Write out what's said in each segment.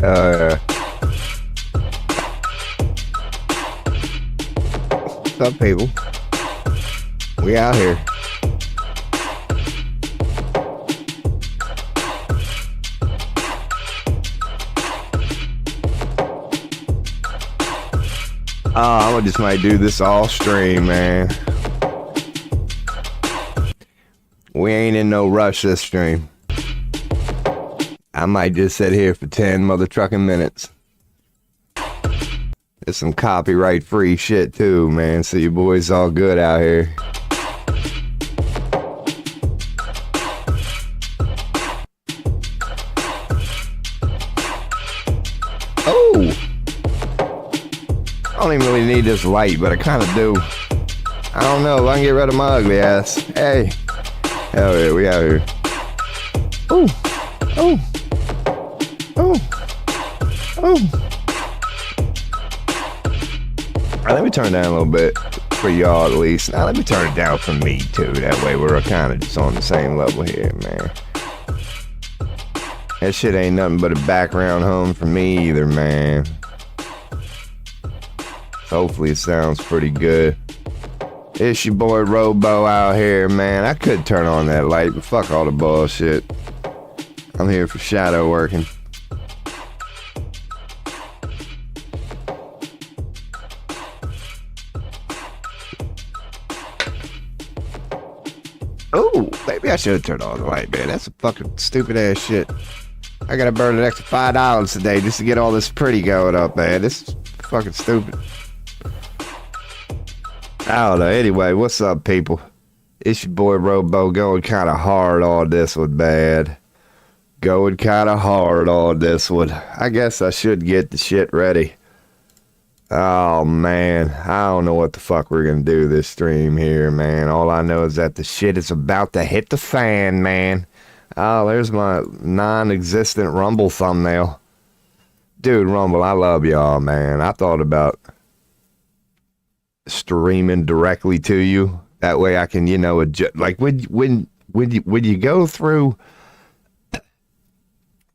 What's up, people? We out here. I just might do this all stream, man. We ain't in no rush this stream. I might just sit here for 10 mother trucking minutes. There's some copyright free shit too, man. So you boys all good out here. Oh! I don't even really need this light, but I kind of do. I don't know if I can get rid of my ugly ass. Hey. Hell yeah, we out here. Ooh. Oh. Oh. Oh. All right, let me turn it down a little bit for y'all at least. Now let me turn it down for me too. That way we're kind of just on the same level here, man. That shit ain't nothing but a background hum for me either, man. Hopefully it sounds pretty good. It's your boy Robo out here, man. I could turn on that light, but fuck all the bullshit. I'm here for shadow working. Oh, maybe I should have turned on the light, man. That's a fucking stupid ass shit. I gotta burn an extra $5 today just to get all this pretty going up, man. This is fucking stupid. I don't know. Anyway, what's up, people? It's your boy Robo going kind of hard on this one, man. Going kind of hard on this one. I guess I should get the shit ready. Oh, man. I don't know what the fuck we're going to do this stream here, man. All I know is that the shit is about to hit the fan, man. Oh, there's my non-existent Rumble thumbnail. Dude, Rumble, I love y'all, man. I thought about streaming directly to you. That way I can, you know, adjust. Like when you go through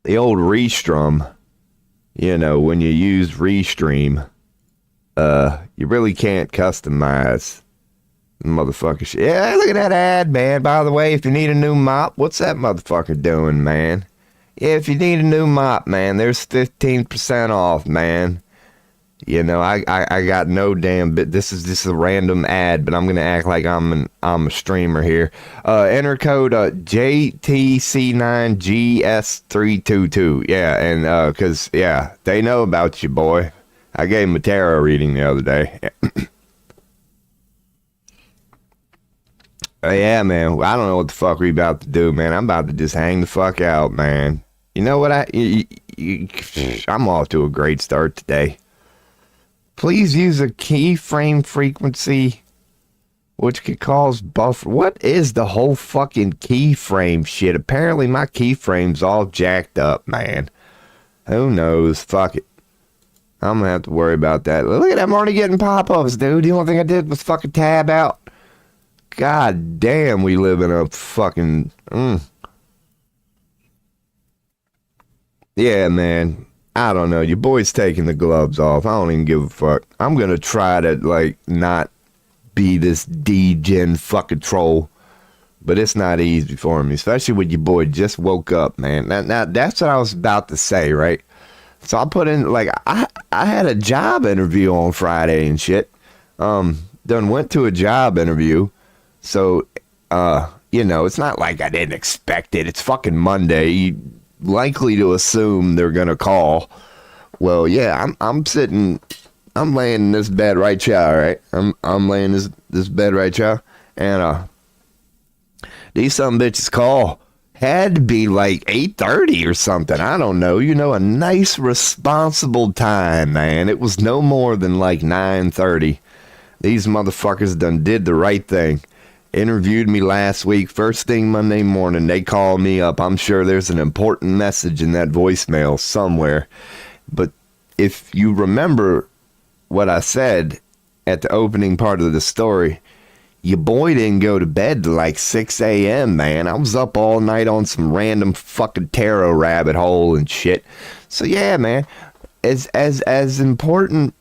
the old Restream, you know, when you use Restream, you really can't customize motherfucker shit. Yeah, look at that ad, man. By the way, if you need a new mop, what's that motherfucker doing, man? Yeah, if you need a new mop, man, there's 15% off, man. You know, I got no damn bit. This is just a random ad, but I'm gonna act like I'm a streamer here. Enter code JTC9GS322. Yeah, and cause yeah, they know about you, boy. I gave him a tarot reading the other day. Yeah, man. I don't know what the fuck we about to do, man. I'm about to just hang the fuck out, man. You know what? I'm off to a great start today. Please use a keyframe frequency which could cause buffer. What is the whole fucking keyframe shit? Apparently my keyframe's all jacked up, man. Who knows? Fuck it. I'm gonna have to worry about that. Look at that, I'm already getting pop-ups, dude. The only thing I did was fucking tab out. God damn, we live in a fucking... Yeah, man. I don't know. Your boy's taking the gloves off. I don't even give a fuck. I'm gonna try to, like, not be this D-gen fucking troll. But it's not easy for me. Especially when your boy just woke up, man. Now that's what I was about to say, right? So I put in, like, I had a job interview on Friday and shit. Done went to a job interview. So, you know, it's not like I didn't expect it. It's fucking Monday. Likely to assume they're gonna call. Well, yeah, I'm laying in this bed right here, right? I'm laying this bed right here, and these some bitches call had to be like 8:30 or something. I don't know. You know, a nice responsible time, man. It was no more than like 9:30. These motherfuckers done did the right thing. Interviewed me last week. First thing Monday morning, they call me up. I'm sure there's an important message in that voicemail somewhere. But if you remember what I said at the opening part of the story, your boy didn't go to bed till like 6 a.m., man. I was up all night on some random fucking tarot rabbit hole and shit. So yeah, man, as important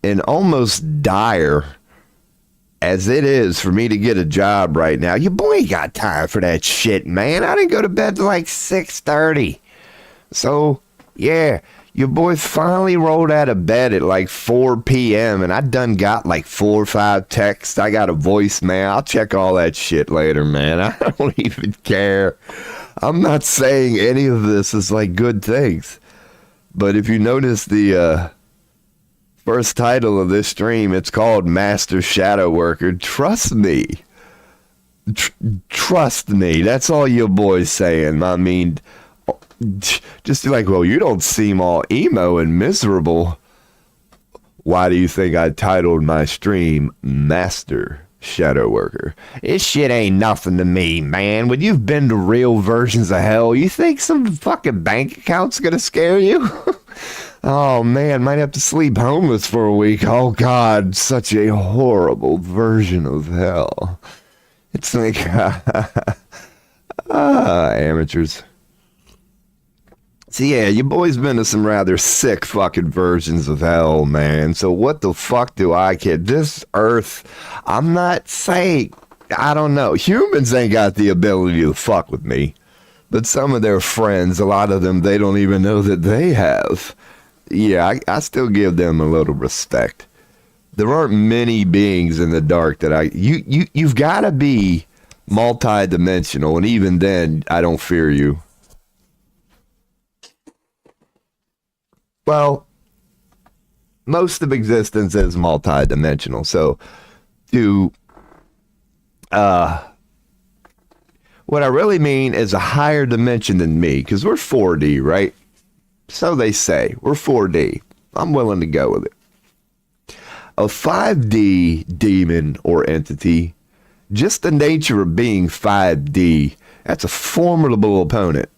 and almost dire as it is for me to get a job right now, your boy ain't got time for that shit, man. I didn't go to bed till like 6:30. So, yeah, your boy finally rolled out of bed at like 4 p.m. and I done got like 4 or 5 texts. I got a voicemail. I'll check all that shit later, man. I don't even care. I'm not saying any of this is like good things. But if you notice the first title of this stream, it's called Master Shadow Worker. Trust me. Trust me. That's all your boy's saying. I mean, just like, well, you don't seem all emo and miserable. Why do you think I titled my stream Master Shadow Worker? This shit ain't nothing to me, man. When you've been to real versions of hell, you think some fucking bank account's gonna scare you? Oh, man, might have to sleep homeless for a week. Oh, God, such a horrible version of hell. It's like, amateurs. So, yeah, your boy's been to some rather sick fucking versions of hell, man. So what the fuck do I care? This earth, I'm not saying, I don't know. Humans ain't got the ability to fuck with me. But some of their friends, a lot of them, they don't even know that they have. Yeah, I still give them a little respect. There aren't many beings in the dark that you've got to be multi-dimensional, and even then, I don't fear you. Well, most of existence is multi-dimensional, so what I really mean is a higher dimension than me, because we're 4D, right? So they say. We're 4D. I'm willing to go with it. A 5D demon or entity, just the nature of being 5D, that's a formidable opponent.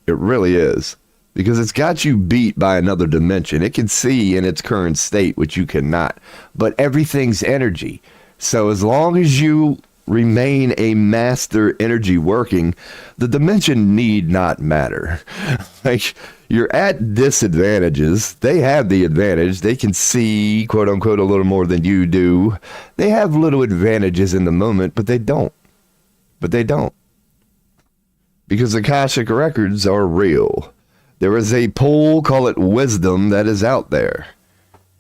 It really is. Because it's got you beat by another dimension. It can see in its current state, which you cannot. But everything's energy. So as long as you remain a master energy working, the dimension need not matter. Like, you're at disadvantages. They have the advantage. They can see, quote unquote, a little more than you do. They have little advantages in the moment, but they don't. But they don't. Because Akashic records are real. There is a pool, call it wisdom, that is out there.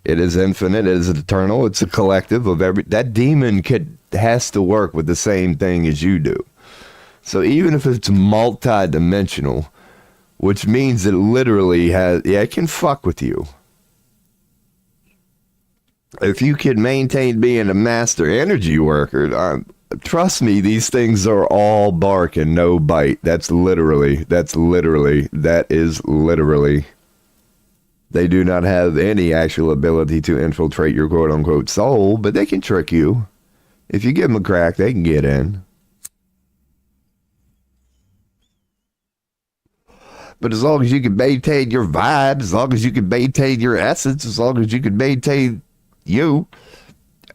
It is infinite, it is eternal, it's a collective of that demon has to work with the same thing as you do. So even if it's multi-dimensional, which means it literally it can fuck with you. If you can maintain being a master energy worker, trust me, these things are all bark and no bite. That is literally. They do not have any actual ability to infiltrate your quote-unquote soul, but they can trick you. If you give them a crack, they can get in. But as long as you can maintain your vibe, as long as you can maintain your essence, as long as you can maintain you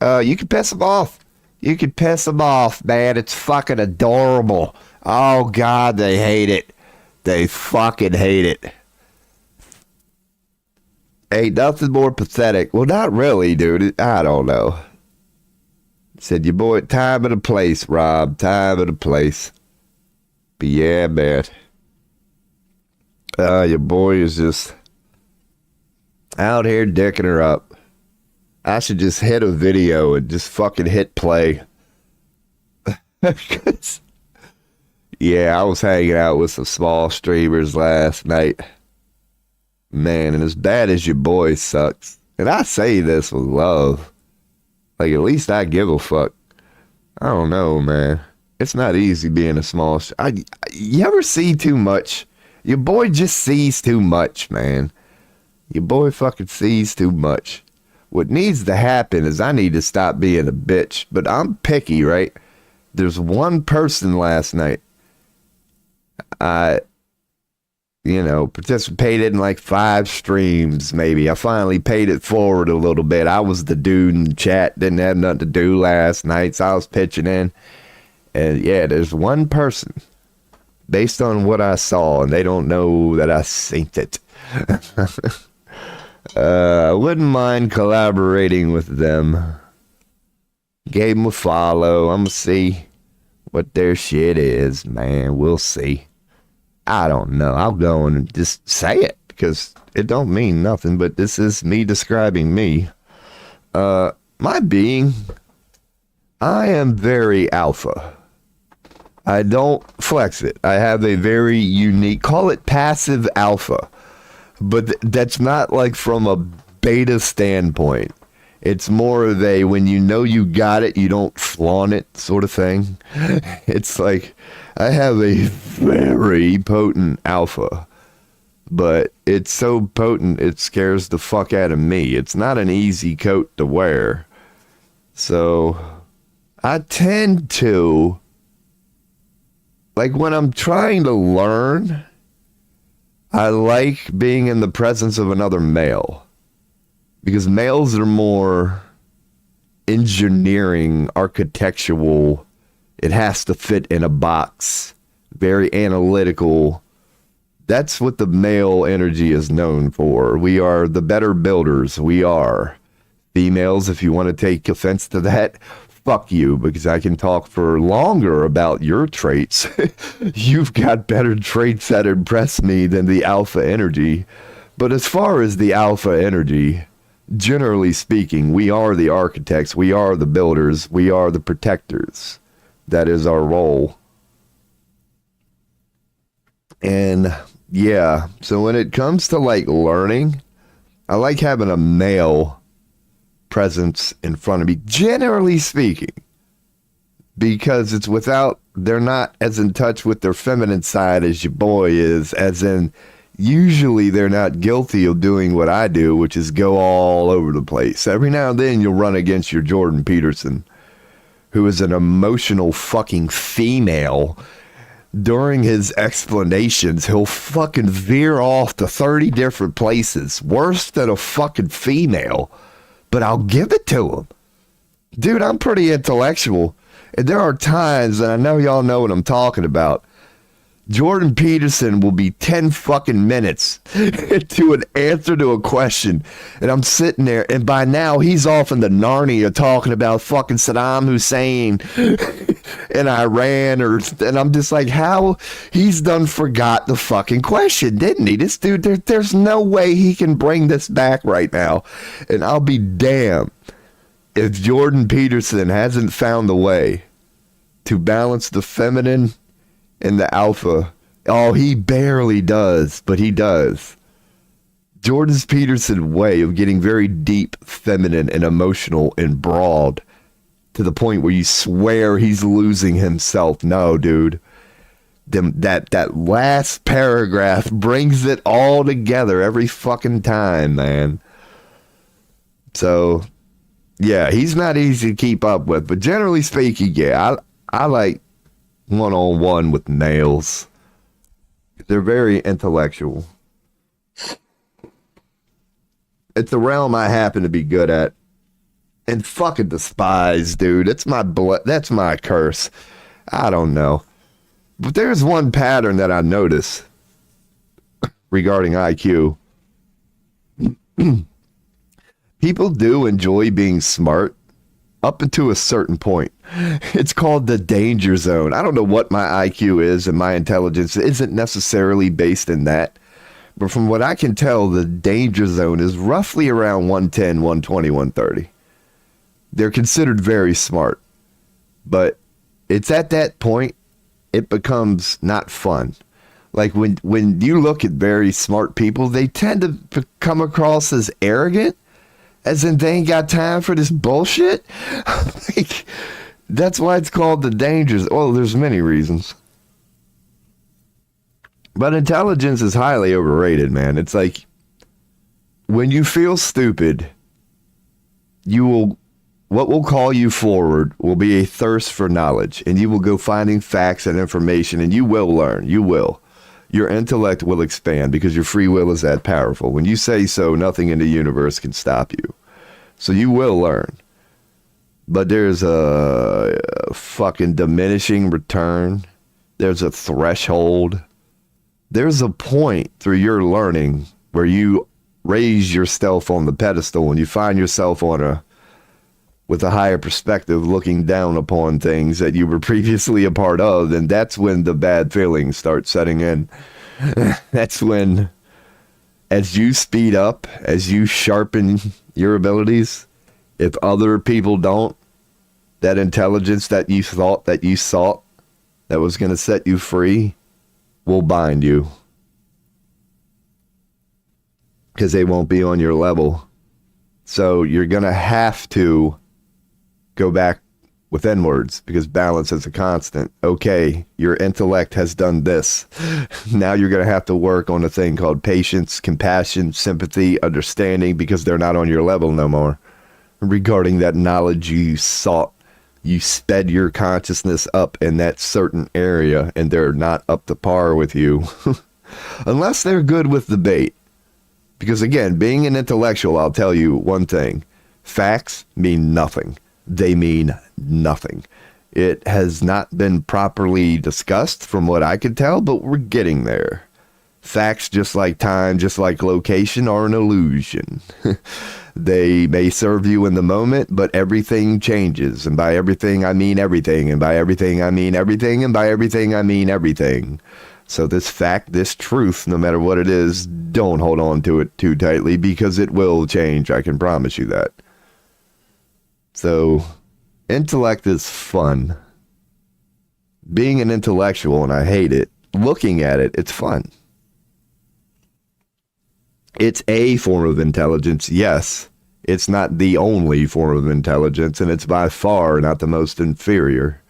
can piss them off. You can piss them off, man. It's fucking adorable. Oh, God, they hate it. They fucking hate it. Ain't nothing more pathetic. Well, not really, dude. I don't know. Said your boy, time and a place, Rob. Time and a place. But yeah, man. Your boy is just out here dicking her up. I should just hit a video and just fucking hit play. Yeah, I was hanging out with some small streamers last night. Man, and as bad as your boy sucks, and I say this with love, like at least I give a fuck. I don't know, man. It's not easy being a small... you ever see too much? Your boy just sees too much, man. Your boy fucking sees too much. What needs to happen is I need to stop being a bitch. But I'm picky, right? There's one person last night. participated in like 5 streams, maybe. I finally paid it forward a little bit. I was the dude in chat, didn't have nothing to do last night, so I was pitching in. And yeah, there's one person, based on what I saw, and they don't know that I synced it. I wouldn't mind collaborating with them. Gave them a follow. I'm gonna see what their shit is, man. We'll see. I don't know. I'll go and just say it because it don't mean nothing, but this is me describing me. My being, I am very alpha. I don't flex it. I have a very unique, call it passive alpha, but that's not like from a beta standpoint. It's more of a, when you know you got it, you don't flaunt it sort of thing. It's like, I have a very potent alpha, but it's so potent it scares the fuck out of me. It's not an easy coat to wear. So I tend to, like when I'm trying to learn, I like being in the presence of another male. Because males are more engineering, architectural. It has to fit in a box. Very analytical. That's what the male energy is known for. We are the better builders. We are. Females, if you want to take offense to that, fuck you, because I can talk for longer about your traits. You've got better traits that impress me than the alpha energy. But as far as the alpha energy, generally speaking, we are the architects, we are the builders, we are the protectors. That is our role. And yeah, so when it comes to like learning, I like having a male presence in front of me, generally speaking, because it's without, they're not as in touch with their feminine side as your boy is, as in, usually they're not guilty of doing what I do, which is go all over the place. Every now and then you'll run against your Jordan Peterson, who is an emotional fucking female. During his explanations, he'll fucking veer off to 30 different places, worse than a fucking female, but I'll give it to him. Dude, I'm pretty intellectual, and there are times, and I know y'all know what I'm talking about, Jordan Peterson will be 10 fucking minutes to an answer to a question. And I'm sitting there, and by now he's off in the Narnia talking about fucking Saddam Hussein and Iran, and I'm just like, how? He's done forgot the fucking question, didn't he? This dude, there's no way he can bring this back right now. And I'll be damned if Jordan Peterson hasn't found a way to balance the feminine and the alpha. Oh, he barely does, but he does. Jordan Peterson's way of getting very deep, feminine, and emotional and broad to the point where you swear he's losing himself. No, dude. That last paragraph brings it all together every fucking time, man. So, yeah, he's not easy to keep up with, but generally speaking, yeah, I like one-on-one with males. They're very intellectual. It's a realm I happen to be good at and fucking despise, dude. It's my blood. That's my curse. I don't know. But there's one pattern that I notice regarding IQ. People do enjoy being smart up to a certain point. It's called the danger zone. I don't know what my IQ is, and my intelligence isn't necessarily based in that. But from what I can tell, the danger zone is roughly around 110, 120, 130. They're considered very smart. But it's at that point, it becomes not fun. Like when you look at very smart people, they tend to come across as arrogant, as in they ain't got time for this bullshit. Like, that's why it's called the dangers. Well, there's many reasons. But intelligence is highly overrated, man. It's like, when you feel stupid, what will call you forward will be a thirst for knowledge, and you will go finding facts and information, and you will learn. You will. your intellect will expand because your free will is that powerful. When you say so, nothing in the universe can stop you. So you will learn. But there's a fucking diminishing return. There's a threshold. There's a point through your learning where you raise yourself on the pedestal and you find yourself with a higher perspective looking down upon things that you were previously a part of. And that's when the bad feelings start setting in. That's when, as you speed up, as you sharpen your abilities, if other people don't, that intelligence that you thought that you sought that was going to set you free will bind you. Because they won't be on your level. So you're going to have to go back with inwards because balance is a constant. Okay, your intellect has done this. Now you're going to have to work on a thing called patience, compassion, sympathy, understanding, because they're not on your level no more. Regarding that knowledge you sought, you sped your consciousness up in that certain area and they're not up to par with you. Unless they're good with the bait. Because again, being an intellectual, I'll tell you one thing. Facts mean nothing. They mean nothing. It has not been properly discussed from what I could tell, but we're getting there. Facts, just like time, just like location, are an illusion. They may serve you in the moment, but everything changes. And by everything, I mean everything. And by everything, I mean everything. And by everything, I mean everything. So this fact, this truth, no matter what it is, don't hold on to it too tightly because it will change. I can promise you that. So intellect is fun. Being an intellectual, and I hate it, looking at it, it's fun. It's a form of intelligence, yes. It's not the only form of intelligence, and it's by far not the most inferior.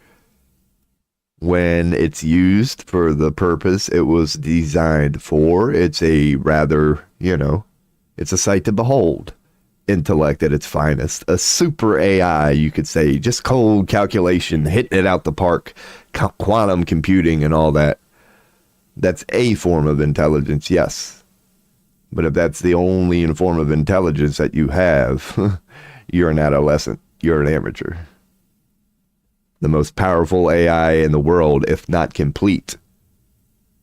When it's used for the purpose it was designed for, it's a rather, it's a sight to behold. Intellect at its finest. A super AI, you could say. Just cold calculation, hitting it out the park. Quantum computing and all that. That's a form of intelligence, yes. But if that's the only form of intelligence that you have, you're an adolescent. You're an amateur. The most powerful AI in the world, if not complete,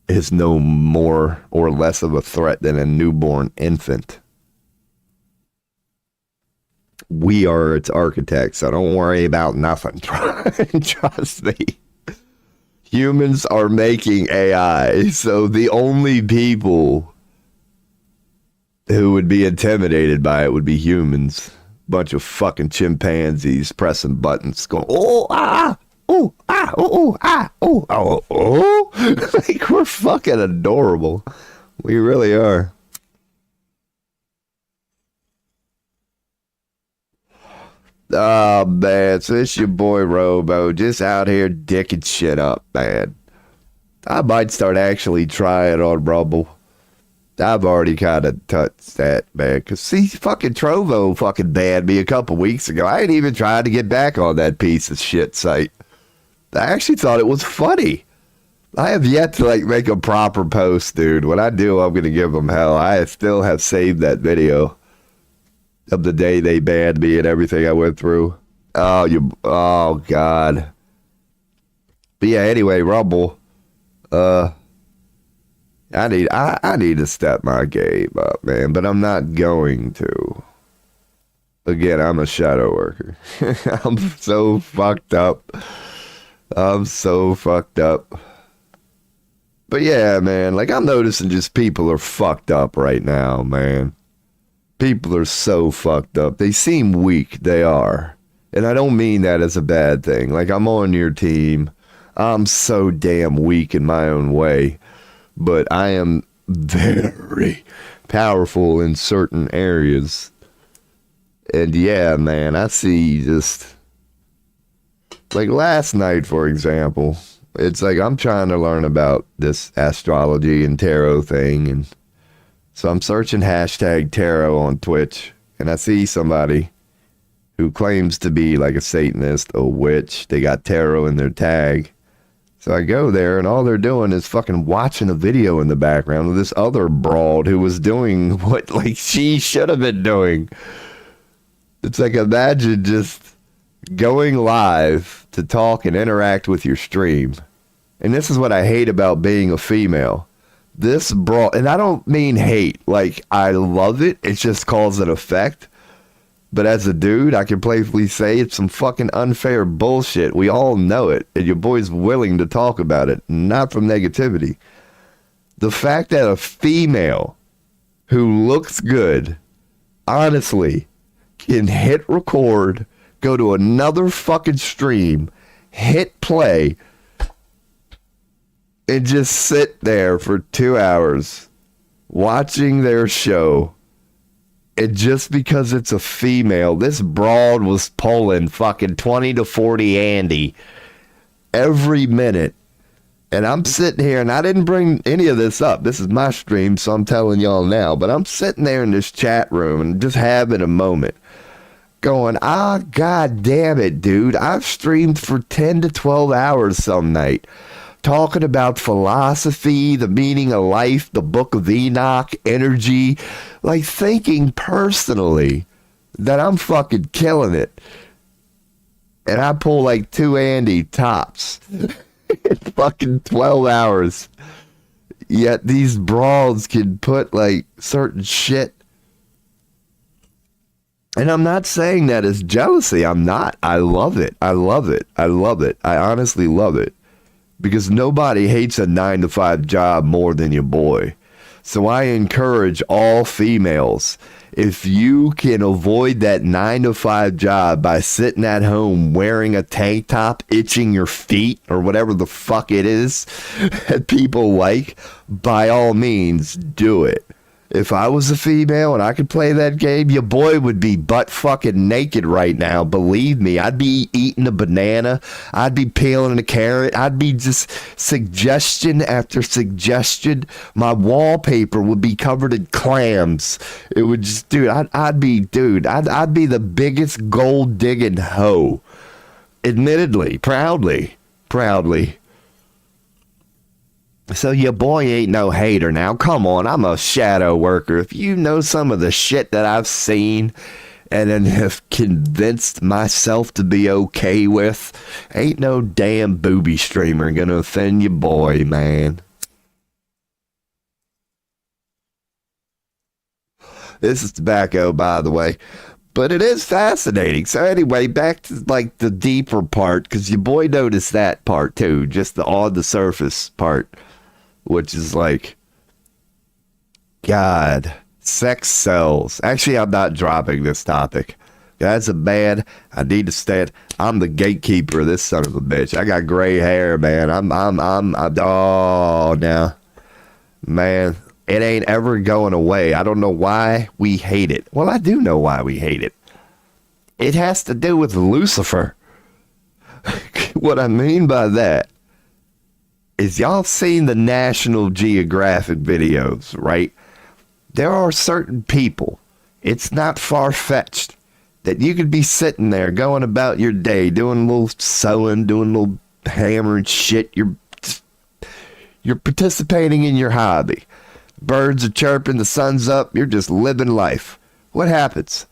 is no more or less of a threat than a newborn infant. We are its architects, so don't worry about nothing. Trust me. Humans are making AI, so the only people who would be intimidated by it would be humans. Bunch of fucking chimpanzees pressing buttons, going, oh, ah, oh, ah, oh, oh, ah, oh, oh, oh. Like, we're fucking adorable. We really are. Oh, man, so it's your boy Robo, just out here dicking shit up, man. I might start actually trying on Rumble. I've already kind of touched that, man. Because, see, fucking Trovo fucking banned me a couple weeks ago. I ain't even tried to get back on that piece of shit site. I actually thought it was funny. I have yet to, make a proper post, dude. When I do, I'm going to give them hell. I still have saved that video of the day they banned me and everything I went through. Oh, God. But, yeah, anyway, Rumble. I need to step my game up, man, but I'm not going to. Again, I'm a shadow worker. I'm so fucked up. But yeah, man, I'm noticing just people are fucked up right now, man. People are so fucked up. They seem weak. They are. And I don't mean that as a bad thing. I'm on your team. I'm so damn weak in my own way. But I am very powerful in certain areas. And yeah, man, I see just... last night, for example, it's I'm trying to learn about this astrology and tarot thing. And so I'm searching hashtag tarot on Twitch. And I see somebody who claims to be a Satanist, a witch. They got tarot in their tag. So I go there, and all they're doing is fucking watching a video in the background of this other broad who was doing what, like, she should have been doing. It's like, imagine just going live to talk and interact with your stream. And this is what I hate about being a female. This broad, and I don't mean hate, like, I love it. It's just cause and effect. But as a dude, I can playfully say it's some fucking unfair bullshit. We all know it, and your boy's willing to talk about it, not from negativity. The fact that a female who looks good, honestly, can hit record, go to another fucking stream, hit play, and just sit there for 2 hours watching their show. And just because it's a female, this broad was pulling fucking 20 to 40 Andy every minute. And I'm sitting here, and I didn't bring any of this up. This is my stream, so I'm telling y'all now. But I'm sitting there in this chat room and just having a moment. Going, god damn it, dude. I've streamed for 10 to 12 hours some night. Talking about philosophy, the meaning of life, the book of Enoch, energy, like thinking personally that I'm fucking killing it. And I pull like 2 Andy tops in fucking 12 hours. Yet these broads can put like certain shit. And I'm not saying that as jealousy. I'm not. I love it. I love it. I love it. I honestly love it. Because nobody hates a 9-to-5 job more than your boy. So I encourage all females, if you can avoid that 9-to-5 job by sitting at home wearing a tank top, itching your feet, or whatever the fuck it is that people like, by all means, do it. If I was a female and I could play that game, your boy would be butt fucking naked right now. Believe me, I'd be eating a banana. I'd be peeling a carrot. I'd be just suggestion after suggestion. My wallpaper would be covered in clams. It would just, dude, I'd be the biggest gold digging hoe. Admittedly, proudly. So your boy ain't no hater now. Come on, I'm a shadow worker. If you know some of the shit that I've seen and then have convinced myself to be okay with, ain't no damn booby streamer gonna offend your boy, man. This is tobacco, by the way. But it is fascinating. So anyway, back to like the deeper part, because your boy noticed that part too, just the on the surface part. Which is like, God, sex sells. Actually, I'm not dropping this topic. That's a bad. I need to stand. I'm the gatekeeper of this son of a bitch. I got gray hair, man. Oh, now, man, it ain't ever going away. I don't know why we hate it. Well, I do know why we hate it. It has to do with Lucifer. What I mean by that is y'all seen the National Geographic videos, right? There are certain people, it's not far-fetched, that you could be sitting there going about your day, doing a little sewing, doing a little hammering shit. You're participating in your hobby. Birds are chirping, the sun's up, you're just living life. What happens?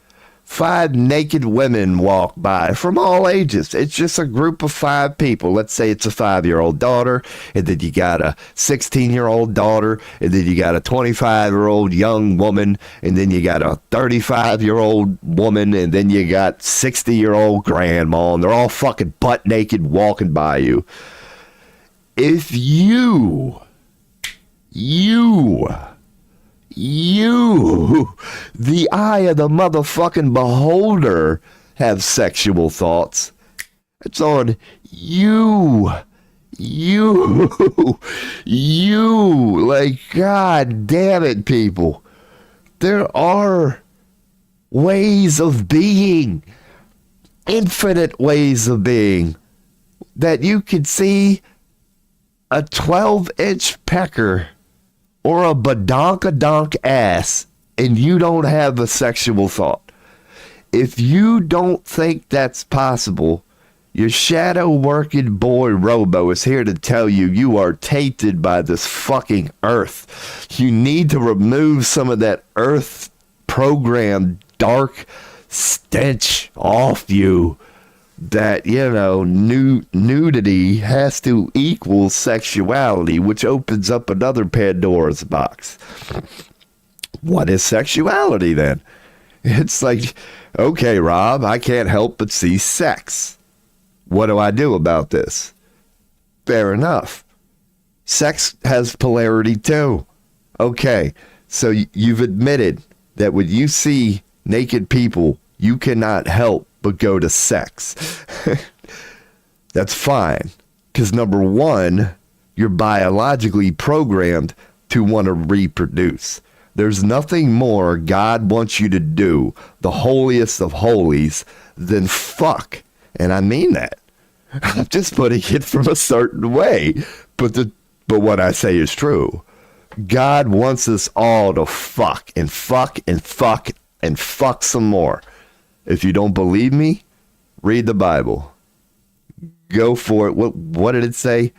5 naked women walk by from all ages. It's just a group of 5 people. Let's say it's a 5-year-old daughter, and then you got a 16-year-old daughter, and then you got a 25-year-old young woman, and then you got a 35-year-old woman, and then you got 60-year-old grandma, and they're all fucking butt naked walking by you. If you, the eye of the motherfucking beholder, have sexual thoughts, it's on you, like, God damn it, people. There are ways of being, infinite ways of being, that you could see a 12-inch pecker or a badonkadonk ass, and you don't have a sexual thought. If you don't think that's possible, Your shadow working boy Robo is here to tell you you are tainted by this fucking earth. You need to remove some of that earth programmed dark stench off you. That, nudity has to equal sexuality, which opens up another Pandora's box. What is sexuality then? It's like, okay, Rob, I can't help but see sex. What do I do about this? Fair enough. Sex has polarity too. Okay, so you've admitted that when you see naked people, you cannot help but go to sex. That's fine. Because number one, you're biologically programmed to want to reproduce. There's nothing more God wants you to do, the holiest of holies, than fuck. And I mean that. I'm just putting it from a certain way. But what I say is true. God wants us all to fuck and fuck and fuck and fuck some more. If you don't believe me, read the Bible. Go for it. What did it say?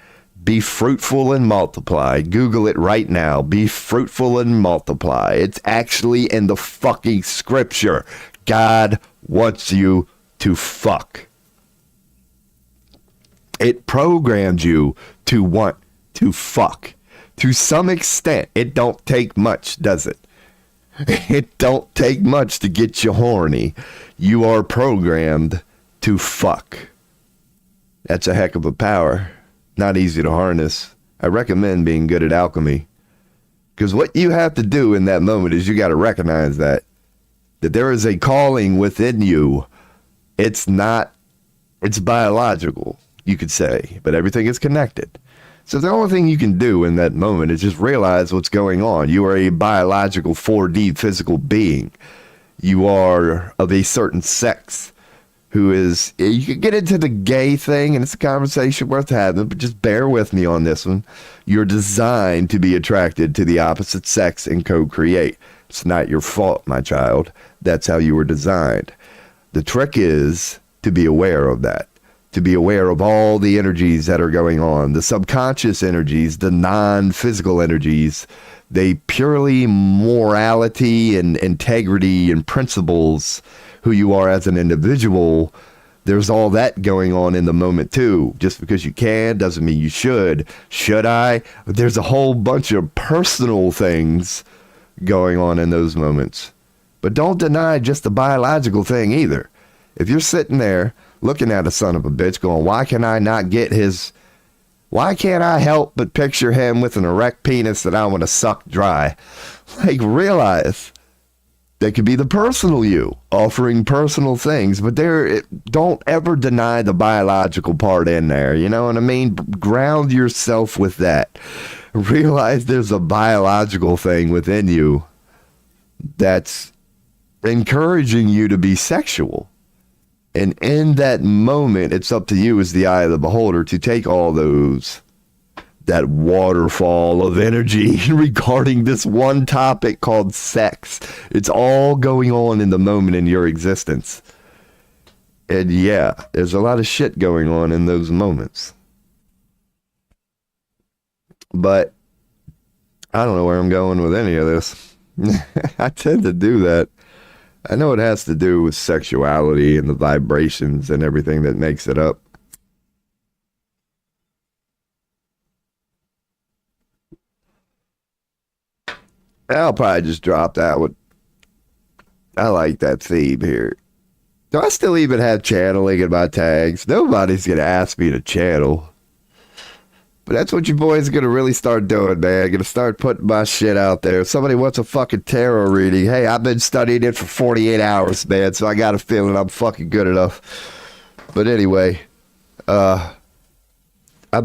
Be fruitful and multiply. Google it right now. Be fruitful and multiply. It's actually in the fucking scripture. God wants you to fuck. It programs you to want to fuck. To some extent, it don't take much, does it? It don't take much to get you horny. You are programmed to fuck. That's a heck of a power. Not easy to harness. I recommend being good at alchemy. Because what you have to do in that moment is you got to recognize that there is a calling within you. It's biological, you could say, but everything is connected. So the only thing you can do in that moment is just realize what's going on. You are a biological 4D physical being. You are of a certain sex who is, you can get into the gay thing and it's a conversation worth having, but just bear with me on this one. You're designed to be attracted to the opposite sex and co-create. It's not your fault, my child. That's how you were designed. The trick is to be aware of that. To be aware of all the energies that are going on, the subconscious energies, the non-physical energies, they purely morality and integrity and principles, who you are as an individual. There's all that going on in the moment too. Just because you can doesn't mean you should. Should I? There's a whole bunch of personal things going on in those moments. But don't deny just the biological thing either. If you're sitting there looking at a son of a bitch going, why can't I help but picture him with an erect penis that I want to suck dry? Like, realize that could be the personal you offering personal things, but don't ever deny the biological part in there. You know what I mean? Ground yourself with that. Realize there's a biological thing within you that's encouraging you to be sexual. And in that moment, it's up to you as the eye of the beholder to take all that waterfall of energy regarding this one topic called sex. It's all going on in the moment in your existence. And yeah, there's a lot of shit going on in those moments. But I don't know where I'm going with any of this. I tend to do that. I know it has to do with sexuality and the vibrations and everything that makes it up. I'll probably just drop that one. I like that theme here. Do I still even have channeling in my tags? Nobody's going to ask me to channel. But that's what you boys are going to really start doing, man. Going to start putting my shit out there. If somebody wants a fucking tarot reading, hey, I've been studying it for 48 hours, man, so I got a feeling I'm fucking good enough. But anyway, I've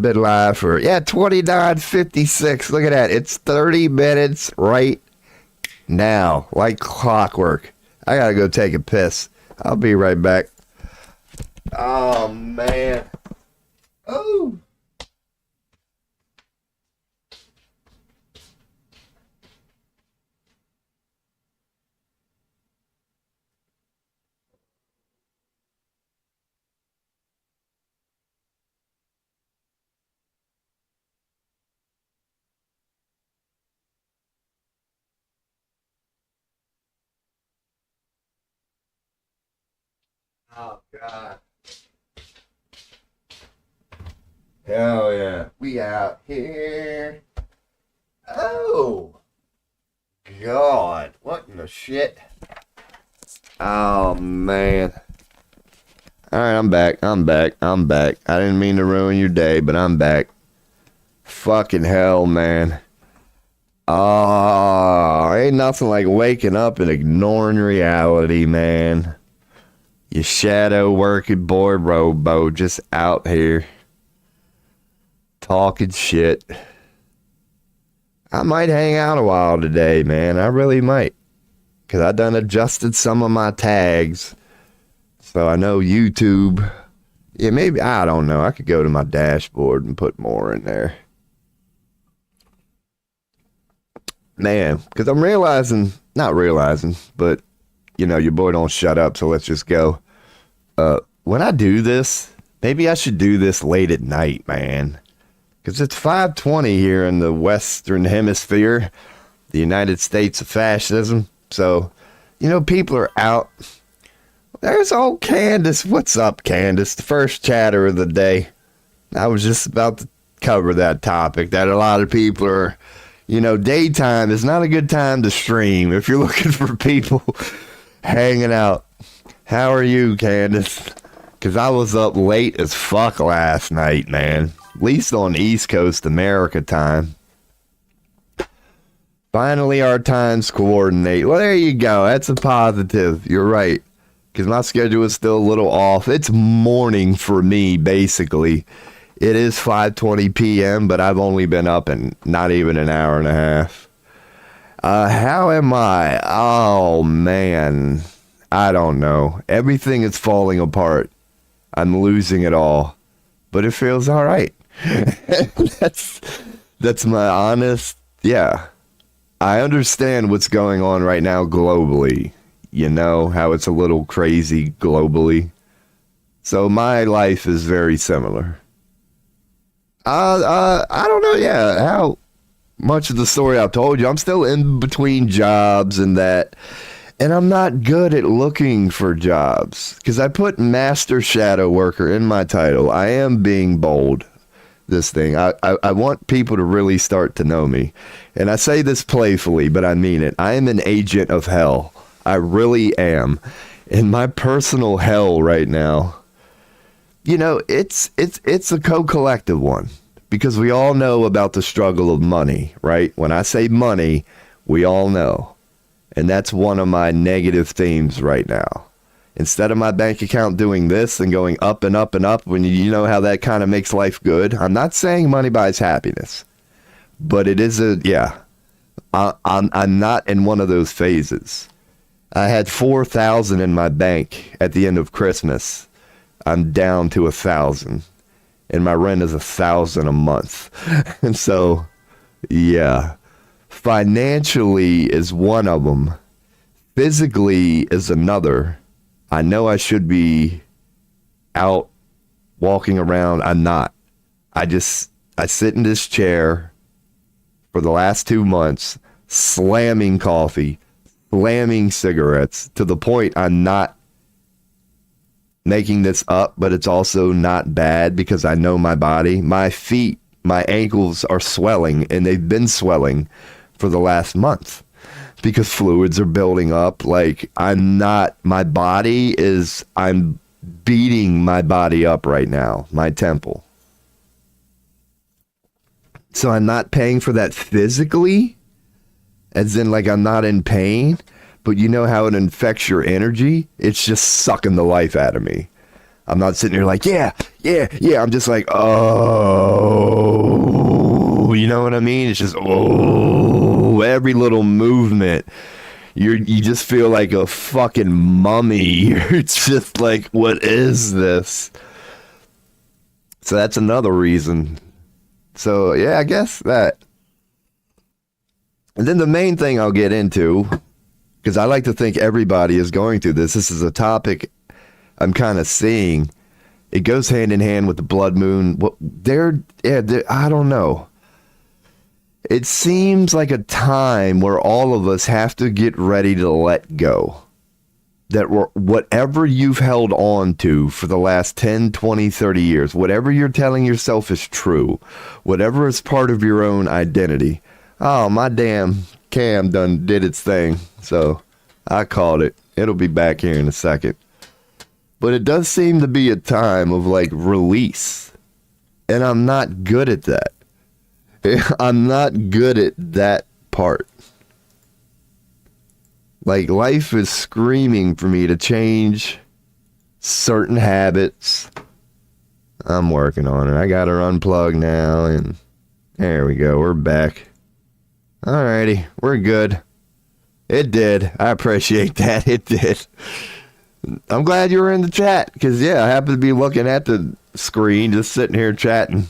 been live for, 29:56. Look at that. It's 30 minutes right now, like clockwork. I got to go take a piss. I'll be right back. Oh, man. Oh. Oh, God. Hell yeah. We out here. Oh. God. What in the shit? Oh, man. Alright, I'm back. I didn't mean to ruin your day, but I'm back. Fucking hell, man. Oh, ain't nothing like waking up and ignoring reality, man. You shadow working boy Robo just out here talking shit. I might hang out a while today, man. I really might. Because I done adjusted some of my tags. So I know YouTube. Yeah, maybe, I don't know. I could go to my dashboard and put more in there. Man, because I'm not realizing, but, you know, your boy don't shut up, so let's just go. When I do this, maybe I should do this late at night, man. Because it's 5:20 here in the Western Hemisphere, the United States of fascism. So, you know, people are out. There's old Candace. What's up, Candace? The first chatter of the day. I was just about to cover that topic, that a lot of people are... You know, daytime is not a good time to stream if you're looking for people hanging out. How are you, Candace? Because I was up late as fuck last night, man. At least on East Coast America time. Finally, our times coordinate. Well, there you go. That's a positive. You're right. Because my schedule is still a little off. It's morning for me, basically. It is 5:20 p.m., but I've only been up in not even an hour and a half. How am I? Oh, man. I don't know. Everything is falling apart. I'm losing it all. But it feels all right. That's my honest... Yeah. I understand what's going on right now globally. You know, how it's a little crazy globally. So my life is very similar. I don't know, yeah, how much of the story I've told you. I'm still in between jobs and that, and I'm not good at looking for jobs, because I put Master Shadow Worker in my title. I am being bold, this thing. I want people to really start to know me, and I say this playfully, but I mean it. I am an agent of hell. I really am. In my personal hell right now, you know, it's a co-collective one, because we all know about the struggle of money, right? When I say money, we all know. And that's one of my negative themes right now. Instead of my bank account doing this and going up and up and up, when you know how that kind of makes life good. I'm not saying money buys happiness, but it is I'm not in one of those phases. I had 4,000 in my bank at the end of Christmas. I'm down to 1,000, and my rent is 1,000 a month. And so, yeah, financially is one of them. Physically is another. I know I should be out walking around. I'm not. I sit in this chair for the last 2 months, slamming coffee, slamming cigarettes, to the point I'm not making this up, but it's also not bad, because I know my body. My feet, my ankles are swelling, and they've been swelling for the last month because fluids are building up. Like, I'm beating my body up right now, my temple. So I'm not paying for that physically, as in like I'm not in pain. But you know how it infects your energy? It's just sucking the life out of me. I'm not sitting here like, yeah. I'm just like, oh, you know what I mean? It's just, oh, every little movement. You just feel like a fucking mummy. It's just like, what is this? So that's another reason. So yeah, I guess that. And then the main thing I'll get into, because I like to think everybody is going through this. This is a topic I'm kind of seeing. It goes hand in hand with the blood moon. I don't know. It seems like a time where all of us have to get ready to let go. that whatever you've held on to for the last 10, 20, 30 years, whatever you're telling yourself is true, whatever is part of your own identity. Oh, my damn cam done did its thing. So I called it. It'll be back here in a second. But it does seem to be a time of like release. And I'm not good at that. I'm not good at that part. Like, life is screaming for me to change certain habits. I'm working on it. I got her unplugged now, and there we go. We're back. Alrighty, we're good. It did. I appreciate that. It did. I'm glad you were in the chat, because, yeah, I happen to be looking at the screen, just sitting here chatting.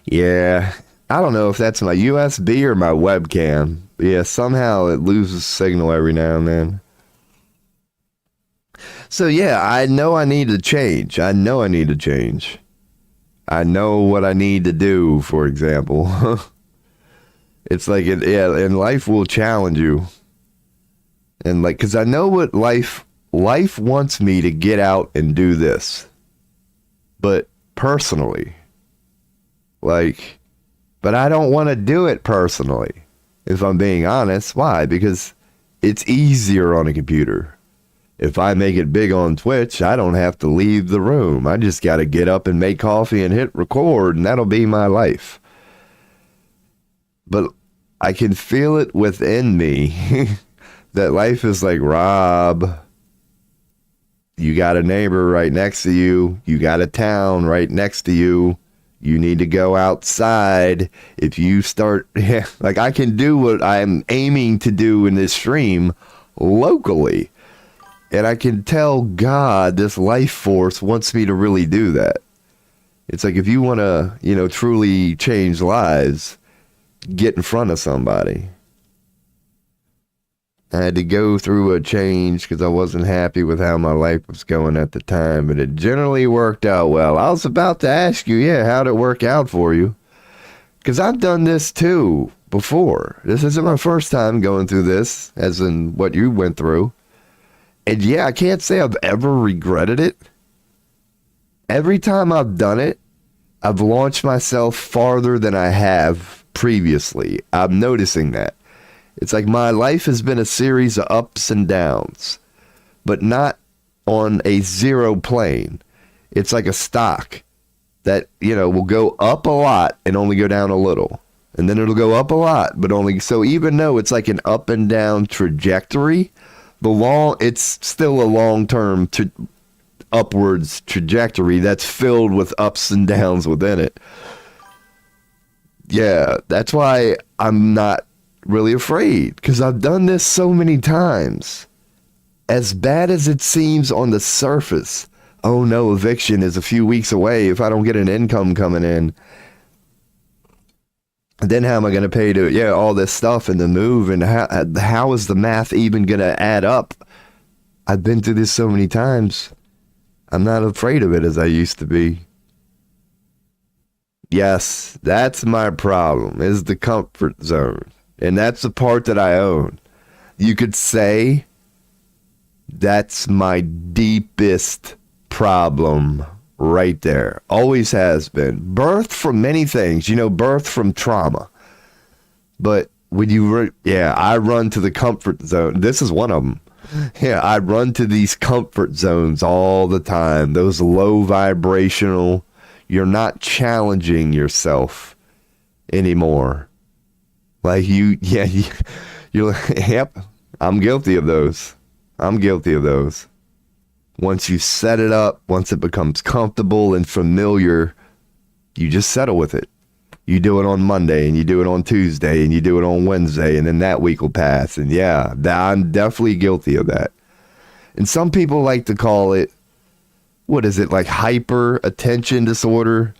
Yeah, I don't know if that's my USB or my webcam. Yeah, somehow it loses signal every now and then. So yeah, I know I need to change. I know what I need to do, for example. It's like, and life will challenge you. And like, because I know what life wants me to get out and do this. But personally, like, but I don't want to do it personally. If I'm being honest. Why? Because it's easier on a computer. If I make it big on Twitch, I don't have to leave the room. I just got to get up and make coffee and hit record, and that'll be my life. But I can feel it within me that life is like, Rob, you got a neighbor right next to you. You got a town right next to you. You need to go outside. If you start, like, I can do what I'm aiming to do in this stream locally. And I can tell God, this life force wants me to really do that. It's like, if you want to, truly change lives, get in front of somebody. I had to go through a change because I wasn't happy with how my life was going at the time, but it generally worked out well. I was about to ask you, how'd it work out for you? Because I've done this too before. This isn't my first time going through this, as in what you went through. And yeah, I can't say I've ever regretted it. Every time I've done it, I've launched myself farther than I have previously. I'm noticing that. It's like my life has been a series of ups and downs, but not on a zero plane. It's like a stock that, will go up a lot and only go down a little. And then it'll go up a lot, but only, so even though it's like an up and down trajectory, it's still a long-term upwards trajectory that's filled with ups and downs within it. Yeah, that's why I'm not really afraid, because I've done this so many times. As bad as it seems on the surface, oh no, eviction is a few weeks away if I don't get an income coming in. Then how am I going to pay to, all this stuff and the move, and how is the math even going to add up? I've been through this so many times. I'm not afraid of it as I used to be. Yes, that's my problem, is the comfort zone. And that's the part that I own. You could say that's my deepest problem right there. Always has been. Birth from many things. Birth from trauma. But when I run to the comfort zone. This is one of them. Yeah, I run to these comfort zones all the time. Those low vibrational, you're not challenging yourself anymore. Like you're yep, I'm guilty of those. Once you set it up, once it becomes comfortable and familiar, you just settle with it. You do it on Monday, and you do it on Tuesday, and you do it on Wednesday, and then that week will pass. And yeah, I'm definitely guilty of that. And some people like to call it, what is it, like hyper attention disorder?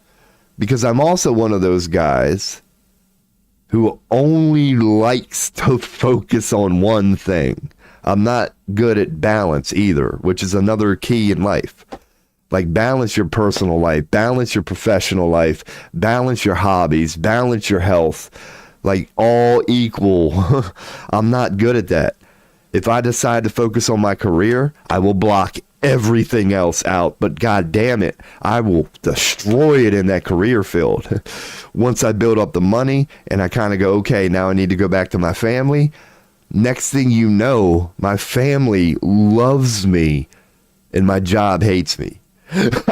Because I'm also one of those guys who only likes to focus on one thing. I'm not good at balance either, which is another key in life. Like, balance your personal life, balance your professional life, balance your hobbies, balance your health, like all equal. I'm not good at that. If I decide to focus on my career, I will block everything else out. But God damn it, I will destroy it in that career field. Once I build up the money and I kind of go, okay, now I need to go back to my family. Next thing you know, my family loves me and my job hates me.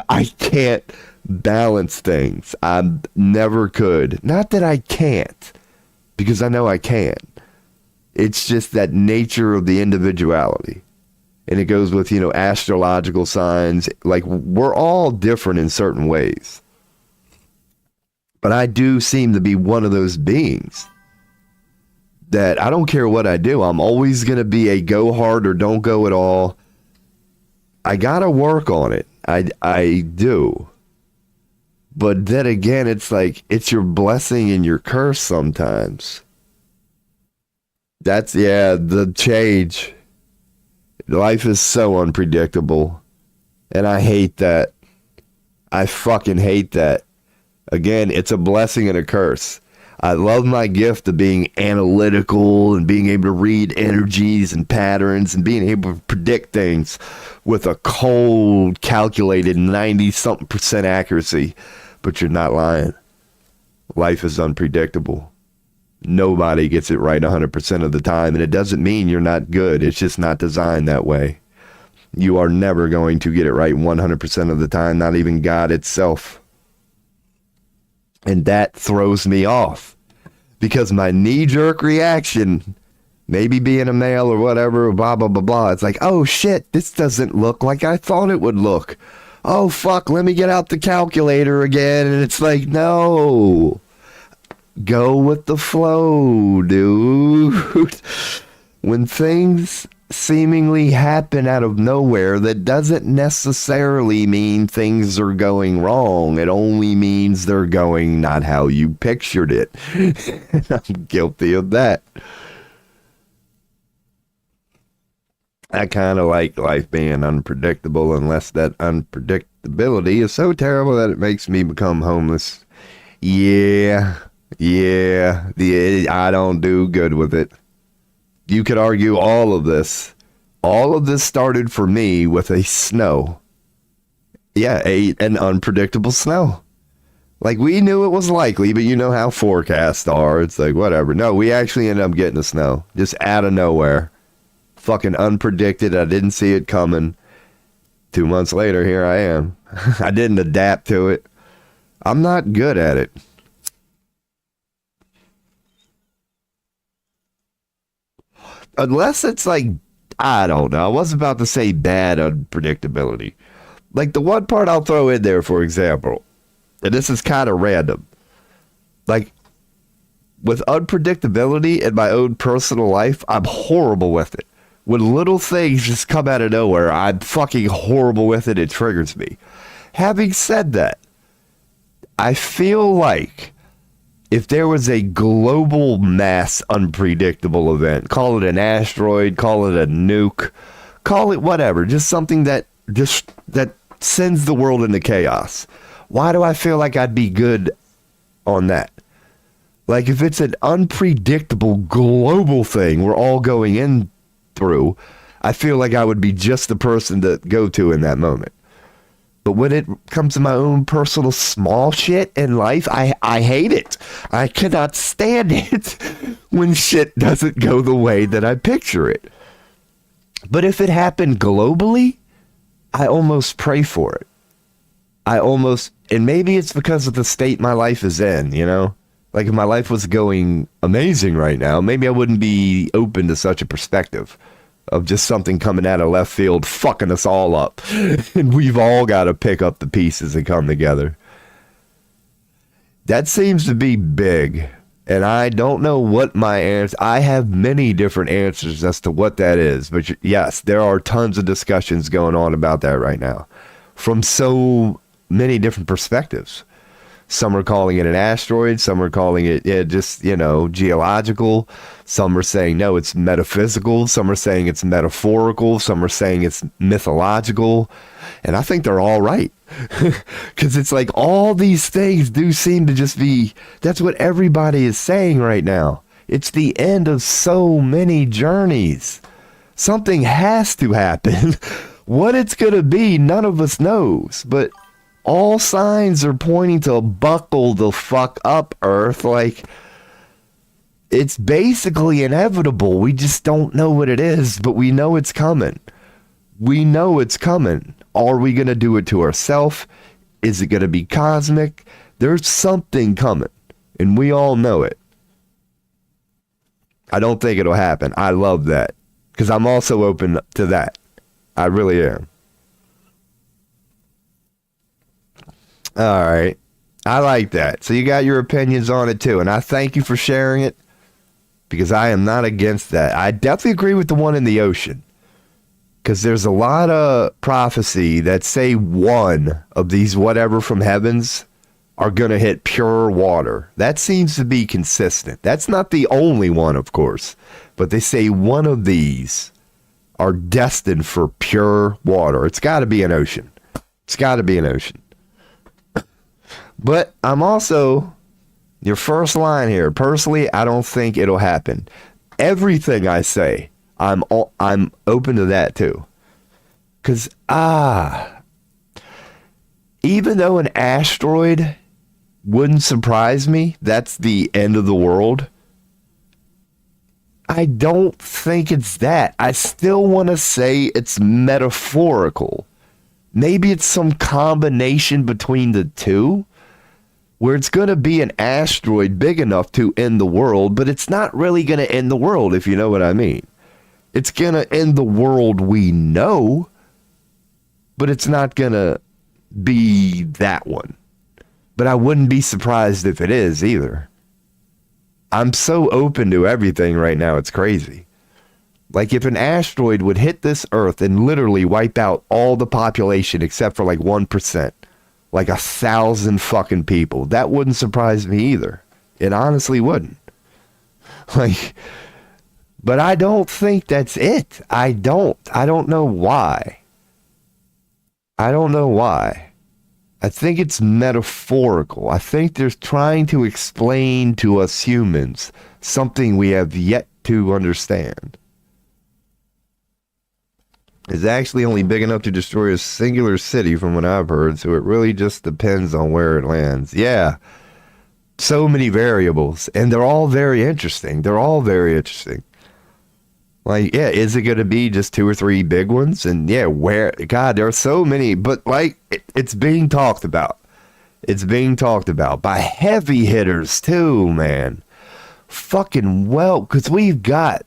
I can't balance things. I never could. Not that I can't, because I know I can. It's just that nature of the individuality. And it goes with, astrological signs. Like, we're all different in certain ways. But I do seem to be one of those beings that I don't care what I do. I'm always going to be a go hard or don't go at all. I got to work on it. I do. But then again, it's like, it's your blessing and your curse sometimes. That's, the change. Life is so unpredictable. And I hate that. I fucking hate that. Again, it's a blessing and a curse. I love my gift of being analytical and being able to read energies and patterns and being able to predict things with a cold, calculated 90-something% accuracy. But you're not lying. Life is unpredictable. Nobody gets it right 100% of the time. And it doesn't mean you're not good. It's just not designed that way. You are never going to get it right 100% of the time, not even God itself. And that throws me off. Because my knee-jerk reaction, maybe being a male or whatever, blah, blah, blah, blah, it's like, oh shit, this doesn't look like I thought it would look. Oh fuck, let me get out the calculator again. And it's like, no. Go with the flow, dude. When things seemingly happen out of nowhere, that doesn't necessarily mean things are going wrong. It only means they're going not how you pictured it. I'm guilty of that. I kind of like life being unpredictable, unless that unpredictability is so terrible that it makes me become homeless. Yeah, I don't do good with it. You could argue all of this. All of this started for me with a snow. Yeah, an unpredictable snow. Like, we knew it was likely, but you know how forecasts are. It's like, whatever. No, we actually ended up getting the snow. Just out of nowhere. Fucking unpredicted. I didn't see it coming. 2 months later, here I am. I didn't adapt to it. I'm not good at it. Unless it's like, I don't know. I was about to say bad unpredictability. Like, the one part I'll throw in there, for example, and this is kind of random. Like, with unpredictability in my own personal life, I'm horrible with it. When little things just come out of nowhere, I'm fucking horrible with it. It triggers me. Having said that, I feel like if there was a global mass unpredictable event, call it an asteroid, call it a nuke, call it whatever, just something that sends the world into chaos. Why do I feel like I'd be good on that? Like, if it's an unpredictable global thing we're all going in through, I feel like I would be just the person to go to in that moment. But when it comes to my own personal small shit in life, I hate it. I cannot stand it when shit doesn't go the way that I picture it. But if it happened globally, I almost pray for it. And maybe it's because of the state my life is in, you know? Like, if my life was going amazing right now, maybe I wouldn't be open to such a perspective of just something coming out of left field fucking us all up. And we've all got to pick up the pieces and come together. That seems to be big. And I don't know what my answer... I have many different answers as to what that is. But yes, there are tons of discussions going on about that right now. From so many different perspectives. Some are calling it an asteroid. Some are calling it just, geological. Some are saying, no, it's metaphysical. Some are saying it's metaphorical. Some are saying it's mythological. And I think they're all right. Because it's like all these things do seem to just be, that's what everybody is saying right now. It's the end of so many journeys. Something has to happen. What it's going to be, none of us knows. But all signs are pointing to buckle the fuck up, Earth. Like, it's basically inevitable. We just don't know what it is, but we know it's coming. We know it's coming. Are we going to do it to ourselves? Is it going to be cosmic? There's something coming, and we all know it. I don't think it'll happen. I love that, because I'm also open to that. I really am. All right. I like that. So you got your opinions on it too, and I thank you for sharing it, because I am not against that. I definitely agree with the one in the ocean, because there's a lot of prophecy that say one of these whatever from heavens are going to hit pure water. That seems to be consistent. That's not the only one, of course, but they say one of these are destined for pure water. It's got to be an ocean. It's got to be an ocean. But I'm also, your first line here, personally, I don't think it'll happen. Everything I say, I'm open to that too. Because, even though an asteroid wouldn't surprise me, that's the end of the world, I don't think it's that. I still want to say it's metaphorical. Maybe it's some combination between the two, where it's going to be an asteroid big enough to end the world, but it's not really going to end the world, if you know what I mean. It's going to end the world we know, but it's not going to be that one. But I wouldn't be surprised if it is either. I'm so open to everything right now, it's crazy. Like, if an asteroid would hit this Earth and literally wipe out all the population except for like 1%, like 1,000 fucking people, that wouldn't surprise me either. It honestly wouldn't. Like, but I don't think that's it. I don't know why. I don't know why. I think it's metaphorical. I think they're trying to explain to us humans something we have yet to understand. It's actually only big enough to destroy a singular city from what I've heard, so it really just depends on where it lands. Yeah, so many variables, and they're all very interesting. Like, yeah, is it going to be just 2 or 3 big ones? And yeah, where, God, there are so many, but like, it's being talked about. It's being talked about by heavy hitters too, man. Fucking well, because we've got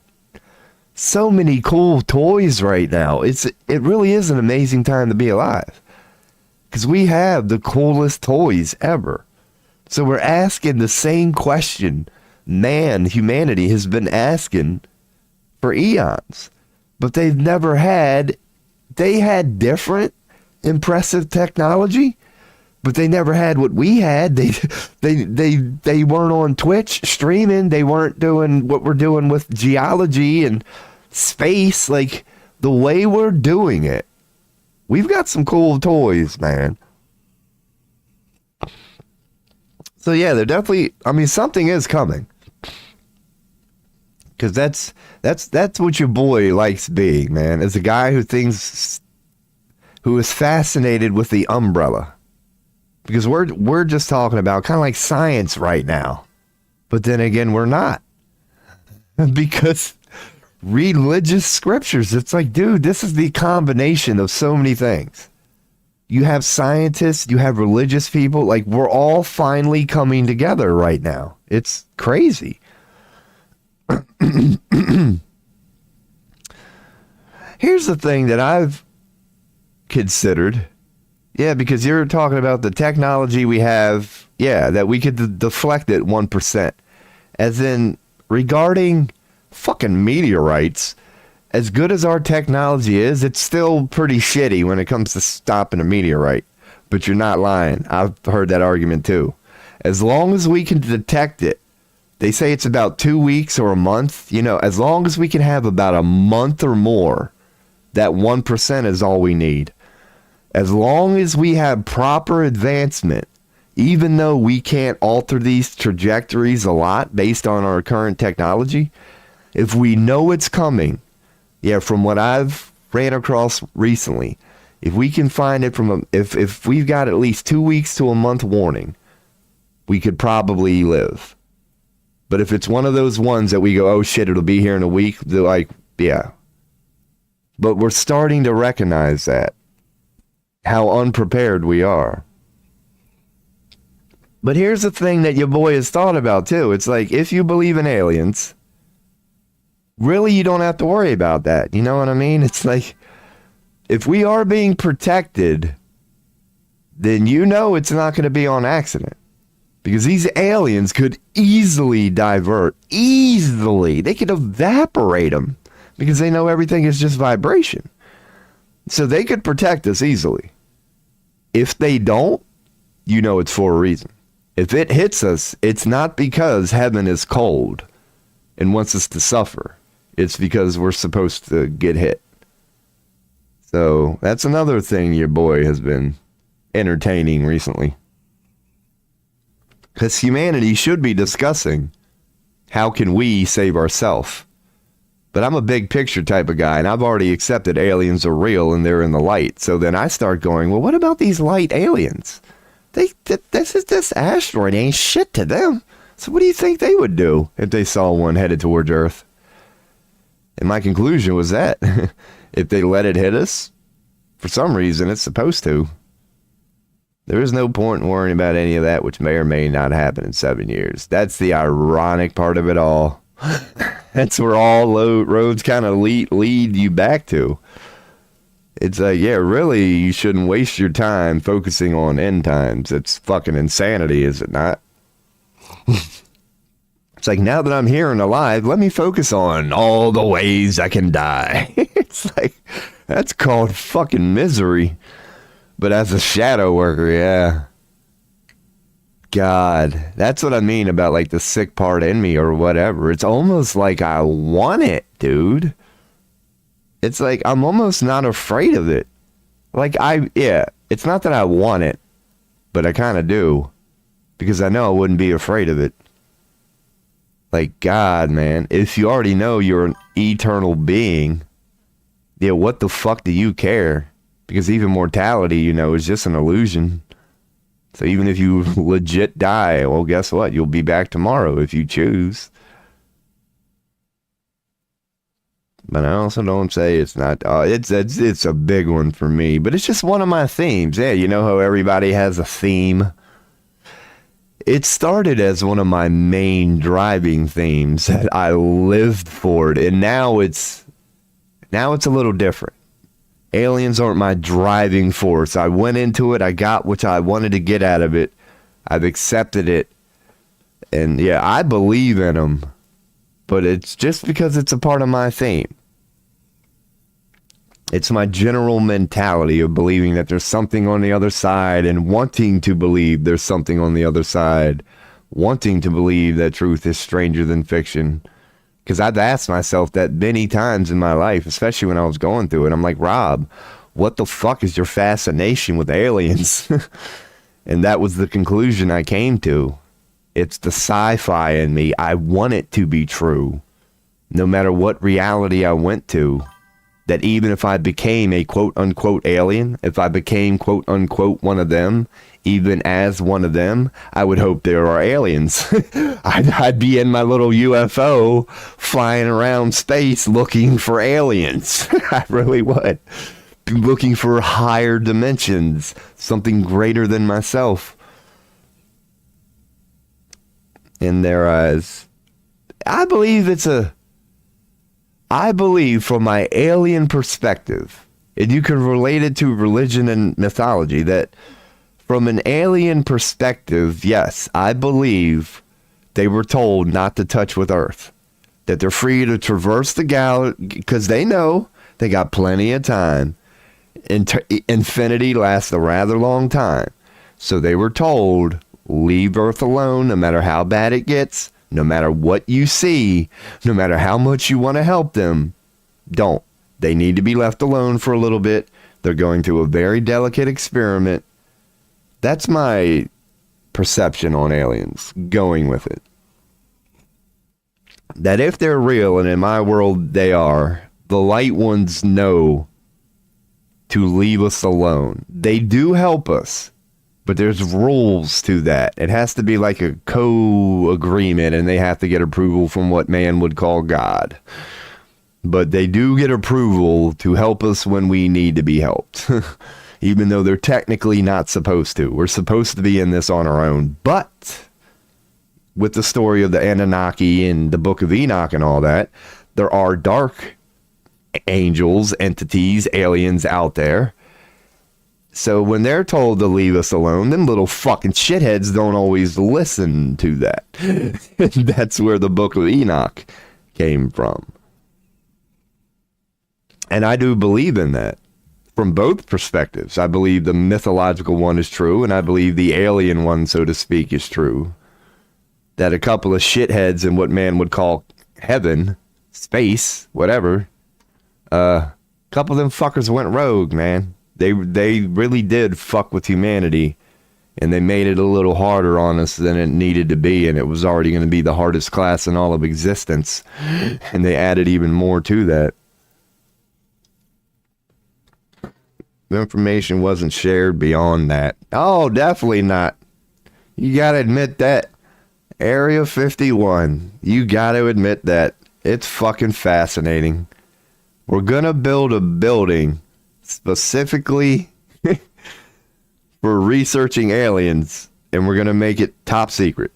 so many cool toys right now. It really is an amazing time to be alive, because we have the coolest toys ever. So we're asking the same question humanity has been asking for eons, but they had different impressive technology, but they never had what we had. They weren't on Twitch streaming. They weren't doing what we're doing with geology and space. Like, the way we're doing it, we've got some cool toys, man. So yeah, they're definitely, I mean, something is coming. Because that's what your boy likes being, man. As a guy who is fascinated with the umbrella. Because we're just talking about kind of like science right now. But then again, we're not. Because religious scriptures, it's like, dude, this is the combination of so many things. You have scientists, you have religious people, like, we're all finally coming together right now. It's crazy. Here's the thing that I've considered. Yeah, because you're talking about the technology we have, yeah, that we could deflect it 1%. As in, regarding fucking meteorites, as good as our technology is, it's still pretty shitty when it comes to stopping a meteorite. But you're not lying. I've heard that argument too. As long as we can detect it, they say it's about 2 weeks or a month. You know, as long as we can have about a month or more, that 1% is all we need. As long as we have proper advancement, even though we can't alter these trajectories a lot based on our current technology, if we know it's coming, Yeah, from what I've ran across recently, if we can find it if we've got at least 2 weeks to a month warning, we could probably live. But if it's one of those ones that we go, oh shit, it'll be here in a week, they're like, yeah. But we're starting to recognize that, how unprepared we are. But here's the thing that your boy has thought about too. It's like, if you believe in aliens, really you don't have to worry about that. You know what I mean? It's like, if we are being protected, then you know it's not going to be on accident. Because these aliens could easily divert. Easily. They could evaporate them. Because they know everything is just vibration. So they could protect us easily. If they don't, you know it's for a reason. If it hits us, it's not because heaven is cold and wants us to suffer. It's because we're supposed to get hit. So that's another thing your boy has been entertaining recently. Because humanity should be discussing, how can we save ourselves? But I'm a big picture type of guy, and I've already accepted aliens are real and they're in the light. So then I start going, well, what about these light aliens? This asteroid ain't shit to them. So what do you think they would do if they saw one headed towards Earth? And my conclusion was that if they let it hit us, for some reason it's supposed to. There is no point in worrying about any of that, which may or may not happen in 7 years. That's the ironic part of it all. That's where all roads kind of lead you back to. It's like, yeah, really, you shouldn't waste your time focusing on end times. It's fucking insanity, is it not? It's like, now that I'm here and alive, let me focus on all the ways I can die. It's like, that's called fucking misery. But as a shadow worker, yeah. God, that's what I mean about like the sick part in me or whatever. It's almost like I want it, dude. It's like I'm almost not afraid of it. Like it's not that I want it, but I kind of do. Because I know I wouldn't be afraid of it. Like, God, man, if you already know you're an eternal being, yeah, what the fuck do you care? Because even mortality, you know, is just an illusion. So even if you legit die, well, guess what? You'll be back tomorrow if you choose. But I also don't say it's not. It's a big one for me. But it's just one of my themes. Yeah, you know how everybody has a theme? It started as one of my main driving themes that I lived for it. And now it's a little different. Aliens aren't my driving force. I went into it. I got what I wanted to get out of it. I've accepted it. And yeah, I believe in them. But it's just because it's a part of my theme. It's my general mentality of believing that there's something on the other side and wanting to believe there's something on the other side. Wanting to believe that truth is stranger than fiction. Because I've asked myself that many times in my life, especially when I was going through it. I'm like, Rob, what the fuck is your fascination with aliens? And that was the conclusion I came to. It's the sci-fi in me. I want it to be true. No matter what reality I went to. That even if I became a quote-unquote alien, if I became quote-unquote one of them, even as one of them, I would hope there are aliens. I'd be in my little UFO flying around space looking for aliens. I really would. Be looking for higher dimensions, something greater than myself. In their eyes. I believe from my alien perspective, and you can relate it to religion and mythology, that from an alien perspective, yes, I believe they were told not to touch with Earth. That they're free to traverse the galaxy, because they know they got plenty of time. Infinity lasts a rather long time. So they were told, leave Earth alone no matter how bad it gets. No matter what you see, no matter how much you want to help them, don't. They need to be left alone for a little bit. They're going through a very delicate experiment. That's my perception on aliens, going with it. That if they're real, and in my world they are, the light ones know to leave us alone. They do help us, but there's rules to that. It has to be like a co-agreement, and they have to get approval from what man would call God. But they do get approval to help us when we need to be helped, even though they're technically not supposed to. We're supposed to be in this on our own. But with the story of the Anunnaki and the Book of Enoch and all that, there are dark angels, entities, aliens out there. So when they're told to leave us alone, them little fucking shitheads don't always listen to that. That's where the Book of Enoch came from. And I do believe in that from both perspectives. I believe the mythological one is true, and I believe the alien one, so to speak, is true. That a couple of shitheads in what man would call heaven, space, whatever, a couple of them fuckers went rogue, man. They really did fuck with humanity, and they made it a little harder on us than it needed to be, and it was already going to be the hardest class in all of existence, and they added even more to that. The information wasn't shared beyond that. Oh, definitely not. You gotta admit that. Area 51. You gotta admit that. It's fucking fascinating. We're gonna build a building specifically for researching aliens, and we're gonna make it top secret.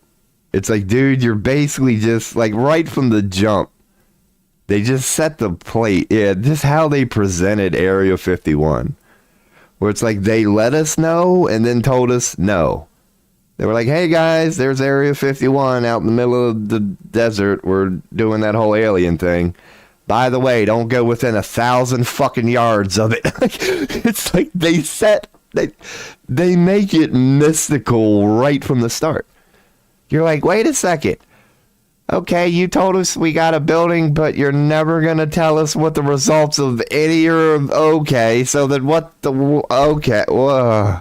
It's like, dude, you're basically just like right from the jump. They just set the plate. Yeah, just how they presented Area 51. Where it's like they let us know and then told us no. They were like, hey guys, there's Area 51 out in the middle of the desert. We're doing that whole alien thing. By the way, don't go within 1,000 fucking yards of it. It's like they make it mystical right from the start. You're like, wait a second. Okay, you told us we got a building, but you're never going to tell us what the results of any are. Okay, so then what the... Okay, whoa.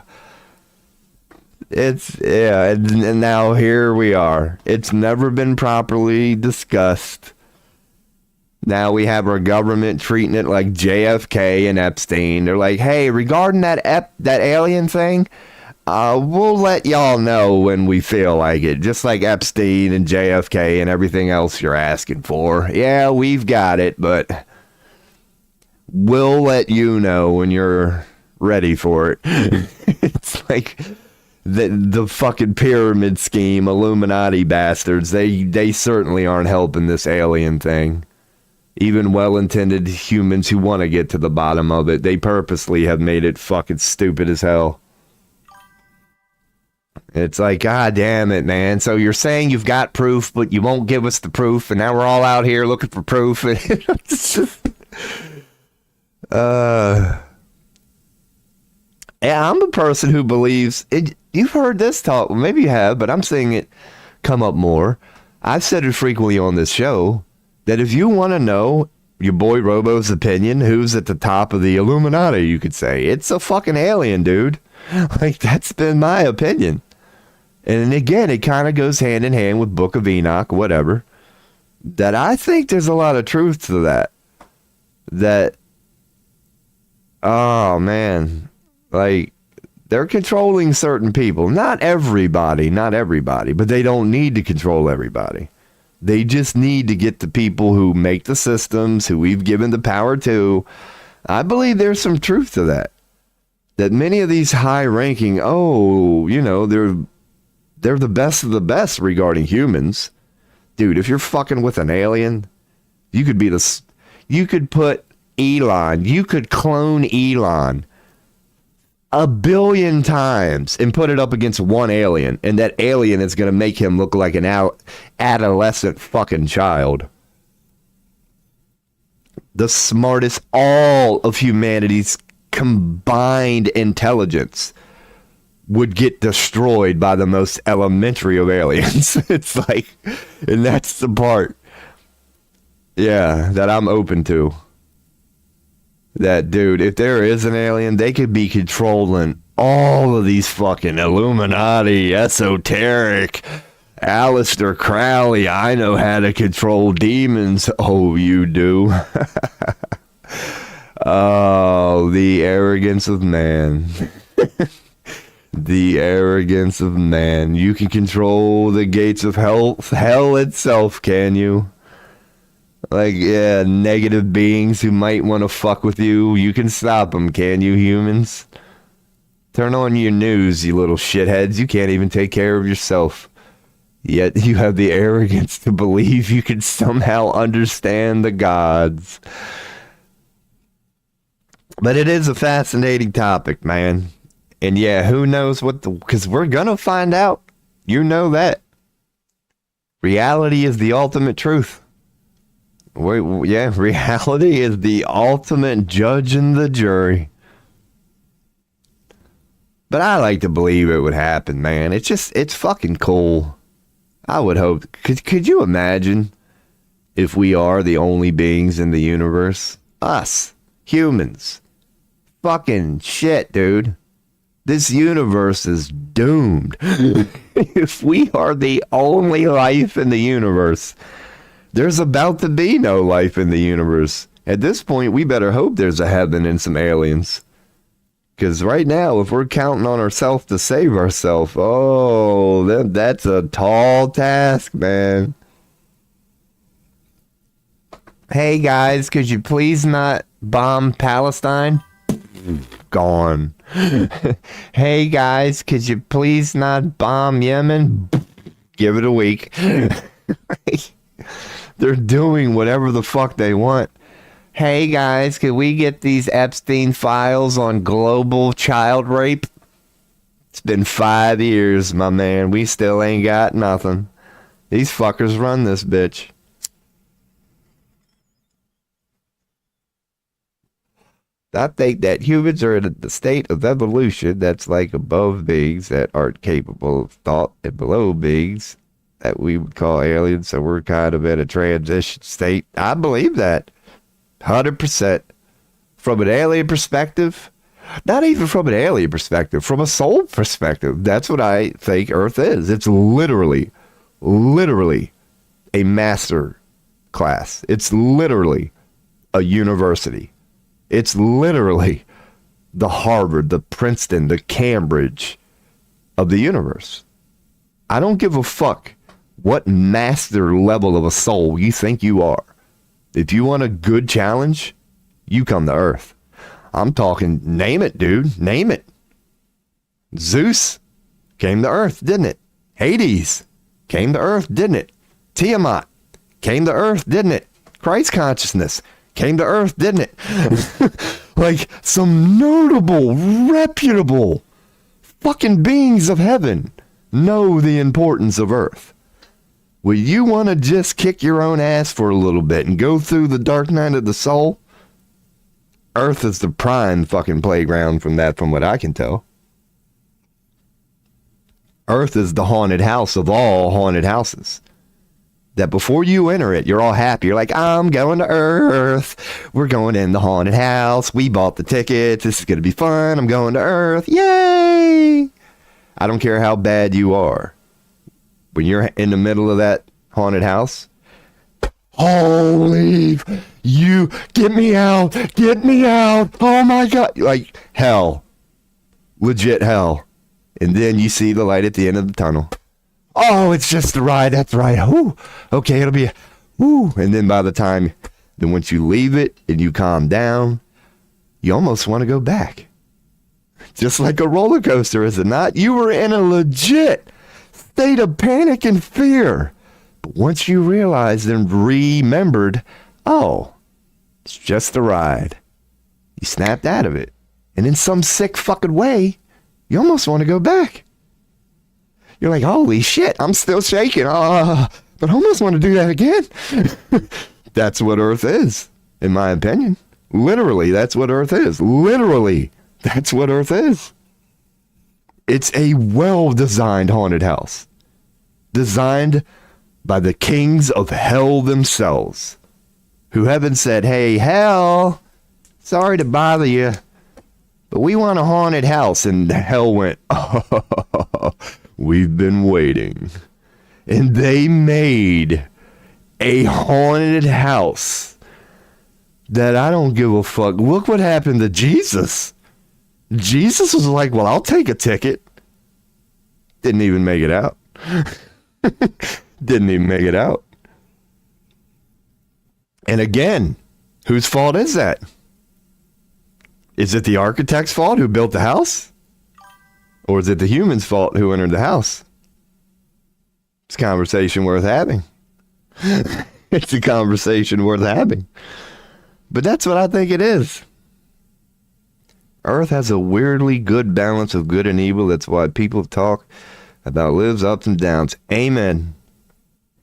It's... Yeah, and now here we are. It's never been properly discussed. Now we have our government treating it like JFK and Epstein. They're like, hey, regarding that alien thing... we'll let y'all know when we feel like it. Just like Epstein and JFK and everything else you're asking for. Yeah, we've got it, but we'll let you know when you're ready for it. It's like the fucking pyramid scheme, Illuminati bastards. They certainly aren't helping this alien thing. Even well-intended humans who want to get to the bottom of it, they purposely have made it fucking stupid as hell. It's like, God damn it, man. So you're saying you've got proof, but you won't give us the proof, and now we're all out here looking for proof. It's just, yeah, I'm a person who believes it. You've heard this talk. Well, maybe you have, but I'm seeing it come up more. I've said it frequently on this show that if you want to know your boy Robo's opinion, who's at the top of the Illuminati, you could say, it's a fucking alien, dude. Like, that's been my opinion. And again, it kind of goes hand in hand with Book of Enoch, whatever. That I think there's a lot of truth to that. That, oh man, like, they're controlling certain people. Not everybody, but they don't need to control everybody. They just need to get the people who make the systems, who we've given the power to. I believe there's some truth to that. That many of these high-ranking, they're the best of the best regarding humans. Dude, if you're fucking with an alien, you could put Elon, you could clone Elon 1 billion times and put it up against one alien, and that alien is going to make him look like an adolescent fucking child. The smartest, all of humanity's combined intelligence would get destroyed by the most elementary of aliens. It's like, and that's the part, yeah, that I'm open to. That, dude, if there is an alien, they could be controlling all of these fucking Illuminati, esoteric, Aleister Crowley, I know how to control demons. Oh, you do? Oh, the arrogance of man. The arrogance of man. You can control the gates of hell itself, can you? Like, yeah, negative beings who might want to fuck with you. You can stop them, can you, humans? Turn on your news, you little shitheads. You can't even take care of yourself. Yet you have the arrogance to believe you can somehow understand the gods. But it is a fascinating topic, man. And yeah, who knows what because we're gonna find out. You know that. Reality is the ultimate truth. Yeah, reality is the ultimate judge and the jury. But I like to believe it would happen, man. It's fucking cool. I would hope. Could you imagine if we are the only beings in the universe? Us, humans. Fucking shit, dude. This universe is doomed. If we are the only life in the universe, there's about to be no life in the universe. At this point, we better hope there's a heaven and some aliens. Because right now, if we're counting on ourselves to save ourselves, oh, that's a tall task, man. Hey, guys, could you please not bomb Palestine? Gone. Hey, guys, could you please not bomb Yemen? Give it a week. They're doing whatever the fuck they want. Hey guys, could we get these Epstein files on global child rape? It's been 5 years, my man. We still ain't got nothing. These fuckers run this bitch. I think that humans are in the state of evolution that's like above beings that aren't capable of thought and below beings that we would call aliens. So we're kind of in a transition state. I believe that. 100%. From an alien perspective, not even from an alien perspective, from a soul perspective, that's what I think Earth is. It's literally a master class. It's literally a university. It's literally the Harvard, the Princeton, the Cambridge of the universe. I don't give a fuck what master level of a soul you think you are. If you want a good challenge, you come to Earth. I'm talking, name it, dude. Name it. Zeus came to Earth, didn't it? Hades came to Earth, didn't it? Tiamat came to Earth, didn't it? Christ consciousness came to Earth, didn't it? Like some notable, reputable fucking beings of heaven know the importance of Earth. Well, you want to just kick your own ass for a little bit and go through the dark night of the soul? Earth is the prime fucking playground from what I can tell. Earth is the haunted house of all haunted houses. That before you enter it, you're all happy. You're like, I'm going to Earth. We're going in the haunted house. We bought the tickets. This is going to be fun. I'm going to Earth. Yay! I don't care how bad you are. When you're in the middle of that haunted house, holy, you, get me out, oh my God. Like hell, legit hell. And then you see the light at the end of the tunnel. Oh, it's just the ride, that's right. Ooh, okay, it'll be, ooh. And then by the time, then once you leave it and you calm down, you almost want to go back. Just like a roller coaster, is it not? You were in a legit state of panic and fear. But once you realized and remembered, oh, it's just a ride. You snapped out of it. And in some sick fucking way, you almost want to go back. You're like, holy shit, I'm still shaking. But I almost want to do that again. That's what Earth is, in my opinion. Literally, that's what Earth is. Literally, that's what Earth is. It's a well-designed haunted house. Designed by the kings of hell themselves. Who haven't said, hey, hell, sorry to bother you, but we want a haunted house. And hell went, oh, we've been waiting. And they made a haunted house that I don't give a fuck. Look what happened to Jesus. Jesus was like, well, I'll take a ticket. Didn't even make it out. Didn't even make it out. And again, whose fault is that? Is it the architect's fault who built the house? Or is it the human's fault who entered the house? It's a conversation worth having. It's a conversation worth having. But that's what I think it is. Earth has a weirdly good balance of good and evil. That's why people talk about lives, ups, and downs. Amen.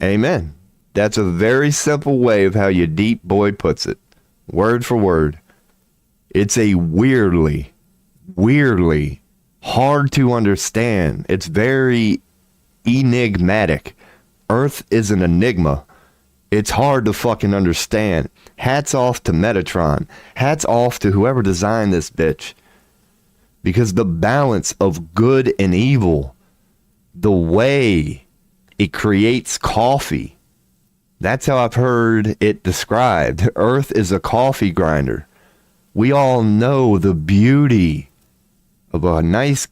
Amen. That's a very simple way of how your deep boy puts it. Word for word. It's a weirdly hard to understand. It's very enigmatic. Earth is an enigma. It's hard to fucking understand. Hats off to Metatron. Hats off to whoever designed this bitch. Because the balance of good and evil, the way it creates coffee, that's how I've heard it described. Earth is a coffee grinder. We all know the beauty of a nice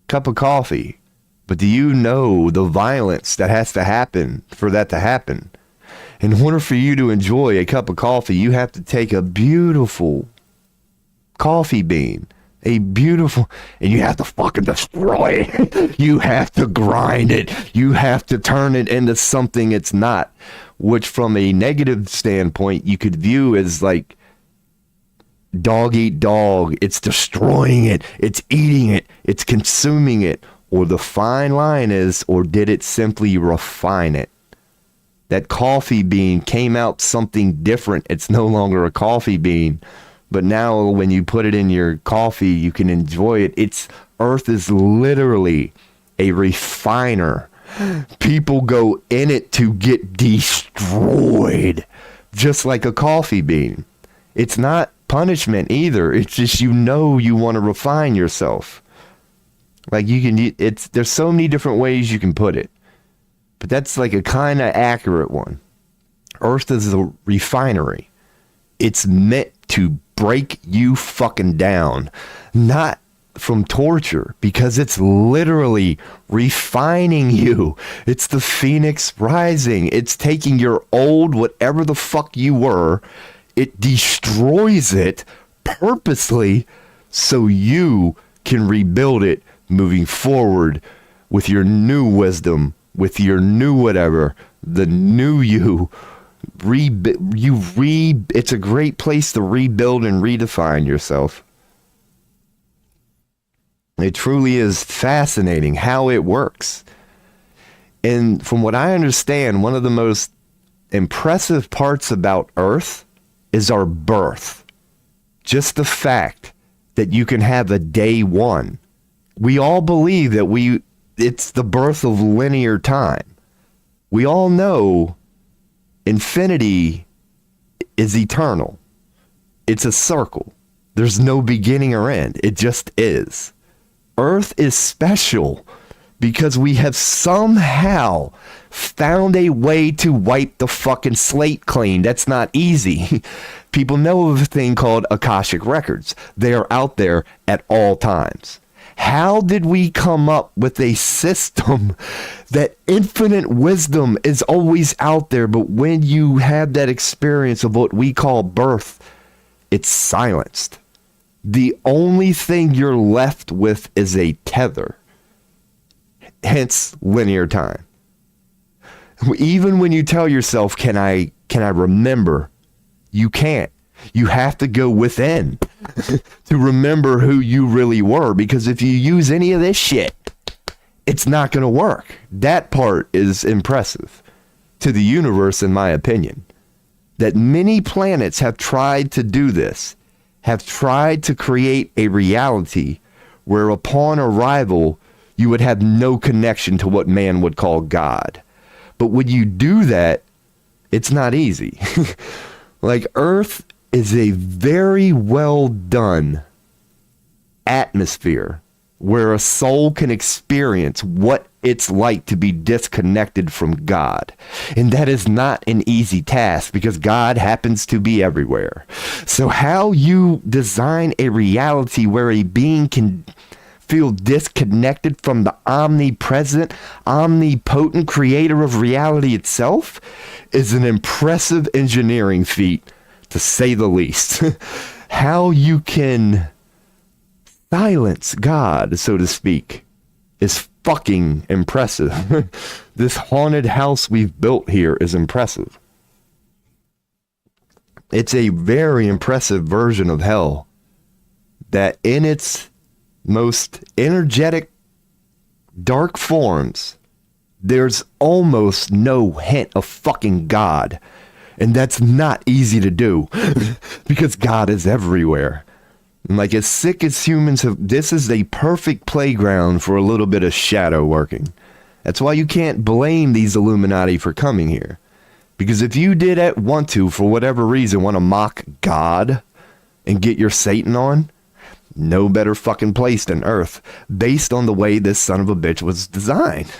cup of coffee. But do you know the violence that has to happen for that to happen? In order for you to enjoy a cup of coffee, you have to take a beautiful coffee bean, and you have to fucking destroy it. You have to grind it. You have to turn it into something it's not, which from a negative standpoint, you could view as like dog eat dog. It's destroying it. It's eating it. It's consuming it. Or the fine line is, or did it simply refine it? That coffee bean came out something different. It's no longer a coffee bean, but now when you put it in your coffee, you can enjoy it. Earth is literally a refiner. People go in it to get destroyed, just like a coffee bean. It's not punishment either. It's just, you want to refine yourself. Like there's so many different ways you can put it. But that's like a kind of accurate one. Earth is a refinery. It's meant to break you fucking down. Not from torture, because it's literally refining you. It's the phoenix rising. It's taking your old, whatever the fuck you were, it destroys it purposely so you can rebuild it moving forward with your new wisdom, with your new whatever, the new you. It's a great place to rebuild and redefine yourself. It truly is fascinating how it works. And from what I understand, one of the most impressive parts about Earth is our birth. Just the fact that you can have a day one. We all believe that it's the birth of linear time. We all know infinity is eternal. It's a circle. There's no beginning or end. It just is. Earth is special because we have somehow found a way to wipe the fucking slate clean. That's not easy. People know of a thing called Akashic Records. They are out there at all times. How did we come up with a system that infinite wisdom is always out there, but when you have that experience of what we call birth, it's silenced? The only thing you're left with is a tether. Hence linear time. Even when you tell yourself, can I remember? You can't. You have to go within to remember who you really were, because if you use any of this shit, it's not going to work. That part is impressive to the universe, in my opinion, that many planets have tried to do this, have tried to create a reality where upon arrival, you would have no connection to what man would call God. But when you do that, it's not easy. Like, Earth is a very well done atmosphere where a soul can experience what it's like to be disconnected from God. And that is not an easy task because God happens to be everywhere. So how you design a reality where a being can feel disconnected from the omnipresent, omnipotent creator of reality itself is an impressive engineering feat, to say the least. How you can silence God, so to speak, is fucking impressive. This haunted house we've built here is impressive. It's a very impressive version of hell that in its most energetic, dark forms, there's almost no hint of fucking God. And that's not easy to do because God is everywhere. Like, as sick as humans have, this is a perfect playground for a little bit of shadow working. That's why you can't blame these Illuminati for coming here. Because if you want to, for whatever reason, want to mock God and get your Satan on, no better fucking place than Earth, based on the way this son of a bitch was designed.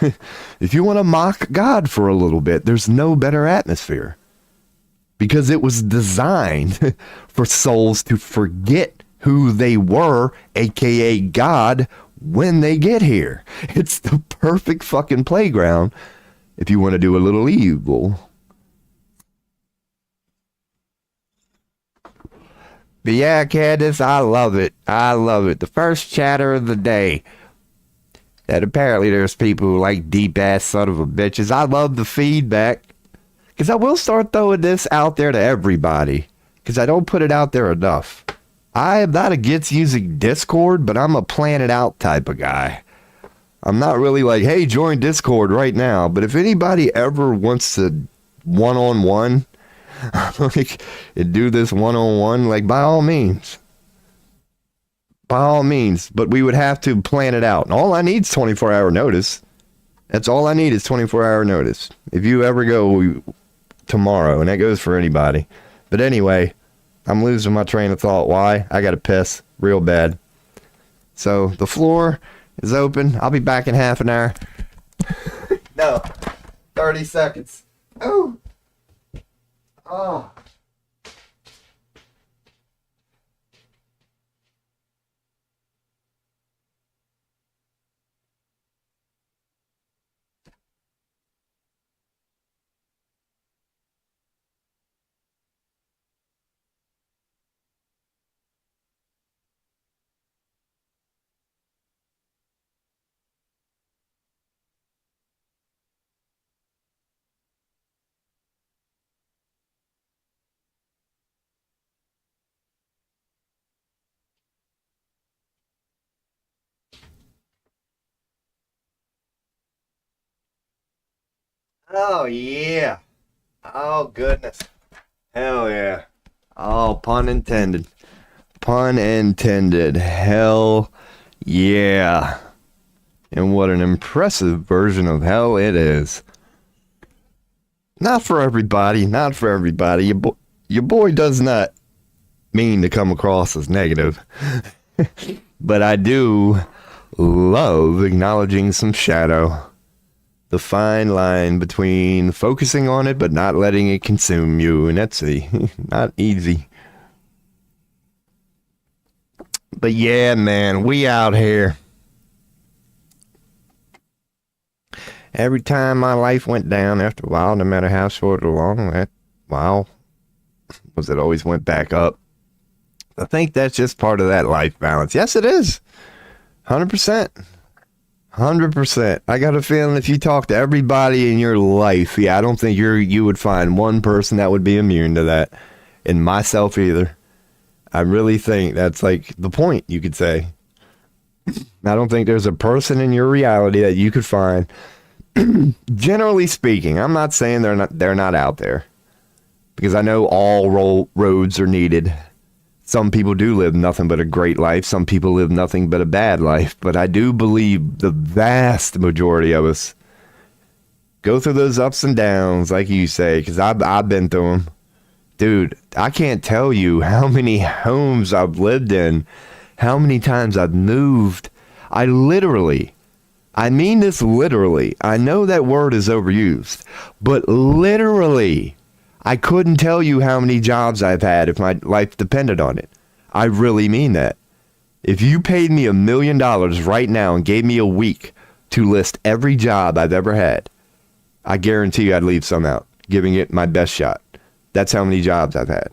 If you want to mock God for a little bit, there's no better atmosphere. Because it was designed for souls to forget who they were, aka God, when they get here. It's the perfect fucking playground if you want to do a little evil. But yeah, Candace, I love it. I love it. The first chatter of the day. That apparently there's people who like deep ass son of a bitches. I love the feedback. Because I will start throwing this out there to everybody. Because I don't put it out there enough. I am not against using Discord, but I'm a plan it out type of guy. I'm not really like, hey, join Discord right now. But if anybody ever wants to one-on-one, like, do this one-on-one, like, by all means. By all means. But we would have to plan it out. And all I need is 24-hour notice. That's all I need is 24-hour notice. If you ever go tomorrow, and that goes for anybody. But anyway, I'm losing my train of thought. Why? I got to piss real bad. So the floor is open. I'll be back in half an hour. No, 30 seconds. Oh. Oh. Oh, yeah. Oh, goodness. Hell yeah. Oh, pun intended. Pun intended. Hell yeah. And what an impressive version of hell it is. Not for everybody. Not for everybody. Your boy does not mean to come across as negative. But I do love acknowledging some shadow. The fine line between focusing on it but not letting it consume you. And that's not easy. But yeah, man, we out here. Every time my life went down after a while, no matter how short or long, that wow, was it always went back up. I think that's just part of that life balance. Yes, it is. 100%. 100%. I got a feeling if you talk to everybody in your life, yeah, I don't think you would find one person that would be immune to that. And myself either. I really think that's like the point, you could say. I don't think there's a person in your reality that you could find. Generally speaking, I'm not saying they're not out there. Because I know all roads are needed. Some people do live nothing but a great life. Some people live nothing but a bad life. But I do believe the vast majority of us go through those ups and downs, like you say, because I've been through them. Dude, I can't tell you how many homes I've lived in, how many times I've moved. I mean this literally. I know that word is overused, but literally, I couldn't tell you how many jobs I've had if my life depended on it. I really mean that. If you paid me $1 million right now and gave me a week to list every job I've ever had, I guarantee you I'd leave some out, giving it my best shot. That's how many jobs I've had.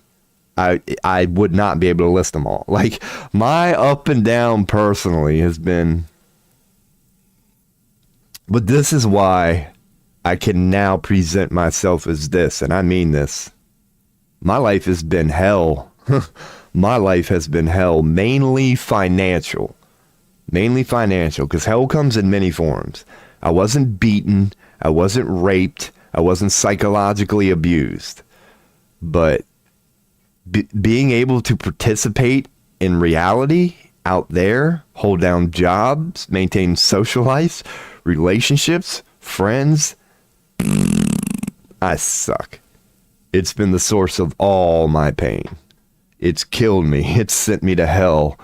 I would not be able to list them all. Like, my up and down personally has been... But this is why I can now present myself as this, and I mean this. My life has been hell. My life has been hell, mainly financial. Mainly financial, because hell comes in many forms. I wasn't beaten. I wasn't raped. I wasn't psychologically abused. But being able to participate in reality out there, hold down jobs, maintain social life, relationships, friends, I suck. It's been the source of all my pain. It's killed me. It's sent me to hell.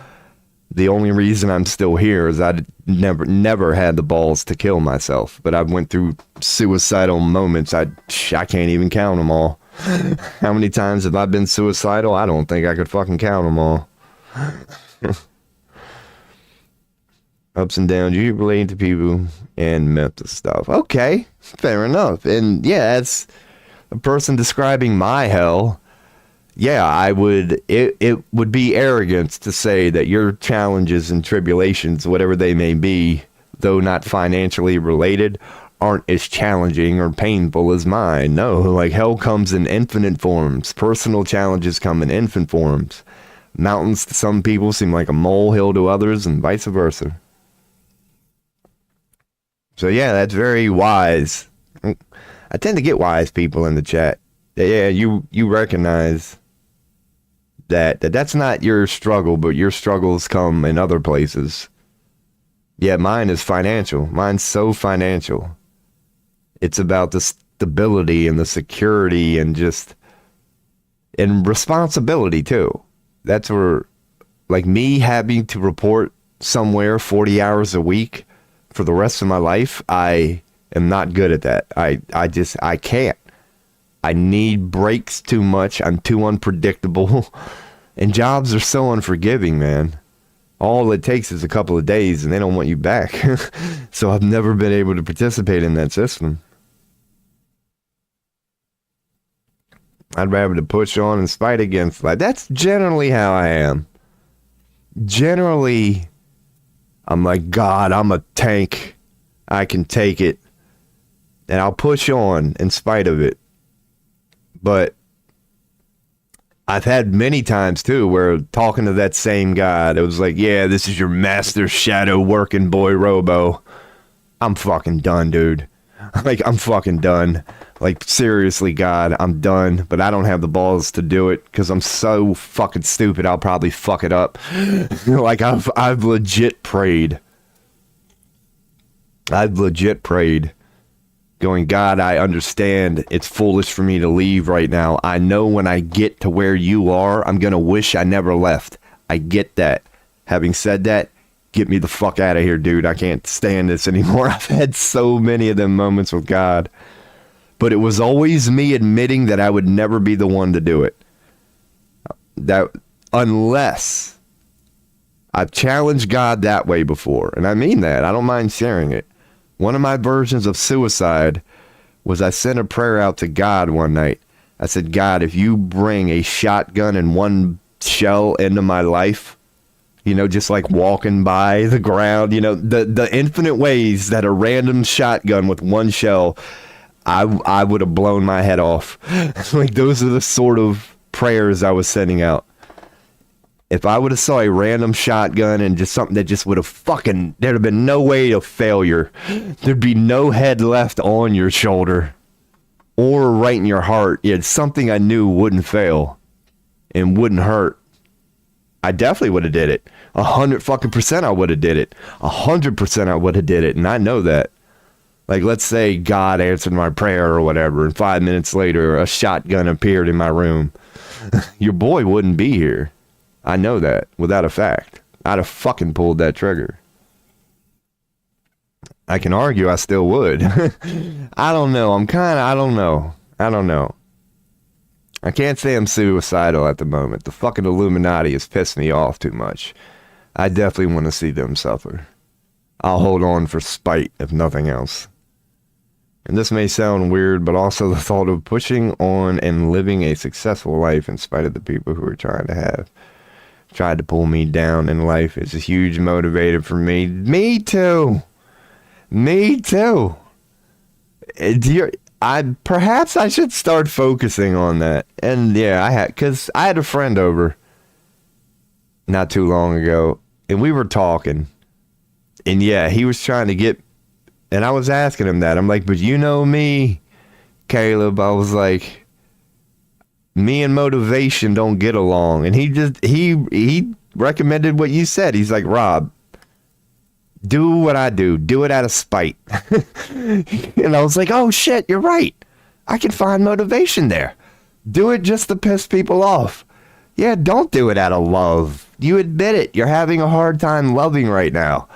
The only reason I'm still here is I never had the balls to kill myself. But I went through suicidal moments. I can't even count them all. How many times have I been suicidal? I don't think I could fucking count them all. Ups and downs, you relate to people and mental stuff. Okay, fair enough. And yeah, as a person describing my hell, yeah, it would be arrogance to say that your challenges and tribulations, whatever they may be, though not financially related, aren't as challenging or painful as mine. No, like, hell comes in infinite forms. Personal challenges come in infinite forms. Mountains to some people seem like a molehill to others, and vice versa. So yeah, that's very wise. I tend to get wise people in the chat. Yeah, you recognize that's not your struggle, but your struggles come in other places. Yeah, mine is financial. Mine's so financial. It's about the stability and the security and responsibility too. That's where, like, me having to report somewhere 40 hours a week for the rest of my life, I am not good at that. I can't. I need breaks too much. I'm too unpredictable. And jobs are so unforgiving, man. All it takes is a couple of days and they don't want you back. So I've never been able to participate in that system. I'd rather to push on and fight against life. That's generally how I am. Generally, I'm like, God, I'm a tank. I can take it. And I'll push on in spite of it. But I've had many times, too, where talking to that same guy, it was like, yeah, this is your master shadow working boy Robo. I'm fucking done, dude. Like, I'm fucking done. Like, seriously, God, I'm done. But I don't have the balls to do it because I'm so fucking stupid. I'll probably fuck it up. Like, I've legit prayed. I've legit prayed. Going, God, I understand it's foolish for me to leave right now. I know when I get to where you are, I'm going to wish I never left. I get that. Having said that, get me the fuck out of here, dude. I can't stand this anymore. I've had so many of them moments with God. But it was always me admitting that I would never be the one to do it. That unless I've challenged God that way before. And I mean that. I don't mind sharing it. One of my versions of suicide was I sent a prayer out to God one night. I said, God, if you bring a shotgun and one shell into my life, you know, just like walking by the ground, you know, the infinite ways that a random shotgun with one shell, I would have blown my head off. Like, those are the sort of prayers I was sending out. If I would have saw a random shotgun and just something that just would have there'd have been no way of failure. There'd be no head left on your shoulder or right in your heart. It's something I knew wouldn't fail and wouldn't hurt. I definitely would have did it. 100% I would have did it. 100% I would have did it. And I know that. Like, let's say God answered my prayer or whatever, and 5 minutes later, a shotgun appeared in my room. Your boy wouldn't be here. I know that without a fact. I'd have fucking pulled that trigger. I can argue I still would. I don't know. I don't know. I can't say I'm suicidal at the moment. The fucking Illuminati has pissed me off too much. I definitely want to see them suffer. I'll hold on for spite, if nothing else. And this may sound weird, but also the thought of pushing on and living a successful life in spite of the people who are tried to pull me down in life is a huge motivator for me. Me too. Perhaps I should start focusing on that. And yeah, because I had a friend over not too long ago, and we were talking, and yeah, he was trying to get, and I was asking him that. I'm like, but you know me, Caleb. I was like, me and motivation don't get along. And he recommended what you said. He's like, Rob, do what I do. Do it out of spite. And I was like, oh shit, you're right. I can find motivation there. Do it just to piss people off. Yeah, don't do it out of love. You admit it. You're having a hard time loving right now.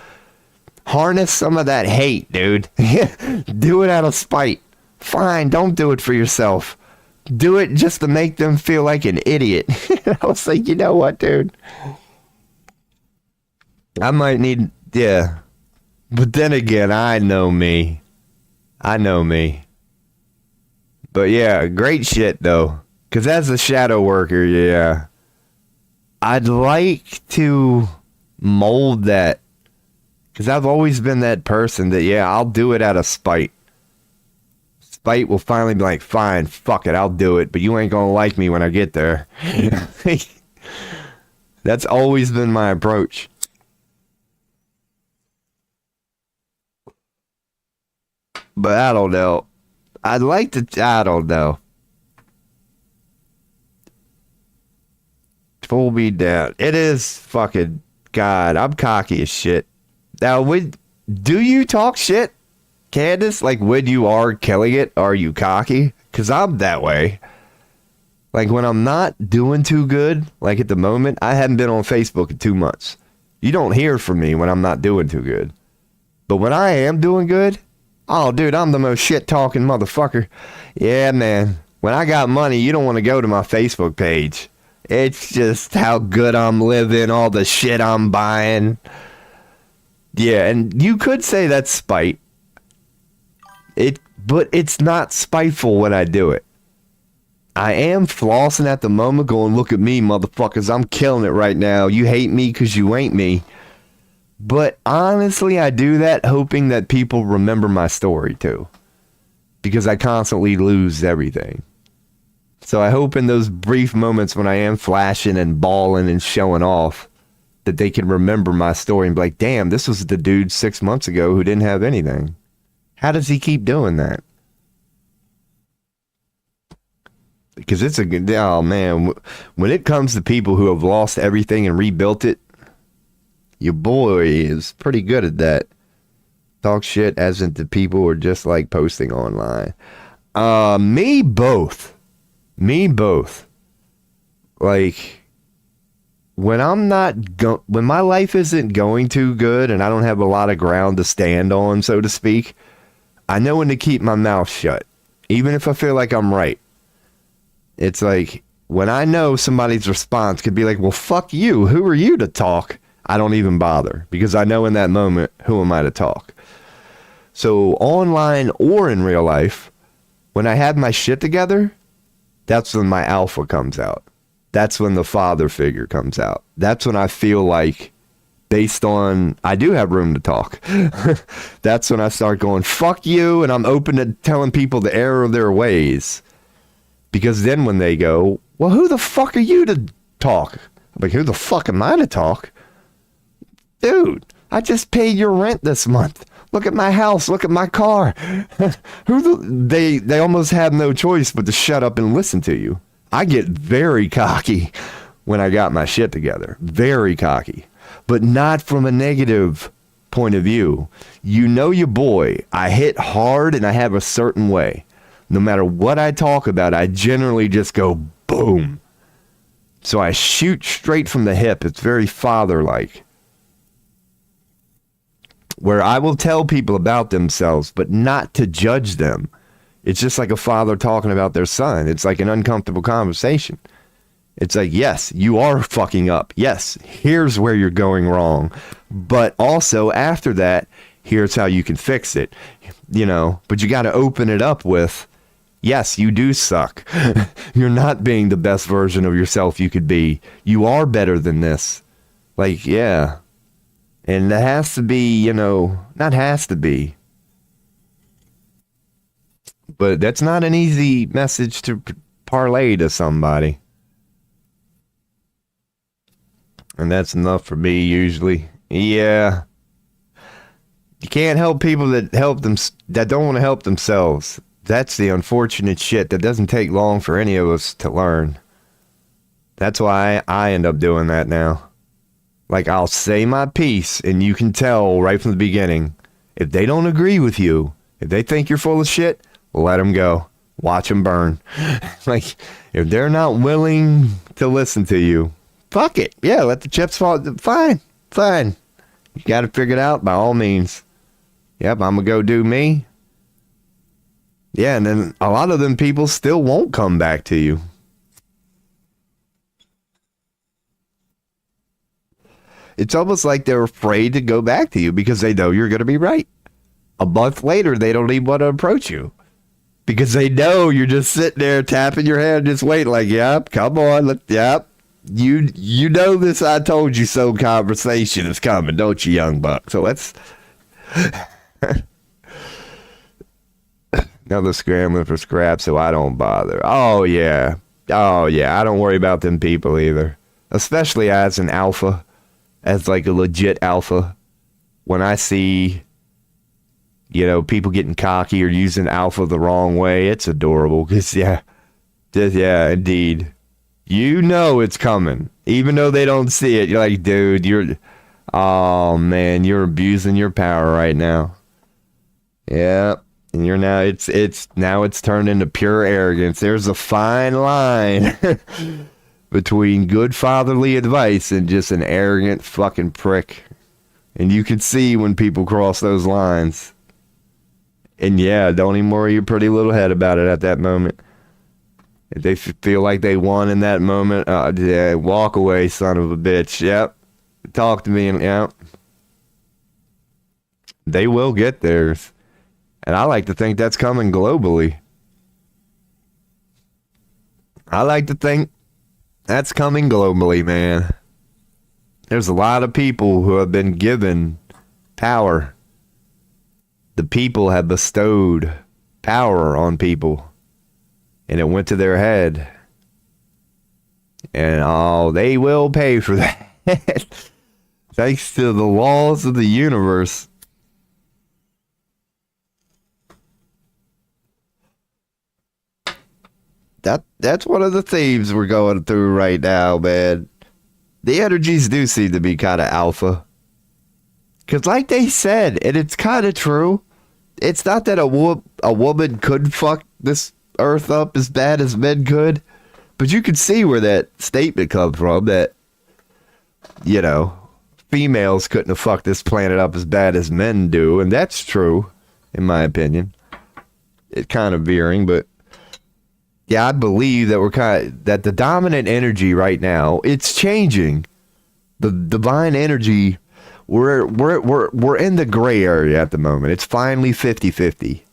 Harness some of that hate, dude. Do it out of spite. Fine, don't do it for yourself. Do it just to make them feel like an idiot. I was like, you know what, dude? I might need, yeah. But then again, I know me. But yeah, great shit, though. Because as a shadow worker, yeah. I'd like to mold that. Because I've always been that person that, yeah, I'll do it out of spite. Spite will finally be like, fine, fuck it, I'll do it. But you ain't going to like me when I get there. That's always been my approach. But I don't know. I don't know. Pull me down. It is fucking, God, I'm cocky as shit. Now, do you talk shit, Candace? Like, when you are killing it, are you cocky? Because I'm that way. Like, when I'm not doing too good, like at the moment, I haven't been on Facebook in 2 months. You don't hear from me when I'm not doing too good. But when I am doing good, oh, dude, I'm the most shit-talking motherfucker. Yeah, man. When I got money, you don't want to go to my Facebook page. It's just how good I'm living, all the shit I'm buying. Yeah, and you could say that's spite. But it's not spiteful when I do it. I am flossing at the moment going, look at me, motherfuckers. I'm killing it right now. You hate me because you ain't me. But honestly, I do that hoping that people remember my story too. Because I constantly lose everything. So I hope in those brief moments when I am flashing and balling and showing off, that they can remember my story and be like, damn, this was the dude 6 months ago who didn't have anything. How does he keep doing that? Because it's a good, oh man, when it comes to people who have lost everything and rebuilt it, your boy is pretty good at that. Talk shit as into people who are just like posting online. Me both. Like, when when my life isn't going too good and I don't have a lot of ground to stand on, so to speak, I know when to keep my mouth shut, even if I feel like I'm right. It's like, when I know somebody's response could be like, well, fuck you. Who are you to talk? I don't even bother, because I know in that moment, who am I to talk? So online or in real life, when I have my shit together, that's when my alpha comes out. That's when the father figure comes out. That's when I feel like, based on, I do have room to talk. That's when I start going, fuck you, and I'm open to telling people the error of their ways. Because then when they go, well, who the fuck are you to talk? I'm like, who the fuck am I to talk? Dude, I just paid your rent this month. Look at my house. Look at my car. They almost have no choice but to shut up and listen to you. I get very cocky when I got my shit together. Very cocky. But not from a negative point of view. You know your boy. I hit hard and I have a certain way. No matter what I talk about, I generally just go boom. So I shoot straight from the hip. It's very father-like. where I will tell people about themselves, but not to judge them. It's just like a father talking about their son. It's like an uncomfortable conversation. It's like, yes, you are fucking up. Yes, here's where you're going wrong. But also after that, here's how you can fix it. You know, but you got to open it up with, yes, you do suck. You're not being the best version of yourself you could be. You are better than this. Like, yeah. And that has to be, you know, not has to be. But that's not an easy message to parlay to somebody. And that's enough for me usually. Yeah. You can't help people that don't want to help themselves. That's the unfortunate shit that doesn't take long for any of us to learn. That's why I end up doing that now. Like, I'll say my piece, and you can tell right from the beginning. If they don't agree with you, if they think you're full of shit, let them go. Watch them burn. Like, if they're not willing to listen to you, fuck it. Yeah, let the chips fall. Fine. You got to figure it out by all means. Yep, I'm going to go do me. Yeah, and then a lot of them people still won't come back to you. It's almost like they're afraid to go back to you because they know you're going to be right. A month later, they don't even want to approach you because they know you're just sitting there tapping your head, just waiting like, yep, come on. Yep. You know this I told you so conversation is coming, don't you, young buck? So let's... Now they're scrambling for scraps so I don't bother. Oh, yeah. I don't worry about them people either. Especially as an alpha. As like a legit alpha. When I see, you know, people getting cocky or using alpha the wrong way, it's adorable. Because, yeah, indeed. You know it's coming. Even though they don't see it. You're like, dude, oh, man, you're abusing your power right now. Yeah. And you're now, it's turned into pure arrogance. There's a fine line between good fatherly advice and just an arrogant fucking prick. And you can see when people cross those lines. And yeah, don't even worry your pretty little head about it at that moment. If they feel like they won in that moment, yeah, walk away, son of a bitch. Yep. Talk to me, and yep. They will get theirs. And I like to think that's coming globally. I like to think that's coming globally, man. There's a lot of people who have been given power. The people have bestowed power on people. And it went to their head. And they will pay for that. Thanks to the laws of the universe. That's one of the themes we're going through right now, man. The energies do seem to be kind of alpha. Because like they said, and it's kind of true, it's not that a woman could fuck this earth up as bad as men could, but you can see where that statement comes from, that, you know, females couldn't have fucked this planet up as bad as men do, and that's true, in my opinion. It's kind of veering, but yeah, I believe that that the dominant energy right now, it's changing. The divine energy, we're in the gray area at the moment. It's finally 50-50.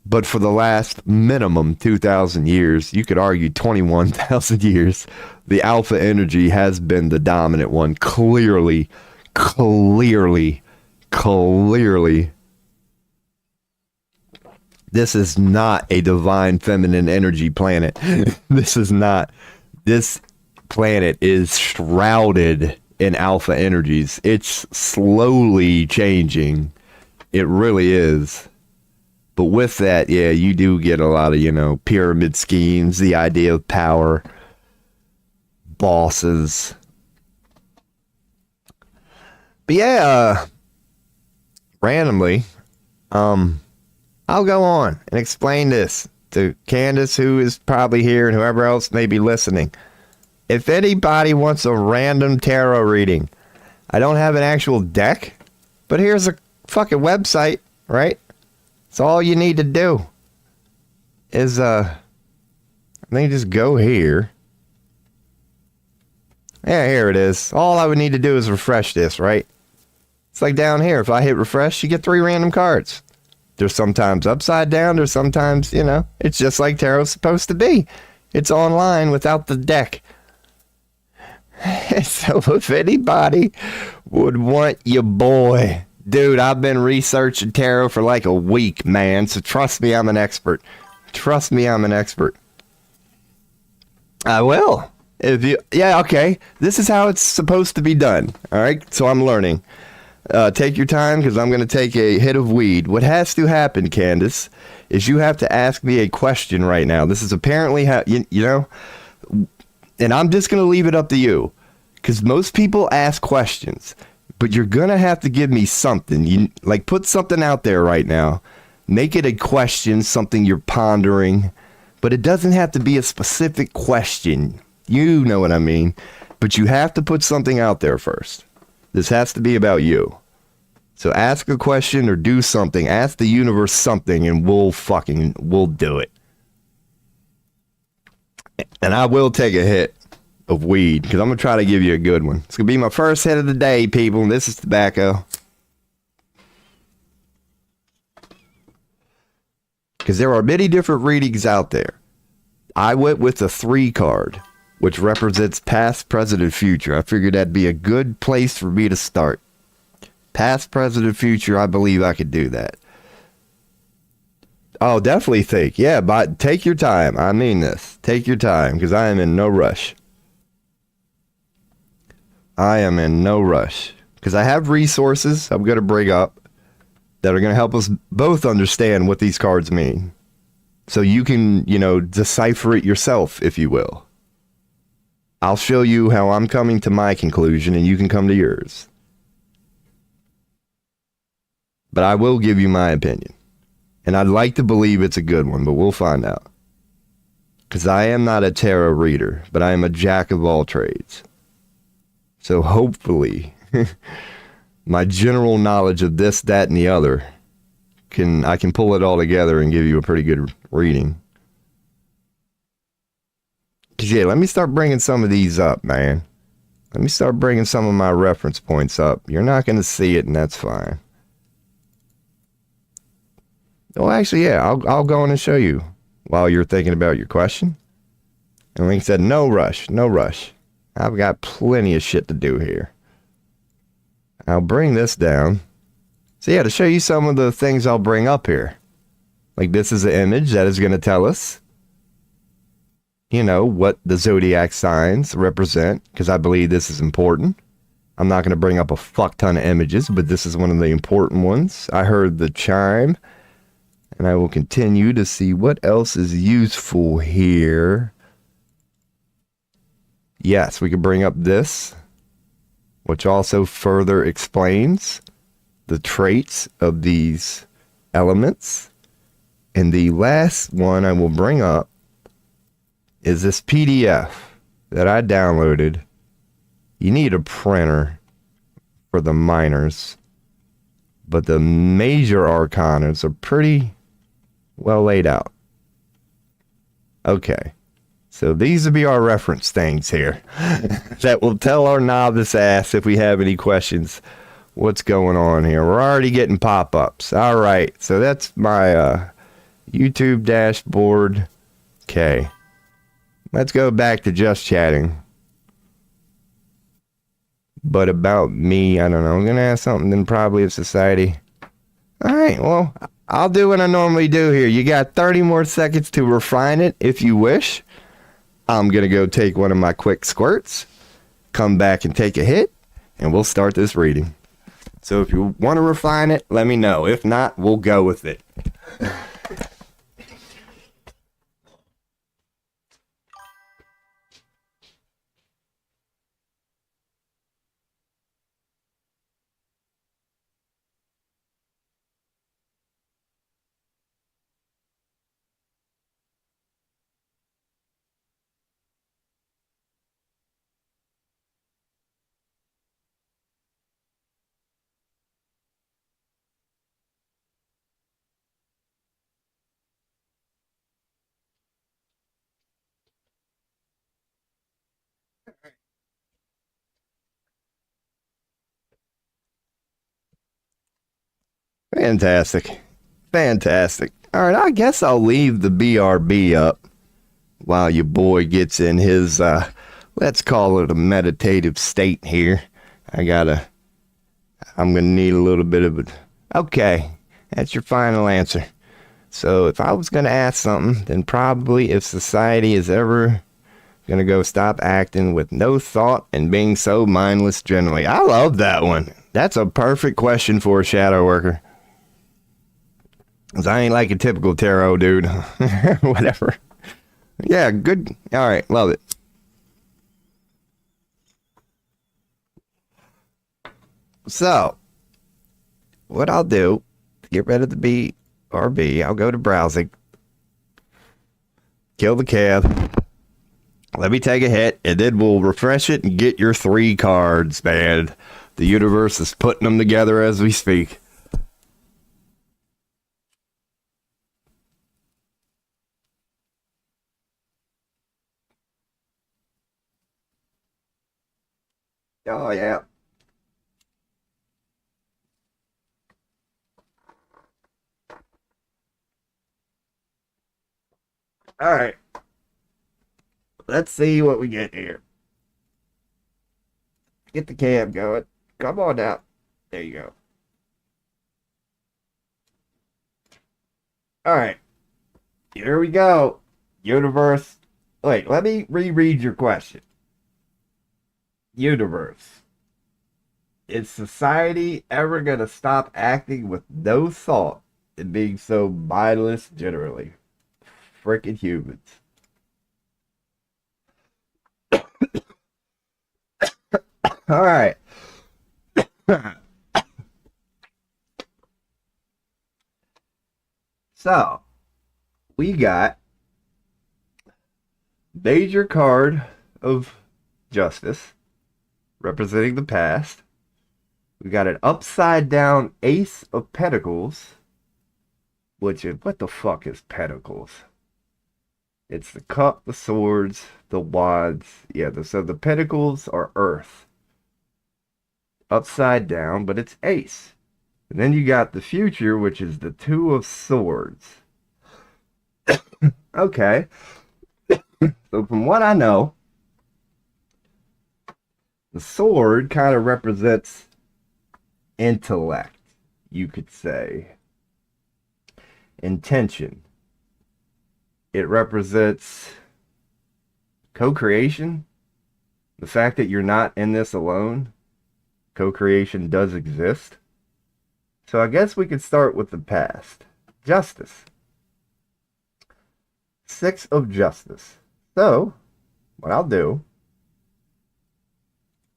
But for the last minimum 2,000 years, you could argue 21,000 years, the alpha energy has been the dominant one. Clearly. This is not a divine feminine energy planet. This is not. This planet is shrouded in alpha energies. It's slowly changing. It really is. But with that, yeah, you do get a lot of, you know, pyramid schemes, the idea of power, bosses. But yeah, randomly, I'll go on and explain this to Candace, who is probably here, and whoever else may be listening. If anybody wants a random tarot reading, I don't have an actual deck, but here's a fucking website, right? So all you need to do is I think just go here. Yeah, here it is. All I would need to do is refresh this, right? It's like down here. If I hit refresh, you get 3 random cards. They're sometimes upside down. They're sometimes, it's just like tarot's supposed to be. It's online without the deck. So if anybody would want your boy, dude, I've been researching tarot for like a week, man. So trust me, I'm an expert. Trust me, I'm an expert. I will. Yeah, okay. This is how it's supposed to be done. All right. So I'm learning. Take your time because I'm going to take a hit of weed. What has to happen, Candace, is you have to ask me a question right now. This is apparently how, and I'm just going to leave it up to you because most people ask questions, but you're going to have to give me something. Put something out there right now. Make it a question, something you're pondering, but it doesn't have to be a specific question. You know what I mean? But you have to put something out there first. This has to be about you. So ask a question or do something. Ask the universe something and we'll do it. And I will take a hit of weed because I'm going to try to give you a good one. It's going to be my first hit of the day, people. And this is tobacco. Because there are many different readings out there. I went with the 3 card, which represents past, present, and future. I figured that'd be a good place for me to start. Past, present, and future, I believe I could do that. Oh, definitely think. Yeah, but take your time. I mean this. Take your time, because I am in no rush. I am in no rush. Because I have resources I'm going to bring up that are going to help us both understand what these cards mean. So you can, decipher it yourself, if you will. I'll show you how I'm coming to my conclusion and you can come to yours. But I will give you my opinion. And I'd like to believe it's a good one, but we'll find out. Because I am not a tarot reader, but I am a jack of all trades. So hopefully, my general knowledge of this, that, and the other, I can pull it all together and give you a pretty good reading. Because, yeah, let me start bringing some of these up, man. Let me start bringing some of my reference points up. You're not going to see it, and that's fine. Well, actually, yeah, I'll go on and show you while you're thinking about your question. And like I said, no rush, no rush. I've got plenty of shit to do here. I'll bring this down. So, yeah, to show you some of the things I'll bring up here. Like this is an image that is going to tell us, what the zodiac signs represent, because I believe this is important. I'm not going to bring up a fuck ton of images, but this is one of the important ones. I heard the chime, and I will continue to see what else is useful here. Yes, we could bring up this, which also further explains the traits of these elements. And the last one I will bring up is this PDF that I downloaded. You need a printer for the minors, but the major arcanas are pretty well laid out. Okay, so these will be our reference things here that will tell our novice ass if we have any questions what's going on here. We're already getting pop-ups. All right, so that's my YouTube dashboard. Okay. Let's go back to just chatting. But about me, I don't know. I'm going to ask something then probably of society. All right, well, I'll do what I normally do here. You got 30 more seconds to refine it if you wish. I'm going to go take one of my quick squirts, come back and take a hit, and we'll start this reading. So if you want to refine it, let me know. If not, we'll go with it. Fantastic. Fantastic. All right, I guess I'll leave the BRB up while your boy gets in his, let's call it a meditative state here. I'm going to need a little bit of it. Okay, that's your final answer. So if I was going to ask something, then probably if society is ever going to go stop acting with no thought and being so mindless generally. I love that one. That's a perfect question for a shadow worker. Because I ain't like a typical tarot dude. Whatever. Yeah, good. All right, love it. So, what I'll do to get rid of the BRB, I'll go to browsing, kill the cab, let me take a hit, and then we'll refresh it and get your 3 cards, man. The universe is putting them together as we speak. Oh, yeah. All right. Let's see what we get here. Get the cab going. Come on now. There you go. All right. Here we go. Universe. Wait, let me reread your question. Universe. Is society ever going to stop acting with no thought and being so mindless generally? Frickin' humans. All right. So, we got major card of justice representing the past. We got an upside down ace of pentacles, which is, what the fuck is pentacles? It's the cup, the swords, the wands. Yeah, so the pentacles are earth. Upside down, but it's ace. And then you got the future, which is the 2 of swords. Okay. So from what I know, the sword kind of represents intellect, you could say. Intention. It represents co-creation. The fact that you're not in this alone. Co-creation does exist. So I guess we could start with the past. Justice. 6 of justice. So, what I'll do,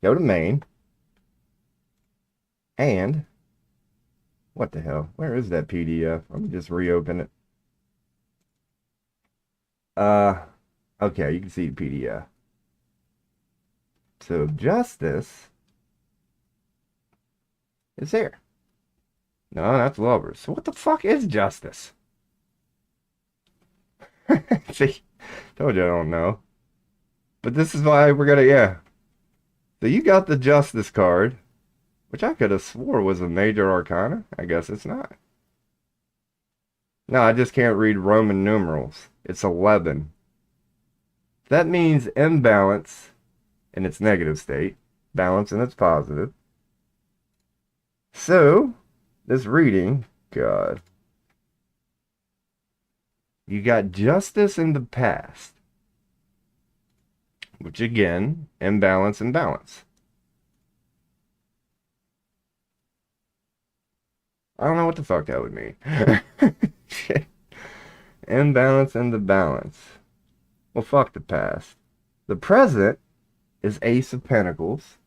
go to main, and, what the hell? Where is that PDF? Let me just reopen it. Okay, you can see the PDF. So, justice is here. No, that's lovers. So what the fuck is justice? See, told you I don't know. But this is why we're gonna, yeah. So you got the justice card, which I could have swore was a major arcana. I guess it's not. No, I just can't read Roman numerals. It's 11. That means imbalance in its negative state, balance in its positive. So, this reading, God, you got justice in the past, which again, imbalance and balance. I don't know what the fuck that would mean. Shit. Imbalance and the balance. Well, fuck the past. The present is Ace of Pentacles.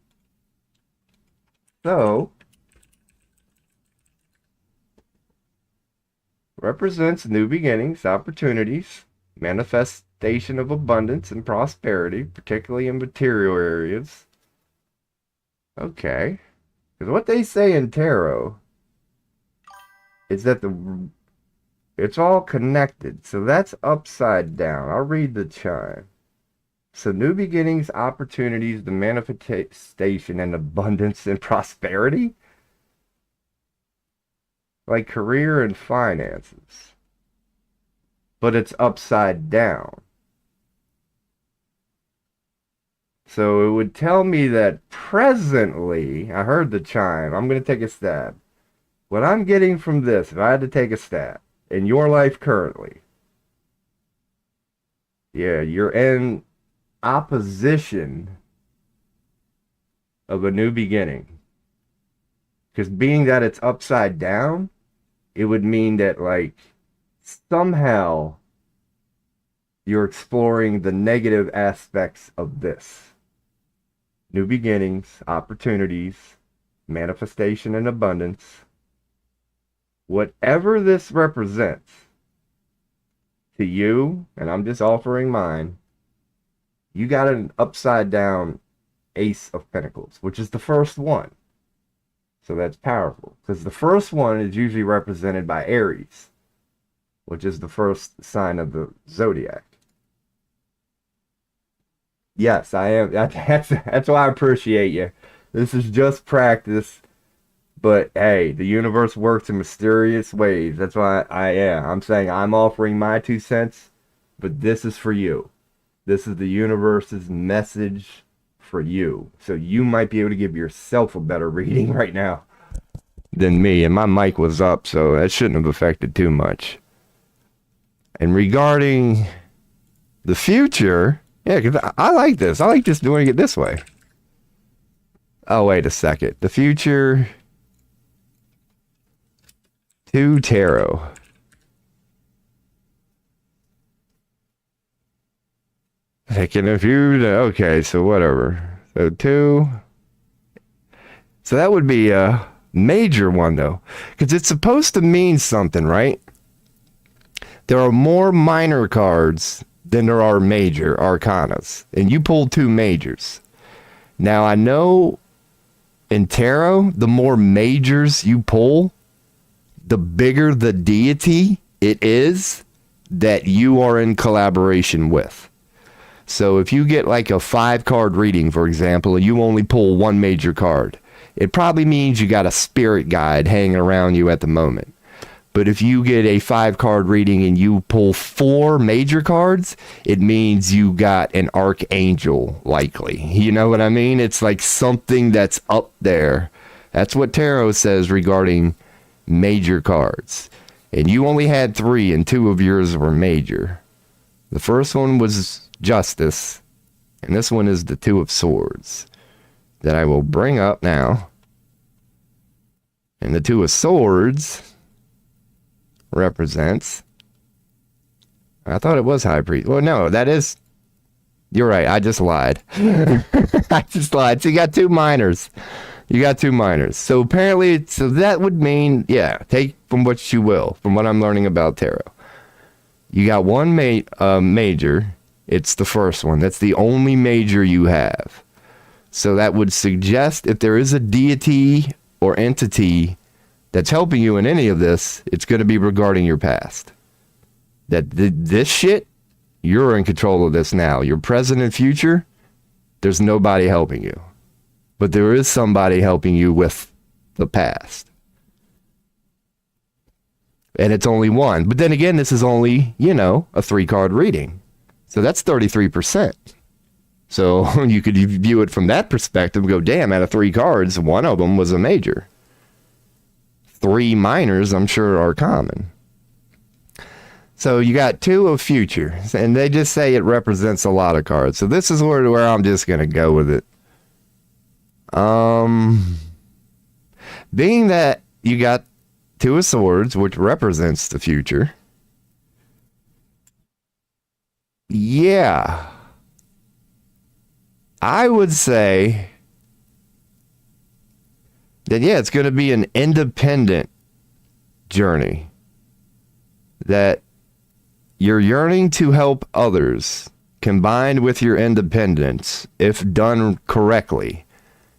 So, represents new beginnings, opportunities, manifestation of abundance and prosperity, particularly in material areas. Okay. Because what they say in tarot is that it's all connected. So that's upside down. I'll read the chime. So new beginnings, opportunities, the manifestation and abundance and prosperity. like career and finances, but it's upside down. So it would tell me that presently, I heard the chime. I'm going to take a stab. What I'm getting from this, if I had to take a stab, in your life currently, yeah, you're in opposition of a new beginning. Because being that it's upside down, it would mean that, like, somehow you're exploring the negative aspects of this. New beginnings, opportunities, manifestation, and abundance. Whatever this represents to you, and I'm just offering mine, you got an upside down Ace of Pentacles, which is the first one. So that's powerful, because the first one is usually represented by Aries, which is the first sign of the zodiac. Yes, I am. That's why I appreciate you. This is just practice. But hey, the universe works in mysterious ways. That's why I am. I'm saying I'm offering my 2 cents, but this is for you. This is the universe's message for you. So you might be able to give yourself a better reading right now than me. And my mic was up, so that shouldn't have affected too much. And regarding the future, yeah, because I like this. I like just doing it this way. Oh, wait a second. The future to tarot. Taking a few. Okay, so whatever. So 2. So that would be a major one, though. Because it's supposed to mean something, right? There are more minor cards than there are major arcanas. And you pulled 2 majors. Now, I know in tarot, the more majors you pull, the bigger the deity it is that you are in collaboration with. So if you get like a 5-card reading, for example, and you only pull 1 major card, it probably means you got a spirit guide hanging around you at the moment. But if you get a 5-card reading and you pull 4 major cards, it means you got an archangel, likely. You know what I mean? It's like something that's up there. That's what tarot says regarding major cards. And you only had 3, and 2 of yours were major. The first one was Justice, and this one is the 2 of Swords that I will bring up now. And the 2 of Swords represents, I thought it was High Priest. Well, no, that is, you're right, I just lied. I just lied. So you got 2 minors. You got 2 minors. So apparently, so that would mean, yeah, take from what you will, from what I'm learning about tarot. You got 1 major. It's the first one. That's the only major you have. So that would suggest if there is a deity or entity that's helping you in any of this, it's going to be regarding your past. That this shit, you're in control of this now. Your present and future, there's nobody helping you. But there is somebody helping you with the past. And it's only 1. But then again, this is only, a 3-card reading. So that's 33%. So you could view it from that perspective and go, damn, out of 3 cards, 1 of them was a major. 3 minors, I'm sure, are common. So you got 2 of future. And they just say it represents a lot of cards. So this is where I'm just going to go with it. Being that you got 2 of Swords, which represents the future. Yeah. I would say that, yeah, it's going to be an independent journey. That you're yearning to help others, combined with your independence, if done correctly.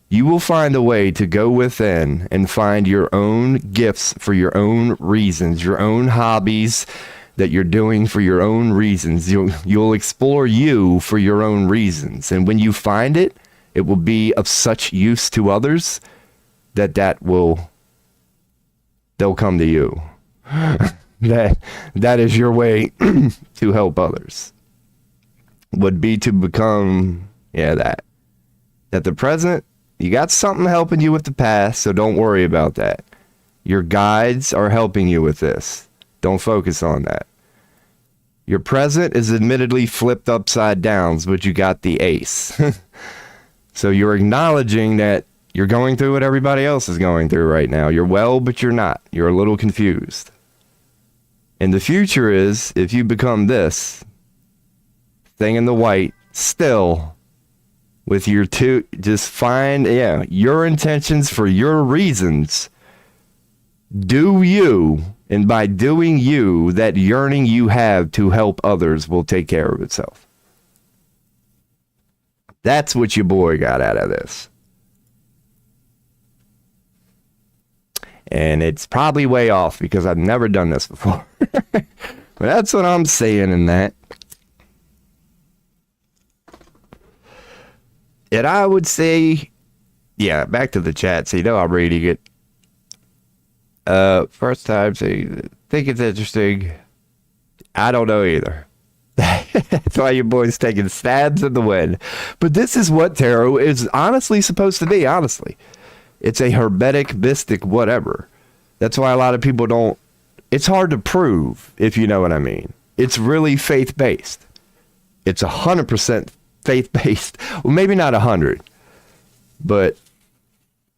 You will find a way to go within and find your own gifts for your own reasons, your own hobbies that you're doing for your own reasons. You'll explore you for your own reasons. And when you find it, it will be of such use to others that will they'll come to you. That is your way to help others. Would be to become, that the present, you got something helping you with the past, so don't worry about that. Your guides are helping you with this. Don't focus on that. Your present is admittedly flipped upside down, but you got the ace. So you're acknowledging that you're going through what everybody else is going through right now. You're well, but you're not. You're a little confused. And the future is, if you become this thing in the white, still with your two, just find, your intentions for your reasons. Do you, and by doing you, that yearning you have to help others will take care of itself. That's what your boy got out of this. And it's probably way off because I've never done this before. But that's what I'm saying in that. And I would say, back to the chat. So, I'm reading it. First time, think it's interesting. I don't know either. That's why your boy's taking stabs in the wind. But this is what tarot is honestly supposed to be, honestly. It's a hermetic, mystic, whatever. That's why a lot of people don't... It's hard to prove, if you know what I mean. It's really faith-based. It's 100% faith-based. Well, maybe not 100. But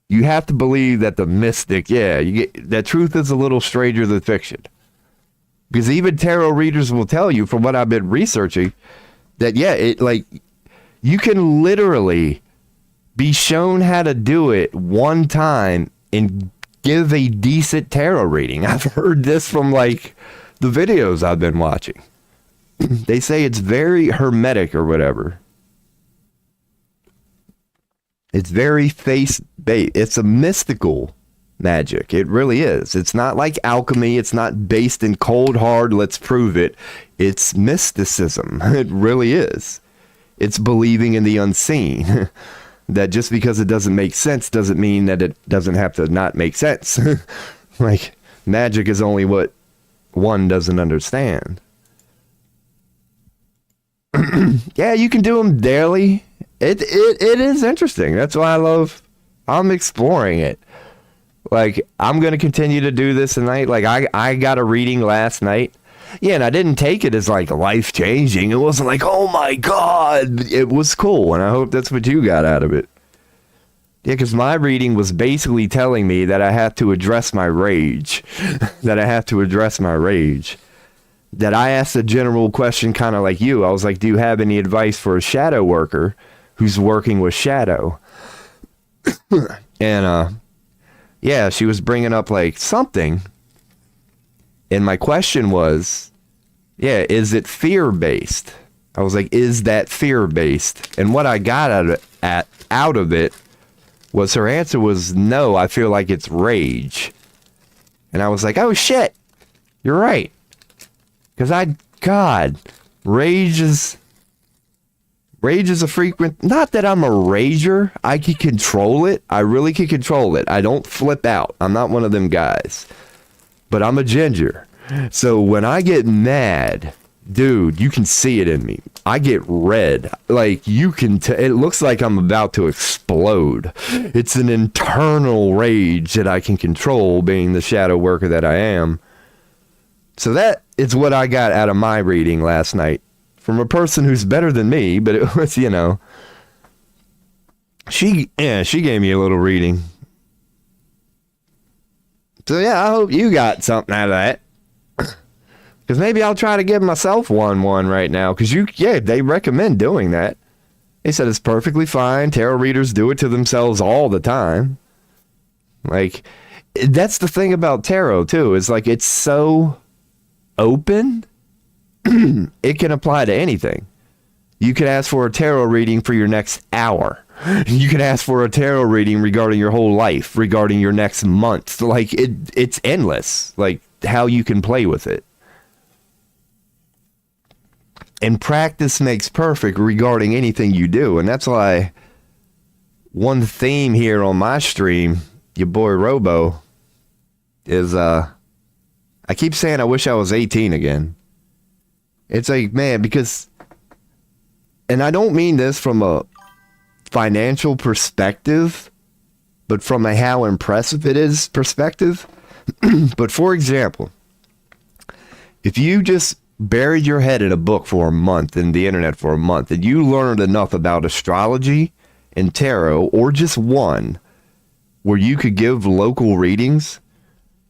you have to believe that the mystic, that truth is a little stranger than fiction. Because even tarot readers will tell you, from what I've been researching, that, you can literally be shown how to do it one time and give a decent tarot reading. I've heard this from, the videos I've been watching. They say it's very hermetic or whatever. It's very faith-based. It's a mystical magic. It really is. It's not like alchemy. It's not based in cold, hard, let's prove it. It's mysticism. It really is. It's believing in the unseen. That just because it doesn't make sense doesn't mean that it doesn't have to not make sense. Magic is only what one doesn't understand. You can do them daily. It is interesting. That's why I'm exploring it. I'm going to continue to do this tonight. I got a reading last night. And I didn't take it as life-changing. It wasn't oh my God. It was cool, and I hope that's what you got out of it. Because my reading was basically telling me that I have to address my rage. That I asked a general question kind of like you. I was like, do you have any advice for a shadow worker who's working with shadow? And, she was bringing up something. And my question was, is it fear-based? I was like, is that fear-based? And what I got out of it was her answer was, no, I feel like it's rage. And I was like, oh, shit, you're right. Because rage is a frequent, not that I'm a rager. I can control it. I really can control it. I don't flip out. I'm not one of them guys. But I'm a ginger. So when I get mad, dude, you can see it in me. I get red. You can it looks like I'm about to explode. It's an internal rage that I can control, being the shadow worker that I am. So that is what I got out of my reading last night. From a person who's better than me, but it was, she gave me a little reading. So, I hope you got something out of that. Because maybe I'll try to give myself one right now. Because they recommend doing that. They said it's perfectly fine. Tarot readers do it to themselves all the time. That's the thing about tarot, too. Is it's so open. It can apply to anything. You could ask for a tarot reading for your next hour. You can ask for a tarot reading regarding your whole life, regarding your next month. It's endless, how you can play with it. And practice makes perfect regarding anything you do. And that's why one theme here on my stream, your boy Robo, is I keep saying I wish I was 18 again. It's like, man, because, and I don't mean this from a financial perspective, but from a how impressive it is perspective. But for example, if you just buried your head in a book for a month in the internet for a month and you learned enough about astrology and tarot, or just one, where you could give local readings,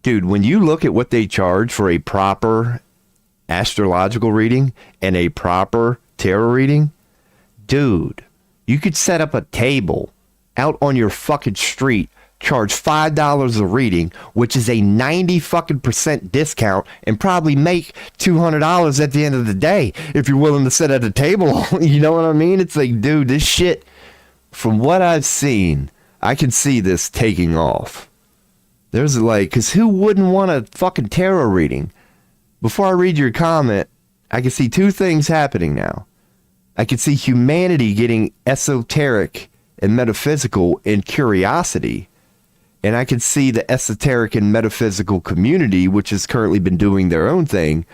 dude, when you look at what they charge for a proper astrological reading and a proper tarot reading, dude, you could set up a table out on your fucking street, charge $5 a reading, which is a 90% discount, and probably make $200 at the end of the day if you're willing to sit at a table. You know what I mean? It's like, dude, this shit, from what I've seen, I can see this taking off. There's like, because who wouldn't want a fucking tarot reading? Before I read your comment, I can see two things happening now. I can see humanity getting esoteric and metaphysical in curiosity. And I can see the esoteric and metaphysical community, which has currently been doing their own thing,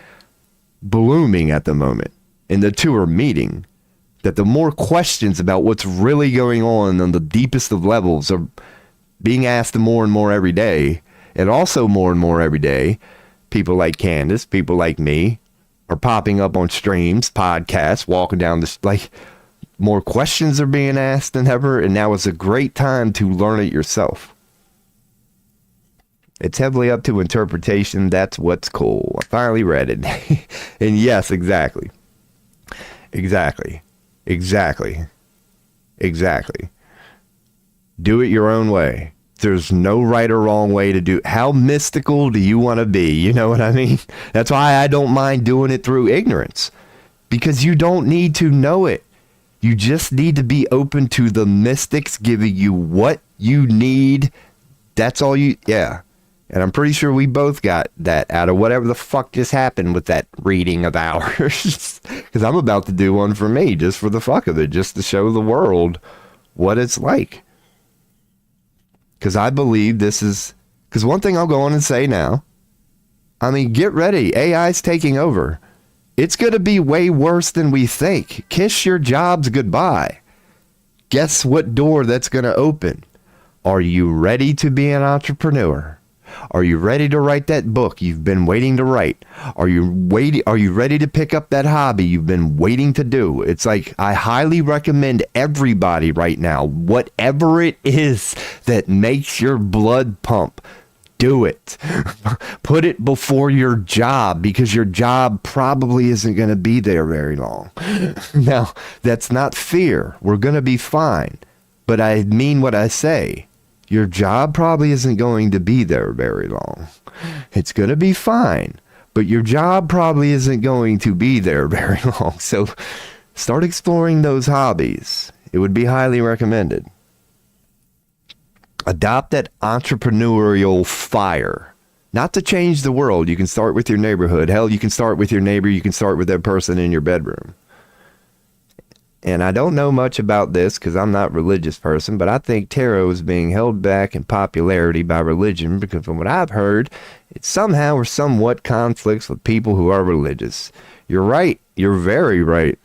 blooming at the moment. And the two are meeting. That the more questions about what's really going on the deepest of levels are being asked more and more every day. And also more and more every day, people like Candace, people like me, are popping up on streams, podcasts, walking down the, like, more questions are being asked than ever, and now is a great time to learn it yourself. It's heavily up to interpretation. That's what's cool. I finally read it. And yes, exactly. Do it your own way. There's no right or wrong way to do. How mystical do you want to be? You know what I mean? That's why I don't mind doing it through ignorance, because you don't need to know it. You just need to be open to the mystics giving you what you need. That's all you, yeah. And I'm pretty sure we both got that out of whatever the fuck just happened with that reading of ours. Because I'm about to do one for me, just for the fuck of it, just to show the world what it's like. Because I believe this is, because one thing I'll go on and say now, I mean, get ready. AI's taking over. It's going to be way worse than we think. Kiss your jobs goodbye. Guess what door that's going to open? Are you ready to be an entrepreneur? Are you ready to write that book you've been waiting to write? Are you ready to pick up that hobby you've been waiting to do? It's like, I highly recommend everybody right now, whatever it is that makes your blood pump, do it. Put it before your job, because your job probably isn't going to be there very long. Now, that's not fear. We're going to be fine. But I mean what I say. Your job probably isn't going to be there very long. It's going to be fine, but your job probably isn't going to be there very long. So start exploring those hobbies. It would be highly recommended. Adopt that entrepreneurial fire. Not to change the world. You can start with your neighborhood. Hell, you can start with your neighbor. You can start with that person in your bedroom. And I don't know much about this because I'm not a religious person, but I think tarot is being held back in popularity by religion because from what I've heard, it somehow or somewhat conflicts with people who are religious. You're right. You're very right.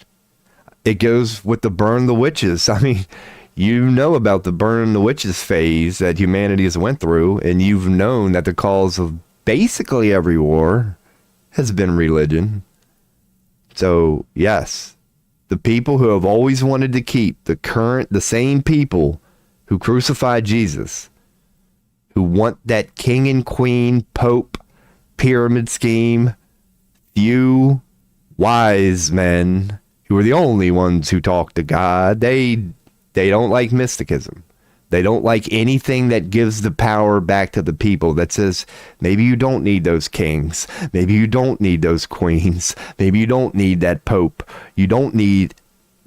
It goes with the burn the witches. I mean, you know about the burn the witches phase that humanity has went through, and you've known that the cause of basically every war has been religion. So, yes. The people who have always wanted to keep the same people who crucified Jesus, who want that king and queen, pope, pyramid scheme, few wise men who are the only ones who talk to God, they don't like mysticism. They don't like anything that gives the power back to the people, that says, maybe you don't need those kings. Maybe you don't need those queens. Maybe you don't need that pope. You don't need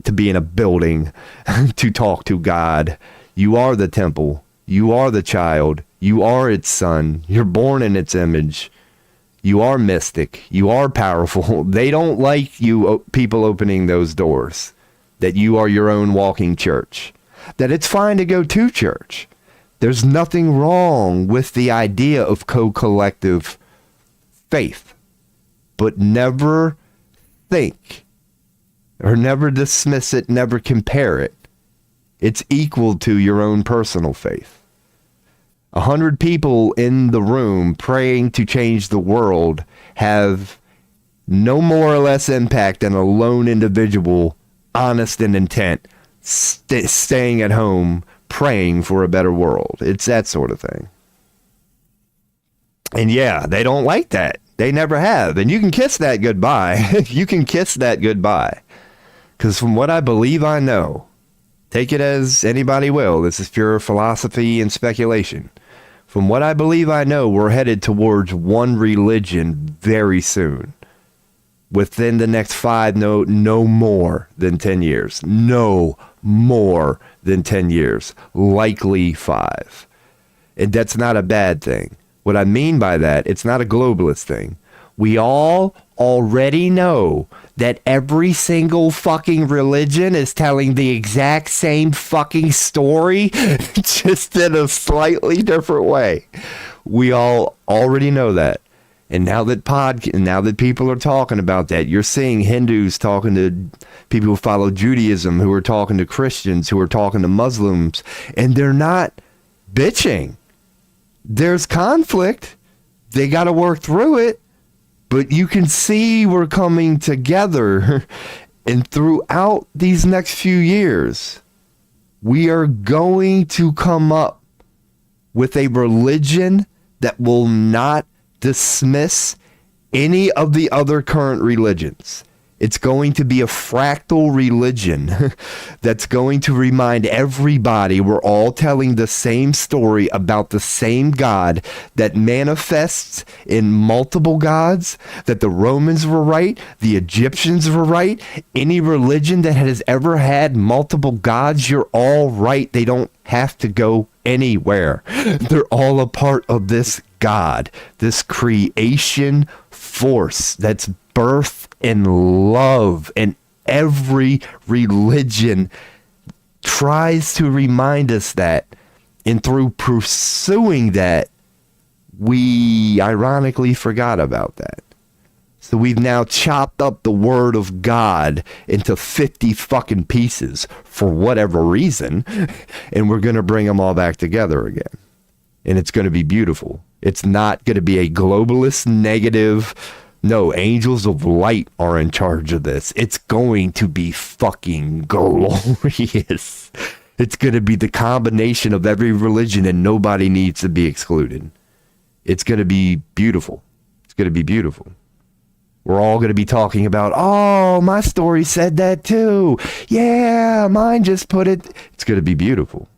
to be in a building to talk to God. You are the temple. You are the child. You are its son. You're born in its image. You are mystic. You are powerful. They don't like you people opening those doors, that you are your own walking church. That it's fine to go to church, There's nothing wrong with the idea of co-collective faith, but never think or never dismiss it, never compare it. It's equal to your own personal faith. 100 people in the room praying to change the world have no more or less impact than a lone individual, honest in intent, staying at home praying for a better world. It's that sort of thing. And yeah, they don't like that. They never have. And you can kiss that goodbye. You can kiss that goodbye. Because from what I believe I know, take it as anybody will. This is pure philosophy and speculation. From what I believe I know, we're headed towards one religion very soon. Within the next no more than 10 years. No more than 10 years. Likely 5. And that's not a bad thing. What I mean by that, it's not a globalist thing. We all already know that every single fucking religion is telling the exact same fucking story, just in a slightly different way. We all already know that. And now that people are talking about that, you're seeing Hindus talking to people who follow Judaism, who are talking to Christians, who are talking to Muslims, and they're not bitching. There's conflict. They got to work through it. But you can see we're coming together. And throughout these next few years, we are going to come up with a religion that will not dismiss any of the other current religions. It's going to be a fractal religion that's going to remind everybody we're all telling the same story about the same God that manifests in multiple gods, that the Romans were right, the Egyptians were right. Any religion that has ever had multiple gods, you're all right. They don't have to go anywhere. They're all a part of this God, this creation force that's birth and love, and every religion tries to remind us that, and through pursuing that, we ironically forgot about that. So we've now chopped up the word of God into 50 fucking pieces for whatever reason, and we're going to bring them all back together again. And it's going to be beautiful. It's not going to be a globalist negative. No, angels of light are in charge of this. It's going to be fucking glorious. It's going to be the combination of every religion, and nobody needs to be excluded. It's going to be beautiful. It's going to be beautiful. We're all going to be talking about, oh, my story said that too. Yeah, mine just put it. It's going to be beautiful.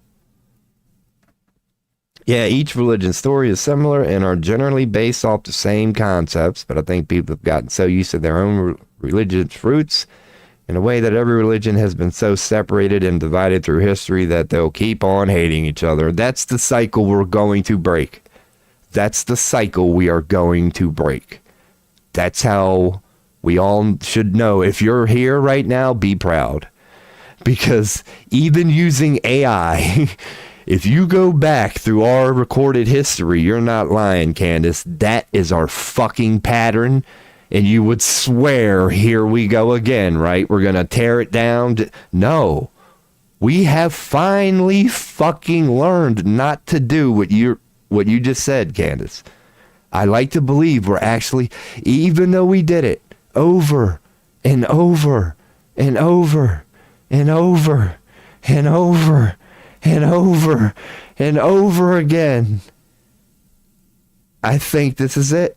Yeah, each religion's story is similar and are generally based off the same concepts, but I think people have gotten so used to their own religious roots in a way that every religion has been so separated and divided through history that they'll keep on hating each other. That's the cycle we're going to break. That's the cycle we are going to break. That's how we all should know. If you're here right now, be proud. Because even using AI... If you go back through our recorded history, you're not lying, Candace. That is our fucking pattern. And you would swear, here we go again, right? We're going to tear it down. No. We have finally fucking learned not to do what you just said, Candace. I like to believe we're actually, even though we did it over and over and over and over and over and over and over again, I think this is it.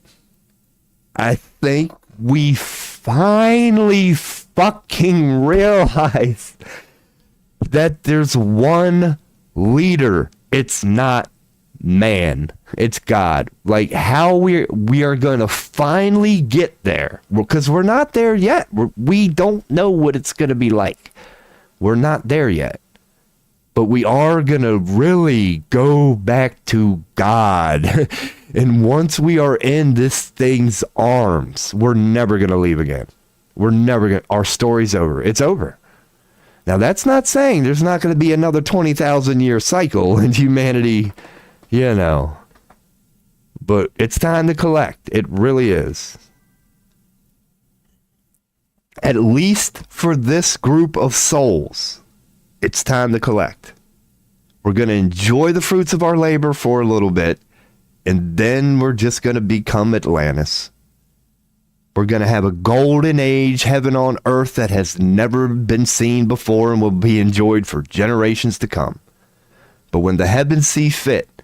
I think we finally fucking realize that there's one leader. It's not man. It's God. Like how we are going to finally get there, because we're not there yet. We don't know what it's going to be like. We're not there yet. But we are going to really go back to God. And once we are in this thing's arms, we're never going to leave again. We're never going to. Our story's over. It's over. Now, that's not saying there's not going to be another 20,000 year cycle in humanity, But it's time to collect. It really is. At least for this group of souls, it's time to collect. We're going to enjoy the fruits of our labor for a little bit, and then we're just going to become Atlantis. We're going to have a golden age, heaven on earth that has never been seen before and will be enjoyed for generations to come. But when the heavens see fit,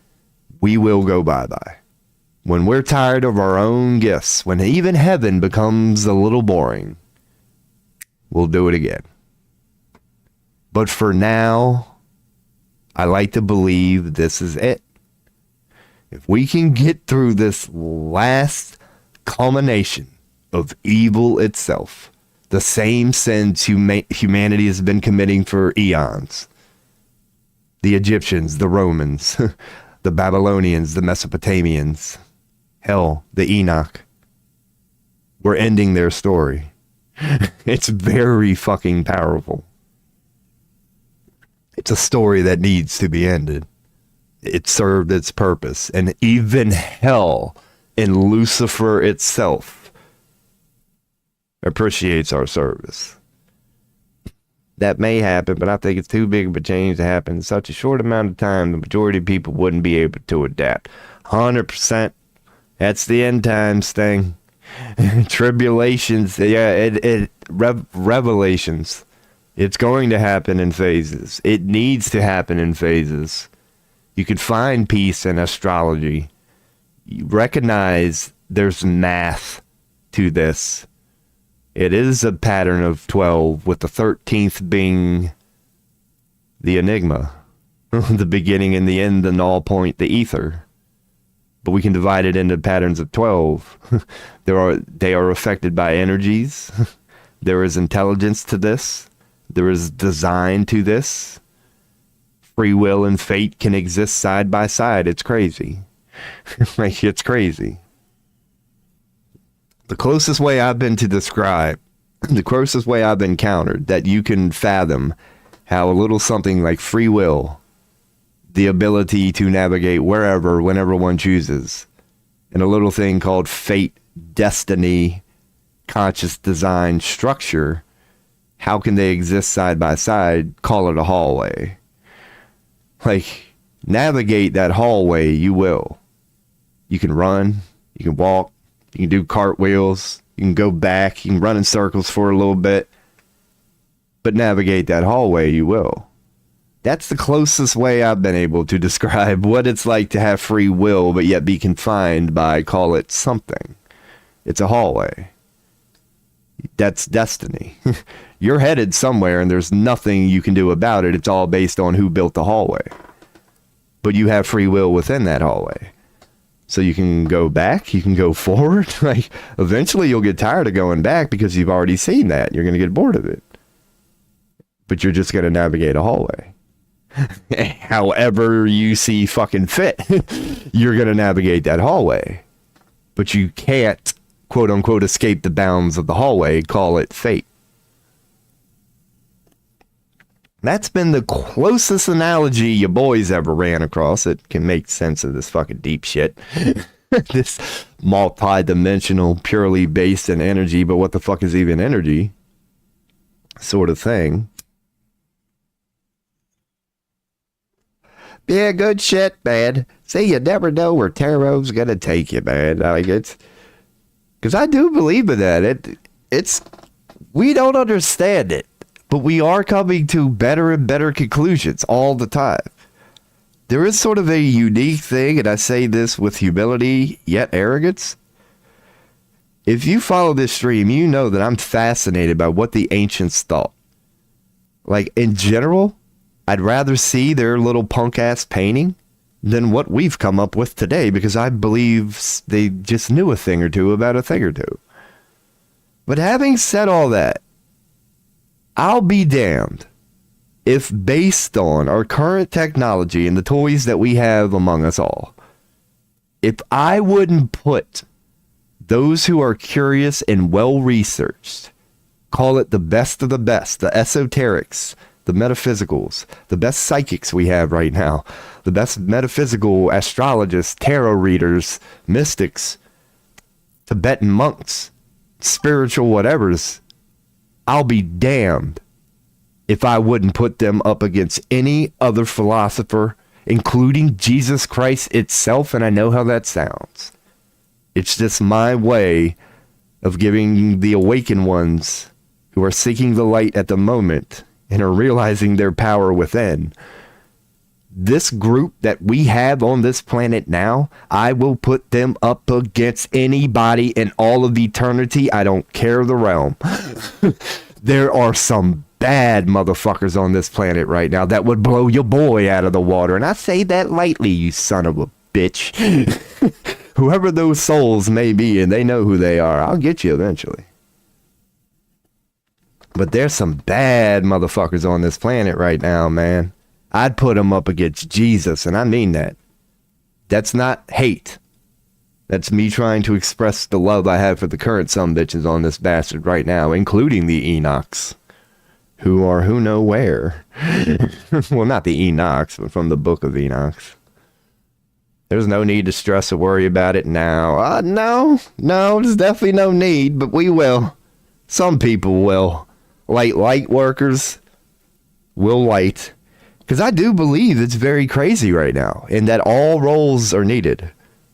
we will go bye-bye. When we're tired of our own gifts, when even heaven becomes a little boring, we'll do it again. But for now, I like to believe this is it. If we can get through this last culmination of evil itself, the same sins humanity has been committing for eons. The Egyptians, the Romans, the Babylonians, the Mesopotamians, hell, the Enoch. We're ending their story. It's very fucking powerful. It's a story that needs to be ended. It served its purpose. And even hell and Lucifer itself appreciates our service. That may happen, but I think it's too big of a change to happen in such a short amount of time. The majority of people wouldn't be able to adapt. 100%. That's the end times thing. Tribulations. Yeah, revelations. It's going to happen in phases. It needs to happen in phases. You could find peace in astrology. You recognize there's math to this. It is a pattern of 12, with the 13th being the enigma. The beginning and the end, the null point, the ether. But we can divide it into patterns of 12. They are affected by energies. There is intelligence to this. There is design to this. Free will and fate can exist side by side. It's crazy. Like, it's crazy. The closest way I've been to describe, the closest way I've encountered that you can fathom how a little something like free will, the ability to navigate wherever, whenever one chooses, and a little thing called fate, destiny, conscious design, structure, how can they exist side by side? Call it a hallway. Like, navigate that hallway, you will. You can run, you can walk, you can do cartwheels, you can go back, you can run in circles for a little bit, but navigate that hallway, you will. That's the closest way I've been able to describe what it's like to have free will, but yet be confined by, call it something. It's a hallway. That's destiny. You're headed somewhere and there's nothing you can do about it. It's all based on who built the hallway. But you have free will within that hallway. So you can go back, you can go forward. Like, eventually you'll get tired of going back because you've already seen that. You're going to get bored of it. But you're just going to navigate a hallway. However you see fucking fit, you're going to navigate that hallway. But you can't, quote unquote, escape the bounds of the hallway. Call it fate. That's been the closest analogy you boys ever ran across. It can make sense of this fucking deep shit. This multi-dimensional, purely based in energy, but what the fuck is even energy? Sort of thing. Yeah, good shit, man. See, you never know where tarot's gonna take you, man. Like, it's... Because I do believe in that. It's... We don't understand it. But we are coming to better and better conclusions all the time. There is sort of a unique thing, and I say this with humility, yet arrogance. If you follow this stream, you know that I'm fascinated by what the ancients thought. Like, in general, I'd rather see their little punk-ass painting than what we've come up with today, because I believe they just knew a thing or two about a thing or two. But having said all that, I'll be damned if, based on our current technology and the toys that we have among us all, if I wouldn't put those who are curious and well-researched, call it the best of the best, the esoterics, the metaphysicals, the best psychics we have right now, the best metaphysical astrologists, tarot readers, mystics, Tibetan monks, spiritual whatevers, I'll be damned if I wouldn't put them up against any other philosopher, including Jesus Christ itself, and I know how that sounds. It's just my way of giving the awakened ones who are seeking the light at the moment and are realizing their power within. This group that we have on this planet now, I will put them up against anybody in all of eternity. I don't care the realm. There are some bad motherfuckers on this planet right now that would blow your boy out of the water. And I say that lightly, you son of a bitch. Whoever those souls may be, and they know who they are, I'll get you eventually. But there's some bad motherfuckers on this planet right now, man. I'd put them up against Jesus, and I mean that. That's not hate. That's me trying to express the love I have for the current sumbitches on this bastard right now, including the Enochs, who are who know where. Well, not the Enochs, but from the Book of Enochs. There's no need to stress or worry about it now. No, there's definitely no need, but we will. Some people will. Light workers will light. Because I do believe it's very crazy right now, and that all roles are needed.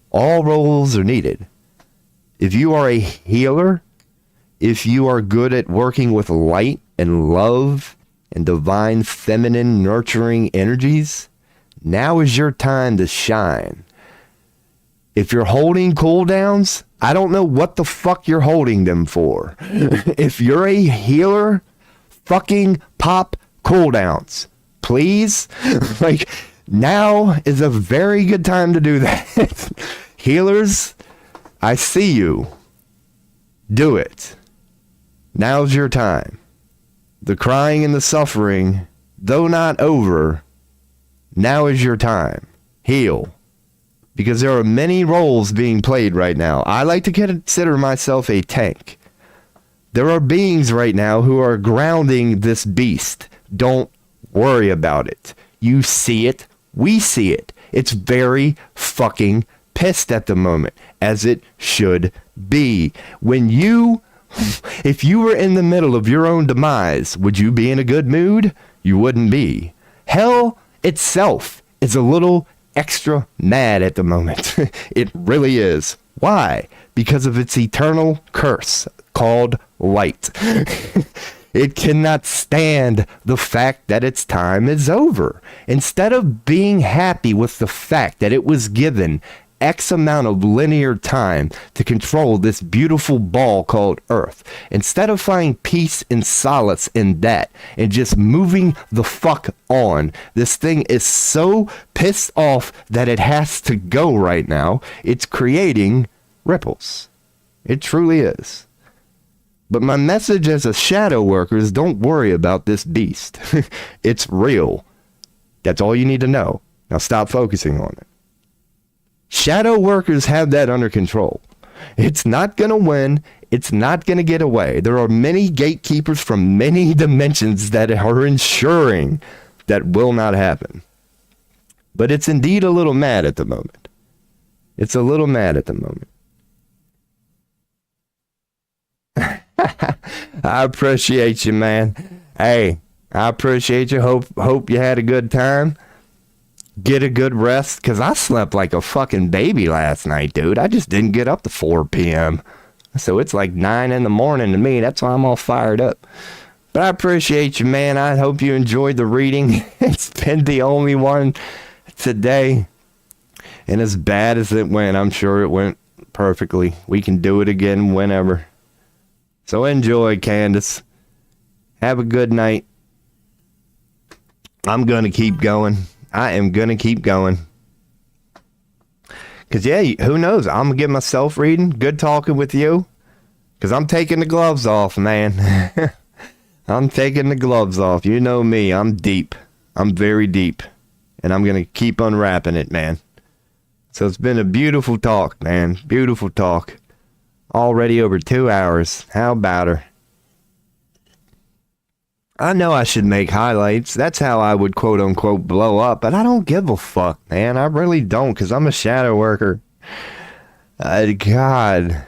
All roles are needed. If you are a healer, if you are good at working with light and love and divine feminine nurturing energies, now is your time to shine. If you're holding cooldowns, I don't know what the fuck you're holding them for. If you're a healer, fucking pop cooldowns. Please? Like, now is a very good time to do that. Healers, I see you. Do it. Now's your time. The crying and the suffering, though not over, now is your time. Heal. Because there are many roles being played right now. I like to consider myself a tank. There are beings right now who are grounding this beast. Don't worry about it. You see it. We see it. It's very fucking pissed at the moment, as it should be. If you were in the middle of your own demise, would you be in a good mood? You wouldn't be. Hell itself is a little extra mad at the moment. It really is. Why? Because of its eternal curse called light. It cannot stand the fact that its time is over. Instead of being happy with the fact that it was given X amount of linear time to control this beautiful ball called Earth, instead of finding peace and solace in that and just moving the fuck on, this thing is so pissed off that it has to go right now. It's creating ripples. It truly is. But my message as a shadow worker is don't worry about this beast. It's real. That's all you need to know. Now stop focusing on it. Shadow workers have that under control. It's not going to win. It's not going to get away. There are many gatekeepers from many dimensions that are ensuring that will not happen. But it's indeed a little mad at the moment. It's a little mad at the moment. I appreciate you, man. Hey, I appreciate you. Hope you had a good time. Get a good rest, because I slept like a fucking baby last night, dude. I just didn't get up to 4 p.m. So it's like 9 in the morning to me. That's why I'm all fired up. But I appreciate you, man. I hope you enjoyed the reading. It's been the only one today. And as bad as it went, I'm sure it went perfectly. We can do it again whenever. So enjoy, Candace. Have a good night. I'm going to keep going. I am going to keep going. Because, yeah, who knows? I'm going to get myself reading. Good talking with you. Because I'm taking the gloves off, man. I'm taking the gloves off. You know me. I'm deep. I'm very deep. And I'm going to keep unwrapping it, man. So it's been a beautiful talk, man. Beautiful talk. Already over 2 hours. How about her? I know I should make highlights. That's how I would quote unquote blow up, but I don't give a fuck, man. I really don't, because I'm a shadow worker. God,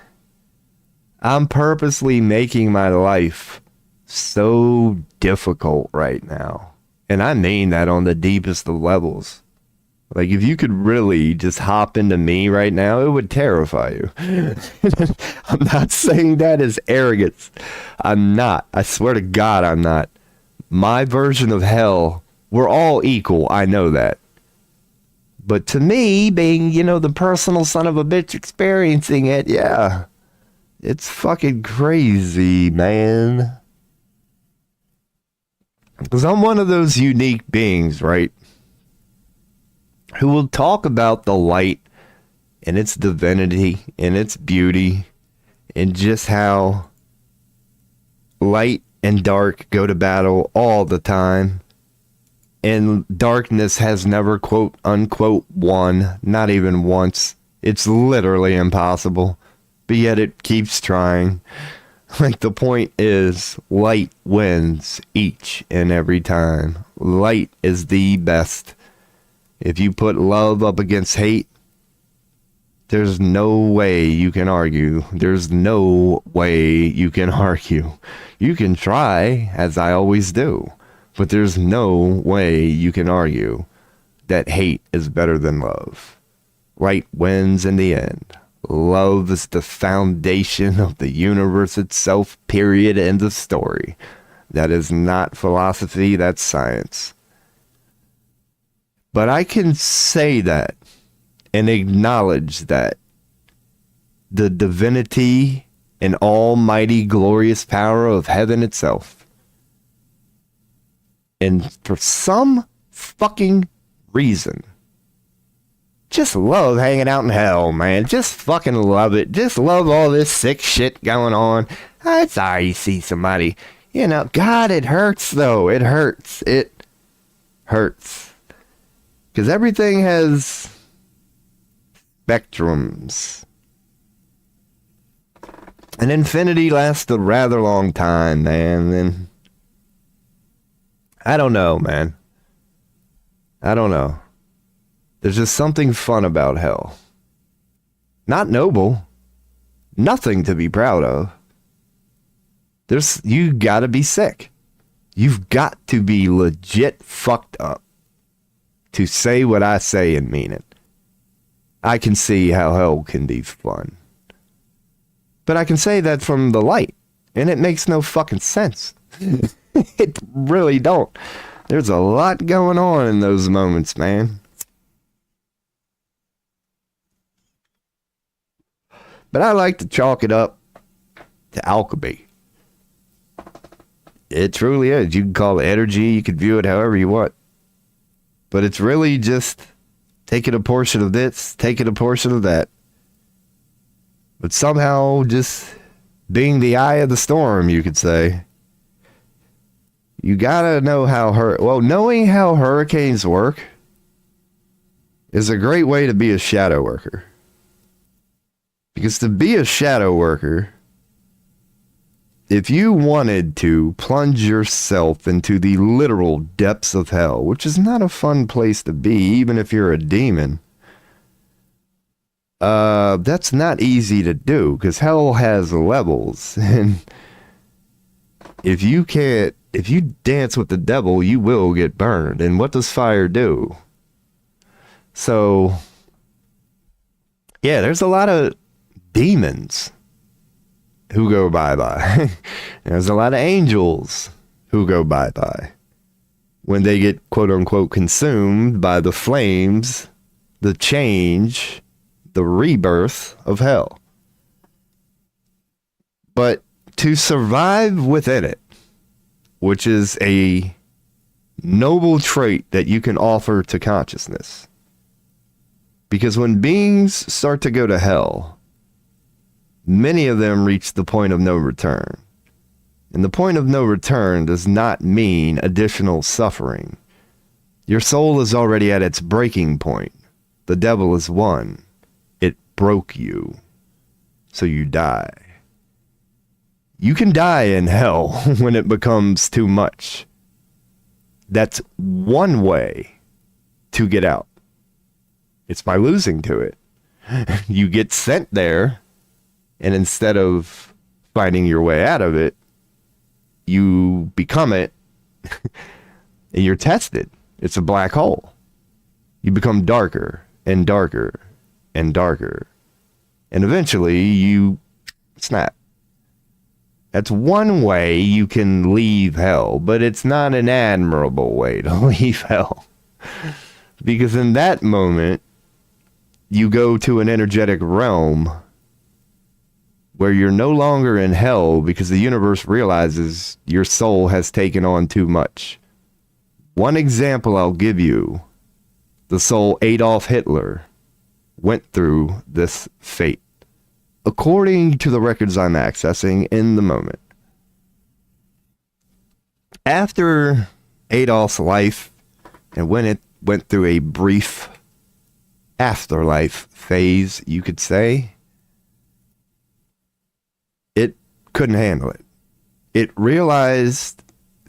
I'm purposely making my life so difficult right now. And I mean that on the deepest of levels. Like, if you could really just hop into me right now, it would terrify you. I'm not saying that as arrogance. I'm not. I swear to God, I'm not. My version of hell, we're all equal. I know that. But to me, being, the personal son of a bitch experiencing it, yeah. It's fucking crazy, man. Because I'm one of those unique beings, right? Who will talk about the light and its divinity and its beauty and just how light and dark go to battle all the time. And darkness has never, quote unquote, won. Not even once. It's literally impossible. But yet it keeps trying. Like, the point is, light wins each and every time. Light is the best. If you put love up against hate, there's no way you can argue. There's no way you can argue. You can try, as I always do, but there's no way you can argue that hate is better than love. Light wins in the end. Love is the foundation of the universe itself, period, end of story. That is not philosophy, that's science. But I can say that and acknowledge that the divinity and almighty glorious power of heaven itself. And for some fucking reason, just love hanging out in hell, man. Just fucking love it. Just love all this sick shit going on. It's alright you see somebody. God, it hurts though. It hurts. It hurts. Because everything has spectrums. And infinity lasts a rather long time, man. And I don't know, man. I don't know. There's just something fun about hell. Not noble. Nothing to be proud of. You gotta be sick. You've got to be legit fucked up to say what I say and mean it. I can see how hell can be fun. But I can say that from the light, and it makes no fucking sense. It really don't. There's a lot going on in those moments, man. But I like to chalk it up to alchemy. It truly is. You can call it energy, you can view it however you want. But it's really just taking a portion of this, taking a portion of that. But somehow just being the eye of the storm, you could say. You gotta know knowing how hurricanes work is a great way to be a shadow worker. Because to be a shadow worker, if you wanted to plunge yourself into the literal depths of hell, which is not a fun place to be, even if you're a demon, that's not easy to do, because hell has levels. And if you dance with the devil, you will get burned. And what does fire do? So, yeah, there's a lot of demons who go bye-bye. There's a lot of angels who go bye-bye when they get quote-unquote consumed by the flames, the change, the rebirth of hell. But to survive within it, which is a noble trait that you can offer to consciousness, because when beings start to go to hell, many of them reach the point of no return. And the point of no return does not mean additional suffering. Your soul is already at its breaking point. The devil is won. It broke you. So you die. You can die in hell when it becomes too much. That's one way to get out. It's by losing to it. You get sent there, and instead of finding your way out of it, you become it, and you're tested. It's a black hole. You become darker and darker and darker, and eventually you snap. That's one way you can leave hell, but it's not an admirable way to leave hell. Because in that moment, you go to an energetic realm where you're no longer in hell because the universe realizes your soul has taken on too much. One example I'll give you, the soul Adolf Hitler went through this fate, according to the records I'm accessing in the moment. After Adolf's life, and when it went through a brief afterlife phase, you could say, it couldn't handle it. It realized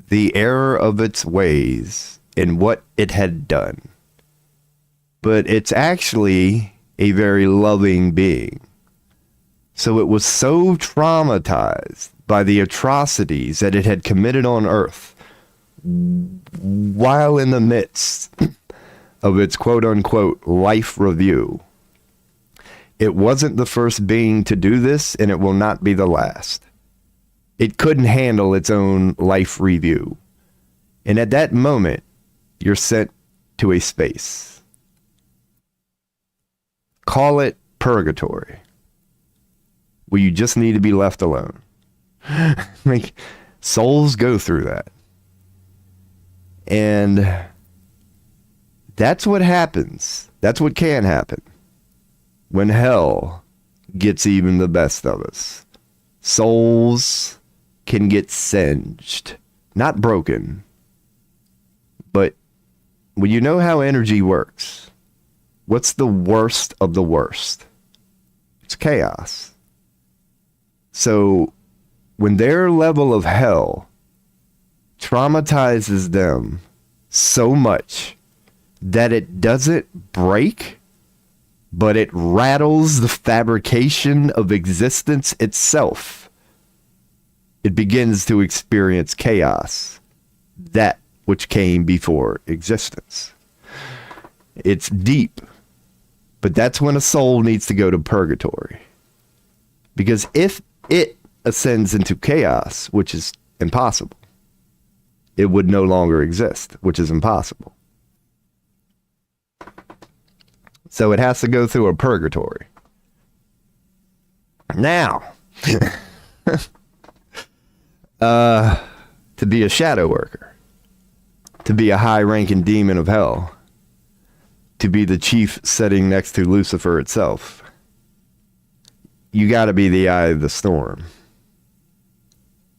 the error of its ways and what it had done. But it's actually a very loving being. So it was so traumatized by the atrocities that it had committed on Earth while in the midst of its quote-unquote life review. It wasn't the first being to do this, and it will not be the last. It couldn't handle its own life review. And at that moment, you're sent to a space. Call it purgatory, where you just need to be left alone. Like, souls go through that. And that's what happens. That's what can happen when hell gets even the best of us. Souls can get singed. Not broken. But when you know how energy works, what's the worst of the worst? It's chaos. So when their level of hell traumatizes them so much that it doesn't break, but it rattles the fabrication of existence itself, it begins to experience chaos, that which came before existence. It's deep, but that's when a soul needs to go to purgatory. Because if it ascends into chaos, which is impossible, it would no longer exist, which is impossible. So it has to go through a purgatory. Now, to be a shadow worker, to be a high-ranking demon of hell, to be the chief sitting next to Lucifer itself, you got to be the eye of the storm.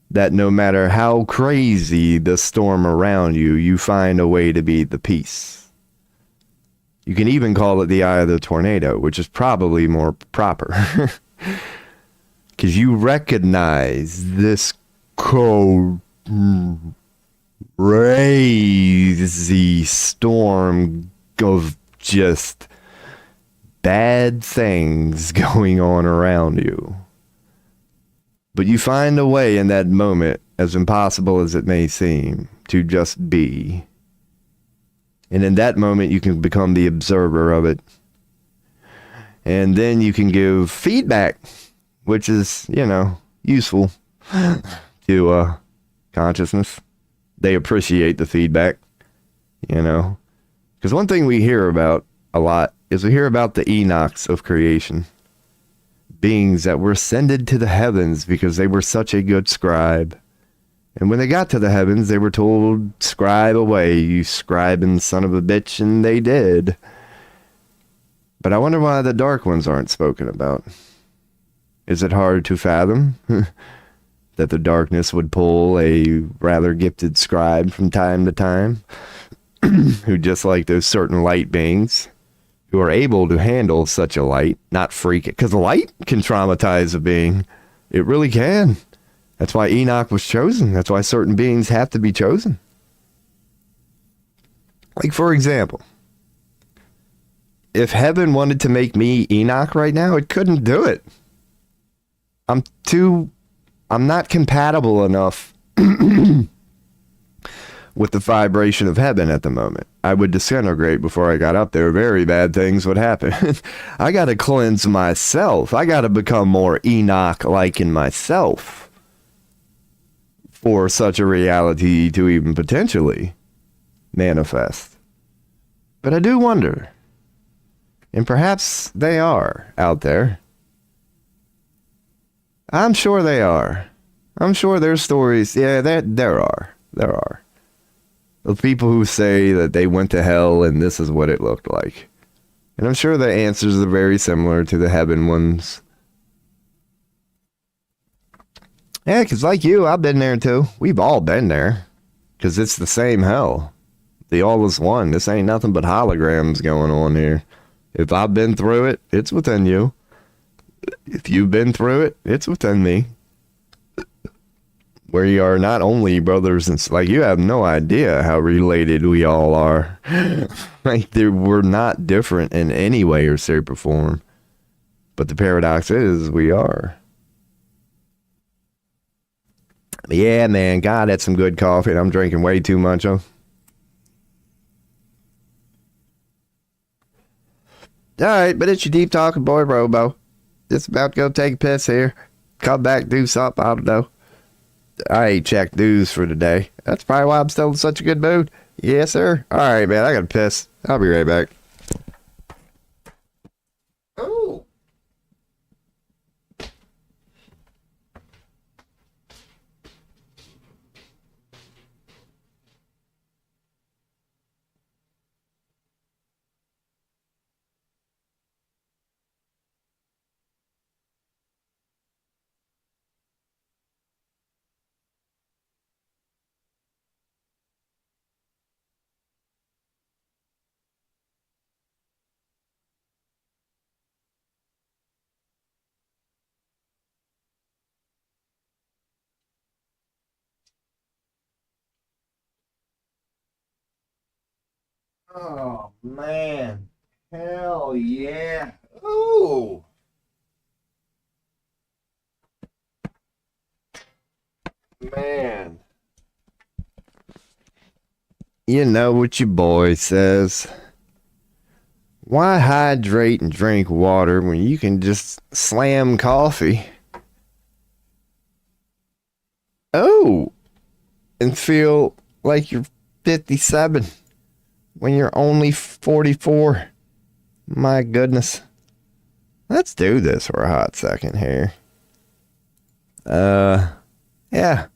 That no matter how crazy the storm around you, you find a way to be the peace. You can even call it the eye of the tornado, which is probably more proper. Because you recognize this cold, crazy storm of just bad things going on around you. But you find a way in that moment, as impossible as it may seem, to just be. And in that moment, you can become the observer of it. And then you can give feedback, which is, useful to consciousness. They appreciate the feedback, Because one thing we hear about a lot is we hear about the Enochs of creation. Beings that were ascended to the heavens because they were such a good scribe. And when they got to the heavens, they were told, scribe away, you scribing son of a bitch, and they did. But I wonder why the dark ones aren't spoken about. Is it hard to fathom that the darkness would pull a rather gifted scribe from time to time, who, just like those certain light beings, who are able to handle such a light, not freak it, because the light can traumatize a being. It really can. That's why Enoch was chosen. That's why certain beings have to be chosen. Like, for example, if heaven wanted to make me Enoch right now, it couldn't do it. I'm not compatible enough with the vibration of heaven at the moment. I would disintegrate before I got up there. Very bad things would happen. I got to cleanse myself. I got to become more Enoch-like in myself for such a reality to even potentially manifest. But I do wonder, and perhaps they are out there. I'm sure they are. I'm sure there's stories. Yeah, there are. There are. Of people who say that they went to hell and this is what it looked like. And I'm sure the answers are very similar to the heaven ones. Yeah, because like you, I've been there too. We've all been there. Because it's the same hell. The all is one. This ain't nothing but holograms going on here. If I've been through it, it's within you. If you've been through it, it's within me. Where you are not only brothers and like, you have no idea how related we all are. Like, we're not different in any way or shape or form. But the paradox is we are. Yeah, man, God, that's some good coffee. I'm drinking way too much of. All right, but it's your deep talking boy, Robo. Just about to go take a piss here. Come back, do something. I don't know. I ain't checked news for today. That's probably why I'm still in such a good mood. Yes, sir. All right, man. I got to piss. I'll be right back. Oh. Oh, man. Hell yeah. Ooh. Man. You know what your boy says. Why hydrate and drink water when you can just slam coffee? Oh. And feel like you're 57 when you're only 44. My goodness. Let's do this for a hot second here. Yeah. The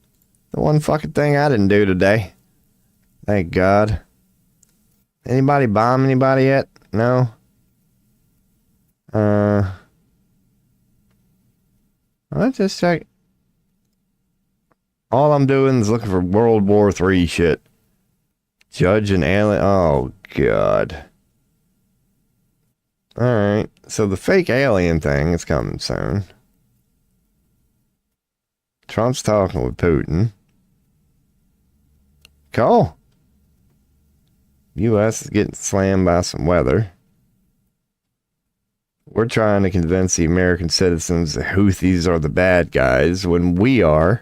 one fucking thing I didn't do today. Thank God. Anybody bomb anybody yet? No? Let's just check. All I'm doing is looking for World War III shit. Judge and alien. Oh, God. Alright. So the fake alien thing is coming soon. Trump's talking with Putin. Cool. U.S. is getting slammed by some weather. We're trying to convince the American citizens the Houthis are the bad guys when we are.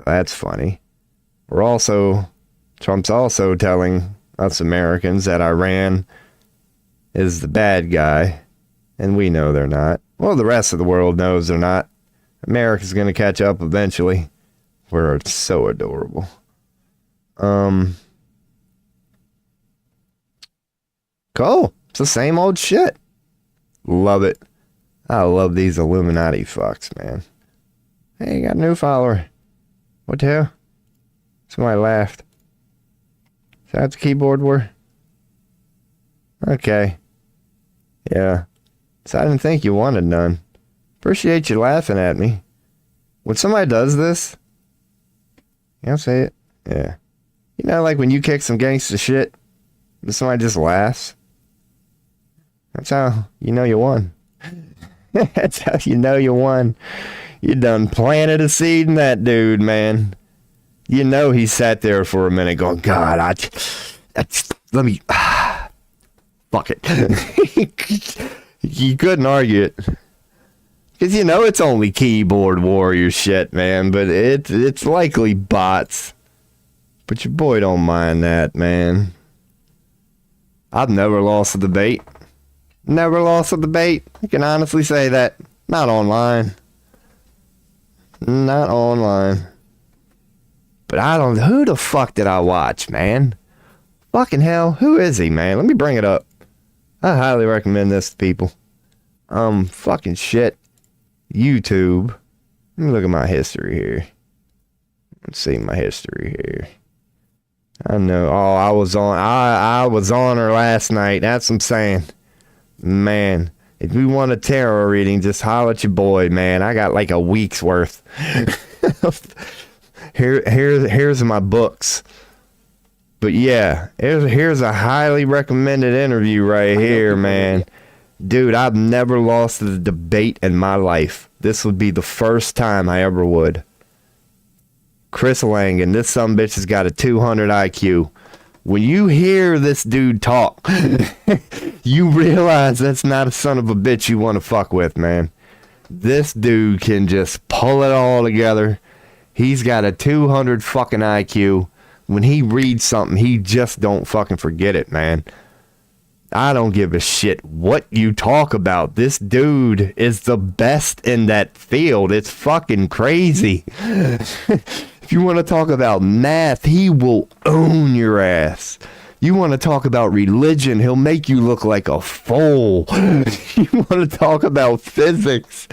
That's funny. Trump's also telling us Americans that Iran is the bad guy, and we know they're not. Well, the rest of the world knows they're not. America's going to catch up eventually. We're so adorable. Cool. It's the same old shit. Love it. I love these Illuminati fucks, man. Hey, you got a new follower. What the hell? Somebody laughed. Is that the keyboard word? Okay. Yeah. So I didn't think you wanted none. Appreciate you laughing at me. When somebody does this, I'll say it. Yeah. You know, like when you kick some gangster shit, but somebody just laughs. That's how you know you won. That's how you know you won. You done planted a seed in that dude, man. You know he sat there for a minute going, God, let me... fuck it. You couldn't argue it. Because, you know, it's only keyboard warrior shit, man. But it's likely bots. But your boy don't mind that, man. I've never lost a debate. Never lost a debate. I can honestly say that. Not online. Not online. But I don't... Who the fuck did I watch, man? Fucking hell. Who is he, man? Let me bring it up. I highly recommend this to people. Fucking shit. YouTube. Let me look at my history here. Let's see my history here. I know. Oh, I was on her last night. That's what I'm saying. Man, if you want a tarot reading, just holler at your boy, man. I got like a week's worth. Here's my books. But yeah, here's a highly recommended interview right here, man. Dude, I've never lost a debate in my life. This would be the first time I ever would. Chris Langan, this sumbitch has got a 200 IQ. When you hear this dude talk, you realize that's not a son of a bitch you want to fuck with, man. This dude can just pull it all together. He's got a 200 fucking IQ. When he reads something, he just don't fucking forget it, man. I don't give a shit what you talk about. This dude is the best in that field. It's fucking crazy. If you want to talk about math, he will own your ass. You want to talk about religion, he'll make you look like a fool. You want to talk about physics,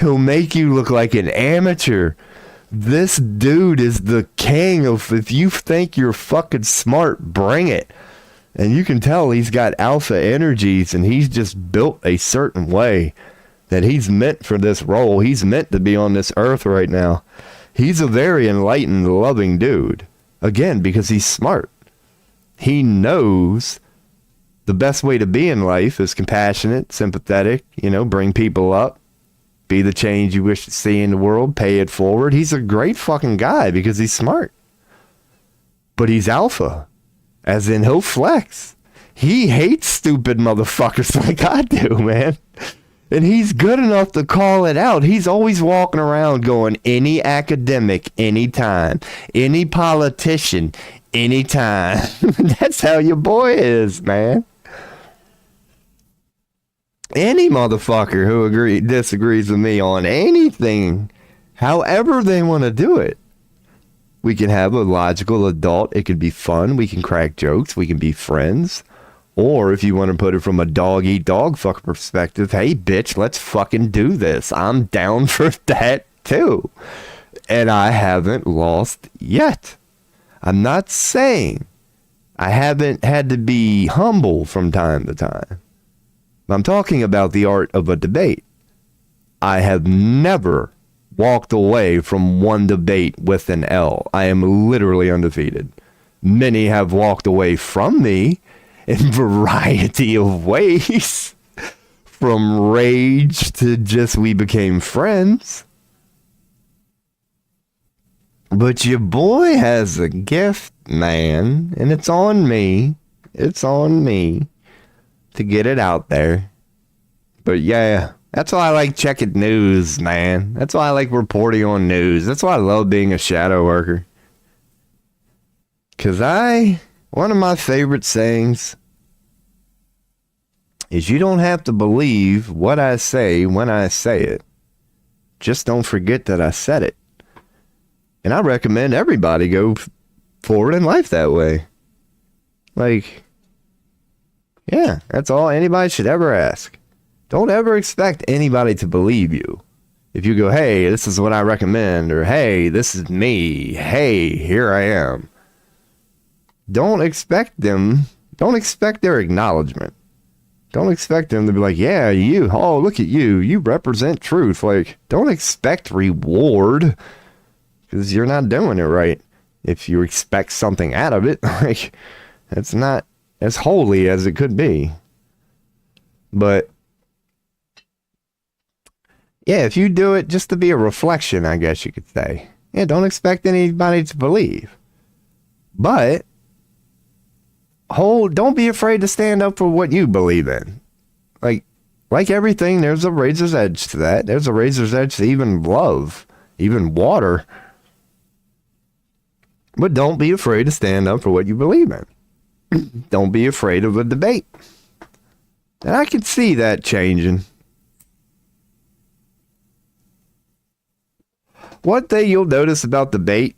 he'll make you look like an amateur. This dude is the king of, if you think you're fucking smart, bring it. And you can tell he's got alpha energies, and he's just built a certain way that he's meant for this role. He's meant to be on this earth right now. He's a very enlightened, loving dude. Again, because he's smart. He knows the best way to be in life is compassionate, sympathetic, bring people up, be the change you wish to see in the world, pay it forward. He's a great fucking guy because he's smart. But he's alpha. As in, he'll flex. He hates stupid motherfuckers like I do, man. And he's good enough to call it out. He's always walking around going, any academic, anytime. Any politician, anytime. That's how your boy is, man. Any motherfucker who disagrees with me on anything, however they want to do it. We can have a logical adult. It could be fun. We can crack jokes. We can be friends. Or if you want to put it from a dog-eat-dog fuck perspective, hey, bitch, let's fucking do this. I'm down for that, too. And I haven't lost yet. I'm not saying I haven't had to be humble from time to time. I'm talking about the art of a debate. I have never walked away from one debate with an L. I am literally undefeated. Many have walked away from me in variety of ways. From rage to just we became friends. But your boy has a gift, man. And it's on me. It's on me to get it out there. But yeah. That's why I like checking news, man. That's why I like reporting on news. That's why I love being a shadow worker. Because one of my favorite sayings is you don't have to believe what I say when I say it. Just don't forget that I said it. And I recommend everybody go forward in life that way. Like, yeah, that's all anybody should ever ask. Don't ever expect anybody to believe you. If you go, hey, this is what I recommend, or hey, this is me, hey, here I am. Don't expect their acknowledgement. Don't expect them to be like, yeah, look at you represent truth. Like, don't expect reward, because you're not doing it right. If you expect something out of it, like, it's not as holy as it could be. But Yeah, if you do it just to be a reflection, I guess you could say. Yeah, don't expect anybody to believe. But don't be afraid to stand up for what you believe in. Like everything, there's a razor's edge to that. There's a razor's edge to even love, even water. But don't be afraid to stand up for what you believe in. Don't be afraid of a debate. And I can see that changing. One thing you'll notice about debate,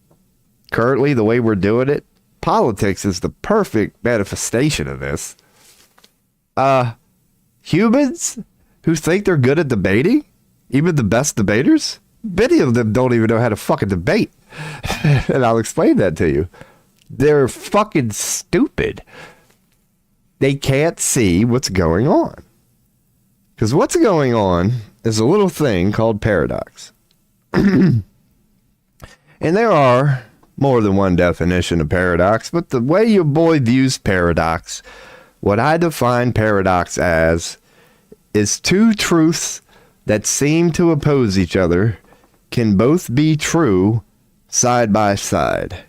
currently, the way we're doing it, politics is the perfect manifestation of this. Humans who think they're good at debating, even the best debaters, many of them don't even know how to fucking debate. And I'll explain that to you. They're fucking stupid. They can't see what's going on. Because what's going on is a little thing called paradox. And there are more than one definition of paradox, but the way your boy views paradox, what I define paradox as, is two truths that seem to oppose each other can both be true side by side.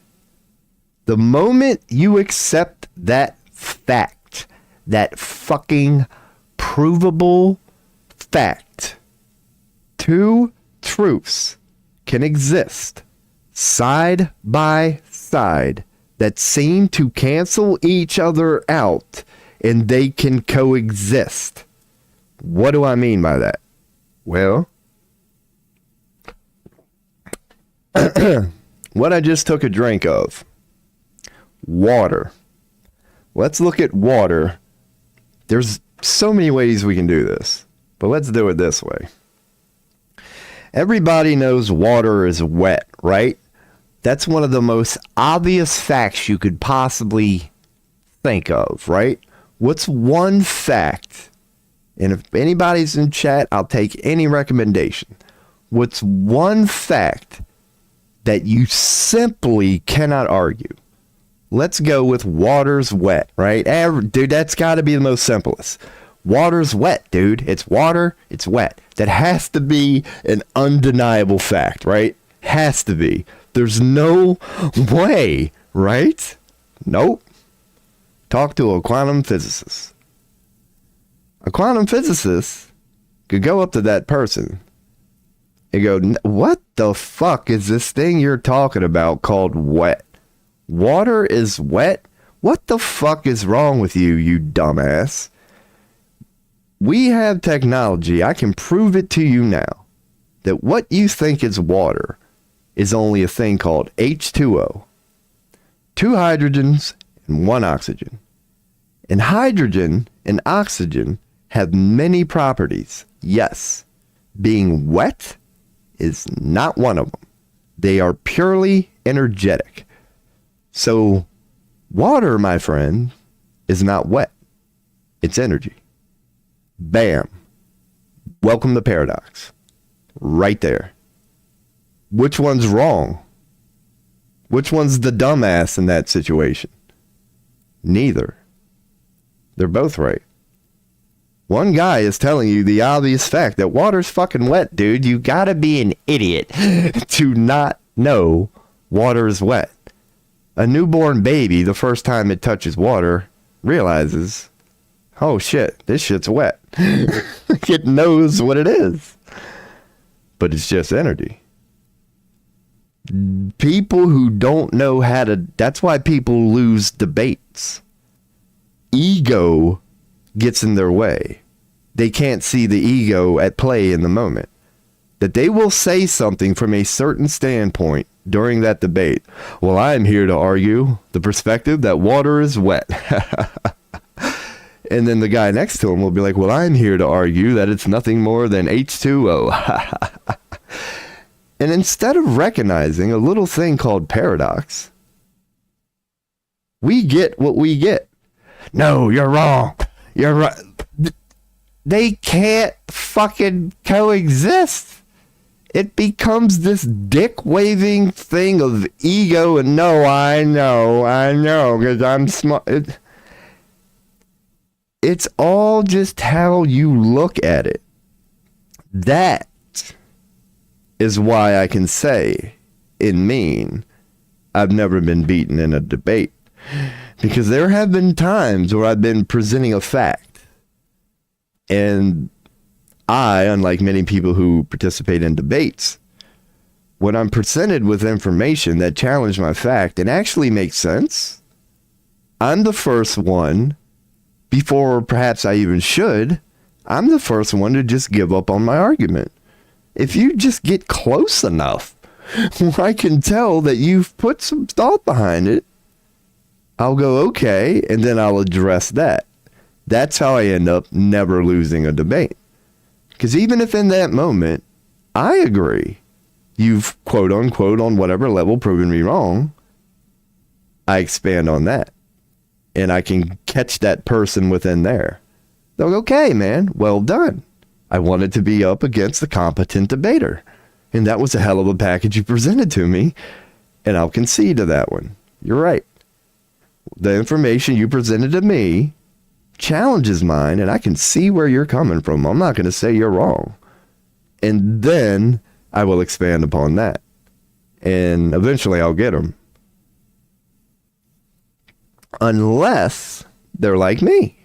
The moment you accept that fact, that fucking provable fact, two truths can exist side by side that seem to cancel each other out, and they can coexist. What do I mean by that? Well, what I just took a drink of. Water. Let's look at water. There's so many ways we can do this, but let's do it this way. Everybody knows water is wet, right? That's one of the most obvious facts you could possibly think of, right? What's one fact? And if anybody's in chat, I'll take any recommendation. What's one fact that you simply cannot argue? Let's go with water's wet, right? Dude, that's got to be the most simplest. Water's wet, dude. It's water, it's wet. That has to be an undeniable fact, right? Has to be. There's no way, right? Nope. Talk to a quantum physicist. A quantum physicist could go up to that person and go, what the fuck is this thing you're talking about called wet? Water is wet? What the fuck is wrong with you, you dumbass? We have technology. I can prove it to you now that what you think is water is only a thing called H2O. 2 hydrogens and 1 oxygen. And hydrogen and oxygen have many properties. Yes, being wet is not one of them. They are purely energetic. So water, my friend, is not wet. It's energy. Bam. Welcome to paradox. Right there. Which one's wrong? Which one's the dumbass in that situation? Neither. They're both right. One guy is telling you the obvious fact that water's fucking wet, dude. You gotta be an idiot to not know water is wet. A newborn baby, the first time it touches water, realizes, oh shit, this shit's wet. It knows what it is. But it's just energy. People who don't know how to, that's why people lose debates. Ego gets in their way. They can't see the ego at play in the moment. That they will say something from a certain standpoint during that debate. Well, I'm here to argue the perspective that water is wet. And then the guy next to him will be like, well, I'm here to argue that it's nothing more than H2O. And instead of recognizing a little thing called paradox, we get what we get. No, you're wrong. You're right. They can't fucking coexist. It becomes this dick-waving thing of ego and no, I know, because I'm smart. It's all just how you look at it. That is why I can say in mean I've never been beaten in a debate. Because there have been times where I've been presenting a fact, and I, unlike many people who participate in debates, when I'm presented with information that challenge my fact and actually makes sense, I'm the first one, before perhaps I even should, I'm the first one to just give up on my argument. If you just get close enough, where I can tell that you've put some thought behind it, I'll go, okay, and then I'll address that. That's how I end up never losing a debate. Because even if in that moment, I agree, you've quote unquote on whatever level proven me wrong, I expand on that. And I can catch that person within there. They'll go, okay, man, well done. I wanted to be up against the competent debater. And that was a hell of a package you presented to me. And I'll concede to that one. You're right. The information you presented to me challenges mine, and I can see where you're coming from. I'm not going to say you're wrong. And then I will expand upon that. And eventually I'll get them. Unless they're like me.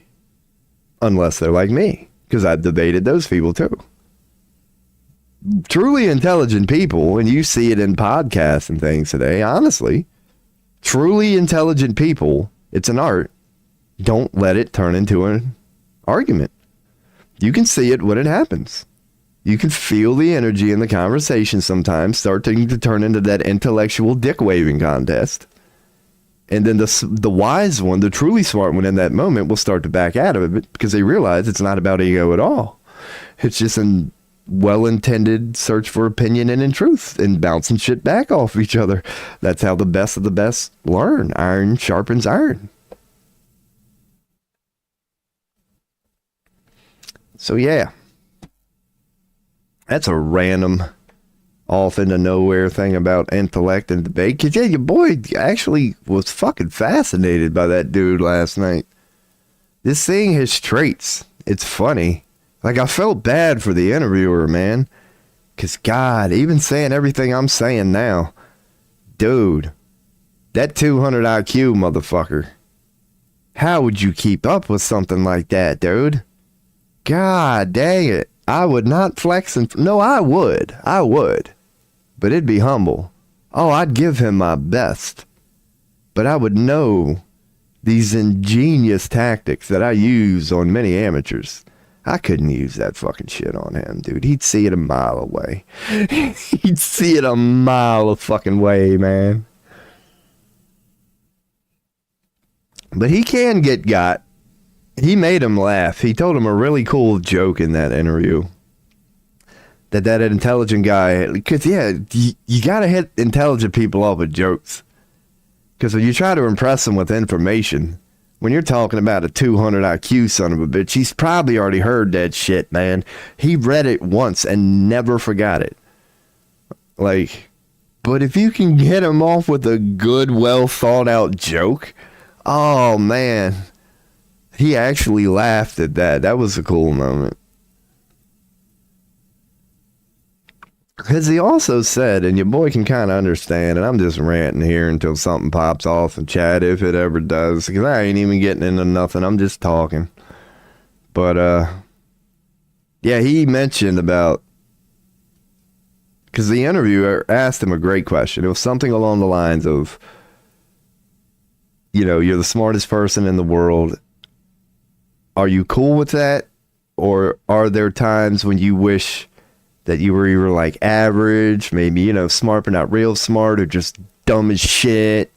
Unless they're like me. Because I've debated those people too. Truly intelligent people, and you see it in podcasts and things today, honestly, truly intelligent people, it's an art. Don't let it turn into an argument. You can see it when it happens. You can feel the energy in the conversation sometimes starting to turn into that intellectual dick waving contest. And then the wise one, the truly smart one in that moment will start to back out of it because they realize it's not about ego at all. It's just a well-intended search for opinion and in truth and bouncing shit back off each other. That's how the best of the best learn. Iron sharpens iron. So yeah, that's a random off into nowhere thing about intellect and debate. Cause yeah, your boy actually was fucking fascinated by that dude last night. Just seeing his traits, it's funny. Like I felt bad for the interviewer, man. Cause God, even saying everything I'm saying now, dude, that 200 IQ motherfucker. How would you keep up with something like that, dude? God dang it. I would not flex and... No, I would. But it'd be humble. Oh, I'd give him my best. But I would know these ingenious tactics that I use on many amateurs. I couldn't use that fucking shit on him, dude. He'd see it a mile away. He'd see it a mile of fucking way, man. But he can get got. He made him laugh. He told him a really cool joke in that interview. That intelligent guy, because yeah, you gotta hit intelligent people up with jokes. Because when you try to impress them with information, when you're talking about a 200 IQ son of a bitch, he's probably already heard that shit, man. He read it once and never forgot it. Like, but if you can get him off with a good, well thought out joke, oh man. He actually laughed at that. That was a cool moment. Because he also said, and your boy can kind of understand, and I'm just ranting here until something pops off in chat, if it ever does, because I ain't even getting into nothing. I'm just talking. But, yeah, he mentioned about, because the interviewer asked him a great question. It was something along the lines of, you know, you're the smartest person in the world. Are you cool with that? Or are there times when you wish that you were either like average, maybe, you know, smart but not real smart, or just dumb as shit?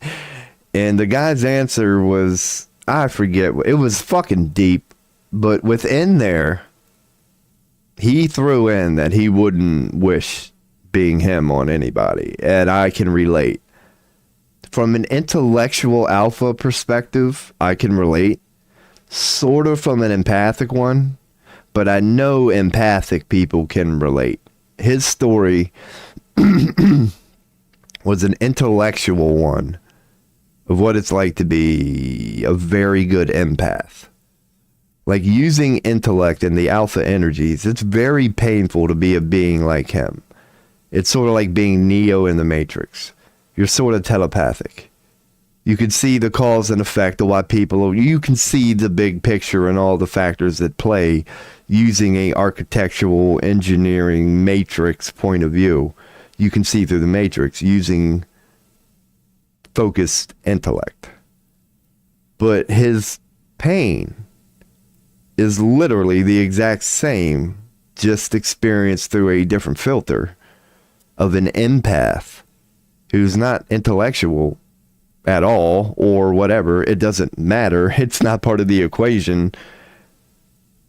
And the guy's answer was, I forget, it was fucking deep, but within there, he threw in that he wouldn't wish being him on anybody. And I can relate. From an intellectual alpha perspective, I can relate. Sort of from an empathic one, but I know empathic people can relate. His story was an intellectual one of what it's like to be a very good empath. Like using intellect and the alpha energies, it's very painful to be a being like him. It's sort of like being Neo in the Matrix. You're sort of telepathic. You can see the cause and effect of why people, you can see the big picture and all the factors that play using a architectural engineering matrix point of view. You can see through the matrix using focused intellect. But his pain is literally the exact same, just experienced through a different filter of an empath who's not intellectual at all or whatever. It doesn't matter. It's not part of the equation.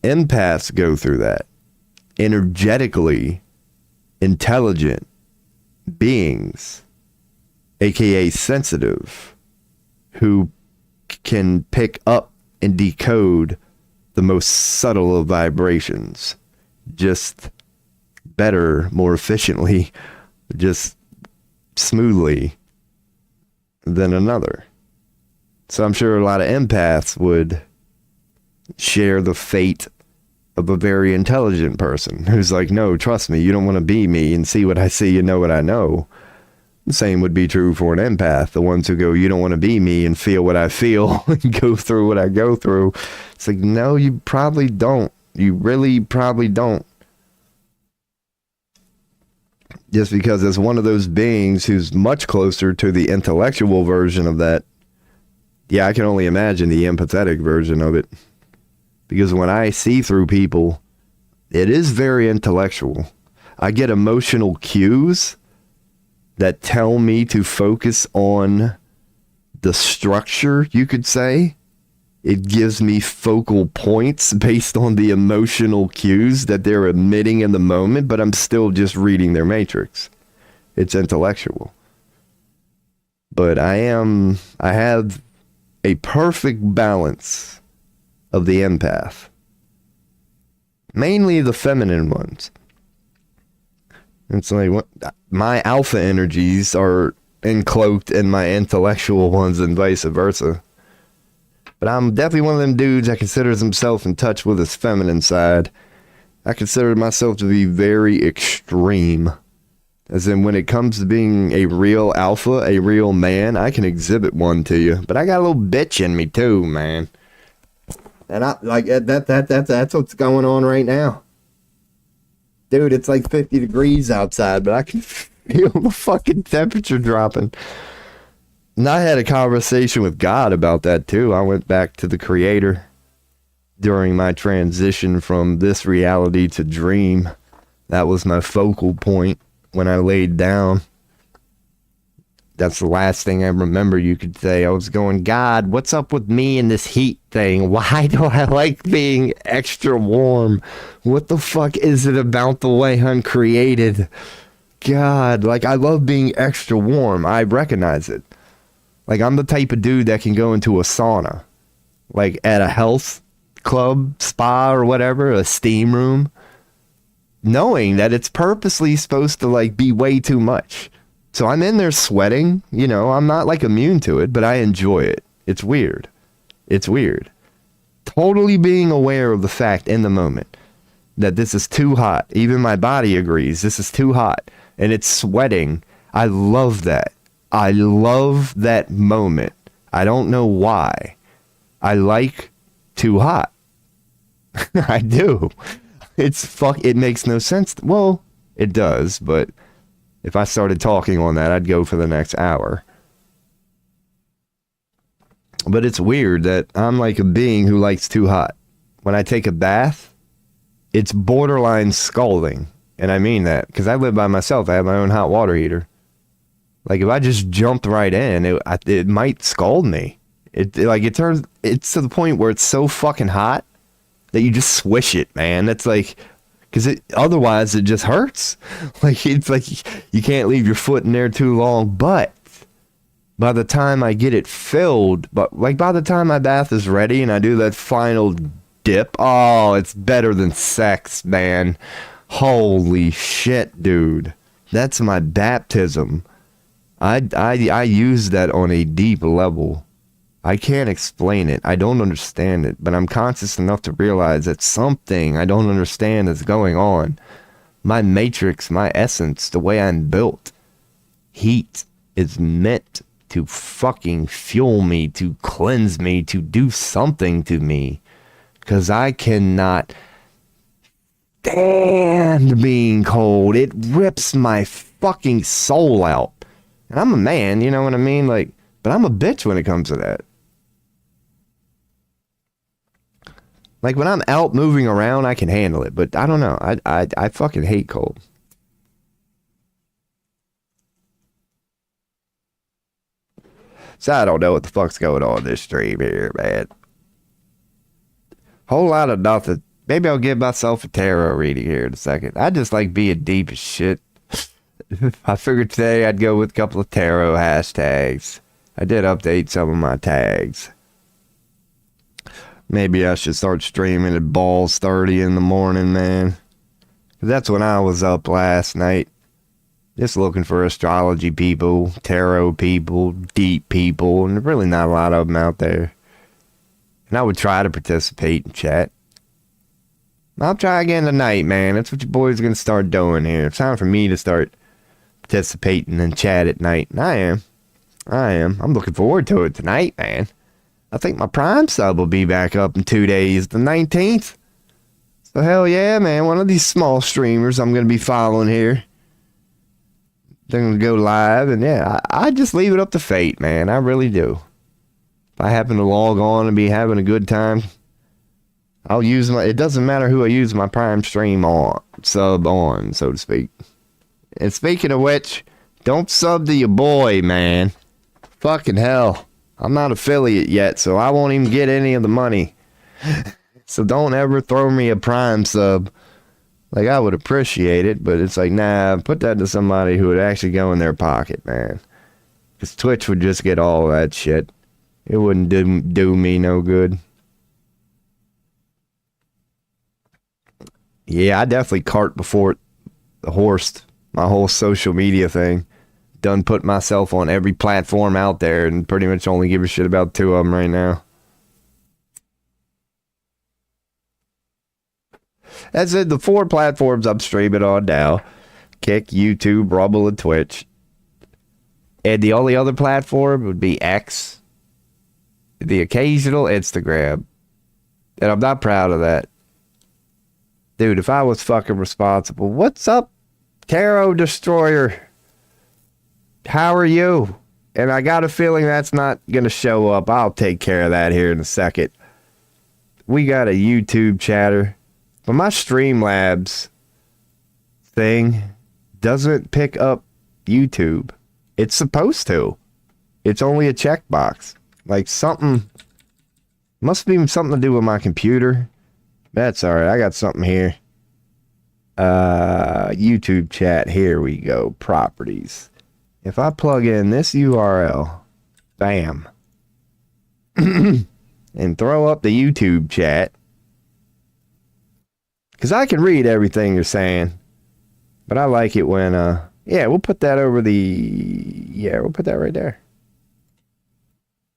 Empaths go through that. Energetically intelligent beings, aka sensitive, who can pick up and decode the most subtle of vibrations just better, more efficiently, just smoothly than another. So I'm sure a lot of empaths would share the fate of a very intelligent person who's like, no, trust me, you don't want to be me and see what I see and know what I know. The same would be true for an empath. The ones who go, you don't want to be me and feel what I feel and go through what I go through. It's like, no, you probably don't. You really probably don't. Just because it's one of those beings who's much closer to the intellectual version of that. Yeah, I can only imagine the empathetic version of it. Because when I see through people, it is very intellectual. I get emotional cues that tell me to focus on the structure, you could say. It gives me focal points based on the emotional cues that they're emitting in the moment, but I'm still just reading their matrix. It's intellectual. But I have a perfect balance of the empath. Mainly the feminine ones. It's like my alpha energies are encloaked in my intellectual ones and vice versa. But I'm definitely one of them dudes that considers himself in touch with his feminine side. I consider myself to be very extreme. As in, when it comes to being a real alpha, a real man, I can exhibit one to you. But I got a little bitch in me too, man. And I like that's what's going on right now. Dude, it's like 50 degrees outside, but I can feel the fucking temperature dropping. And I had a conversation with God about that too. I went back to the Creator during my transition from this reality to dream. That was my focal point when I laid down. That's the last thing I remember you could say. I was going, God, what's up with me and this heat thing? Why do I like being extra warm? What the fuck is it about the way I'm created? God, like, I love being extra warm. I recognize it. Like, I'm the type of dude that can go into a sauna, like at a health club, spa or whatever, a steam room, knowing that it's purposely supposed to like be way too much. So I'm in there sweating, you know, I'm not like immune to it, but I enjoy it. It's weird. It's weird. Totally being aware of the fact in the moment that this is too hot. Even my body agrees this is too hot and it's sweating. I love that. I love that moment. I don't know why. I like too hot. I do. It makes no sense. Well, it does, but if I started talking on that, I'd go for the next hour. But it's weird that I'm like a being who likes too hot. When I take a bath, it's borderline scalding. And I mean that because I live by myself. I have my own hot water heater. Like if I just jumped right in, it might scald me. It's to the point where it's so fucking hot that you just swish it, man. It's like, because otherwise it just hurts. Like it's like you can't leave your foot in there too long. But by the time I get it filled, by the time my bath is ready and I do that final dip, oh, it's better than sex, man. Holy shit, dude. That's my baptism. I use that on a deep level. I can't explain it. I don't understand it, but I'm conscious enough to realize that something I don't understand is going on. My matrix, my essence, the way I'm built. Heat is meant to fucking fuel me, to cleanse me, to do something to me. Because I cannot stand being cold. It rips my fucking soul out. And I'm a man, you know what I mean? Like, but I'm a bitch when it comes to that. Like, when I'm out moving around, I can handle it. But I don't know. I fucking hate cold. So I don't know what the fuck's going on in this stream here, man. Whole lot of nothing. Maybe I'll give myself a tarot reading here in a second. I just like being deep as shit. I figured today I'd go with a couple of tarot hashtags. I did update some of my tags. Maybe I should start streaming at balls 30 in the morning, man. That's when I was up last night. Just looking for astrology people, tarot people, deep people, and really not a lot of them out there. And I would try to participate in chat. I'll try again tonight, man. That's what your boys are going to start doing here. It's time for me to start participating in chat at night. And I am. I'm looking forward to it tonight, man. I think my Prime sub will be back up in 2 days, the 19th. So hell yeah, man. One of these small streamers I'm going to be following here. They're going to go live. And yeah, I just leave it up to fate, man. I really do. If I happen to log on and be having a good time, I'll use it doesn't matter who I use my Prime stream on, sub on, so to speak. And speaking of which, don't sub to your boy, man. Fucking hell. I'm not affiliate yet, so I won't even get any of the money. So don't ever throw me a Prime sub. Like, I would appreciate it, but it's like, nah, put that to somebody who would actually go in their pocket, man. Because Twitch would just get all that shit. It wouldn't do me no good. Yeah, I definitely cart before the horse. My whole social media thing. Done put myself on every platform out there and pretty much only give a shit about 2 of them right now. That's it. The 4 platforms I'm streaming on now. Kick, YouTube, Rumble, and Twitch. And the only other platform would be X. The occasional Instagram. And I'm not proud of that. Dude, if I was fucking responsible. What's up, Tarot Destroyer? How are you? And I got a feeling that's not going to show up. I'll take care of that here in a second. We got a YouTube chatter. But my Streamlabs thing doesn't pick up YouTube. It's supposed to. It's only a checkbox. Like something. Must be something to do with my computer. That's alright. I got something here. YouTube chat. Here we go. Properties. If I plug in this URL, bam, and throw up the YouTube chat, because I can read everything you're saying, but I like it when, yeah, we'll put that over we'll put that right there.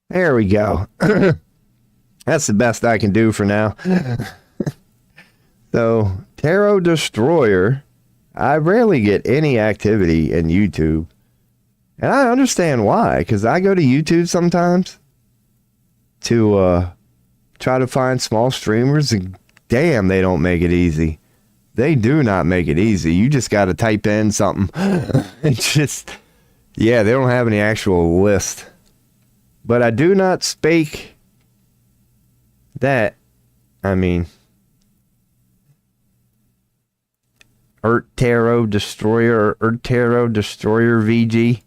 There we go. That's the best I can do for now. So, Tarot Destroyer, I rarely get any activity in YouTube. And I understand why, because I go to YouTube sometimes to try to find small streamers, and damn, they don't make it easy. They do not make it easy. You just got to type in something. It's just, yeah, they don't have any actual list. But I do not speak that, I mean, Tarot Destroyer or Tarot Destroyer VG.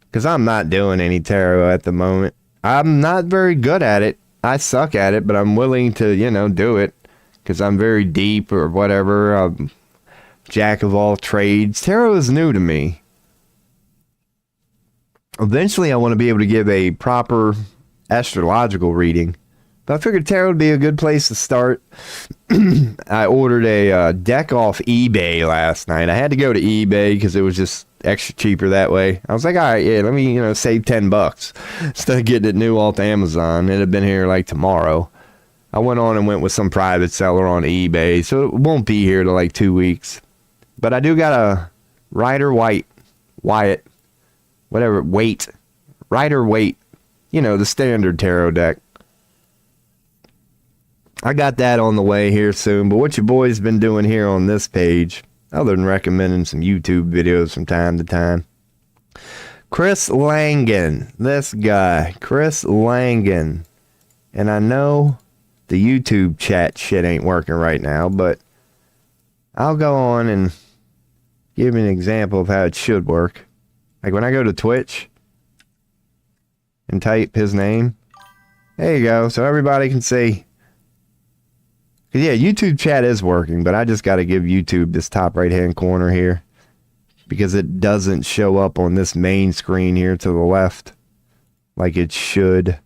Because I'm not doing any tarot at the moment. I'm not very good at it. I suck at it, but I'm willing to, do it. Because I'm very deep or whatever. I'm jack of all trades. Tarot is new to me. Eventually, I want to be able to give a proper astrological reading. But I figured tarot would be a good place to start. I ordered a deck off eBay last night. I had to go to eBay because it was just extra cheaper that way. I was like, all right, yeah, let me, save $10 instead of getting it new off Amazon. It'd have been here like tomorrow. I went with some private seller on eBay, so it won't be here till like 2 weeks. But I do got a Wyatt, whatever, Rider Waite, you know, the standard tarot deck. I got that on the way here soon, but what your boy's been doing here on this page, other than recommending some YouTube videos from time to time. Chris Langan, this guy, Chris Langan. And I know the YouTube chat shit ain't working right now, but I'll go on and give you an example of how it should work. Like when I go to Twitch and type his name, there you go, so everybody can see. Yeah, YouTube chat is working, but I just got to give YouTube this top right-hand corner here because it doesn't show up on this main screen here to the left like it should.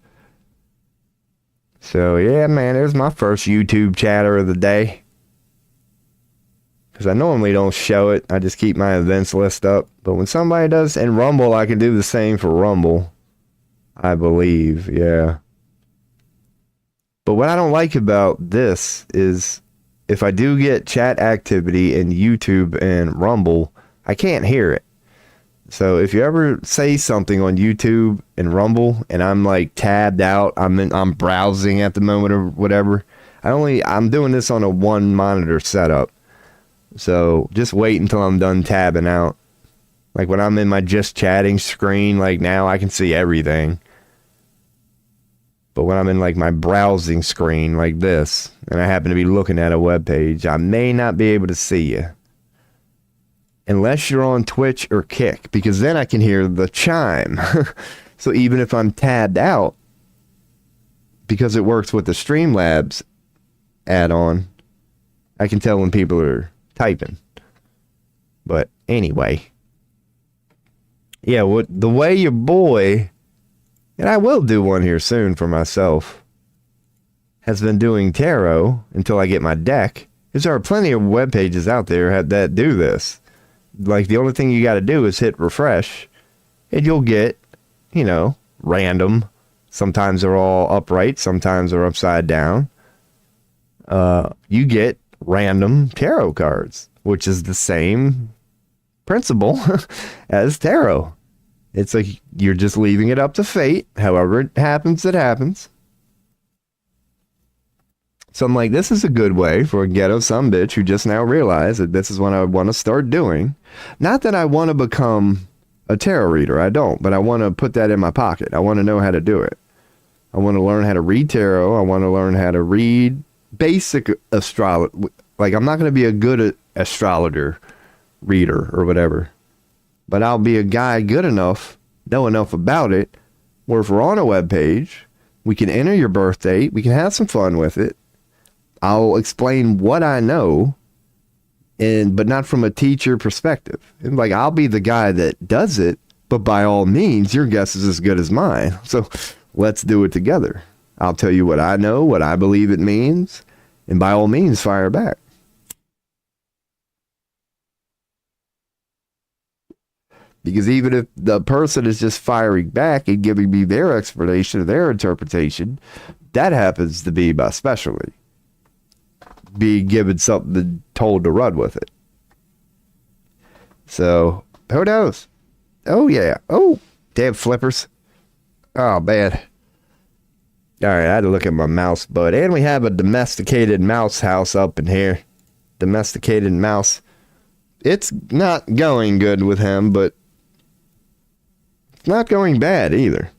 So, yeah, man, there's my first YouTube chatter of the day. Because I normally don't show it. I just keep my events list up. But when somebody does, and Rumble, I can do the same for Rumble. I believe, yeah. But what I don't like about this is if I do get chat activity in YouTube and Rumble, I can't hear it. So if you ever say something on YouTube and Rumble and I'm like tabbed out, I'm browsing at the moment or whatever, I'm doing this on a one monitor setup. So just wait until I'm done tabbing out. Like when I'm in my just chatting screen, like now I can see everything. But when I'm in like my browsing screen like this, and I happen to be looking at a web page, I may not be able to see you. Unless you're on Twitch or Kick, because then I can hear the chime. So even if I'm tabbed out, because it works with the Streamlabs add-on, I can tell when people are typing. But anyway. Yeah, the way your boy, and I will do one here soon for myself, has been doing tarot until I get my deck, is there are plenty of web pages out there that do this. Like, the only thing you got to do is hit refresh, and you'll get, you know, random. Sometimes they're all upright, sometimes they're upside down. You get random tarot cards, which is the same principle as tarot. It's like you're just leaving it up to fate. However it happens, it happens. So I'm like, this is a good way for a ghetto sumbitch who just now realized that this is what I want to start doing. Not that I want to become a tarot reader. I don't. But I want to put that in my pocket. I want to know how to do it. I want to learn how to read tarot. I want to learn how to read basic astrology. Like, I'm not going to be a good astrologer reader or whatever. But I'll be a guy good enough, know enough about it, where if we're on a web page, we can enter your birth date. We can have some fun with it. I'll explain what I know, but not from a teacher perspective. And like, I'll be the guy that does it, but by all means, your guess is as good as mine. So let's do it together. I'll tell you what I know, what I believe it means, and by all means, fire back. Because even if the person is just firing back and giving me their explanation or their interpretation, that happens to be my specialty. Be given something told to run with it. So, who knows? Oh, yeah. Oh, damn flippers. Oh, man. All right, I had to look at my mouse bud. And we have a domesticated mouse house up in here. Domesticated mouse. It's not going good with him, but it's not going bad either.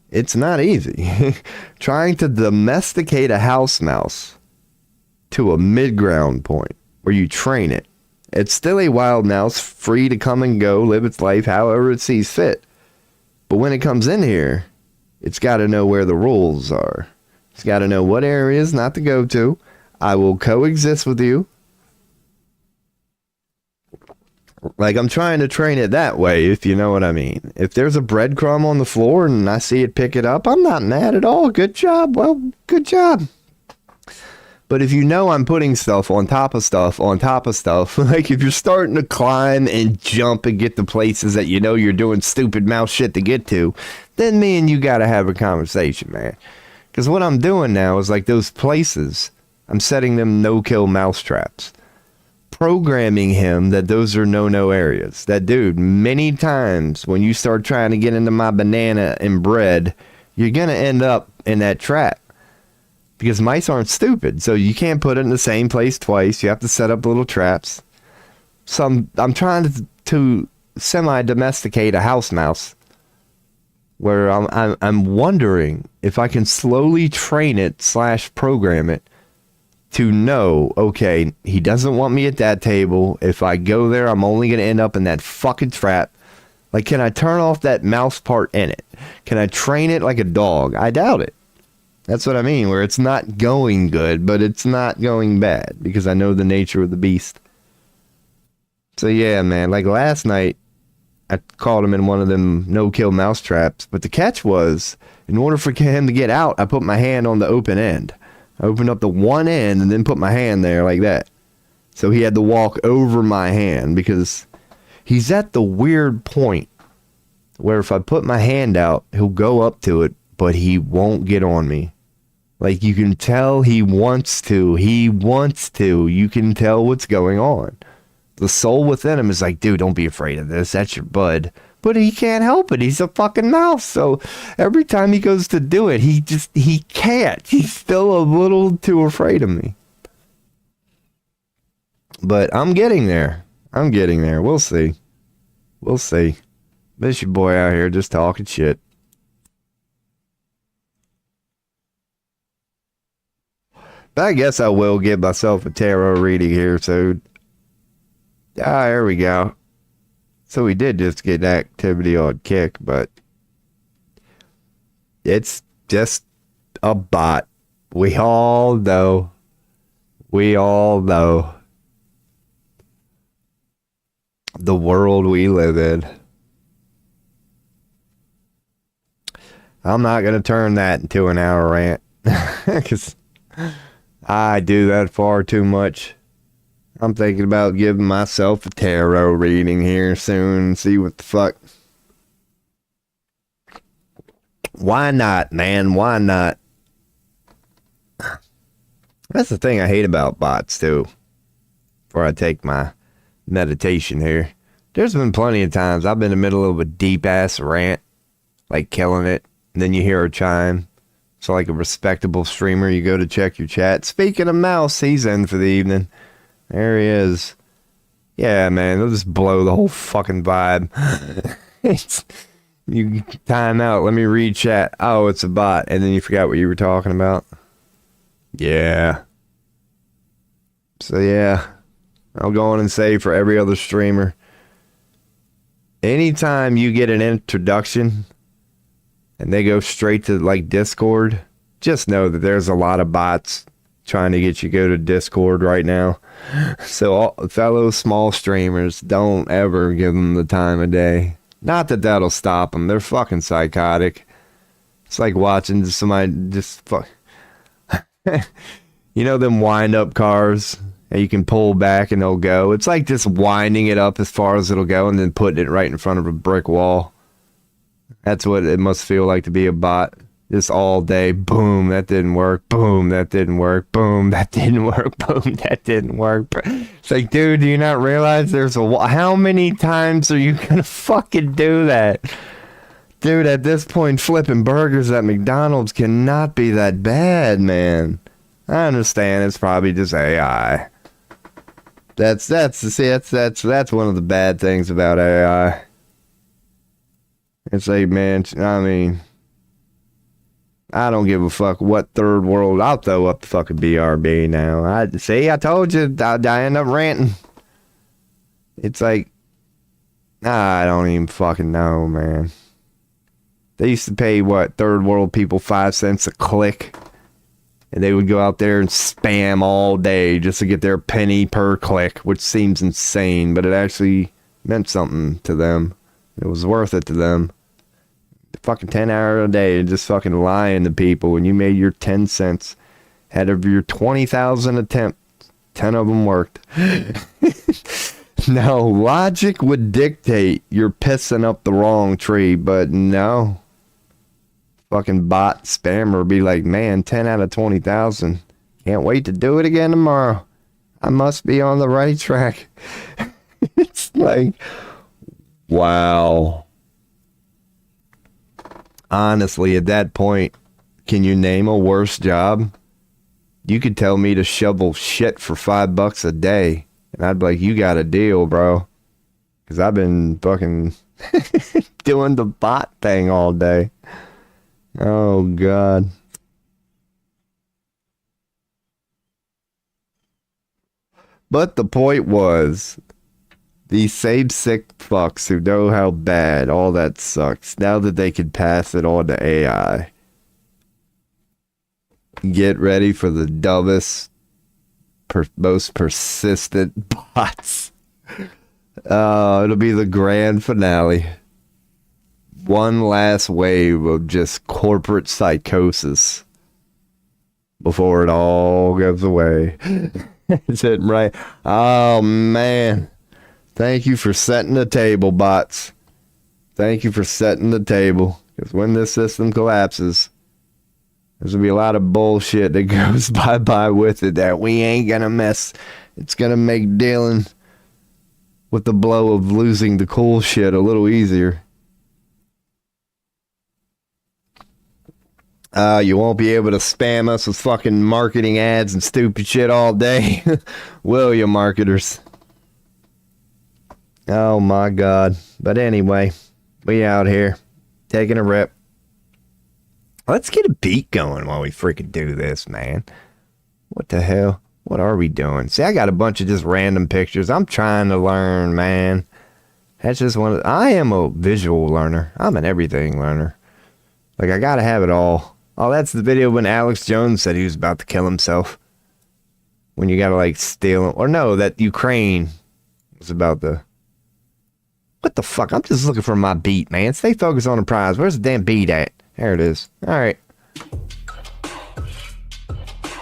It's not easy. Trying to domesticate a house mouse to a mid-ground point where you train it. It's still a wild mouse, free to come and go, live its life however it sees fit. But when it comes in here, it's got to know where the rules are. It's got to know what areas not to go to. I will coexist with you. Like, I'm trying to train it that way, if you know what I mean. If there's a breadcrumb on the floor and I see it pick it up, I'm not mad at all. Good job. Well, good job. But if you know I'm putting stuff on top of stuff on top of stuff, like if you're starting to climb and jump and get to places that you know you're doing stupid mouse shit to get to, then me and you got to have a conversation, man. Because what I'm doing now is like those places, I'm setting them no-kill mouse traps. programming him that those are no-no areas. That dude, many times when you start trying to get into my banana and bread, you're going to end up in that trap. Because mice aren't stupid, so you can't put it in the same place twice. You have to set up little traps. So I'm trying to semi-domesticate a house mouse, where I'm wondering if I can slowly train it / program it to know, okay, he doesn't want me at that table. If I go there, I'm only going to end up in that fucking trap. Like, can I turn off that mouse part in it? Can I train it like a dog? I doubt it. That's what I mean, where it's not going good, but it's not going bad, because I know the nature of the beast. So yeah, man, like last night, I caught him in one of them no-kill mouse traps, but the catch was, in order for him to get out, I put my hand on the open end. I opened up the one end and then put my hand there like that. So he had to walk over my hand, because he's at the weird point where if I put my hand out, he'll go up to it, but he won't get on me. Like, you can tell he wants to. He wants to. You can tell what's going on. The soul within him is like, dude, don't be afraid of this. That's your bud. But he can't help it. He's a fucking mouse. So every time he goes to do it, he can't. He's still a little too afraid of me. But I'm getting there. We'll see. This your boy out here just talking shit. But I guess I will give myself a tarot reading here soon. Here we go. So we did just get activity on Kick, but it's just a bot. We all know. The world we live in. I'm not going to turn that into an hour rant. Because I do that far too much. I'm thinking about giving myself a tarot reading here soon and see what the fuck. Why not, man? Why not? That's the thing I hate about bots, too. Before I take my meditation here. There's been plenty of times I've been in the middle of a deep-ass rant, like killing it, and then you hear a chime. So like a respectable streamer, you go to check your chat. Speaking of mouse, he's in for the evening. There he is. Yeah, man, they'll just blow the whole fucking vibe. You time out. Let me read chat. Oh, it's a bot. And then you forgot what you were talking about. Yeah. So yeah, I'll go on and say for every other streamer, anytime you get an introduction and they go straight to like Discord, just know that there's a lot of bots trying to get you to go to Discord right now. So all, fellow small streamers, don't ever give them the time of day. Not that that'll stop them. They're fucking psychotic. It's like watching somebody just fuck. You know them wind up cars and you can pull back and they'll go. It's like just winding it up as far as it'll go and then putting it right in front of a brick wall. That's what it must feel like to be a bot. Just all day. Boom, that didn't work. Boom, that didn't work. Boom, that didn't work. Boom, that didn't work. It's like, dude, do you not realize there's a... How many times are you gonna fucking do that? Dude, at this point, flipping burgers at McDonald's cannot be that bad, man. I understand it's probably just AI. That's one of the bad things about AI. It's like, man, I mean, I don't give a fuck what third world. I'll throw up the fucking BRB now. I told you, I end up ranting. It's like, I don't even fucking know, man. They used to pay, what, third world people 5 cents a click. And they would go out there and spam all day just to get their penny per click, which seems insane, but it actually meant something to them. It was worth it to them. Fucking 10 hours a day and just fucking lying to people when you made your 10 cents. Out of your 20,000 attempts, 10 of them worked. Now, logic would dictate you're pissing up the wrong tree, but no. Fucking bot spammer be like, man, 10 out of 20,000. Can't wait to do it again tomorrow. I must be on the right track. It's like, wow. Honestly, at that point, can you name a worse job? You could tell me to shovel shit for $5 a day, and I'd be like, you got a deal, bro. Because I've been fucking doing the bot thing all day. Oh, God. But the point was, these same sick fucks who know how bad all that sucks, now that they can pass it on to AI, get ready for the dumbest, most persistent bots. It'll be the grand finale. One last wave of just corporate psychosis before it all goes away. Is it right? Oh, man. Thank you for setting the table, bots. Thank you for setting the table. Because when this system collapses, there's going to be a lot of bullshit that goes bye-bye with it that we ain't going to mess. It's going to make dealing with the blow of losing the cool shit a little easier. You won't be able to spam us with fucking marketing ads and stupid shit all day. Will you, marketers? Oh my God. But anyway, we out here taking a rip. Let's get a beat going while we freaking do this, man. What the hell? What are we doing? See, I got a bunch of just random pictures. I'm trying to learn, man. That's just one of the, I am a visual learner. I'm an everything learner. Like, I gotta have it all. Oh, that's the video when Alex Jones said he was about to kill himself. When you gotta, like, steal him. Or no, that Ukraine was about the... What the fuck? I'm just looking for my beat, man. Stay focused on the prize. Where's the damn beat at? There it is. Alright.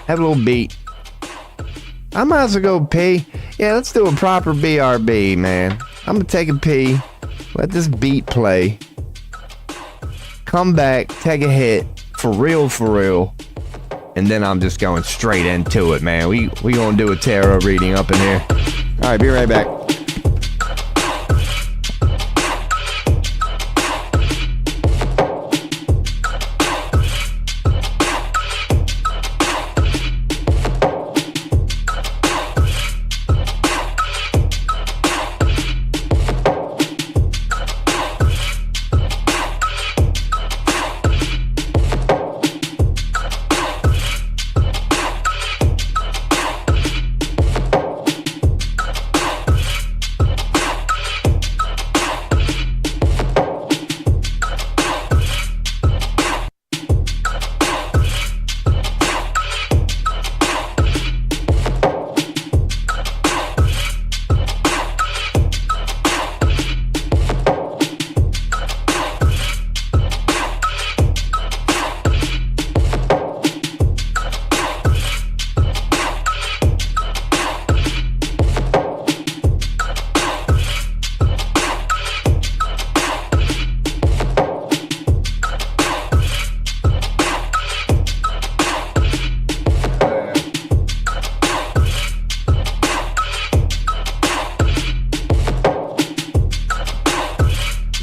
Have a little beat. I might as well go pee. Yeah, let's do a proper BRB, man. I'm gonna take a pee. Let this beat play. Come back, take a hit. For real. And then I'm just going straight into it, man. We gonna do a tarot reading up in here. Alright, be right back.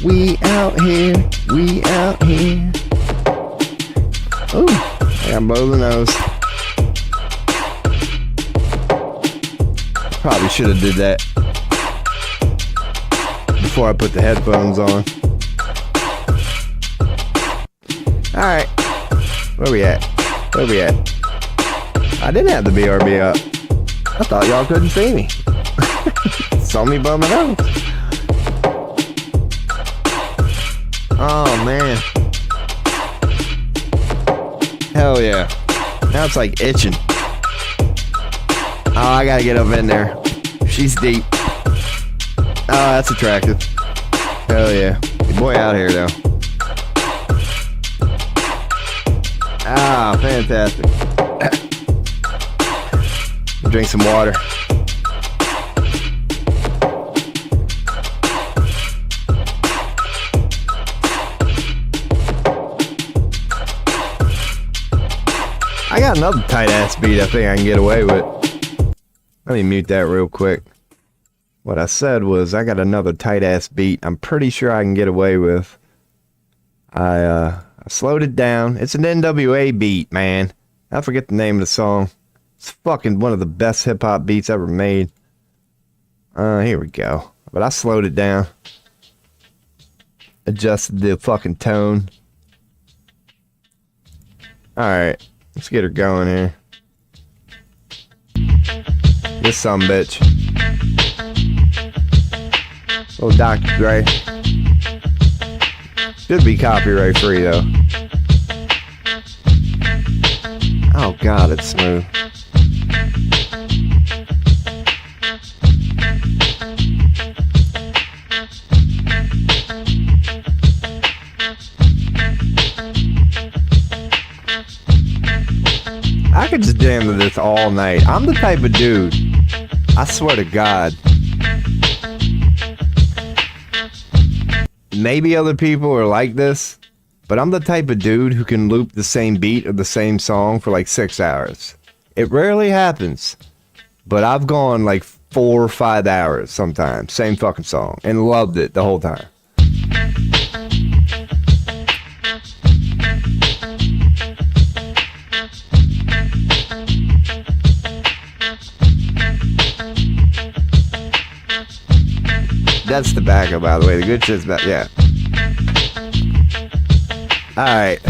We out here. Ooh, I got blow the nose. Probably should have did that before I put the headphones on. Alright. Where we at? I didn't have the BRB up. I thought y'all couldn't see me. Saw me by my nose. Oh, man. Hell yeah. Now it's like itching. Oh, I gotta get up in there. She's deep. Oh, that's attractive. Hell yeah. Your boy out here, though. Ah, fantastic. Drink some water. I got another tight ass beat I think I can get away with. Let me mute that real quick. What I said was I got another tight ass beat I'm pretty sure I can get away with. I slowed it down. It's an NWA beat, man. I forget the name of the song. It's fucking one of the best hip hop beats ever made. Here we go. But I slowed it down. Adjusted the fucking tone. Alright. Let's get her going here. This sumbitch. Little Dr. Dre. Should be copyright free though. Oh god, it's smooth. I could just jam to this all night. I'm the type of dude, I swear to God. Maybe other people are like this, but I'm the type of dude who can loop the same beat of the same song for like 6 hours. It rarely happens, but I've gone like 4 or 5 hours sometimes, same fucking song, and loved it the whole time. That's the backup, by the way. The good shit's back. Yeah. Alright.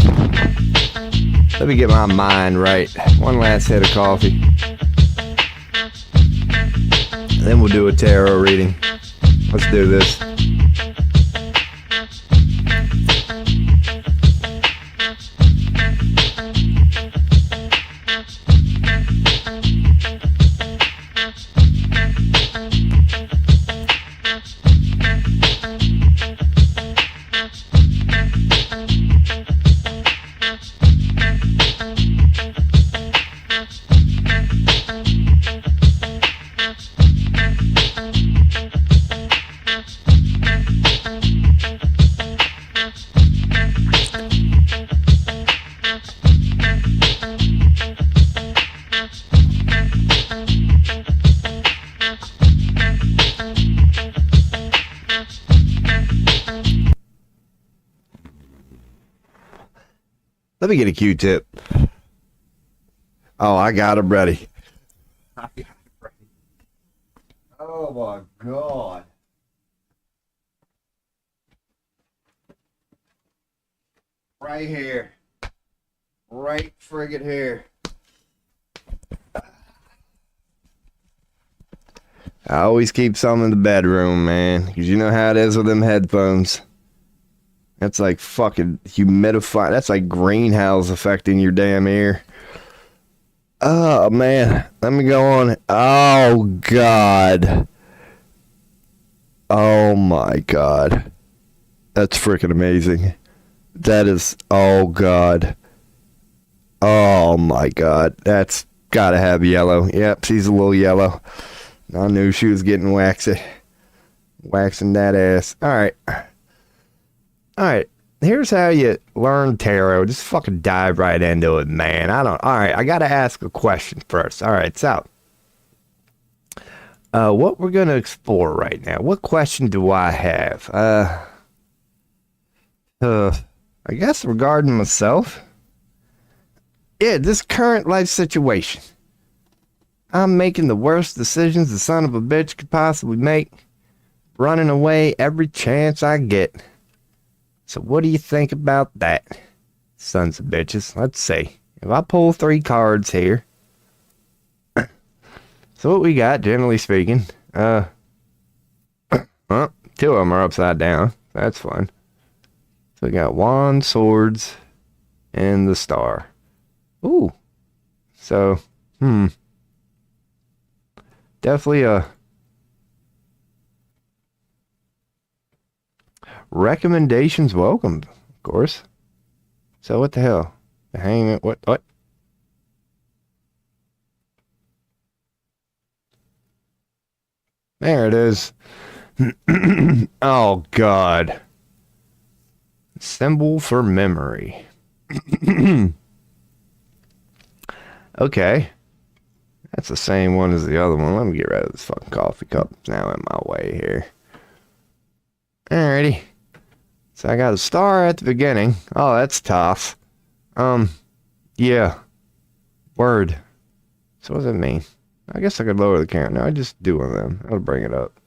Let me get my mind right. One last hit of coffee. And then we'll do a tarot reading. Let's do this. Let me get a Q-tip. Oh, I got him ready. Oh my God. Right here. Right friggin' here. I always keep some in the bedroom, man. Because you know how it is with them headphones. That's like fucking humidify. That's like greenhouse affecting your damn ear. Oh, man. Let me go on. Oh, God. Oh, my God. That's freaking amazing. That is... Oh, God. Oh, my God. That's gotta have yellow. Yep, she's a little yellow. I knew she was getting waxy. Waxing that ass. All right. Alright, here's how you learn tarot. Just fucking dive right into it, man. Alright, I gotta ask a question first. Alright, so. What we're gonna explore right now. What question do I have? I guess regarding myself. Yeah, this current life situation. I'm making the worst decisions the son of a bitch could possibly make. Running away every chance I get. So what do you think about that, sons of bitches? Let's see. If I pull 3 cards here. So what we got, generally speaking, 2 of them are upside down. That's fun. So we got Wand, Swords, and the Star. Ooh. So, definitely a recommendations welcome, of course. So what the hell? The Hangman, what? There it is. Oh, God. Symbol for memory. Okay. That's the same one as the other one. Let me get rid of this fucking coffee cup. It's now in my way here. Alrighty. So I got a star at the beginning. Oh, that's tough. Yeah. Word. So what does that mean? I guess I could lower the camera. No, I just do one of them. I'll bring it up.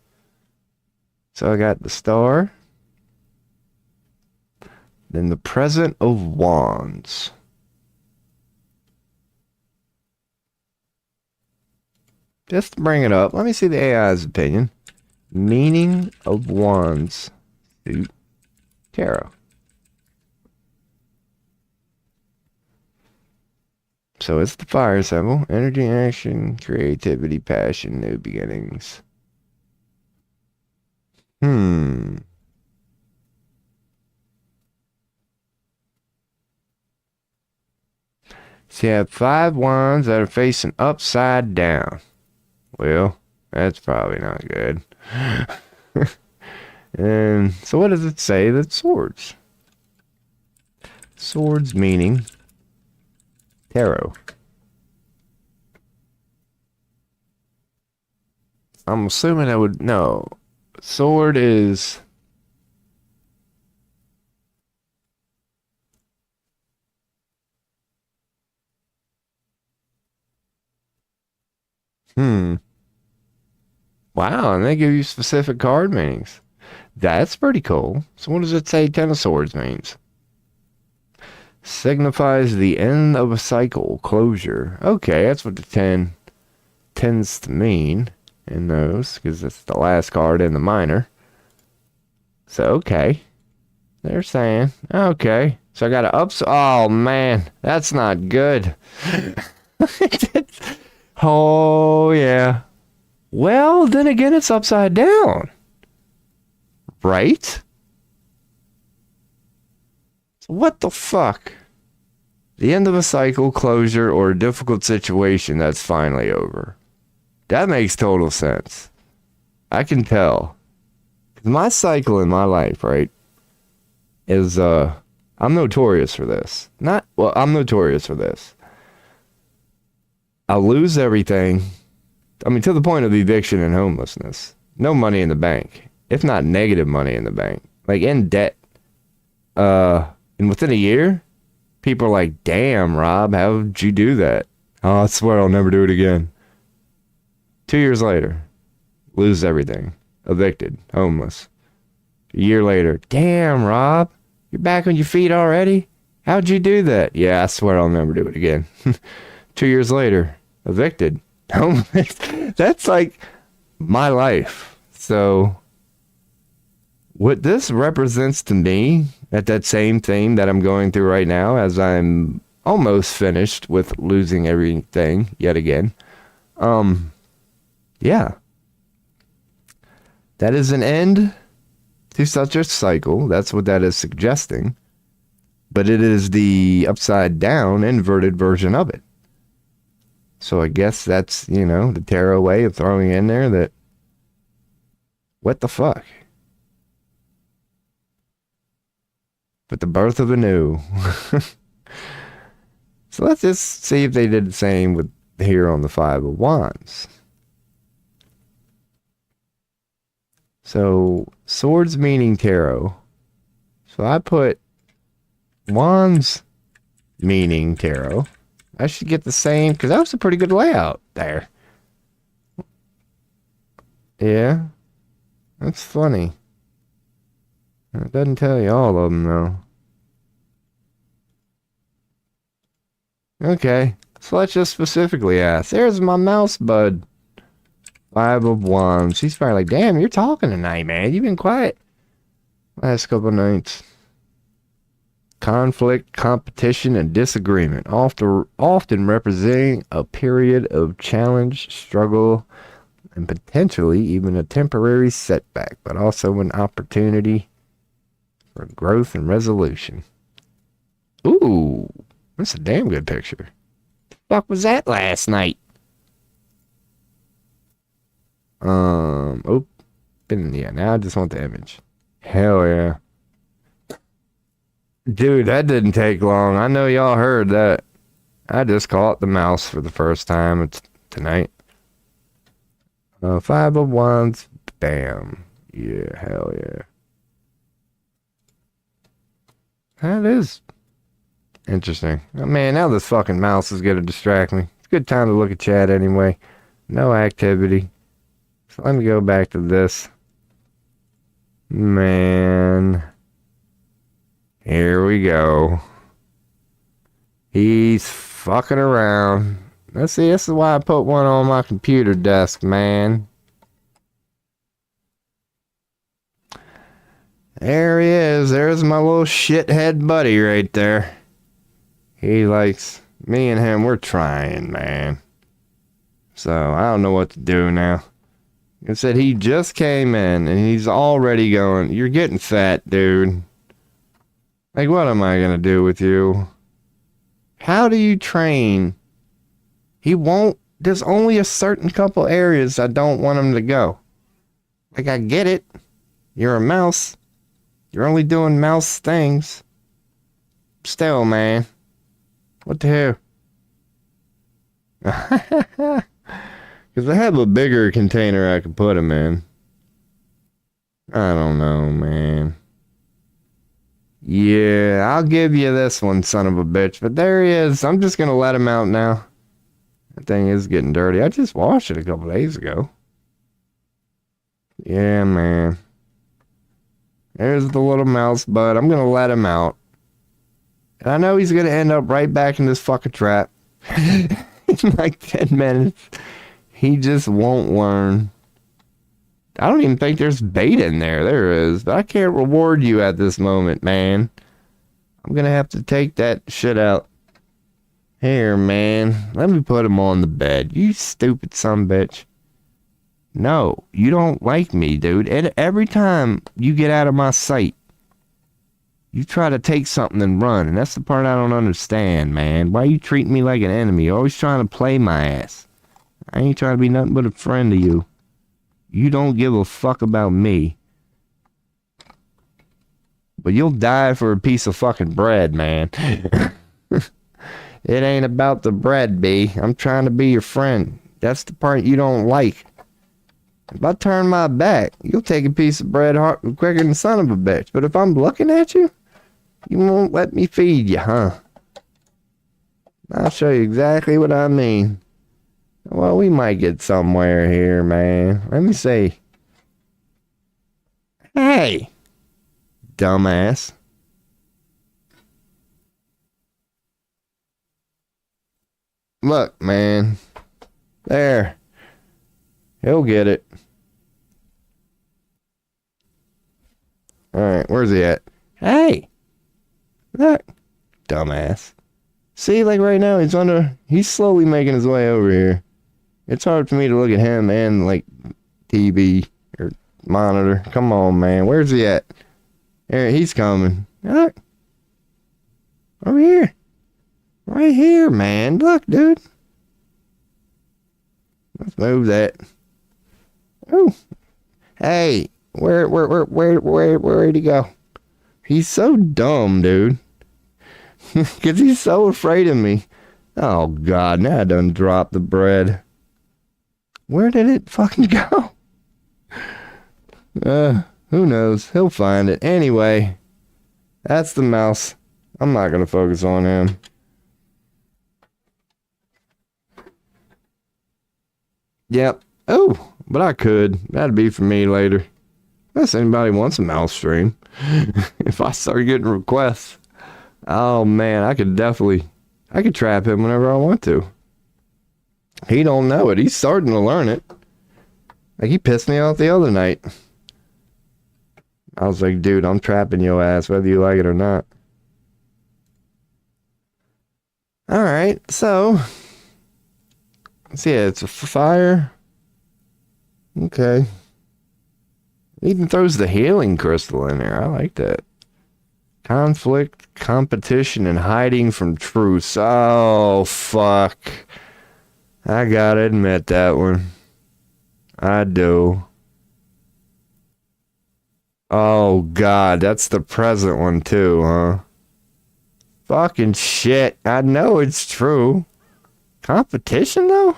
So I got the star. Then the present of wands. Just to bring it up, let me see the AI's opinion. Meaning of wands. Suit tarot. So it's the fire symbol. Energy, action, creativity, passion, new beginnings. So you have 5 wands that are facing upside down. Well, that's probably not good. And so what does it say? That's swords. Swords meaning tarot. I'm assuming I would no. Sword is wow, and they give you specific card meanings. That's pretty cool. So what does it say 10 of swords means? Signifies the end of a cycle, closure. Okay, that's what the 10 tends to mean in those, because it's the last card in the minor. So, okay. They're saying, okay. So I got to oh man, that's not good. Oh, yeah. Well, then again, it's upside down. Right? So what the fuck? The end of a cycle, closure, or a difficult situation that's finally over. That makes total sense. I can tell. My cycle in my life, right, is, I'm notorious for this. I'm notorious for this. I lose everything. I mean, to the point of eviction and homelessness. No money in the bank. If not negative money in the bank. Like, in debt. And within a year, people are like, damn, Rob, how'd you do that? Oh, I swear I'll never do it again. 2 years later, lose everything. Evicted. Homeless. A year later, damn, Rob, you're back on your feet already? How'd you do that? Yeah, I swear I'll never do it again. 2 years later, evicted. Homeless. That's like my life. So what this represents to me at that same thing that I'm going through right now, as I'm almost finished with losing everything yet again. Yeah. That is an end to such a cycle. That's what that is suggesting. But it is the upside down inverted version of it. So I guess that's, the tarot way of throwing in there that, what the fuck? But the birth of a new. So let's just see if they did the same with here on the 5 of Wands. So swords meaning tarot. So I put wands meaning tarot. I should get the same, because that was a pretty good layout there. Yeah. That's funny. It doesn't tell you all of them, though. Okay. So let's just specifically ask. There's my mouse bud. 5 of Wands. She's probably like, damn, you're talking tonight, man. You've been quiet last couple of nights. Conflict, competition, and disagreement. Often representing a period of challenge, struggle, and potentially even a temporary setback, but also an opportunity for growth and resolution. Ooh, that's a damn good picture. The fuck was that last night? Yeah, now I just want the image. Hell yeah. Dude, that didn't take long. I know y'all heard that. I just caught the mouse for the first time tonight. 5 of Wands. Bam. Yeah, hell yeah. That is interesting. Oh, man, now this fucking mouse is going to distract me. It's a good time to look at chat anyway. No activity. So let me go back to this. Man. Here we go. He's fucking around. Let's see, this is why I put one on my computer desk, man. There he is. There's my little shithead buddy right there. He likes... Me and him, we're trying, man. So, I don't know what to do now. It said he just came in, and he's already going, you're getting fat, dude. Like, what am I gonna do with you? How do you train? He won't... There's only a certain couple areas I don't want him to go. Like, I get it. You're a mouse. You're only doing mouse things. Still, man. What the hell? Because I have a bigger container I could put him in. I don't know, man. Yeah, I'll give you this one, son of a bitch. But there he is. I'm just going to let him out now. That thing is getting dirty. I just washed it a couple days ago. Yeah, man. There's the little mouse bud. I'm going to let him out. And I know he's going to end up right back in this fucking trap. In like 10 minutes. He just won't learn. I don't even think there's bait in there. There is. But I can't reward you at this moment, man. I'm going to have to take that shit out. Here, man. Let me put him on the bed. You stupid sumbitch. No, you don't like me, dude. And every time you get out of my sight, you try to take something and run. And that's the part I don't understand, man. Why you treating me like an enemy? You're always trying to play my ass. I ain't trying to be nothing but a friend to you. You don't give a fuck about me. But you'll die for a piece of fucking bread, man. It ain't about the bread, B. I'm trying to be your friend. That's the part you don't like. If I turn my back, you'll take a piece of bread quicker than son of a bitch. But if I'm looking at you, you won't let me feed you, huh? I'll show you exactly what I mean. Well, we might get somewhere here, man. Let me see. Hey, dumbass. Look, man. There. He'll get it. Alright, where's he at? Hey! Look. Dumbass. See, like right now, he's slowly making his way over here. It's hard for me to look at him and, like, TV or monitor. Come on, man. Where's he at? There, he's coming. Look. Over here. Right here, man. Look, dude. Let's move that. Oh. Hey. Where'd he go? He's so dumb, dude. Because he's so afraid of me. Oh, God. Now I done dropped the bread. Where did it fucking go? Who knows? He'll find it. Anyway, that's the mouse. I'm not going to focus on him. Yep. Oh, but I could. That'd be for me later. Unless anybody wants a mouse stream. If I start getting requests. Oh, man, I could trap him whenever I want to. He don't know it. He's starting to learn it. Like, he pissed me off the other night. I was like, dude, I'm trapping your ass, whether you like it or not. Alright, so. See, it's a fire. Okay. It even throws the healing crystal in there. I like that. Conflict, competition, and hiding from truce. Oh, fuck. I gotta admit that one. I do. Oh, God. That's the present one, too, huh? Fucking shit. I know it's true. Competition, though?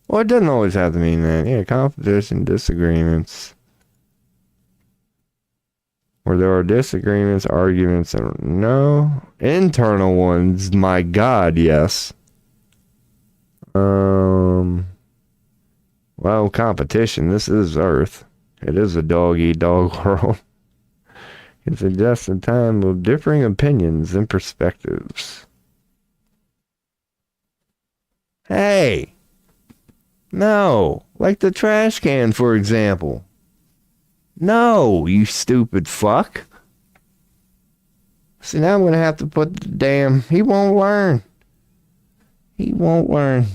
Well, it doesn't always have to mean that. Yeah, competition, disagreements. Where there are disagreements, arguments, and no. Internal ones, my God, yes. Well, competition. This is Earth. It is a dog-eat-dog world. It's a just a time of differing opinions and perspectives. Hey! No! Like the trash can, for example. No, you stupid fuck. See, now I'm gonna have to put the damn... He won't learn. He won't learn.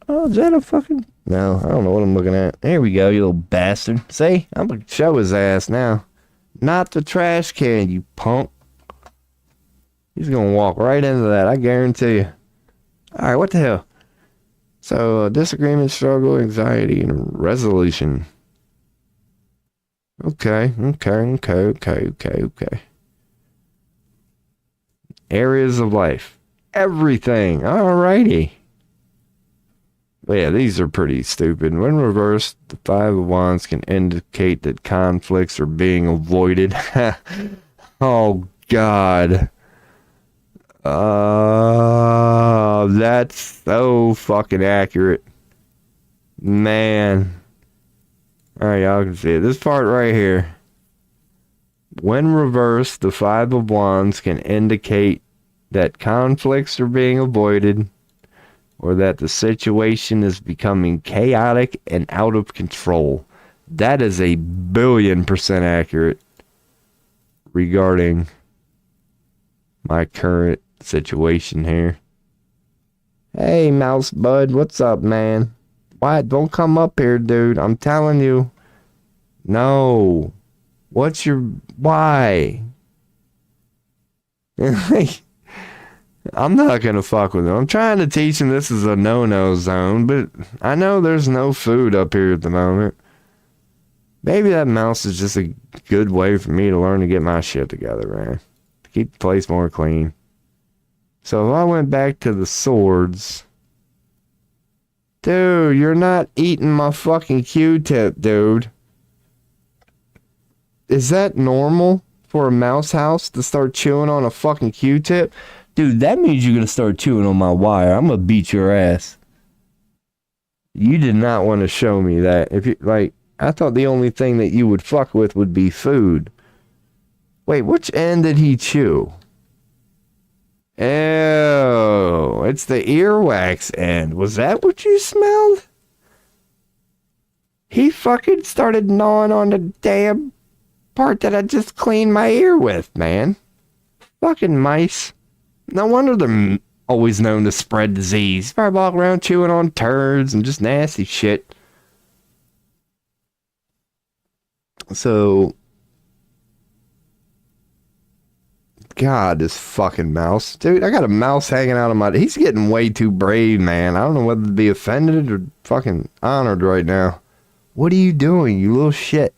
Oh, is that a fucking... No, I don't know what I'm looking at. There we go, you little bastard. See? I'm gonna show his ass now. Not the trash can, you punk. He's gonna walk right into that, I guarantee you. Alright, what the hell? So, disagreement, struggle, anxiety, and resolution. Okay. Areas of life. Everything. Alrighty. But yeah, these are pretty stupid. When reversed, the Five of Wands can indicate that conflicts are being avoided. Oh, God. That's so fucking accurate. Man. Alright, y'all can see it. This part right here. When reversed, the Five of Wands can indicate that conflicts are being avoided or that the situation is becoming chaotic and out of control. That is 1,000,000,000% accurate regarding my current situation here. Hey, Mouse Bud, what's up, man? Why? Don't come up here, dude. I'm telling you. No. What's your... Why? I'm not gonna fuck with him. I'm trying to teach him this is a no-no zone, but I know there's no food up here at the moment. Maybe that mouse is just a good way for me to learn to get my shit together, man. To keep the place more clean. So if I went back to the swords... Dude, you're not eating my fucking Q-tip, dude. Is that normal for a mouse house to start chewing on a fucking Q-tip? Dude, that means you're gonna start chewing on my wire. I'm gonna beat your ass. You did not want to show me that. If you like, I thought the only thing that you would fuck with would be food. Wait, which end did he chew? Ew, it's the earwax end. Was that what you smelled? He fucking started gnawing on the damn part that I just cleaned my ear with, man. Fucking mice. No wonder they're always known to spread disease. Probably walk around chewing on turds and just nasty shit. So, God, this fucking mouse. Dude, I got a mouse hanging out of my... He's getting way too brave, man. I don't know whether to be offended or fucking honored right now. What are you doing, you little shit?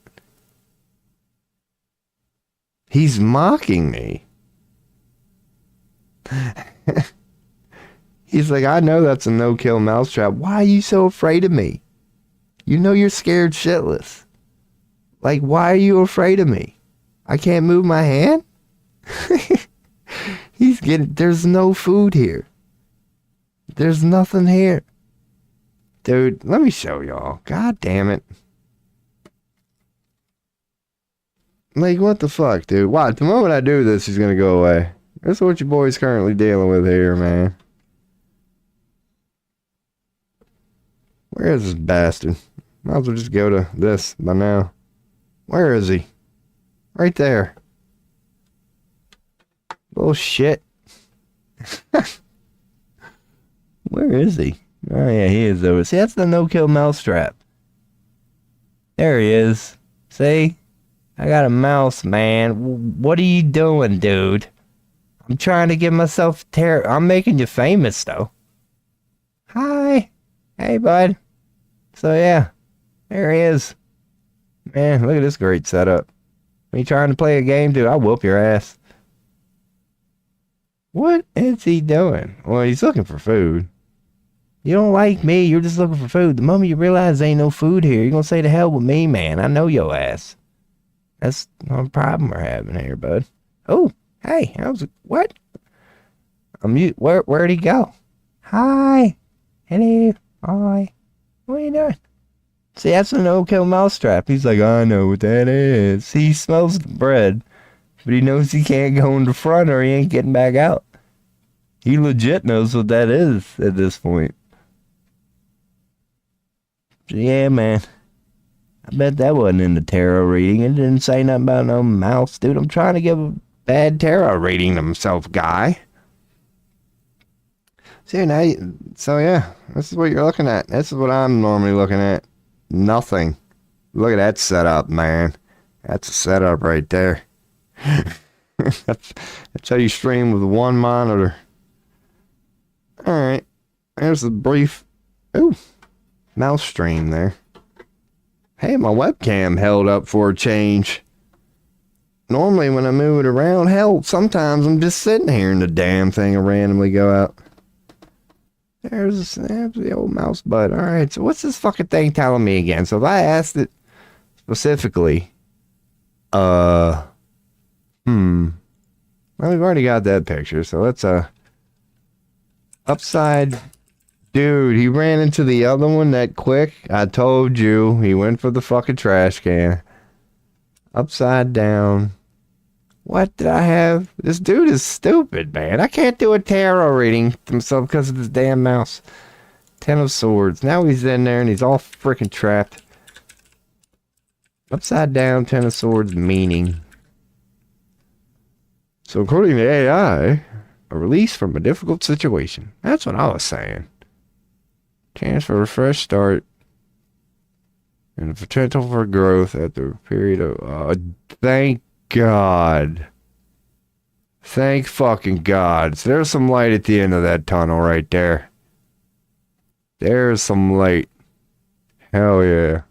He's mocking me. He's like, I know that's a no-kill mousetrap. Why are you so afraid of me? You know you're scared shitless. Like, why are you afraid of me? I can't move my hand? He's getting... There's no food here. There's nothing here. Dude, let me show y'all. God damn it. Like, what the fuck, dude? Why? The moment I do this, he's gonna go away. That's what your boy's currently dealing with here, man. Where is this bastard? Might as well just go to this by now. Where is he? Right there. Little shit. Where is he? Oh yeah, he is over. See, that's the no-kill mousetrap. There he is. See? I got a mouse, man. What are you doing, dude? I'm trying to give myself I'm making you famous, though. Hi. Hey, bud. So, yeah. There he is. Man, look at this great setup. Are you trying to play a game, dude? I'll whoop your ass. What is he doing? Well, he's looking for food. You don't like me. You're just looking for food. The moment you realize there ain't no food here, you're going to say to hell with me, man. I know your ass. That's no problem we're having here, bud. Oh, hey, how's it? What? I'm mute. Where'd he go? Hi. Hello. Hi. What are you doing? See, that's a no-kill mousetrap. He's like, I know what that is. He smells the bread, but he knows he can't go in the front or he ain't getting back out. He legit knows what that is at this point. Yeah, man. I bet that wasn't in the tarot reading. It didn't say nothing about no mouse. Dude, I'm trying to give a bad tarot reading to myself, guy. So, yeah, this is what you're looking at. This is what I'm normally looking at. Nothing. Look at that setup, man. That's a setup right there. That's how you stream with one monitor. Alright. There's a brief mouse stream there. Hey, my webcam held up for a change. Normally when I move it around, hell, sometimes I'm just sitting here and the damn thing will randomly go out. There's the old mouse butt. Alright, so what's this fucking thing telling me again? So if I asked it specifically, well, we've already got that picture, so let's, upside... Dude, he ran into the other one that quick. I told you. He went for the fucking trash can. Upside down. What did I have? This dude is stupid, man. I can't do a tarot reading to himself because of this damn mouse. 10 of Swords. Now he's in there and he's all freaking trapped. Upside down, 10 of Swords, meaning. So according to AI, a release from a difficult situation. That's what I was saying. Chance for a fresh start and the potential for growth at the period of thank God. Thank fucking God. So there's some light at the end of that tunnel right there. There's some light. Hell yeah.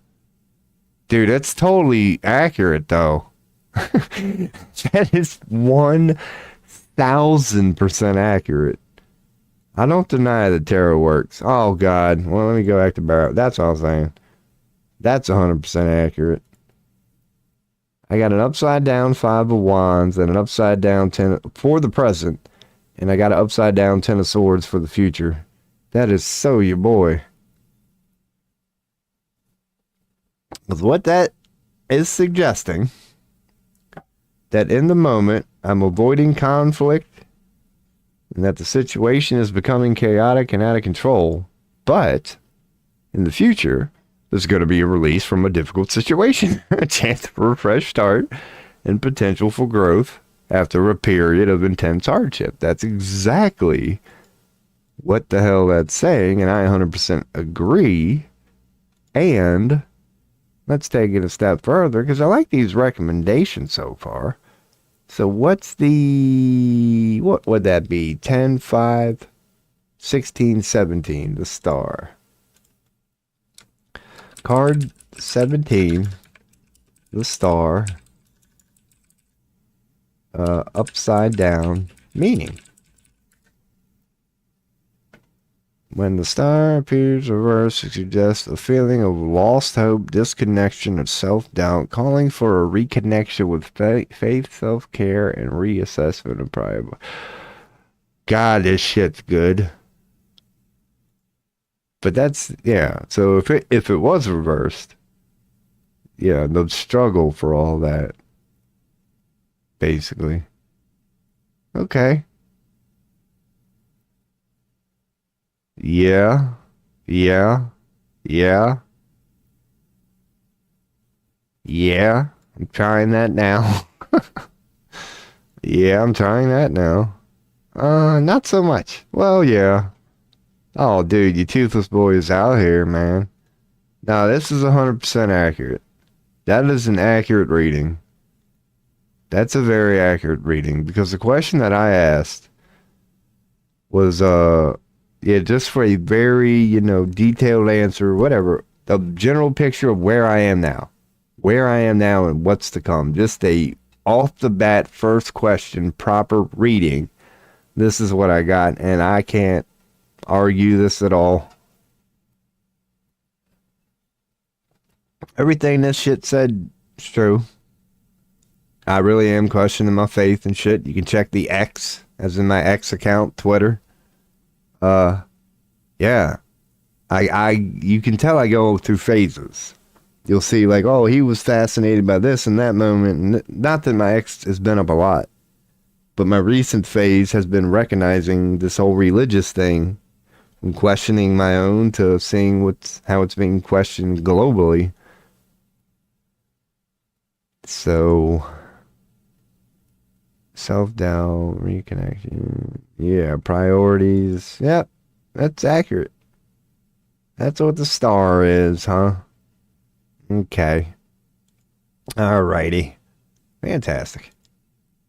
Dude, that's totally accurate though. That is 1000% accurate. I don't deny that tarot works. Oh, God. Well, let me go back to Barrow. That's what I was saying. That's 100% accurate. I got an upside down 5 of Wands and an upside down 10 for the present. And I got an upside down 10 of Swords for the future. That is so your boy. With what that is suggesting, that in the moment, I'm avoiding conflict, and that the situation is becoming chaotic and out of control. But in the future, there's going to be a release from a difficult situation, a chance for a fresh start, and potential for growth after a period of intense hardship. That's exactly what the hell that's saying, and I 100% agree. And let's take it a step further, because I like these recommendations so far. So what's the, what would that be? 10, 5, 16, 17, the star. Card 17, the star, upside down, meaning. When the star appears reversed, it suggests a feeling of lost hope, disconnection, and self-doubt, calling for a reconnection with faith, self-care, and reassessment of pride. God, this shit's good. But that's, yeah, so if it was reversed, yeah, the struggle for all that, basically. Okay. Yeah. I'm trying that now. Yeah, I'm trying that now. Not so much. Well, yeah. Oh, dude, you toothless boy is out here, man. Now, this is 100% accurate. That is an accurate reading. That's a very accurate reading, because the question that I asked was, yeah, just for a very, detailed answer, whatever. The general picture of where I am now. Where I am now and what's to come. Just a off the bat first question, proper reading. This is what I got, and I can't argue this at all. Everything this shit said is true. I really am questioning my faith and shit. You can check the X, as in my X account, Twitter. Yeah. You can tell I go through phases. You'll see like, oh, he was fascinated by this and that moment. And not that my X has been up a lot, but my recent phase has been recognizing this whole religious thing and questioning my own to seeing how it's being questioned globally. So, self-doubt, reconnection, yeah, priorities. Yep, that's accurate. That's what the star is, huh? Okay. Alrighty. Fantastic.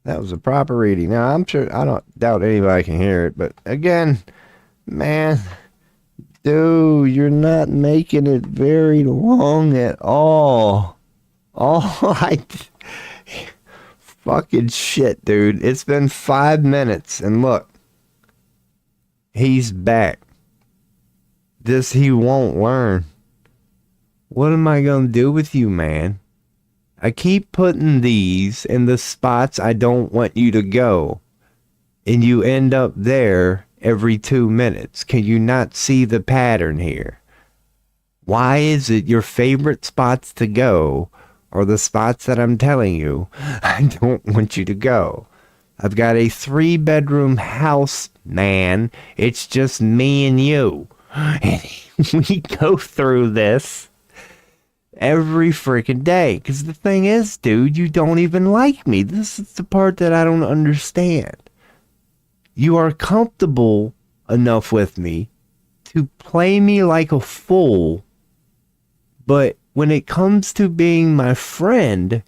That was a proper reading. Now, I'm sure, I don't doubt anybody can hear it, but again, man, dude, you're not making it very long at all. Fucking shit, dude. It's been 5 minutes, and look, he's back. He won't learn. What am I gonna do with you, man? I keep putting these in the spots I don't want you to go, and you end up there every 2 minutes. Can you not see the pattern here? Why is it your favorite spots to go are the spots that I'm telling you I don't want you to go? I've got a 3-bedroom house, man. It's just me and you. And we go through this every freaking day. Because the thing is, dude, you don't even like me. This is the part that I don't understand. You are comfortable enough with me to play me like a fool, but when it comes to being my friend,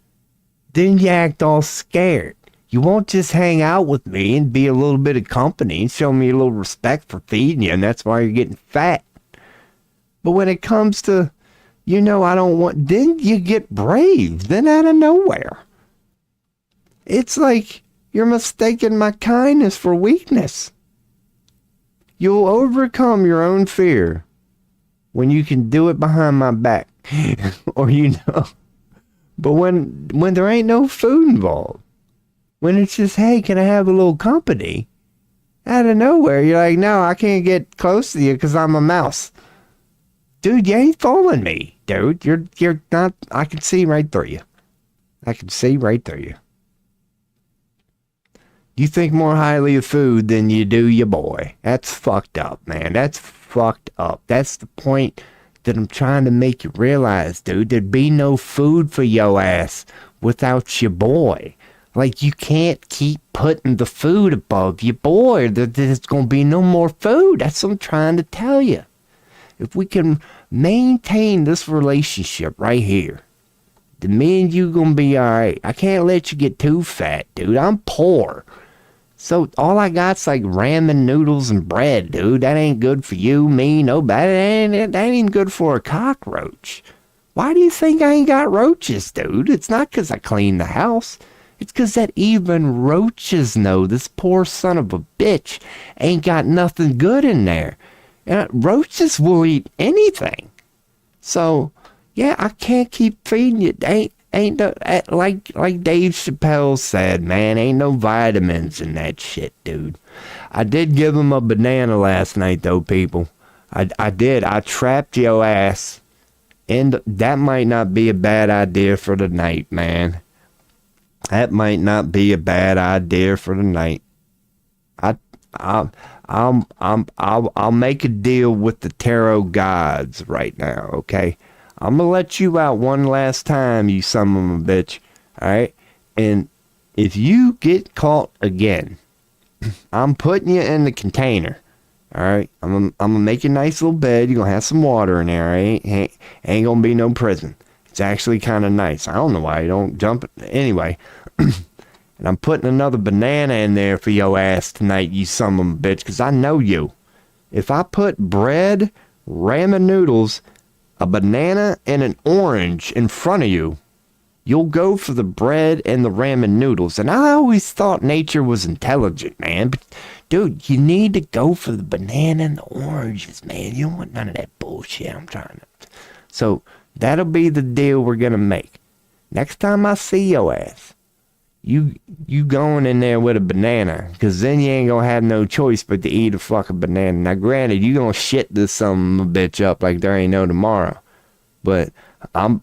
then you act all scared. You won't just hang out with me and be a little bit of company and show me a little respect for feeding you, and that's why you're getting fat. But when it comes to, I don't want, then you get brave, then out of nowhere. It's like you're mistaking my kindness for weakness. You'll overcome your own fear when you can do it behind my back. Or but when there ain't no food involved, when it's just, hey, can I have a little company? Out of nowhere, you're like, no, I can't get close to you because I'm a mouse. Dude, you ain't fooling me, dude. You're not, I can see right through you. I can see right through you. You think more highly of food than you do your boy. That's fucked up, man. That's fucked up. That's the point that I'm trying to make you realize, dude. There'd be no food for your ass without your boy. Like, you can't keep putting the food above your boy. There's gonna be no more food. That's what I'm trying to tell you. If we can maintain this relationship right here, then me and you gonna be alright. I can't let you get too fat, dude. I'm poor. So all I got's like ramen noodles and bread, dude. That ain't good for you, me, nobody. That ain't even good for a cockroach. Why do you think I ain't got roaches, dude? It's not because I clean the house. It's because that even roaches know this poor son of a bitch ain't got nothing good in there. And roaches will eat anything. So, yeah, I can't keep feeding you. Ain't no, like Dave Chappelle said, man, ain't no vitamins in that shit, dude. I did give him a banana last night, though, people. I did. I trapped your ass. And that might not be a bad idea for the night, man. That might not be a bad idea for the night. I'll make a deal with the tarot gods right now, okay? I'm gonna let you out one last time, you son of a bitch. Alright? And if you get caught again, I'm putting you in the container. Alright? I'm gonna make you a nice little bed. You're gonna have some water in there, alright? Ain't gonna be no prison. It's actually kind of nice. I don't know why you don't jump it. Anyway. And I'm putting another banana in there for your ass tonight, you son of a bitch, because I know you. If I put bread, ramen noodles, a banana, and an orange in front of you, you'll go for the bread and the ramen noodles. And I always thought nature was intelligent, man. But, dude, you need to go for the banana and the oranges, man. You don't want none of that bullshit I'm trying to. So, That'll be the deal we're gonna make. Next time I see your ass, you going in there with a banana, because then you ain't gonna have no choice but to eat a fucking banana. Now, granted, you gonna shit this son of a bitch up like there ain't no tomorrow, but I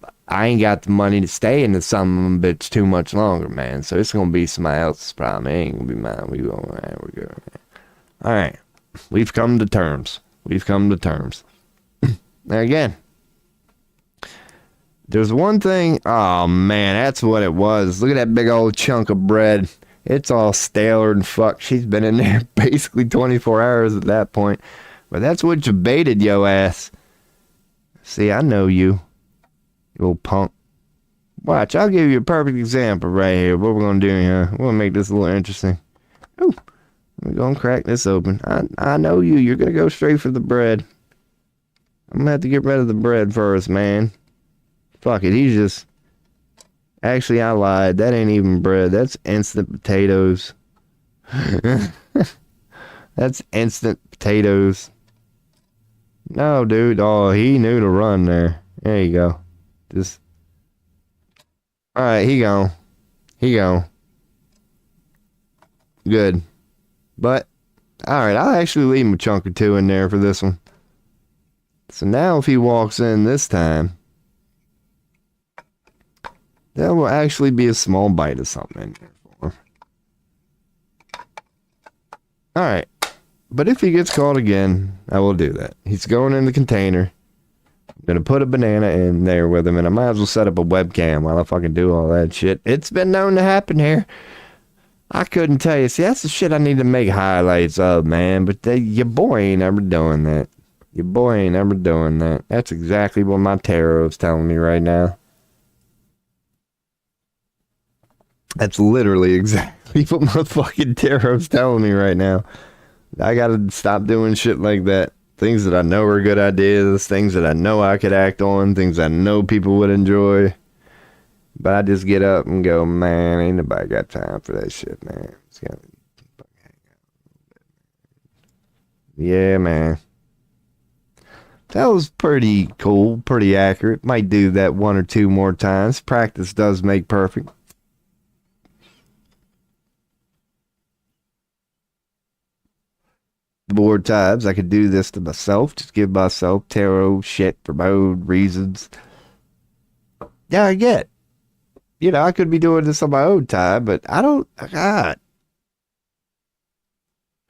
ain't got the money to stay in the son of a bitch too much longer, man. So it's gonna be somebody else's problem. It ain't gonna be mine. We're good, man. All right, we've come to terms. Now again, there's one thing. Oh man, that's what it was. Look at that big old chunk of bread. It's all stale and fuck. She's been in there basically 24 hours at that point. But that's what you baited, yo ass. See, I know you old punk. Watch, I'll give you a perfect example right here. What we're gonna do here. We're gonna make this a little interesting. Ooh, we're gonna crack this open. I know you. You're gonna go straight for the bread. I'm gonna have to get rid of the bread first, man. Fuck it, he's just... Actually, I lied. That ain't even bread. That's instant potatoes. That's instant potatoes. No, dude. Oh, he knew to run there. There you go. Just... Alright, he gone. Good. But, alright, I'll actually leave him a chunk or two in there for this one. So now if he walks in this time... There will actually be a small bite of something in there for him. Alright. But if he gets caught again, I will do that. He's going in the container. I'm going to put a banana in there with him, and I might as well set up a webcam while I fucking do all that shit. It's been known to happen here. I couldn't tell you. See, that's the shit I need to make highlights of, man. But your boy ain't ever doing that. That's exactly what my tarot is telling me right now. That's literally exactly what my fucking tarot's telling me right now. I gotta stop doing shit like that. Things that I know are good ideas, things that I know I could act on, things I know people would enjoy. But I just get up and go, man, ain't nobody got time for that shit, man. Yeah, man. That was pretty cool, pretty accurate. Might do that one or two more times. Practice does make perfect. More times I could do this to myself, just give myself tarot shit for my own reasons. Yeah, I get. I could be doing this on my own time, but I don't. God,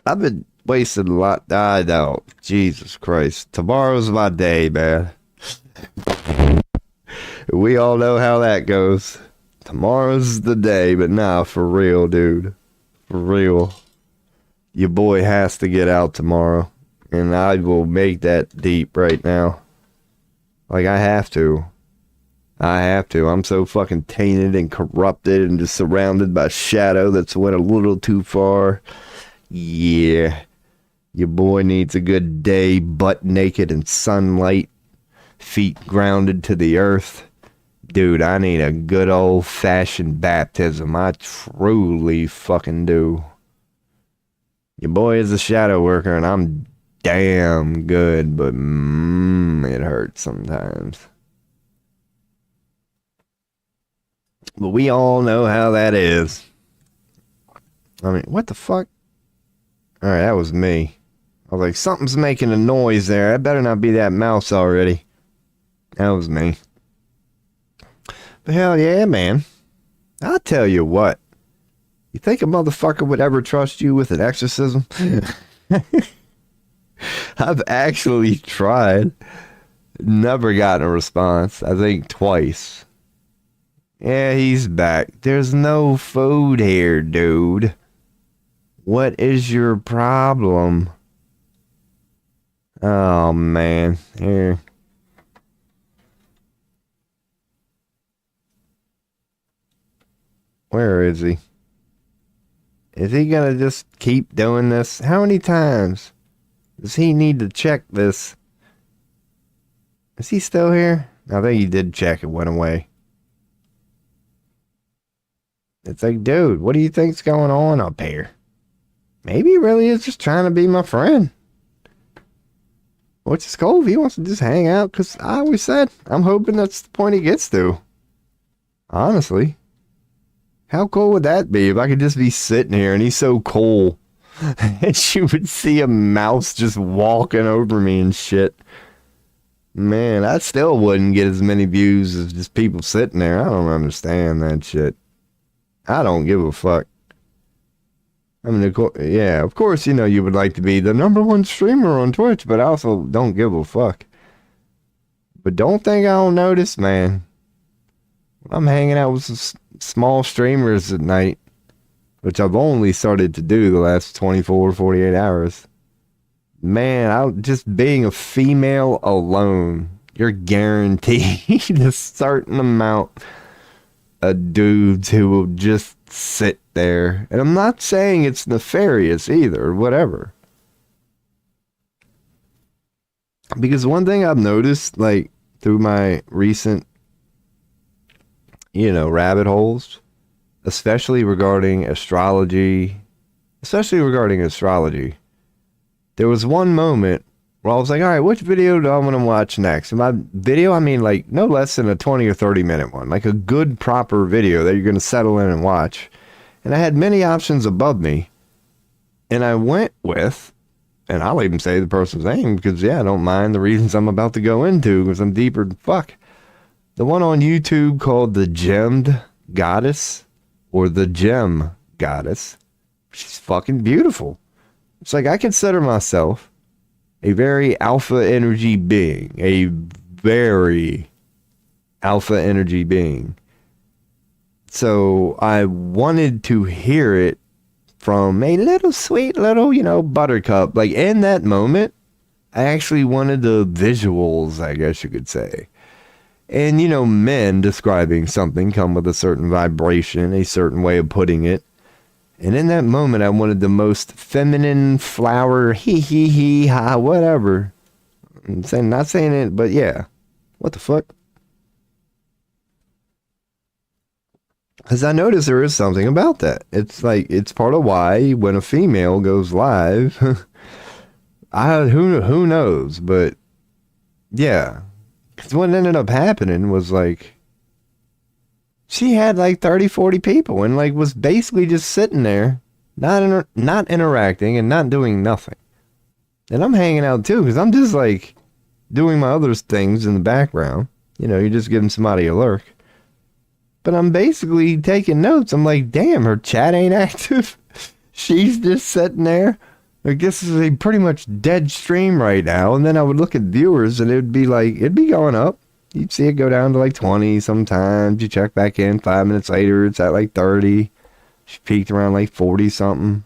I've been wasting a lot. I know. Jesus Christ. Tomorrow's my day, man. We all know how that goes. Tomorrow's the day, but nah, for real, dude. For real. Your boy has to get out tomorrow. And I will make that deep right now. Like, I have to. I'm so fucking tainted and corrupted and just surrounded by shadow that's went a little too far. Yeah. Your boy needs a good day, butt naked in sunlight, feet grounded to the earth. Dude, I need a good old-fashioned baptism. I truly fucking do. Your boy is a shadow worker, and I'm damn good, but it hurts sometimes. But we all know how that is. I mean, what the fuck? Alright, that was me. I was like, something's making a noise there. That better not be that mouse already. That was me. But hell yeah, man. I'll tell you what. You think a motherfucker would ever trust you with an exorcism? I've actually tried. Never gotten a response. I think twice. Yeah, he's back. There's no food here, dude. What is your problem? Oh, man. Here. Where is he? Is he gonna just keep doing this? How many times does he need to check this? Is he still here? I think he did check. It went away. It's like, dude, what do you think's going on up here? Maybe he really is just trying to be my friend. which is cool if he wants to just hang out, because I always said, I'm hoping that's the point he gets to. Honestly. How cool would that be if I could just be sitting here and he's so cool and you would see a mouse just walking over me and shit. Man, I still wouldn't get as many views as just people sitting there. I don't understand that shit. I don't give a fuck. I mean, yeah, of course, you know, you would like to be the #1 streamer on Twitch, but I also don't give a fuck. But don't think I don't notice, man. I'm hanging out with some small streamers at night, which I've only started to do the last 24, 48 hours. Man, just being a female alone, you're guaranteed a certain amount of dudes who will just sit there. And I'm not saying it's nefarious either, or whatever. Because one thing I've noticed, like, through my recent, you know, rabbit holes, especially regarding astrology, there was one moment where I was like, all right, which video do I want to watch next? And by video, I mean like no less than a 20 or 30 minute one, like a good, proper video that you're going to settle in and watch. And I had many options above me. And I went with, and I'll even say the person's name because, yeah, I don't mind the reasons I'm about to go into because I'm deeper than fuck. The one on YouTube called The Gemmed Goddess, or The Gem Goddess. She's fucking beautiful. It's like I consider myself a very alpha energy being. A very alpha energy being. So I wanted to hear it from a little sweet little, you know, buttercup. Like in that moment, I actually wanted the visuals, I guess you could say. And, you know, men describing something come with a certain vibration, a certain way of putting it. And in that moment, I wanted the most feminine flower, he, ha, whatever. I'm saying, not saying it, but yeah. What the fuck? Because I noticed there is something about that. It's like, it's part of why when a female goes live, who knows, but yeah. Because what ended up happening was like, she had like 30, 40 people and like was basically just sitting there, not interacting and not doing nothing. And I'm hanging out too because I'm just like doing my other things in the background. You know, you're just giving somebody a lurk. But I'm basically taking notes. I'm like, damn, her chat ain't active. She's just sitting there. Like, this is a pretty much dead stream right now. And then I would look at viewers and it'd be like, it'd be going up. You'd see it go down to like 20 sometimes. You check back in 5 minutes later, it's at like 30. She peaked around like 40 something.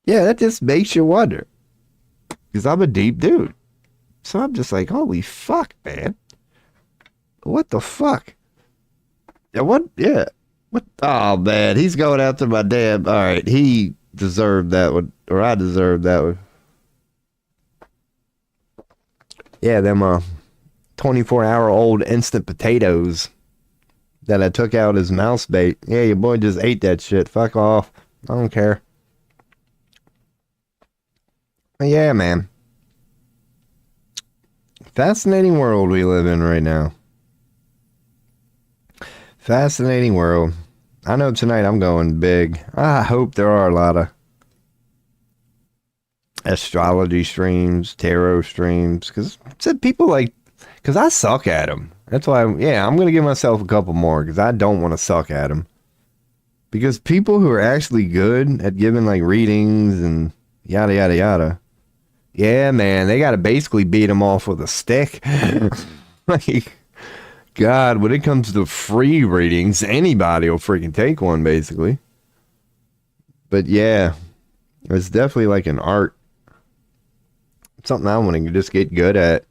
Yeah, that just makes you wonder. Because I'm a deep dude. So I'm just like, holy fuck, man. What the fuck? Yeah, what? Yeah. What? Oh, man. He's going after my damn. All right. He deserved that one. Or I deserved that one. Yeah, them 24-hour-old instant potatoes that I took out as mouse bait. Yeah, your boy just ate that shit. Fuck off. I don't care. But yeah, man. Fascinating world we live in right now. Fascinating world. I know tonight I'm going big. I hope there are a lot of astrology streams, tarot streams, because people like, because I suck at them. That's why, I'm going to give myself a couple more because I don't want to suck at them. Because people who are actually good at giving like readings and yada, yada, yada. Yeah, man, they got to basically beat them off with a stick. Like, God, when it comes to free readings, anybody will freaking take one, basically. But yeah, it's definitely like an art. Something I want to just get good at.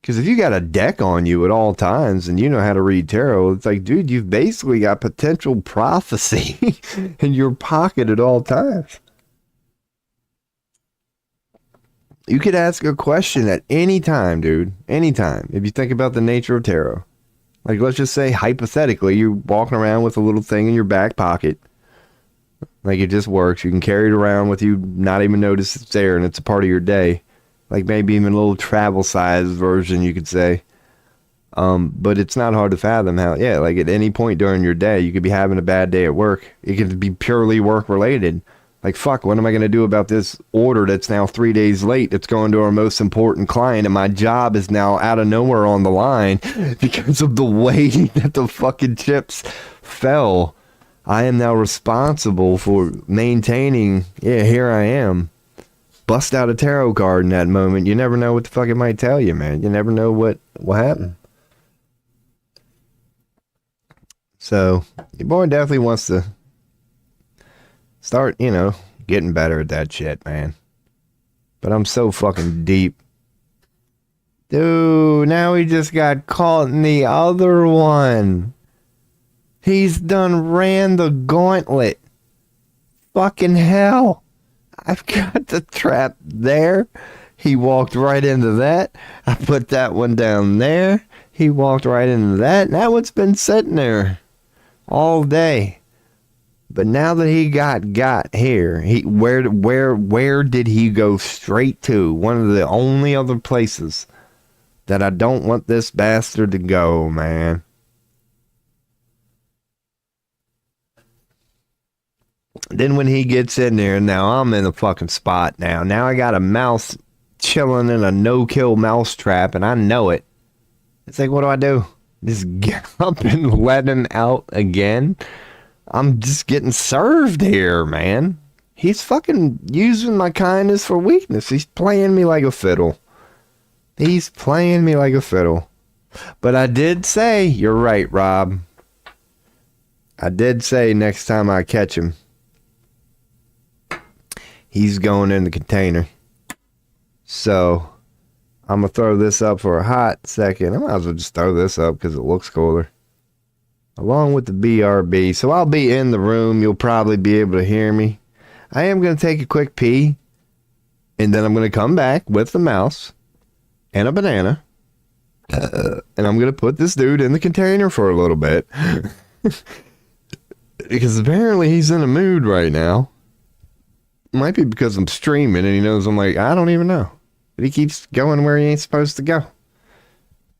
Because if you got a deck on you at all times and you know how to read tarot, it's like, dude, you've basically got potential prophecy in your pocket at all times. You could ask a question at any time, dude. Anytime. If you think about the nature of tarot. Like, let's just say, hypothetically, you're walking around with a little thing in your back pocket. Like, it just works. You can carry it around with you, not even notice it's there, and it's a part of your day. Like, maybe even a little travel size version, you could say. But it's not hard to fathom how, yeah, like at any point during your day, you could be having a bad day at work. It could be purely work related. Like, fuck, what am I going to do about this order that's now 3 days late? It's going to our most important client, and my job is now out of nowhere on the line because of the way that the fucking chips fell. I am now responsible for maintaining. Yeah, here I am. Bust out a tarot card in that moment. You never know what the fuck it might tell you, man. You never know what happened. So, your boy definitely wants to start, getting better at that shit, man. But I'm so fucking deep. Dude, now he just got caught in the other one. He's done ran the gauntlet. Fucking hell. I've got the trap there. He walked right into that. I put that one down there. He walked right into that. That one's been sitting there all day. But now that he got here, where did he go straight to? One of the only other places that I don't want this bastard to go, man. Then when he gets in there, now I'm in the fucking spot now. Now I got a mouse chilling in a no-kill mouse trap, and I know it. It's like, what do I do? Just get up and let him out again? I'm just getting served here, man. He's fucking using my kindness for weakness. He's playing me like a fiddle. He's playing me like a fiddle. But I did say, you're right, Rob. I did say next time I catch him, he's going in the container. So, I'm going to throw this up for a hot second. I might as well just throw this up because it looks cooler. Along with the BRB. So, I'll be in the room. You'll probably be able to hear me. I am going to take a quick pee. And then I'm going to come back with the mouse and a banana. And I'm going to put this dude in the container for a little bit. Because apparently he's in a mood right now. Might be because I'm streaming and he knows I'm like, I don't even know. But he keeps going where he ain't supposed to go.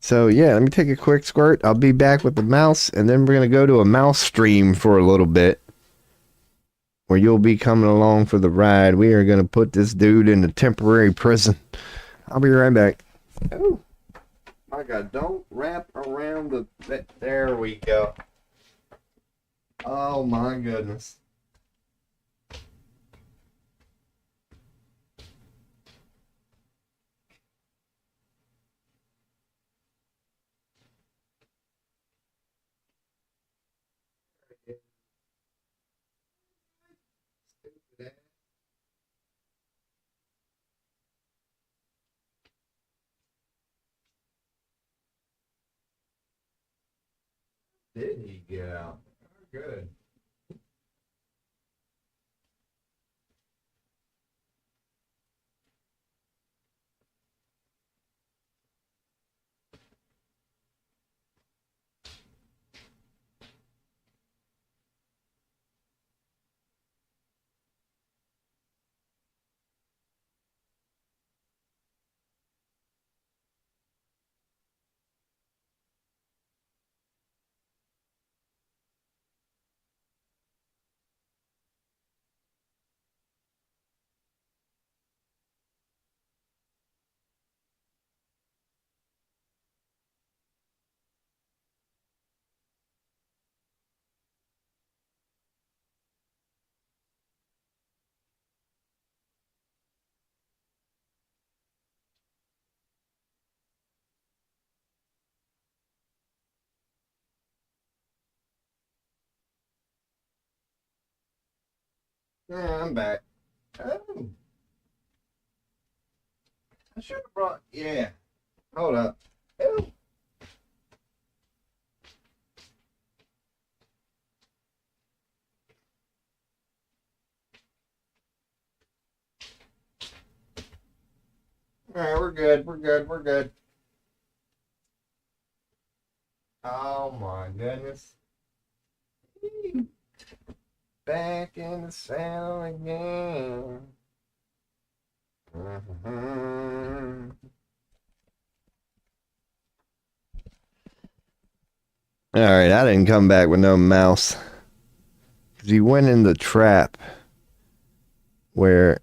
So yeah, let me take a quick squirt. I'll be back with the mouse, and then we're going to go to a mouse stream for a little bit. Where you'll be coming along for the ride. We are going to put this dude in a temporary prison. I'll be right back. Oh, my God, don't wrap around the... There we go. Oh my goodness. Did he get out? Good. Yeah, I'm back. Oh. I should have brought... Yeah. Hold up. Oh. All right, we're good. We're good. We're good. Oh, my goodness. back in the saddle again. Mm-hmm. All right, I didn't come back with no mouse. Because he went in the trap where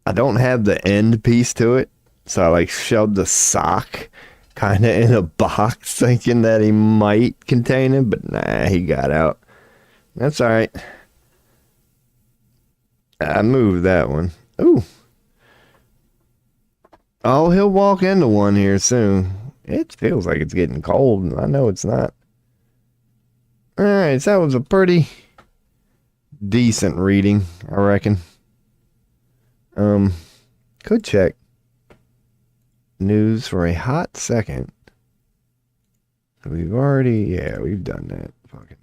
I don't have the end piece to it. So I like shoved the sock kind of in a box thinking that he might contain it. But nah, he got out. That's all right. I moved that one. Ooh. Oh, he'll walk into one here soon. It feels like it's getting cold. I know it's not. Alright, so that was a pretty decent reading, I reckon. Could check news for a hot second. We've done that. Fucking.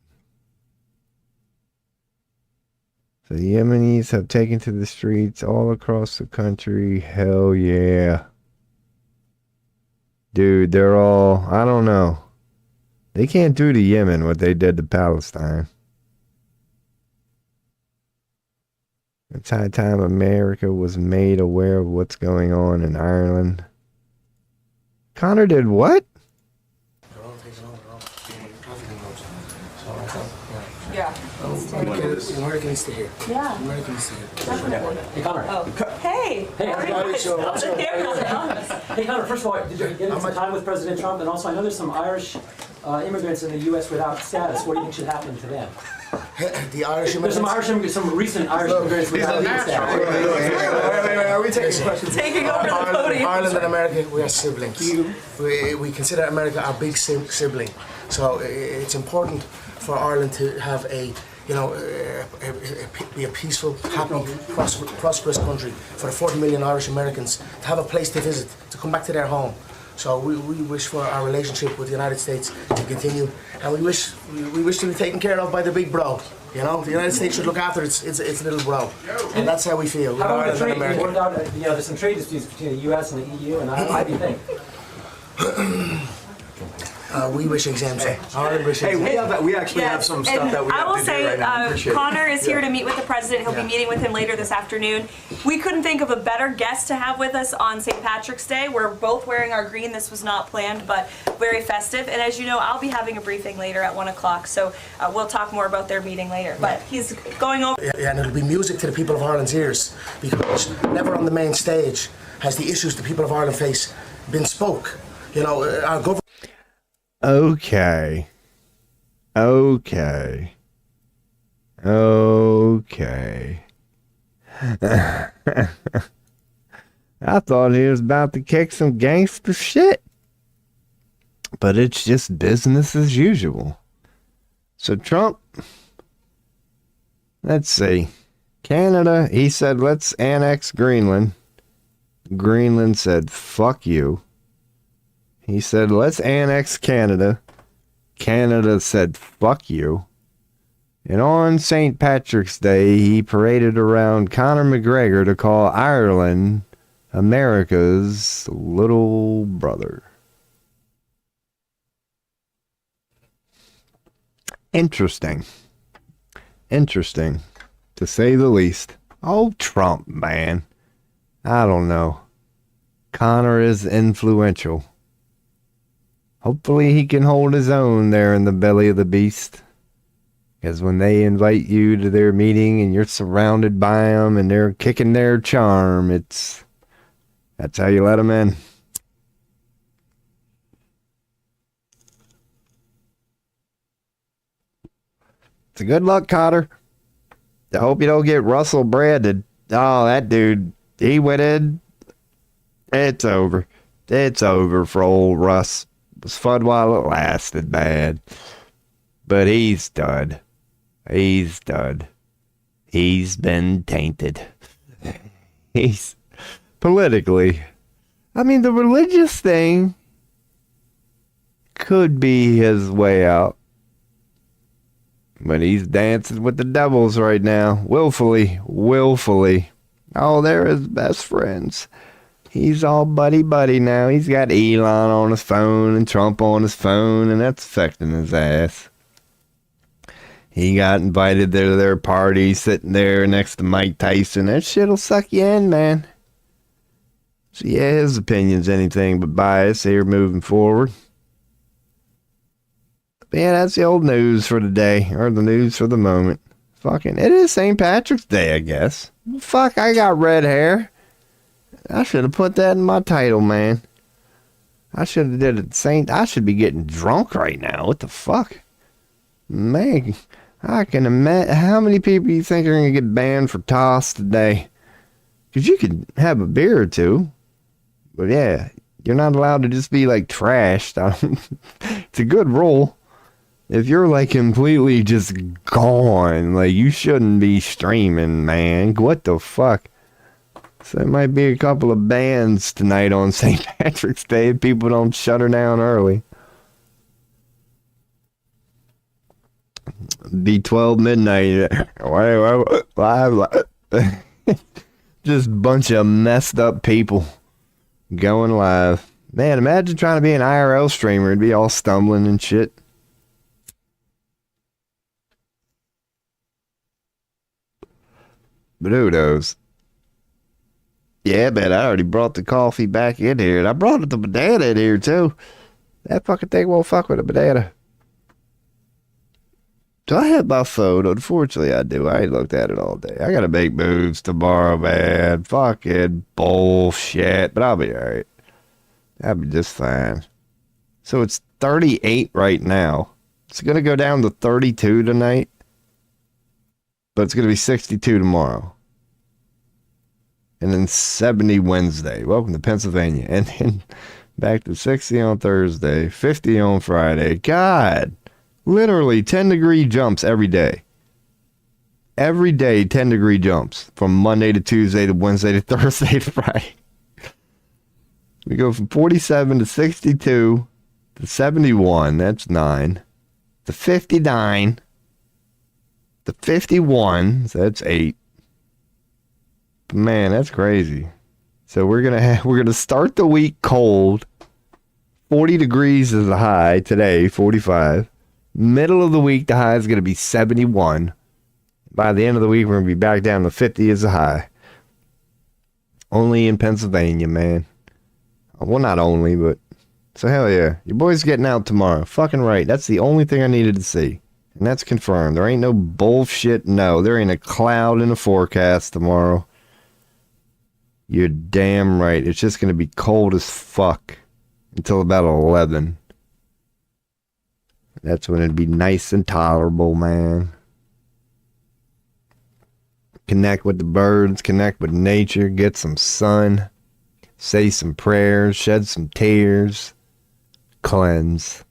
So the Yemenis have taken to the streets all across the country. Hell yeah. Dude, they're all, I don't know. They can't do to Yemen what they did to Palestine. It's high time America was made aware of what's going on in Ireland. Connor did what? Yeah. Americans to here. Yeah. Americans to here. Definitely. Hey, Connor. Oh. Hey. Hey, how are Connor, you? so- How's it going? Hey, Connor, first of all, did you get into some time with President Trump? And also, I know there's some Irish immigrants in the U.S. without status. What do you think should happen to them? The Irish There's some immigrants. some recent Irish immigrants without legal status. Wait, are we taking questions? Taking over the podium. Ireland and America, we are siblings. We consider America our big sibling. So it's important for Ireland to have be a peaceful, happy, prosperous country for the 40 million Irish Americans to have a place to visit, to come back to their home. So we wish for our relationship with the United States to continue, and we wish to be taken care of by the big bro. You know, the United States should look after its little bro, and that's how we feel. How about the Ireland and trade? What America. about, there's some trade disputes between the U.S. and the EU, and how do you think? We wish exemption. Ireland wish Hey, exemption. we actually have Yes, some and stuff that we I have will to do say, right now. I appreciate it. Connor is here to meet with the president. He'll Yeah. be meeting with him later this afternoon. We couldn't think of a better guest to have with us on St. Patrick's Day. We're both wearing our green. This was not planned, but very festive. And as you know, I'll be having a briefing later at 1 o'clock, so we'll talk more about their meeting later. But he's going over. Yeah, and it'll be music to the people of Ireland's ears, because never on the main stage has the issues the people of Ireland face been spoke. You know, our government. Okay. I thought he was about to kick some gangster shit. But it's just business as usual. So Trump, let's see. Canada, he said, let's annex Greenland. Greenland said, fuck you. He said, let's annex Canada. Canada said, fuck you. And on St. Patrick's Day, he paraded around Conor McGregor to call Ireland America's little brother. Interesting, to say the least. Oh, Trump, man. I don't know. Conor is influential. Hopefully he can hold his own there in the belly of the beast. Because when they invite you to their meeting and you're surrounded by them and they're kicking their charm, that's how you let them in. So good luck, Cotter. I hope you don't get Russell Brandon. Oh, that dude, he went in. It's over. It's over for old Russ. It was fun while it lasted, man. But he's done. He's done. He's been tainted. He's politically. I mean, the religious thing could be his way out. But he's dancing with the devils right now. Willfully. Oh, they're his best friends. He's all buddy now. He's got Elon on his phone and Trump on his phone, and that's affecting his ass. He got invited to their party, sitting there next to Mike Tyson. That shit'll suck you in, man. So yeah, his opinion's anything but bias here moving forward. But yeah, that's the old news for the day, or the news for the moment. Fucking, it is St. Patrick's Day, I guess. Fuck, I got red hair. I should have put that in my title, man. I should have did it I should be getting drunk right now. What the fuck? Man, I can imagine how many people you think are going to get banned for toss today. Because you could have a beer or two. But yeah, you're not allowed to just be like trashed. It's a good rule. If you're like completely just gone, like you shouldn't be streaming, man. What the fuck? So there might be a couple of bans tonight on St. Patrick's Day if people don't shut her down early. Be 12 midnight. Just bunch of messed up people going live. Man, imagine trying to be an IRL streamer. It'd be all stumbling and shit. But who knows? Yeah, man, I already brought the coffee back in here. And I brought the banana in here, too. That fucking thing won't fuck with a banana. Do I have my phone? Unfortunately, I do. I ain't looked at it all day. I gotta make moves tomorrow, man. Fucking bullshit. But I'll be alright. I'll be just fine. So it's 38 right now. It's gonna go down to 32 tonight. But it's gonna be 62 tomorrow. And then 70 Wednesday. Welcome to Pennsylvania. And then back to 60 on Thursday. 50 on Friday. God. Literally 10-degree jumps every day. Every day, 10-degree jumps. From Monday to Tuesday to Wednesday to Thursday to Friday. We go from 47 to 62 to 71. That's 9. To 59. To 51. So that's 8. Man, that's crazy. So we're gonna start the week cold. 40 degrees is the high today, 45. Middle of the week, the high is gonna be 71. By the end of the week, we're gonna be back down to 50 as a high. Only in Pennsylvania, man. Well, not only, but so hell yeah. Your boy's getting out tomorrow. Fucking right. That's the only thing I needed to see. And that's confirmed. There ain't no bullshit. No, there ain't a cloud in the forecast tomorrow. You're damn right. It's just going to be cold as fuck until about 11. That's when it'd be nice and tolerable, man. Connect with the birds, connect with nature, get some sun, say some prayers, shed some tears, cleanse,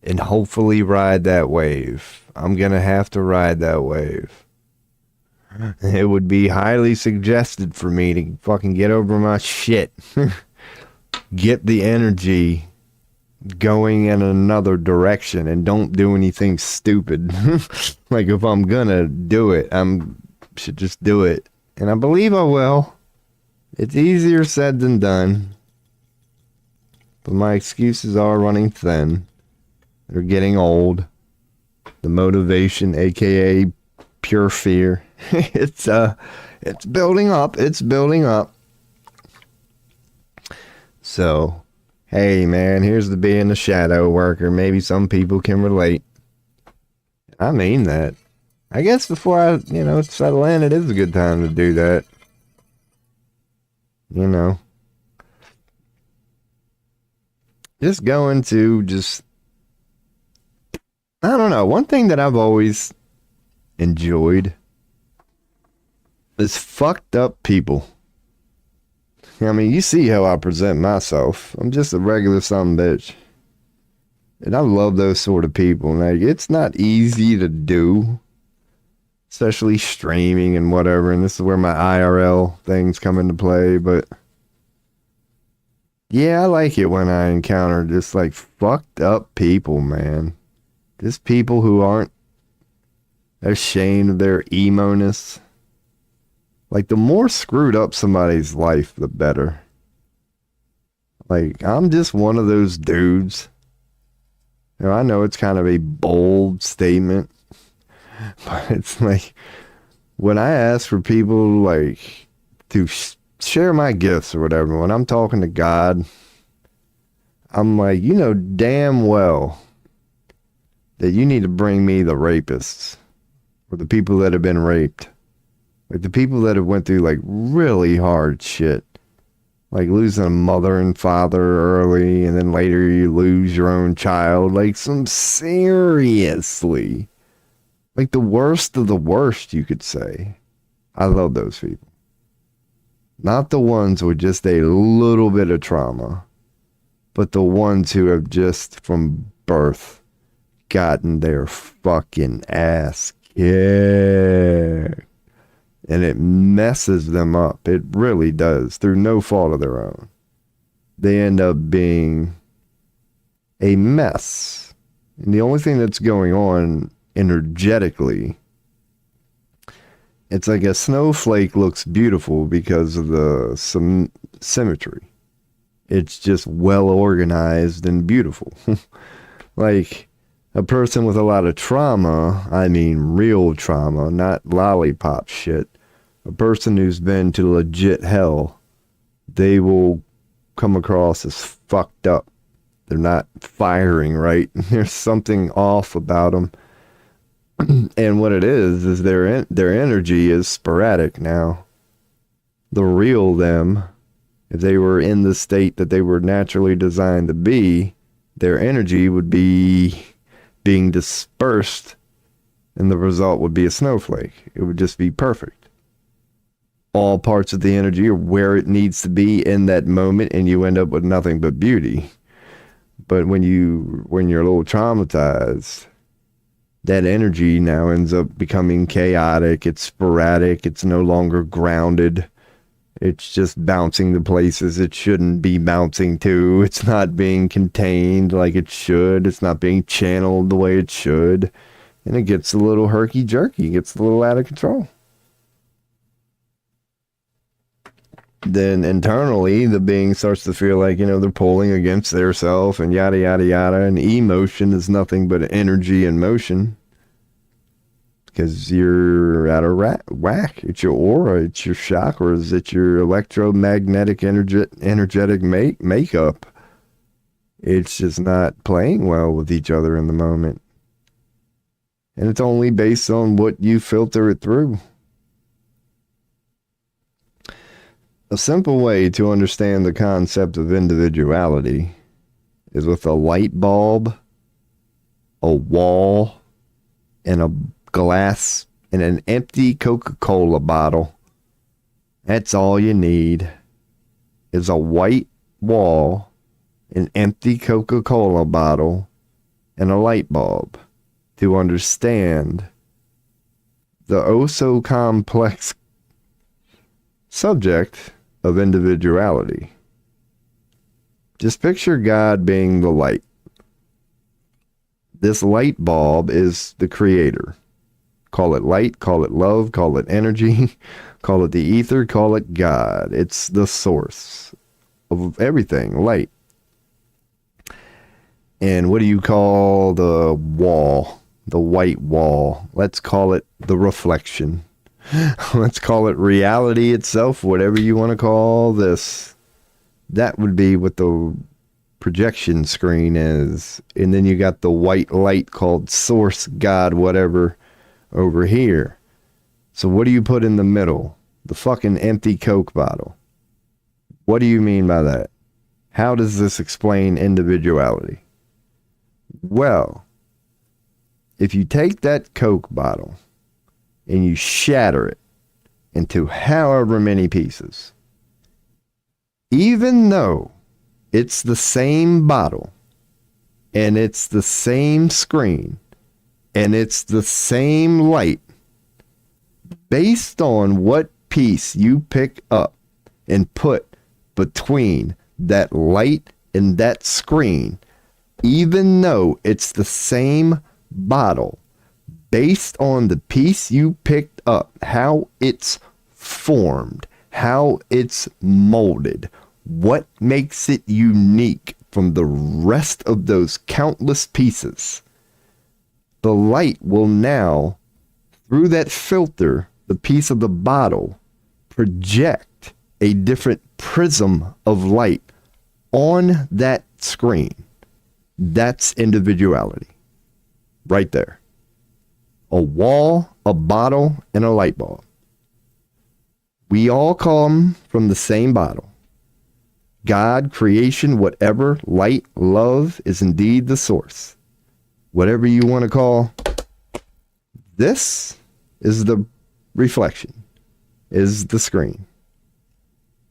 and hopefully ride that wave. I'm going to have to ride that wave. It would be highly suggested for me to fucking get over my shit. Get the energy going in another direction and don't do anything stupid. Like if I'm gonna do it, should just do it. And I believe I will. It's easier said than done. But my excuses are running thin. They're getting old. The motivation, aka pure fear. It's building up. It's building up. So, hey man, here's the being a shadow worker. Maybe some people can relate. I mean that. I guess before I, settle in, it is a good time to do that. Just going to I don't know. One thing that I've always enjoyed is fucked up people. I mean, you see how I present myself. I'm just a regular son of a bitch. And I love those sort of people. Like, it's not easy to do, especially streaming and whatever. And this is where my IRL things come into play. But yeah, I like it when I encounter just like fucked up people, man. Just people who aren't ashamed of their emo-ness. Like, the more screwed up somebody's life, the better. Like, I'm just one of those dudes. I know it's kind of a bold statement, But it's like, when I ask for people like to share my gifts or whatever, when I'm talking to God, I'm like, you know damn well that you need to bring me the rapists or the people that have been raped. Like the people that have went through like really hard shit. Like losing a mother and father early, and then later you lose your own child. Like some seriously, like the worst of the worst, you could say. I love those people. Not the ones with just a little bit of trauma, but the ones who have just from birth gotten their fucking ass kicked. And it messes them up. It really does, through no fault of their own. They end up being a mess. And the only thing that's going on energetically, it's like a snowflake looks beautiful because of the symmetry. It's just well organized and beautiful. Like a person with a lot of trauma, I mean real trauma, not lollipop shit. A person who's been to legit hell, they will come across as fucked up. They're not firing right. There's something off about them. And what it is their energy is sporadic now. The real them, if they were in the state that they were naturally designed to be, their energy would be being dispersed, and the result would be a snowflake. It would just be perfect. All parts of the energy are where it needs to be in that moment, and you end up with nothing but beauty. But when you're a little traumatized, that energy now ends up becoming chaotic. It's sporadic. It's no longer grounded. It's just bouncing to places it shouldn't be bouncing to. It's not being contained like it should. It's not being channeled the way it should. And it gets a little herky-jerky. It gets a little out of control. Then internally, the being starts to feel like, they're pulling against their self and yada, yada, yada. And emotion is nothing but energy and motion. Because you're out of whack. It's your aura, it's your chakras, it's your electromagnetic energetic makeup. It's just not playing well with each other in the moment. And it's only based on what you filter it through. A simple way to understand the concept of individuality is with a light bulb, a wall, and a glass and an empty Coca-Cola bottle. That's all you need is a white wall, an empty Coca-Cola bottle, and a light bulb to understand the oh so complex subject of individuality. Just picture God being the light. This light bulb is the creator. Call it light, call it love, call it energy, call it the ether, call it God. It's the source of everything, light. And what do you call the wall, the white wall? Let's call it the reflection. Let's call it reality itself, whatever you want to call this. That would be what the projection screen is. And then you got the white light called source, God, whatever, over here. So what do you put in the middle? The fucking empty Coke bottle. What do you mean by that? How does this explain individuality? Well, if you take that Coke bottle and you shatter it into however many pieces, even though it's the same bottle and it's the same screen and it's the same light, based on what piece you pick up and put between that light and that screen, even though it's the same bottle, based on the piece you picked up, how it's formed, how it's molded, what makes it unique from the rest of those countless pieces, the light will now through that filter, the piece of the bottle project a different prism of light on that screen. That's individuality. Right there. A wall, a bottle, and a light bulb. We all come from the same bottle. God, creation, whatever, light, love is indeed the source. Whatever you want to call this is the reflection, is the screen.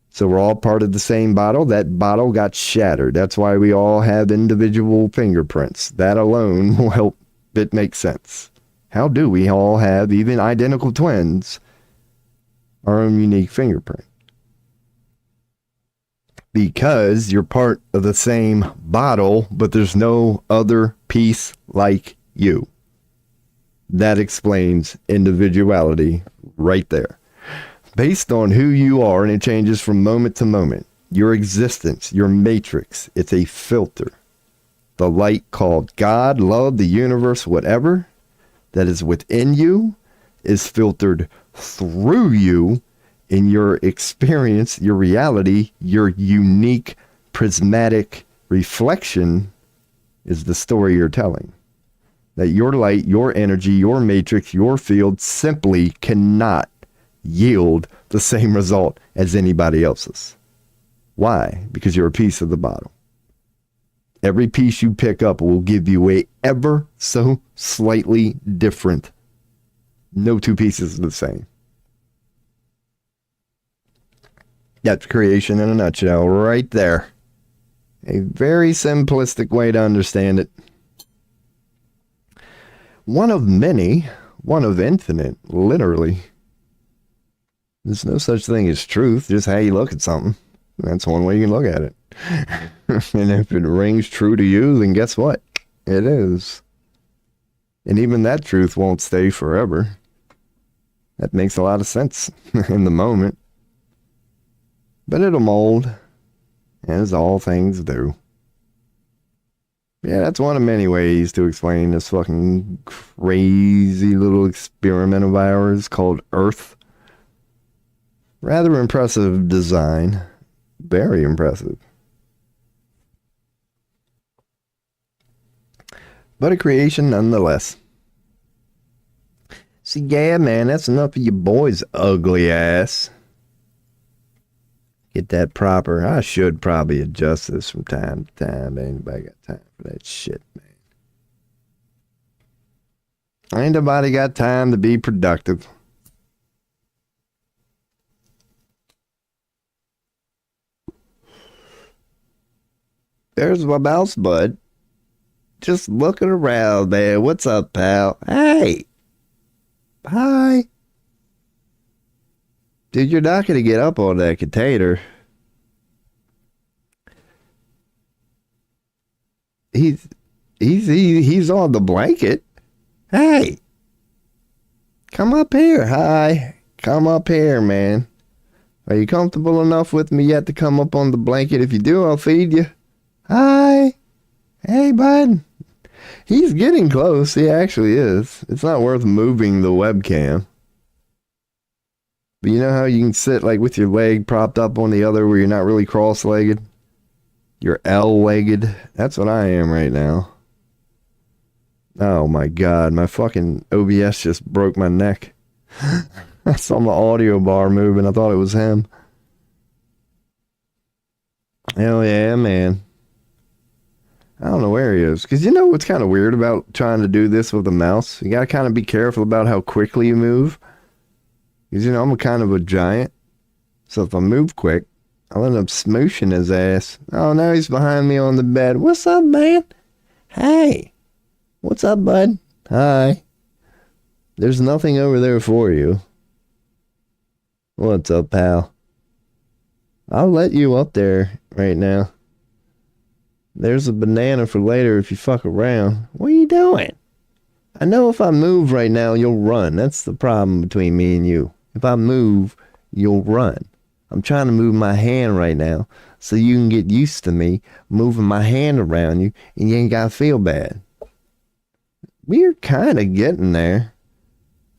So we're all part of the same bottle. That bottle got shattered. That's why we all have individual fingerprints. That alone will help it make sense. How do we all have, even identical twins, our own unique fingerprint? Because you're part of the same bottle, but there's no other piece like you. That explains individuality right there. Based on who you are, and it changes from moment to moment. Your existence, your matrix, it's a filter. The light called God, love, the universe, whatever, that is within you is filtered through you in your experience, your reality, your unique prismatic reflection is the story you're telling. That your light, your energy, your matrix, your field simply cannot yield the same result as anybody else's. Why? Because you're a piece of the bottle. Every piece you pick up will give you a ever so slightly different. No two pieces are the same. That's creation in a nutshell right there. A very simplistic way to understand it. One of many, one of infinite, literally. There's no such thing as truth, just how you look at something. That's one way you can look at it. And if it rings true to you, then guess what? It is. And even that truth won't stay forever. That makes a lot of sense in the moment. But it'll mold, as all things do. Yeah, that's one of many ways to explain this fucking crazy little experiment of ours called Earth. Rather impressive design. Very impressive. But a creation nonetheless. See, yeah, man, that's enough of your boy's ugly ass. Get that proper. I should probably adjust this from time to time. Ain't nobody got time for that shit, man. Ain't nobody got time to be productive. There's my mouse bud. Just looking around, man. What's up, pal? Hey. Hi. Dude, you're not going to get up on that container. He's on the blanket. Hey. Come up here. Hi. Come up here, man. Are you comfortable enough with me yet to come up on the blanket? If you do, I'll feed you. Hi. Hey, bud. He's getting close. He actually is. It's not worth moving the webcam. But you know how you can sit like with your leg propped up on the other where you're not really cross-legged? You're L-legged. That's what I am right now. Oh my God. My fucking OBS just broke my neck. I saw my audio bar moving. I thought it was him. Hell yeah, man. I don't know where he is. Because you know what's kind of weird about trying to do this with a mouse? You got to kind of be careful about how quickly you move. Because, you know, I'm kind of a giant. So if I move quick, I'll end up smooshing his ass. Oh, now he's behind me on the bed. What's up, man? Hey. What's up, bud? Hi. There's nothing over there for you. What's up, pal? I'll let you up there right now. There's a banana for later if you fuck around. What are you doing? I know if I move right now, you'll run. That's the problem between me and you. If I move, you'll run. I'm trying to move my hand right now so you can get used to me moving my hand around you and you ain't got to feel bad. We're kind of getting there.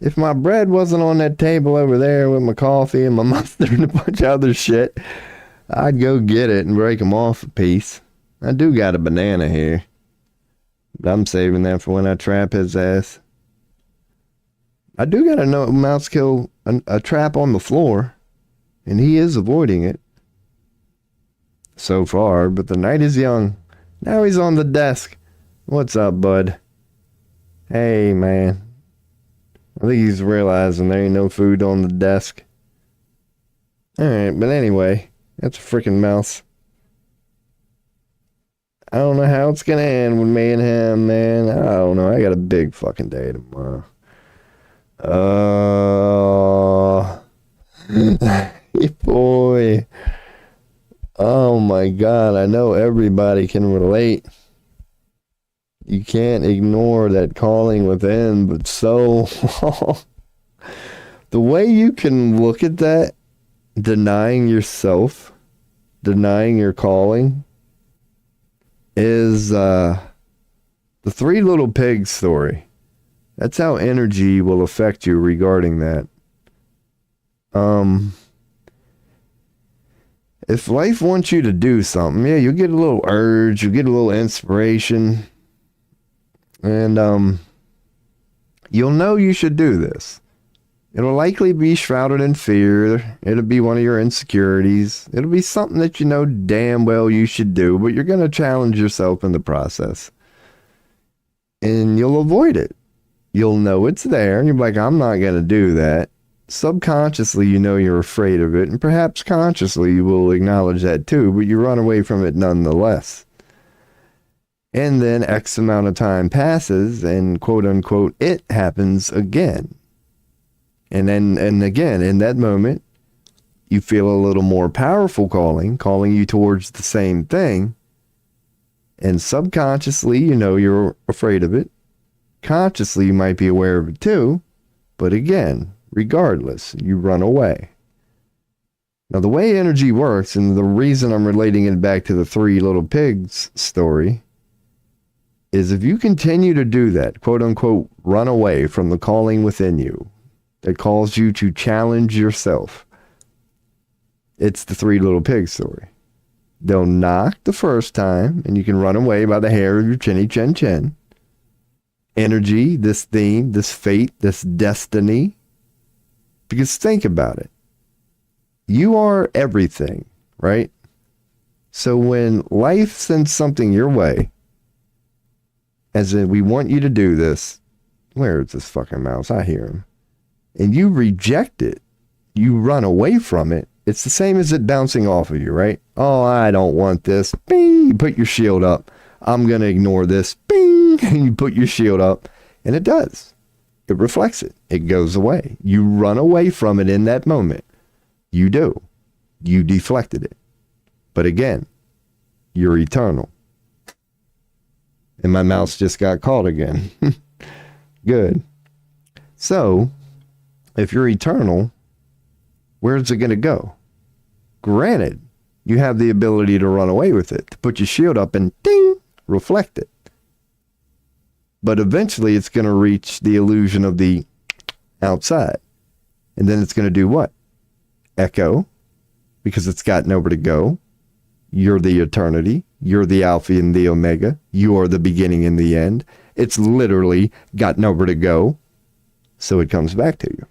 If my bread wasn't on that table over there with my coffee and my mustard and a bunch of other shit, I'd go get it and break them off a piece. I do got a banana here, but I'm saving that for when I trap his ass. I do got a mouse kill a trap on the floor, and he is avoiding it so far, but the night is young. Now he's on the desk. What's up, bud? Hey, man. I think he's realizing there ain't no food on the desk. Alright, but anyway, that's a freaking mouse. I don't know how it's gonna end with me and him, man. I don't know. I got a big fucking day tomorrow. Boy. Oh my God, I know everybody can relate. You can't ignore that calling within, but so the way you can look at that, denying yourself, denying your calling, is the Three Little Pigs story. That's how energy will affect you regarding that. If life wants you to do something, yeah, you'll get a little urge, you'll get a little inspiration, and you'll know you should do this. It'll likely be shrouded in fear. It'll be one of your insecurities. It'll be something that you know damn well you should do, but you're going to challenge yourself in the process. And you'll avoid it. You'll know it's there, and you're like, I'm not going to do that. Subconsciously, you know you're afraid of it, and perhaps consciously you will acknowledge that too, but you run away from it nonetheless. And then X amount of time passes, and quote unquote, it happens again. And then, and again, in that moment, you feel a little more powerful calling you towards the same thing. And subconsciously, you know you're afraid of it. Consciously, you might be aware of it too. But again, regardless, you run away. Now, the way energy works, and the reason I'm relating it back to the Three Little Pigs story, is if you continue to do that, quote unquote, run away from the calling within you, that calls you to challenge yourself. It's the Three Little Pigs story. They'll knock the first time, and you can run away by the hair of your chinny chin chin. Energy, this theme, this fate, this destiny. Because think about it. You are everything, right? So when life sends something your way, as in we want you to do this, where is this fucking mouse? I hear him. And you reject it, you run away from it, it's the same as it bouncing off of you, right? Oh, I don't want this. Bing! You put your shield up. I'm going to ignore this. Bing! And you put your shield up. And it does. It reflects it. It goes away. You run away from it in that moment. You do. You deflected it. But again, you're eternal. And my mouse just got caught again. Good. So, if you're eternal, where's it going to go? Granted, you have the ability to run away with it, to put your shield up and ding, reflect it. But eventually it's going to reach the illusion of the outside. And then it's going to do what? Echo, because it's got nowhere to go. You're the eternity. You're the Alpha and the Omega. You are the beginning and the end. It's literally got nowhere to go. So it comes back to you.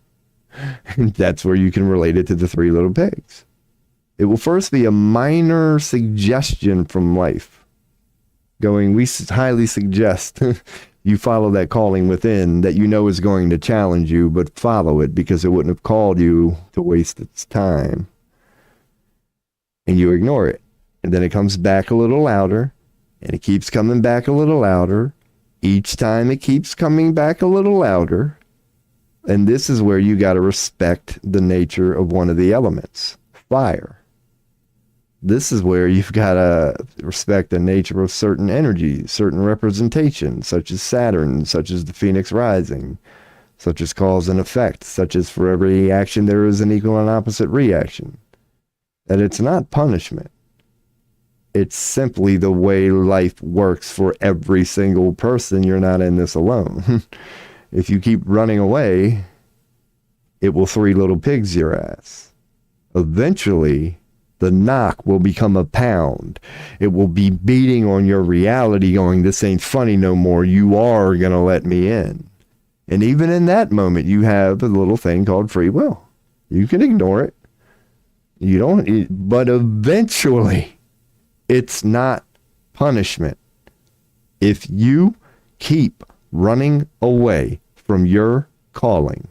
And that's where you can relate it to the Three Little Pigs. It will first be a minor suggestion from life. Going, we highly suggest you follow that calling within that you know is going to challenge you, but follow it because it wouldn't have called you to waste its time. And you ignore it. And then it comes back a little louder, and it keeps coming back a little louder. Each time it keeps coming back a little louder. And this is where you got to respect the nature of one of the elements, fire. This is where you've got to respect the nature of certain energies, certain representations, such as Saturn, such as the Phoenix rising, such as cause and effect, such as for every action there is an equal and opposite reaction. That it's not punishment. It's simply the way life works for every single person. You're not in this alone. If you keep running away, it will three little pigs your ass. Eventually, the knock will become a pound. It will be beating on your reality going, this ain't funny no more. You are going to let me in. And even in that moment, you have a little thing called free will. You can ignore it. You don't, but eventually, it's not punishment. If you keep running away from your calling,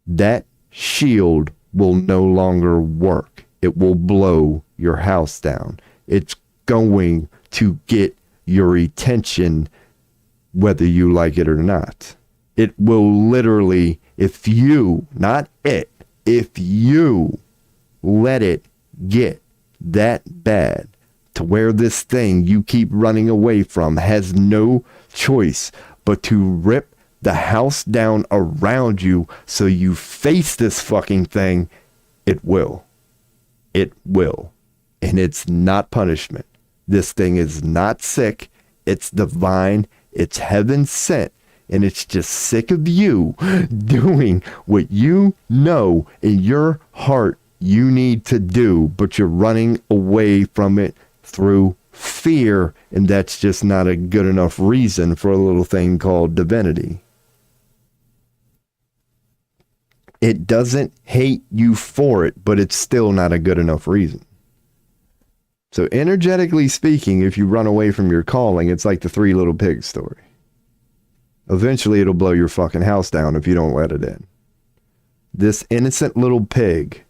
that shield will no longer work. It will blow your house down. It's going to get your attention whether you like it or not. It will literally, if you, not it, if you let it get that bad to where this thing you keep running away from has no choice but to rip the house down around you so you face this fucking thing, it will. It will. And it's not punishment. This thing is not sick. It's divine. It's heaven sent. And it's just sick of you doing what you know in your heart you need to do, but you're running away from it through fear. And that's just not a good enough reason for a little thing called divinity. It doesn't hate you for it, but it's still not a good enough reason. So energetically speaking, if you run away from your calling, it's like the three little pigs story. Eventually it'll blow your fucking house down if you don't let it in. This innocent little pig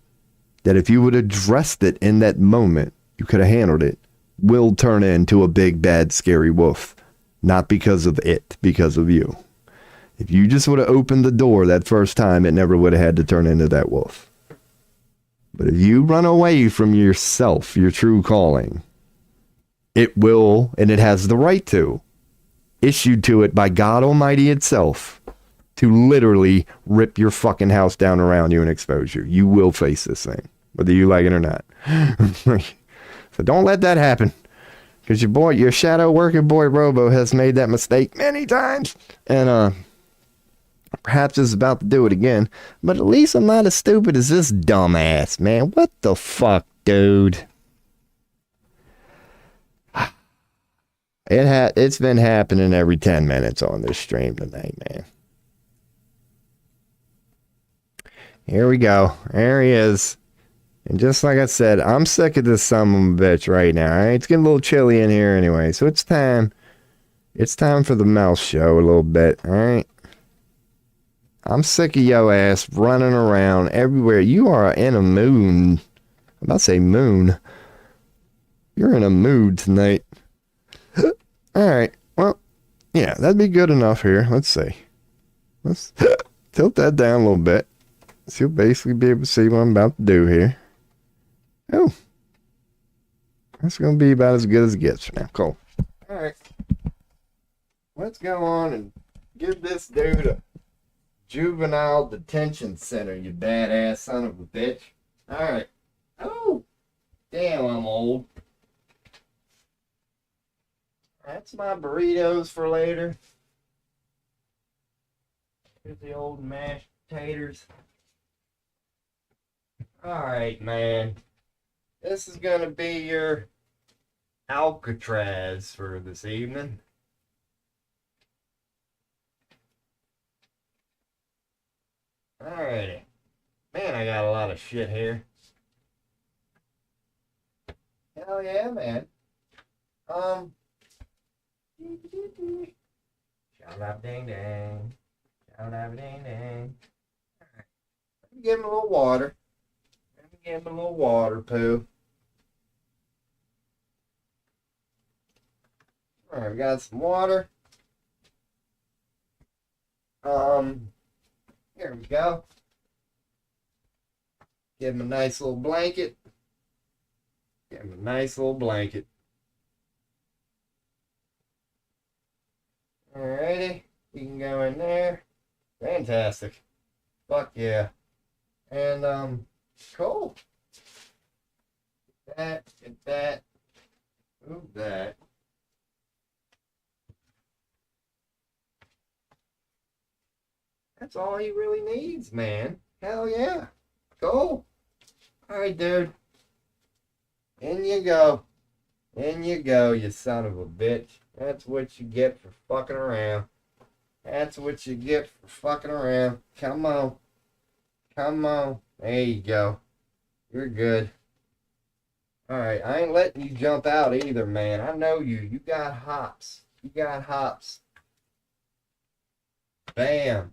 that if you would have dressed it in that moment, you could have handled it, will turn into a big, bad, scary wolf. Not because of it, because of you. If you just would have opened the door that first time, it never would have had to turn into that wolf. But if you run away from yourself, your true calling, it will, and it has the right to, issued to it by God Almighty itself, to literally rip your fucking house down around you and expose you. You will face this thing, whether you like it or not. So don't let that happen. Because your shadow working boy Robo has made that mistake many times. And perhaps is about to do it again. But at least I'm not as stupid as this dumbass, man. What the fuck, dude? It's been happening every 10 minutes on this stream tonight, man. Here we go. There he is. And just like I said, I'm sick of this son of a bitch right now. All right? It's getting a little chilly in here anyway. So it's time. It's time for the mouse show a little bit. All right. I'm sick of yo ass running around everywhere. You are in a mood. I'm about to say moon. You're in a mood tonight. All right. Well, yeah, that'd be good enough here. Let's see. Let's tilt that down a little bit. So you'll basically be able to see what I'm about to do here. Oh. That's going to be about as good as it gets for now. Cool. All right. Let's go on and give this dude a juvenile detention center, you badass son of a bitch. All right. Oh. Damn, I'm old. That's my burritos for later. Here's the old mashed potatoes. Alright, man. This is going to be your Alcatraz for this evening. Alrighty. Man, I got a lot of shit here. Hell yeah, man. Shout out ding dang. Shout out ding dang. Alright. Let me give him a little water. Let me give him a little water poo. Alright, we got some water. Here we go. Give him a nice little blanket. Give him a nice little blanket. Alrighty, you can go in there. Fantastic. Fuck yeah. And, cool. Get that, move that. That's all he really needs, man. Hell yeah. Cool. Alright, dude. In you go. In you go, you son of a bitch. That's what you get for fucking around. That's what you get for fucking around. Come on. Come on. There you go. You're good. Alright, I ain't letting you jump out either, man. I know you. You got hops. You got hops. Bam.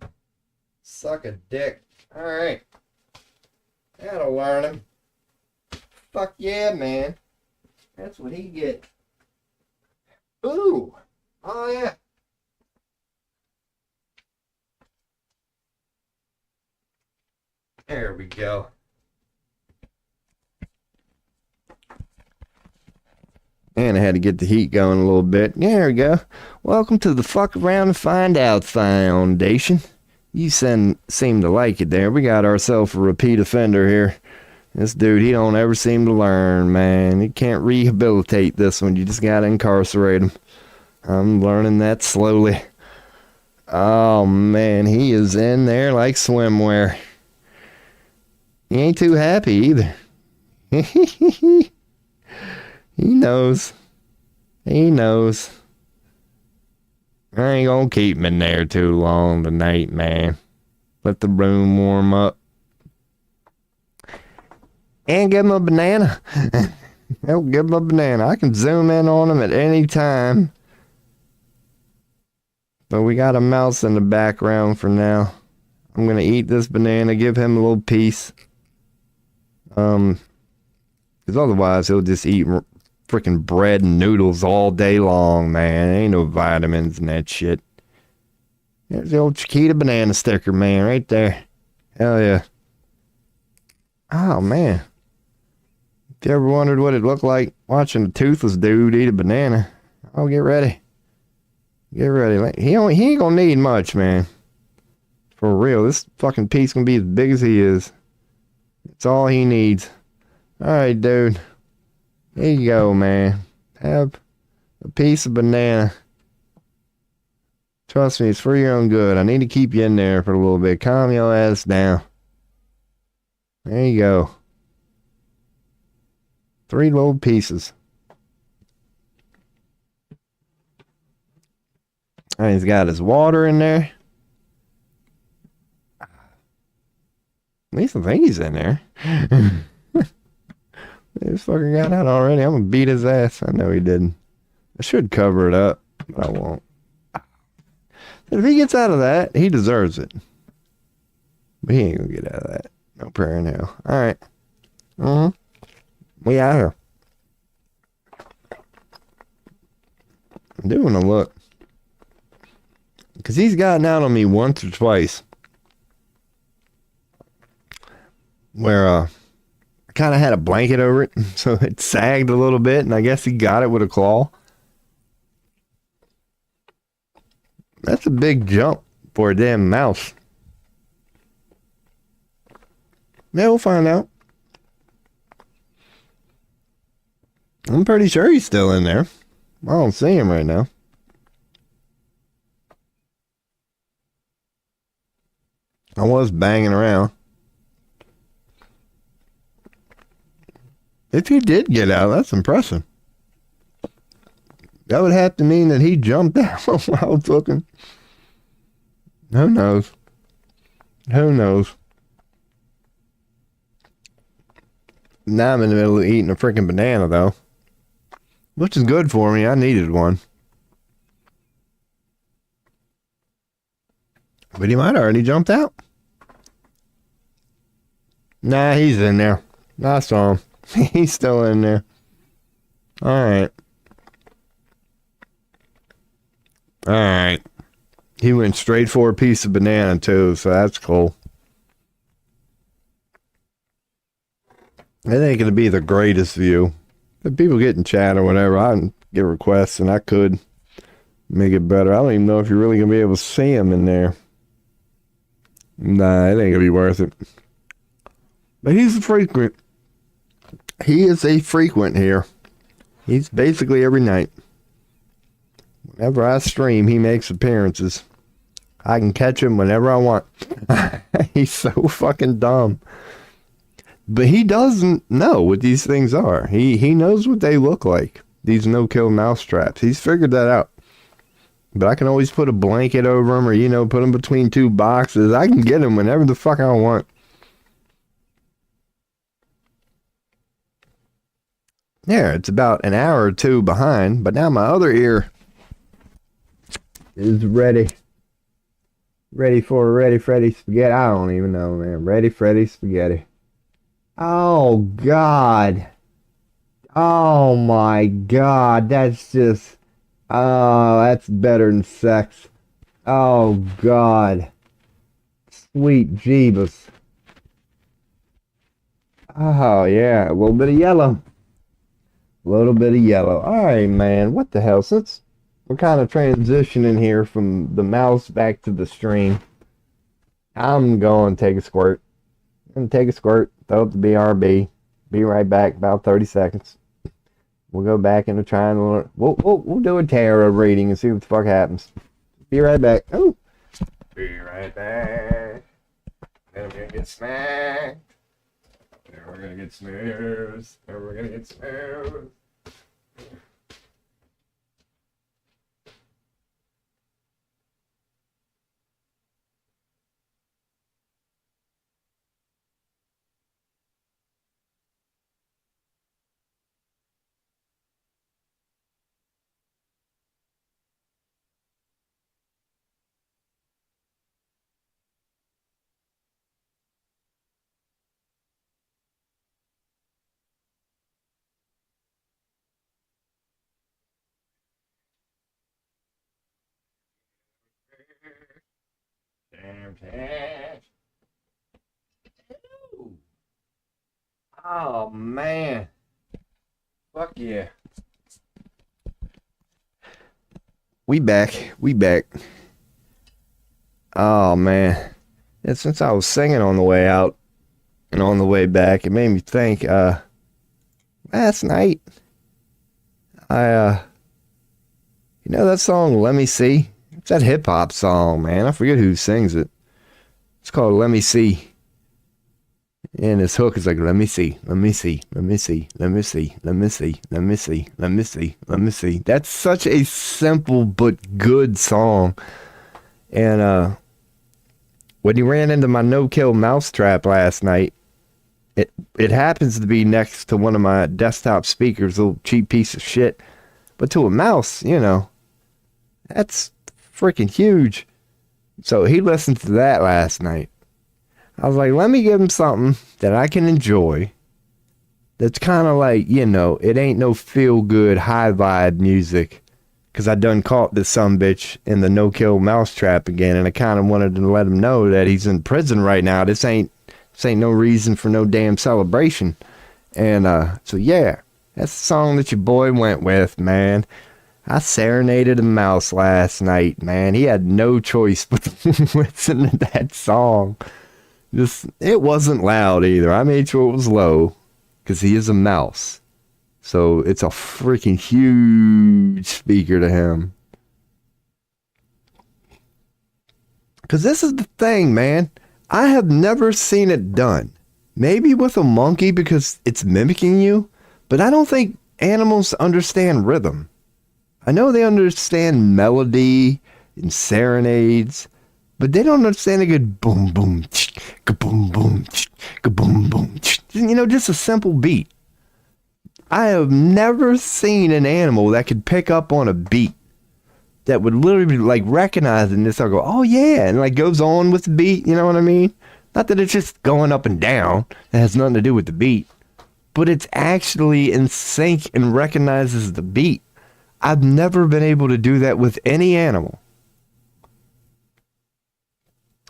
Suck a dick. Alright. That'll learn him. Fuck yeah, man. That's what he get. Ooh. Oh yeah. There we go. And I had to get the heat going a little bit. There we go. Welcome to the Fuck Around and Find Out Foundation. You seem to like it there. We got ourselves a repeat offender here. This dude, he don't ever seem to learn, man. You can't rehabilitate this one. You just gotta incarcerate him. I'm learning that slowly. Oh, man, he is in there like swimwear. He ain't too happy either. He knows. He knows. I ain't gonna keep him in there too long tonight, man. Let the room warm up. And give him a banana. I'll give him a banana. I can zoom in on him at any time. But we got a mouse in the background for now. I'm gonna eat this banana, give him a little piece. Because otherwise he'll just eat freaking bread and noodles all day long, man. Ain't no vitamins in that shit. There's the old Chiquita banana sticker, man, right there. Hell yeah. Oh, man. If you ever wondered what it looked like watching a toothless dude eat a banana, oh, get ready. Get ready. He ain't gonna need much, man. For real, this fucking piece gonna be as big as he is. It's all he needs. Alright, dude. Here you go, man. Have a piece of banana. Trust me, it's for your own good. I need to keep you in there for a little bit. Calm your ass down. There you go. 3 little pieces. And he's got his water in there. At least I think he's in there. This fucker got out already. I'm gonna beat his ass. I know he didn't. I should cover it up, but I won't. If he gets out of that, he deserves it. But he ain't gonna get out of that. No prayer in hell. Alright. We out here. I'm doing a look. Because he's gotten out on me once or twice. Where, I kind of had a blanket over it. So it sagged a little bit. And I guess he got it with a claw. That's a big jump for a damn mouse. Yeah, we'll find out. I'm pretty sure he's still in there. I don't see him right now. I was banging around. If he did get out, that's impressive. That would have to mean that he jumped out while I was looking. Who knows? Who knows? Now I'm in the middle of eating a freaking banana, though. Which is good for me. I needed one. But he might have already jumped out. Nah, he's in there. I saw him. He's still in there. Alright. Alright. He went straight for a piece of banana, too, so that's cool. It ain't gonna be the greatest view. If people get in chat or whatever, I can get requests and I could make it better. I don't even know if you're really gonna be able to see him in there. Nah, it ain't gonna be worth it. But he's a frequent. He is a frequent here. He's basically every night. Whenever I stream, he makes appearances. I can catch him whenever I want. He's so fucking dumb. But he doesn't know what these things are. He knows what they look like. These no-kill mouse traps. He's figured that out. But I can always put a blanket over him, or, you know, put him between two boxes. I can get him whenever the fuck I want. There, it's about an hour or two behind, but now my other ear is ready. Ready for Ready Freddy Spaghetti. I don't even know, man. Ready Freddy Spaghetti. Oh, God. Oh, my God. That's just... Oh, that's better than sex. Oh, God. Sweet Jeebus. Oh, yeah. A little bit of yellow. A little bit of yellow. All right, man. What the hell? Since we're kind of transitioning here from the mouse back to the stream, I'm going to take a squirt. I'm going to take a squirt, throw up the BRB. Be right back, about 30 seconds. We'll go back into trying to learn. We'll do a tarot reading and see what the fuck happens. Be right back. Oh. Be right back. Then I'm going to get smacked. Then we're going to get smooth. Then we're going to get smooth. Damn cash. Oh, man. Fuck yeah. We back. We back. Oh, man. And since I was singing on the way out and on the way back, it made me think, last night, you know that song, Let Me See? It's that hip-hop song, man. I forget who sings it. It's called Let Me See. And his hook is like, let me see, let me see, let me see, let me see, let me see, let me see, let me see, let me see. That's such a simple but good song. And when he ran into my no-kill mouse trap last night, it happens to be next to one of my desktop speakers, a little cheap piece of shit. But to a mouse, you know, that's freaking huge. So he listened to that last night. I was like, let me give him something that I can enjoy. That's kind of like, you know, it ain't no feel good high vibe music. Cause I done caught this sumbitch in the no-kill mouse trap again, and I kind of wanted to let him know that he's in prison right now. This ain't no reason for no damn celebration. And so yeah, that's the song that your boy went with, man. I serenaded a mouse last night, man. He had no choice but to listen to that song. It wasn't loud either. I made sure it was low because he is a mouse. So it's a freaking huge speaker to him. Because this is the thing, man. I have never seen it done. Maybe with a monkey because it's mimicking you. But I don't think animals understand rhythm. I know they understand melody and serenades, but they don't understand a good boom, boom, ka-boom, boom, ka-boom, boom. You know, just a simple beat. I have never seen an animal that could pick up on a beat that would literally like recognize it and just go, oh yeah, and like goes on with the beat, you know what I mean? Not that it's just going up and down. It has nothing to do with the beat, but it's actually in sync and recognizes the beat. I've never been able to do that with any animal.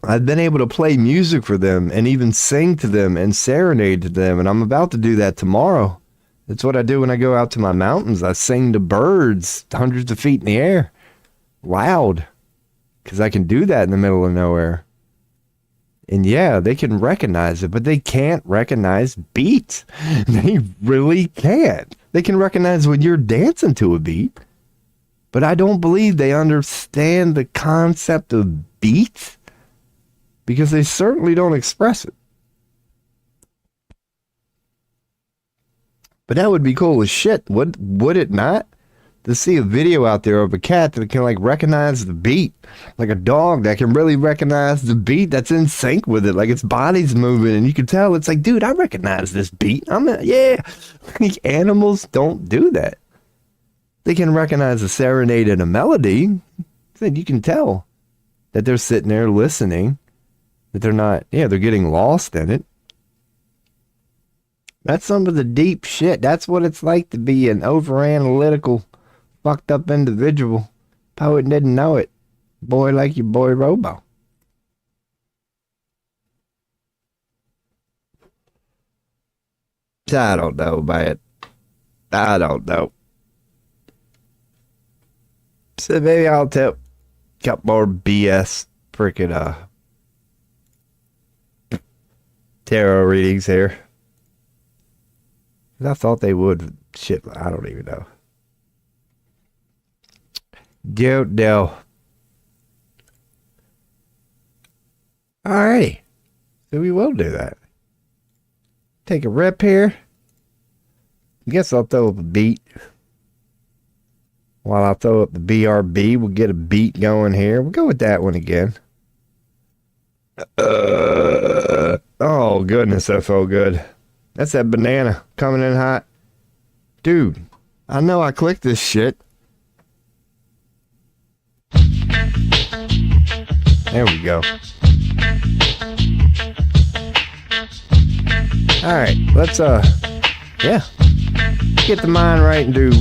I've been able to play music for them and even sing to them and serenade to them. And I'm about to do that tomorrow. That's what I do when I go out to my mountains. I sing to birds hundreds of feet in the air. Loud. Because I can do that in the middle of nowhere. And yeah, they can recognize it, but they can't recognize beats. They really can't. They can recognize when you're dancing to a beat, But I don't believe they understand the concept of beats because they certainly don't express it. But that would be cool as shit, would it not? To see a video out there of a cat that can like recognize the beat, like a dog that can really recognize the beat that's in sync with it, like its body's moving and you can tell it's like, dude, I recognize this beat. Yeah. Animals don't do that. They can recognize a serenade and a melody. Then you can tell that they're sitting there listening, that they're not, they're getting lost in it. That's some of the deep shit. That's what it's like to be an over-analytical, fucked up individual. Poet didn't know it. Boy like your boy Robo. I don't know, man. I don't know. So maybe I'll tell a couple more BS freaking tarot readings here. I thought they would. Shit, I don't even know. Don't know. Alrighty. So we will do that. Take a rip here. I guess I'll throw up a beat. While I throw up the BRB, we'll get a beat going here. We'll go with that one again. Oh, goodness, that felt good. That's that banana coming in hot. Dude, I know I clicked this shit. There we go. Alright, let's, get the mind right and do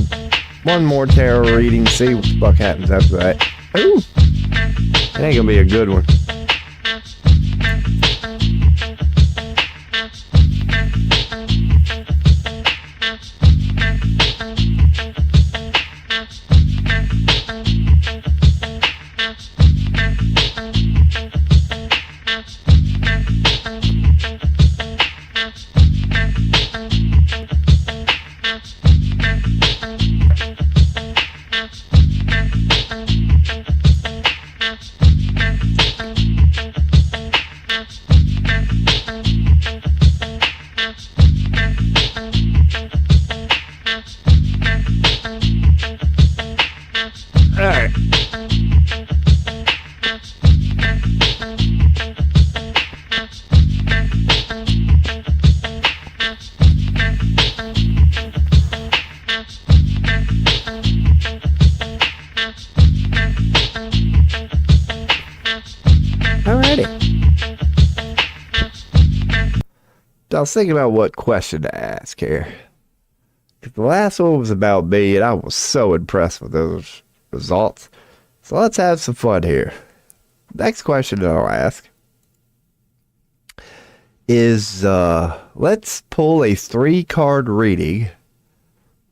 one more tarot reading, see what the fuck happens after that. Ooh, it ain't gonna be a good one. I was thinking about what question to ask here. The last one was about me, and I was so impressed with those results. So let's have some fun here. Next question that I'll ask is, let's pull a 3-card reading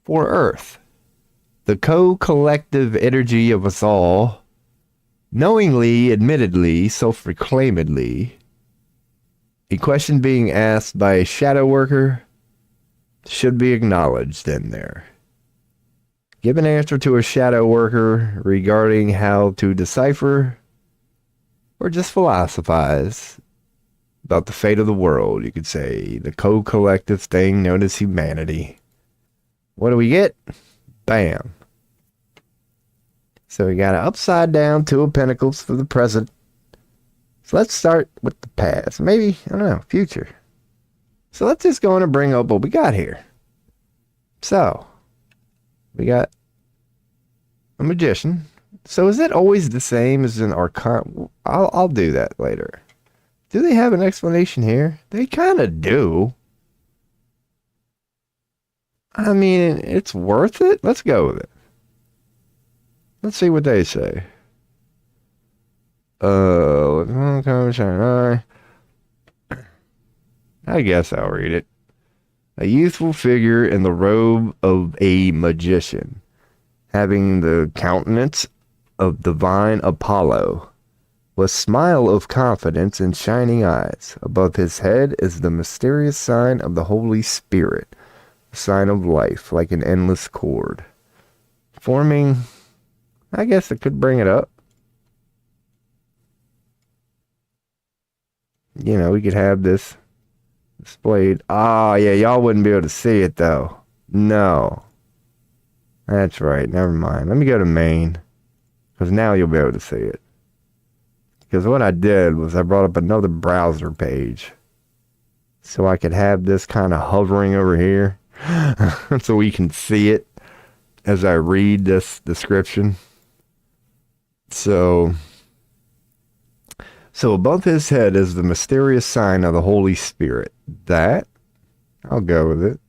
for Earth. The co-collective energy of us all, knowingly, admittedly, self-reclaimedly. A question being asked by a shadow worker should be acknowledged in there. Give an answer to a shadow worker regarding how to decipher or just philosophize about the fate of the world, you could say. The co-collective thing known as humanity. What do we get? Bam. So we got an upside down 2 of Pentacles for the present. So let's start with the past. Maybe, I don't know, future. So let's just go in and bring up what we got here. So, we got a magician. So is it always the same as an arcana? I'll do that later. Do they have an explanation here? They kind of do. I mean, it's worth it. Let's go with it. Let's see what they say. I guess I'll read it. A youthful figure in the robe of a magician, having the countenance of divine Apollo, with smile of confidence and shining eyes. Above his head is the mysterious sign of the Holy Spirit, a sign of life like an endless cord, forming I guess it could bring it up. You know, we could have this displayed. Oh, yeah, y'all wouldn't be able to see it, though. No. That's right. Never mind. Let me go to main. Because now you'll be able to see it. Because what I did was I brought up another browser page. So I could have this kind of hovering over here. So we can see it as I read this description. So above his head is the mysterious sign of the Holy Spirit. That, I'll go with it.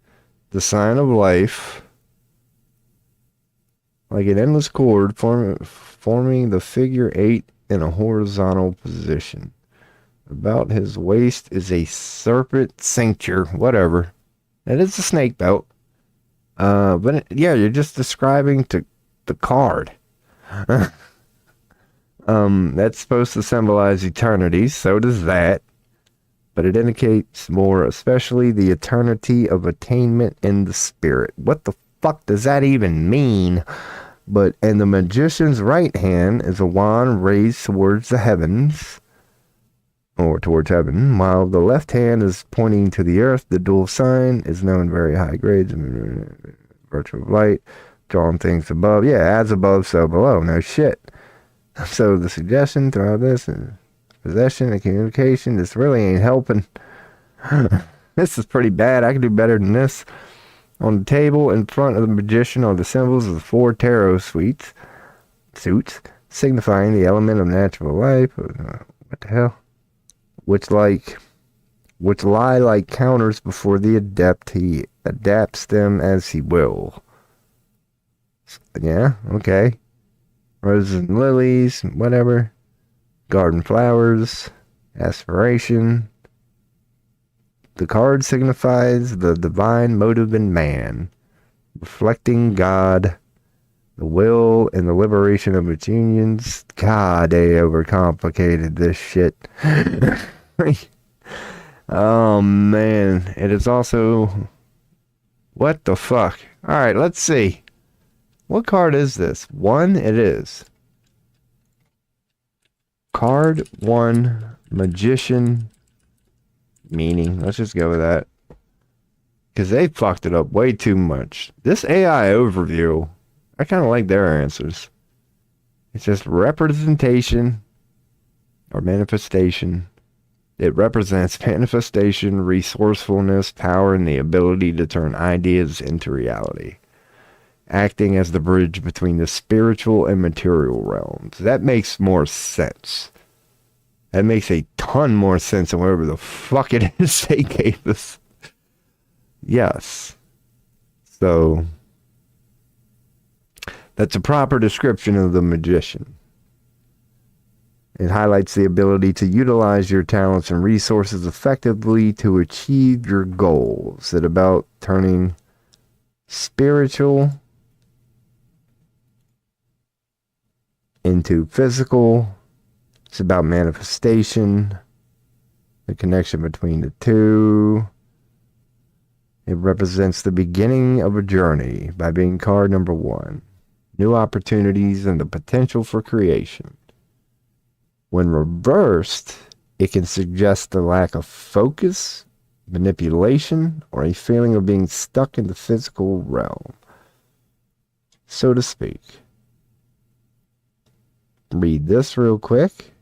The sign of life. Like an endless cord forming the figure 8 in a horizontal position. About his waist is a serpent cincture, whatever. It is a snake belt. Yeah, you're just describing the card. That's supposed to symbolize eternity, so does that. But it indicates more especially the eternity of attainment in the spirit. What the fuck does that even mean? But in the magician's right hand is a wand raised towards the heavens, or towards heaven, while the left hand is pointing to the earth. The dual sign is known in very high grades, virtue of light, drawing things above. Yeah, as above, so below. No shit. So the suggestion throughout this is possession and communication. This really ain't helping. This is pretty bad. I can do better than this. On the table in front of the magician are the symbols of the 4 tarot suits, signifying the element of natural life. What the hell? Which lie like counters before the adept. He adapts them as he will. Yeah, okay. Roses and lilies, whatever. Garden flowers, aspiration. The card signifies the divine motive in man, reflecting God, the will, and the liberation of its unions. God, they overcomplicated this shit. Oh, man. It is also... What the fuck? Alright, let's see. What card is this? 1, it is. Card 1, Magician... Meaning, let's just go with that. Because they fucked it up way too much. This AI overview, I kind of like their answers. It's just representation or manifestation. It represents manifestation, resourcefulness, power, and the ability to turn ideas into reality. Acting as the bridge between the spiritual and material realms. That makes more sense. That makes a ton more sense than whatever the fuck it is they gave us. Yes. So, that's a proper description of the magician. It highlights the ability to utilize your talents and resources effectively to achieve your goals. It's about turning spiritual into physical. It's about manifestation, the connection between the two. It represents the beginning of a journey by being card number 1. New opportunities and the potential for creation. When reversed, it can suggest the lack of focus, manipulation, or a feeling of being stuck in the physical realm, so to speak. Read this real quick.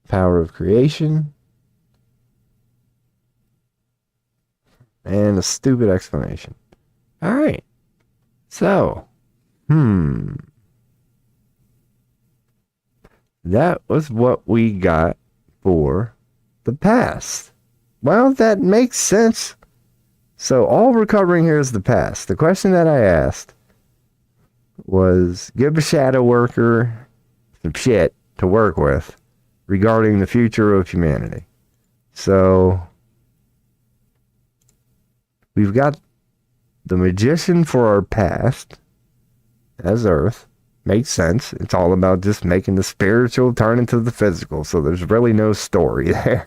Power of creation. And a stupid explanation. Alright. So. That was what we got for the past. Well, that makes sense. So all we're covering here is the past. The question that I asked was, give a shadow worker some shit to work with regarding the future of humanity. So, we've got the magician for our past as Earth. Makes sense. It's all about just making the spiritual turn into the physical. So there's really no story there.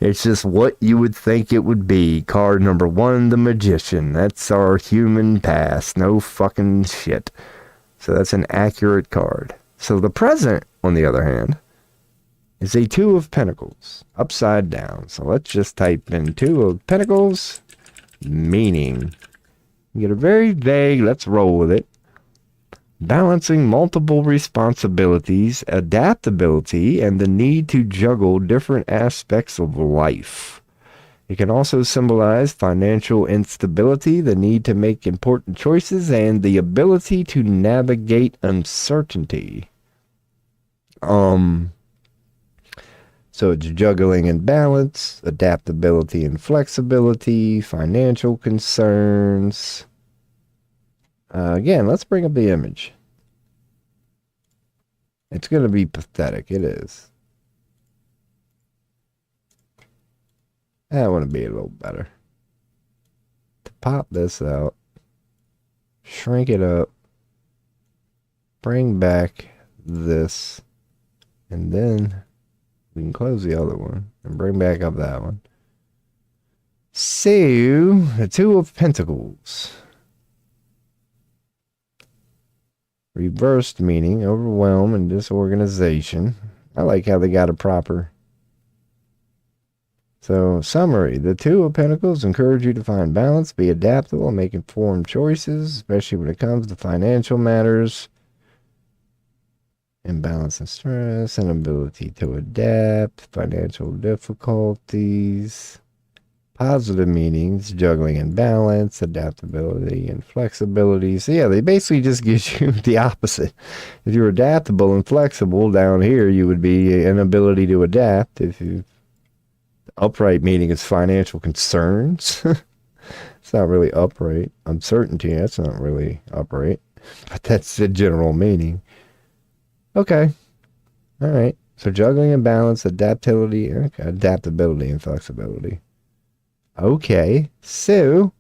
It's just what you would think it would be. Card number 1, the magician. That's our human past. No fucking shit. So that's an accurate card. So the present, on the other hand, is a Two of Pentacles, upside down. So let's just type in Two of Pentacles, meaning. You get a very vague, let's roll with it. Balancing multiple responsibilities, adaptability, and the need to juggle different aspects of life. It can also symbolize financial instability, the need to make important choices, and the ability to navigate uncertainty. So it's juggling and balance, adaptability and flexibility, financial concerns. Again, let's bring up the image. It's going to be pathetic. It is. I want to be a little better. To pop this out, shrink it up, bring back this, and then we can close the other one and bring back up that one. So, the Two of Pentacles. Reversed meaning, overwhelm and disorganization. I like how they got a proper. So, summary. The Two of Pentacles encourage you to find balance, be adaptable, and make informed choices, especially when it comes to financial matters. Imbalance and stress, inability to adapt, financial difficulties. Positive meanings, juggling and balance, adaptability and flexibility. So yeah, they basically just give you the opposite. If you're adaptable and flexible, down here you would be inability to adapt. If you upright meaning is financial concerns. It's not really upright. Uncertainty, that's not really upright. But that's the general meaning. Okay. All right. So juggling and balance, adaptability and flexibility. Okay, so,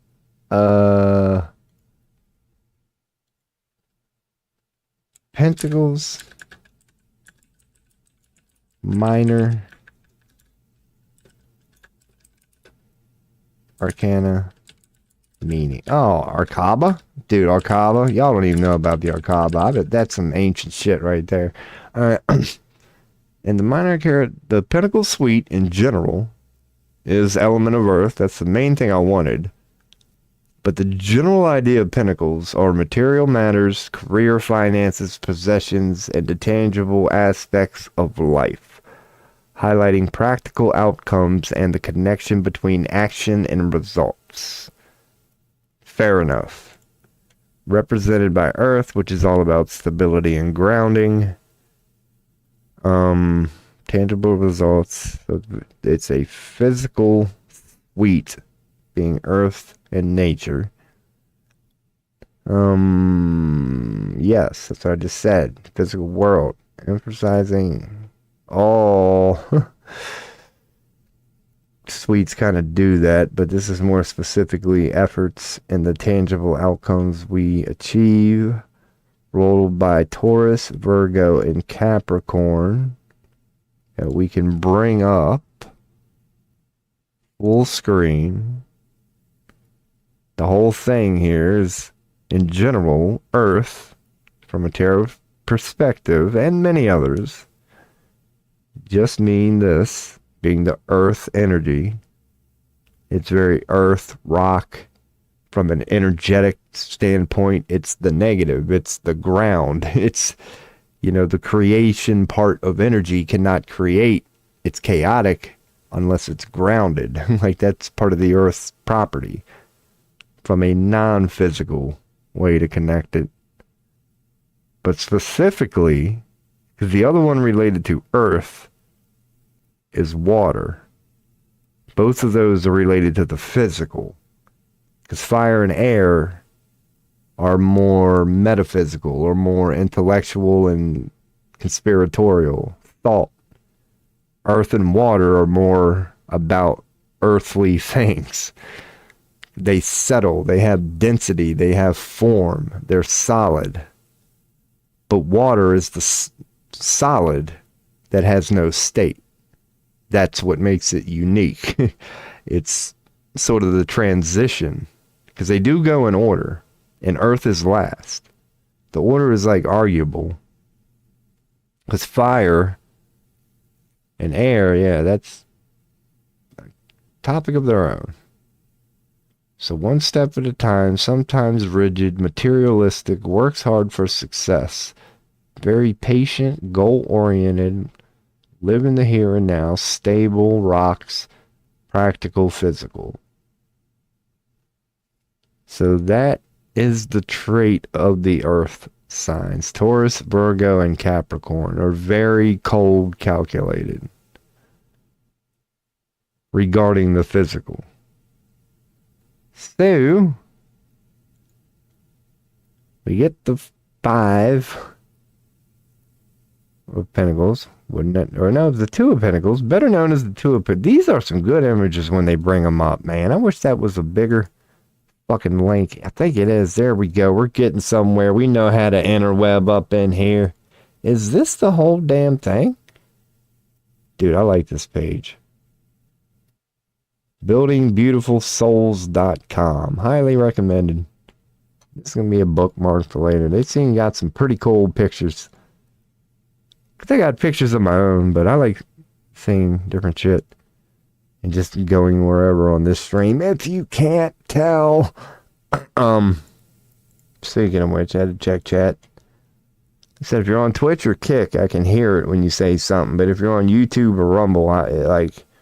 Pentacles, Minor, Arcana, meaning. Oh, Arcaba? Dude, Arcaba? Y'all don't even know about the Arcaba. I bet that's some ancient shit right there. And the Minor Arcana, the Pentacle Suite in general, is element of earth. That's the main thing I wanted. But the general idea of pentacles are material matters, career, finances, possessions, and the tangible aspects of life, highlighting practical outcomes and the connection between action and results. Fair enough. Represented by earth, which is all about stability and grounding. Tangible results. It's a physical suite, being earth and nature. Yes, that's what I just said. Physical world. Emphasizing all suites kind of do that, but this is more specifically efforts and the tangible outcomes we achieve. Rolled by Taurus, Virgo, and Capricorn. That we can bring up full screen. The whole thing here is, in general, Earth, from a tarot perspective, and many others, just mean this, being the Earth energy. It's very Earth, rock. From an energetic standpoint, it's the negative. It's the ground. It's, the creation part of energy cannot create. It's chaotic unless it's grounded. Like, that's part of the Earth's property. From a non-physical way to connect it. But specifically, because the other one related to Earth is water. Both of those are related to the physical. Because fire and air are more metaphysical or more intellectual and conspiratorial thought. Earth and water are more about earthly things. They settle, they have density, they have form, they're solid. But water is the solid that has no state. That's what makes it unique. It's sort of the transition. Because they do go in order, and earth is last. the order is like arguable. Because fire and air, yeah, that's a topic of their own. So one step at a time, sometimes rigid, materialistic, works hard for success. Very patient, goal-oriented, live in the here and now, stable, rocks, practical, physical. So that is the trait of the earth signs. Taurus, Virgo, and Capricorn are very cold, calculated regarding the physical. So, we get the 5 of Pentacles, wouldn't it? Or no, the 2 of Pentacles, better known as the 2 of Pentacles. These are some good images when they bring them up, man. I wish that was a bigger fucking link. I think it is. There we go. We're getting somewhere. We know how to interweb up in here. Is this the whole damn thing? Dude, I like this page. BuildingBeautifulSouls.com. Highly recommended. This is going to be a bookmark for later. They seem got some pretty cool pictures. They got pictures of my own, but I like seeing different shit and just going wherever on this stream. If you can't tell. Speaking of which, I had to check chat. I said if you're on Twitch or Kick, I can hear it when you say something. But if you're on YouTube or Rumble,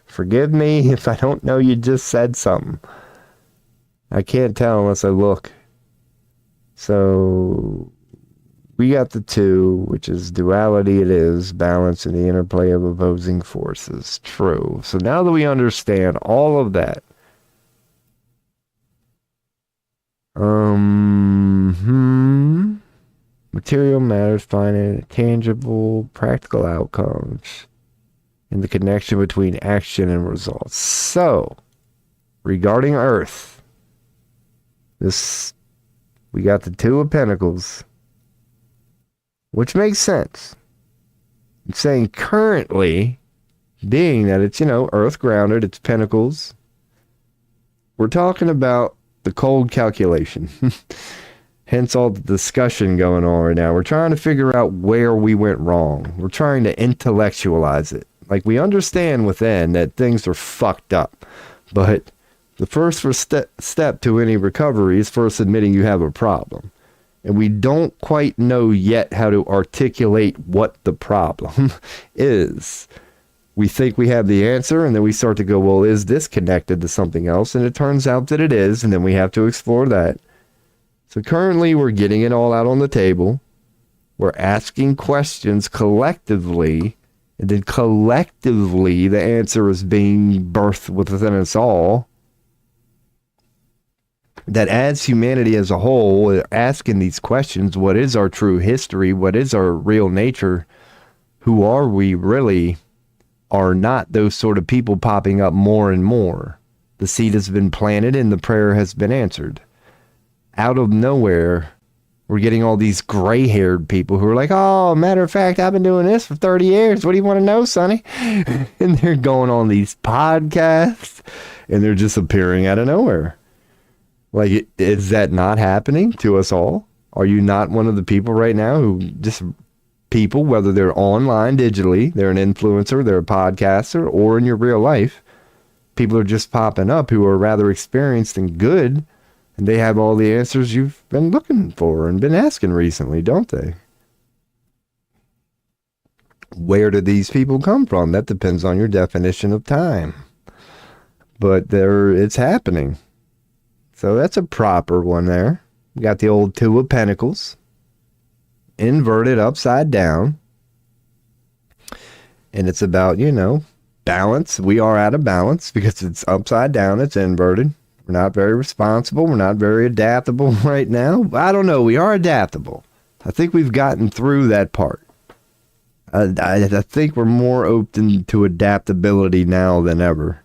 forgive me if I don't know you just said something. I can't tell unless I look. So we got the 2, which is duality. It is balance and the interplay of opposing forces. True. So now that we understand all of that, material matters, finite, tangible, practical outcomes, and the connection between action and results. So, regarding Earth, we got the 2 of Pentacles, which makes sense. It's saying currently, being that it's, Earth grounded, it's Pentacles, we're talking about the cold calculation. Hence all the discussion going on right now. We're trying to figure out where we went wrong. We're trying to intellectualize it. Like, we understand within that things are fucked up. But the first step to any recovery is first admitting you have a problem. And we don't quite know yet how to articulate what the problem is. We think we have the answer, and then we start to go, well, is this connected to something else? And it turns out that it is, and then we have to explore that. So currently, we're getting it all out on the table. We're asking questions collectively, and then collectively, the answer is being birthed within us all. That as humanity as a whole, we're asking these questions: what is our true history? What is our real nature? Who are we really? Are not those sort of people popping up more and more. The seed has been planted and the prayer has been answered. Out of nowhere, we're getting all these gray-haired people who are like, oh, matter of fact, I've been doing this for 30 years. What do you want to know, Sonny? And they're going on these podcasts and they're just appearing out of nowhere. Like, is that not happening to us all? Are you not one of the people right now who just... people, whether they're online digitally, they're an influencer, they're a podcaster, or in your real life, people are just popping up who are rather experienced and good, and they have all the answers you've been looking for and been asking recently, don't they? Where do these people come from? That depends on your definition of time. But it's happening. So that's a proper one there. We got the old 2 of Pentacles. Inverted upside down, and it's about balance. We are out of balance because it's upside down, it's inverted. We're not very responsible, we're not very adaptable right now. I don't know, we are adaptable. I think we've gotten through that part. I think we're more open to adaptability now than ever.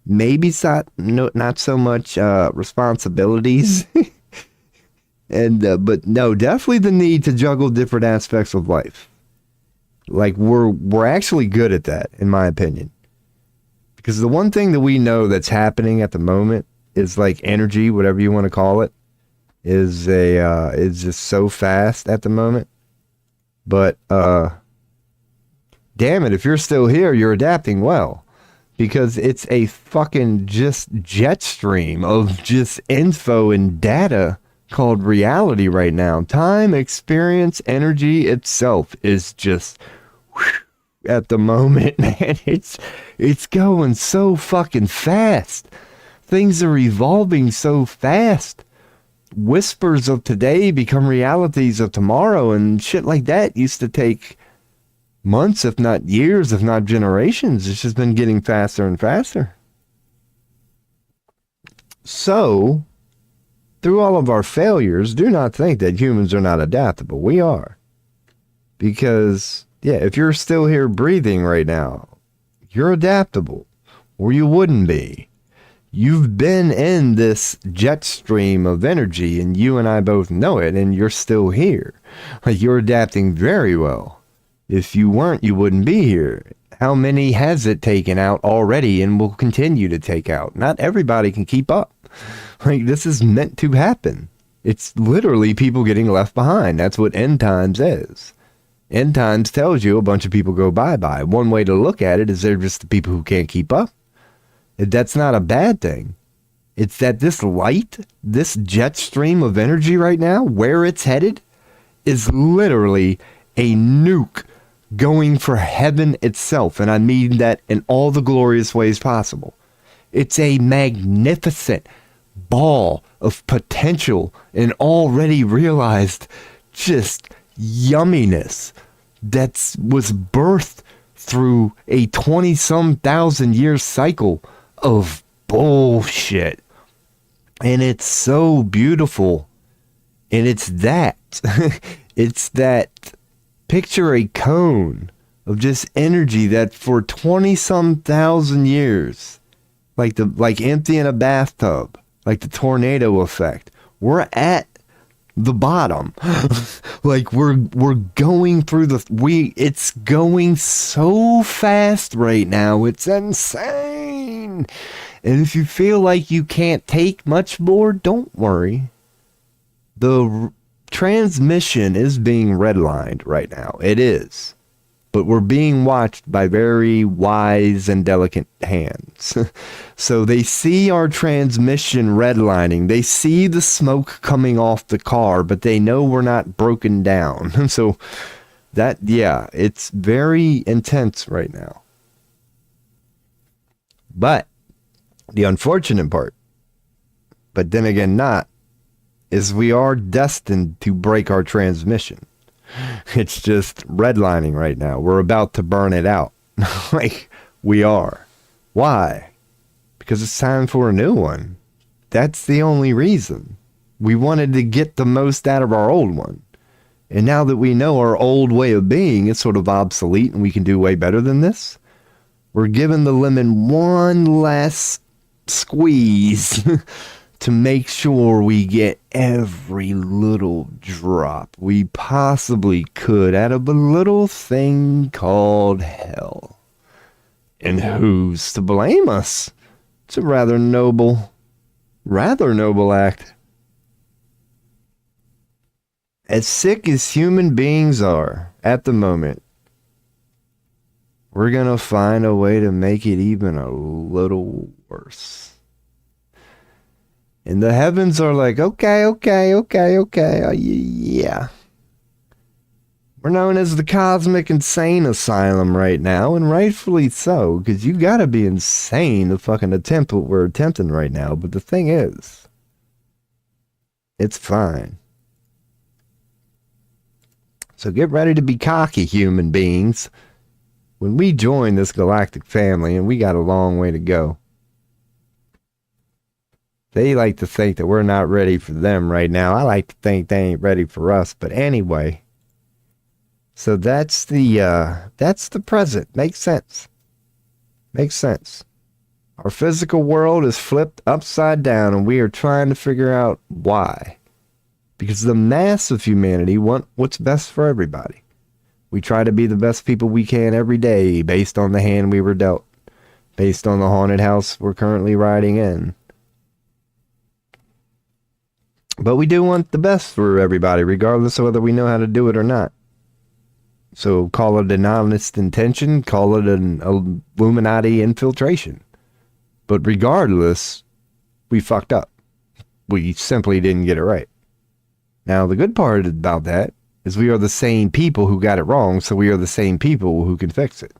Maybe it's not so much responsibilities. But no, definitely the need to juggle different aspects of life. Like, we're actually good at that, in my opinion. Because the one thing that we know that's happening at the moment is like energy, whatever you want to call it, is just so fast at the moment. But damn it, if you're still here, you're adapting well. Because it's a fucking just jet stream of just info and data called reality right now. Time, experience, energy itself is just at the moment, man. It's going so fucking fast. Things are evolving so fast. Whispers of today become realities of tomorrow, and shit like that used to take months, if not years, if not generations. It's just been getting faster and faster. So, through all of our failures, do not think that humans are not adaptable. We are. Because, yeah, if you're still here breathing right now, you're adaptable, or you wouldn't be. You've been in this jet stream of energy, and you and I both know it, and you're still here. Like, you're adapting very well. If you weren't, you wouldn't be here. How many has it taken out already and will continue to take out? Not everybody can keep up. Like, this is meant to happen. It's literally people getting left behind. That's what end times is. End times tells you a bunch of people go bye-bye. One way to look at it is they're just the people who can't keep up. That's not a bad thing. It's that this light, this jet stream of energy right now, where it's headed, is literally a nuke going for heaven itself, and I mean that in all the glorious ways possible. It's a magnificent ball of potential and already realized just yumminess that was birthed through a 20-some thousand year cycle of bullshit. And it's so beautiful. And it's that. It's that. Picture a cone of just energy that for 20-some thousand years, like emptying a bathtub, like the tornado effect, we're at the bottom. Like we're going through it's going so fast right now. It's insane. And if you feel like you can't take much more, don't worry. The transmission is being redlined right now. It is. But we're being watched by very wise and delicate hands. So they see our transmission redlining. They see the smoke coming off the car, but they know we're not broken down. So that, yeah, it's very intense right now. But the unfortunate part, but then again not, is we are destined to break our transmission. It's just redlining right now. We're about to burn it out. Like, we are. Why? Because it's time for a new one. That's the only reason. We wanted to get the most out of our old one. And now that we know our old way of being is sort of obsolete and we can do way better than this, we're giving the lemon one last squeeze to make sure we get every little drop we possibly could out of a little thing called hell. And who's to blame us? It's a rather noble act. As sick as human beings are at the moment, we're gonna find a way to make it even a little worse. And the heavens are like, okay. Yeah. We're known as the Cosmic Insane Asylum right now, and rightfully so, because you gotta be insane to fucking attempt what we're attempting right now. But the thing is, it's fine. So get ready to be cocky, human beings. When we join this galactic family, and we got a long way to go, they like to think that we're not ready for them right now. I like to think they ain't ready for us. But anyway, so that's the present. Makes sense. Makes sense. Our physical world is flipped upside down, and we are trying to figure out why. Because the mass of humanity want what's best for everybody. We try to be the best people we can every day based on the hand we were dealt, based on the haunted house we're currently riding in. But we do want the best for everybody, regardless of whether we know how to do it or not. So call it an honest intention, call it an Illuminati infiltration. But regardless, we fucked up. We simply didn't get it right. Now, the good part about that is we are the same people who got it wrong, so we are the same people who can fix it.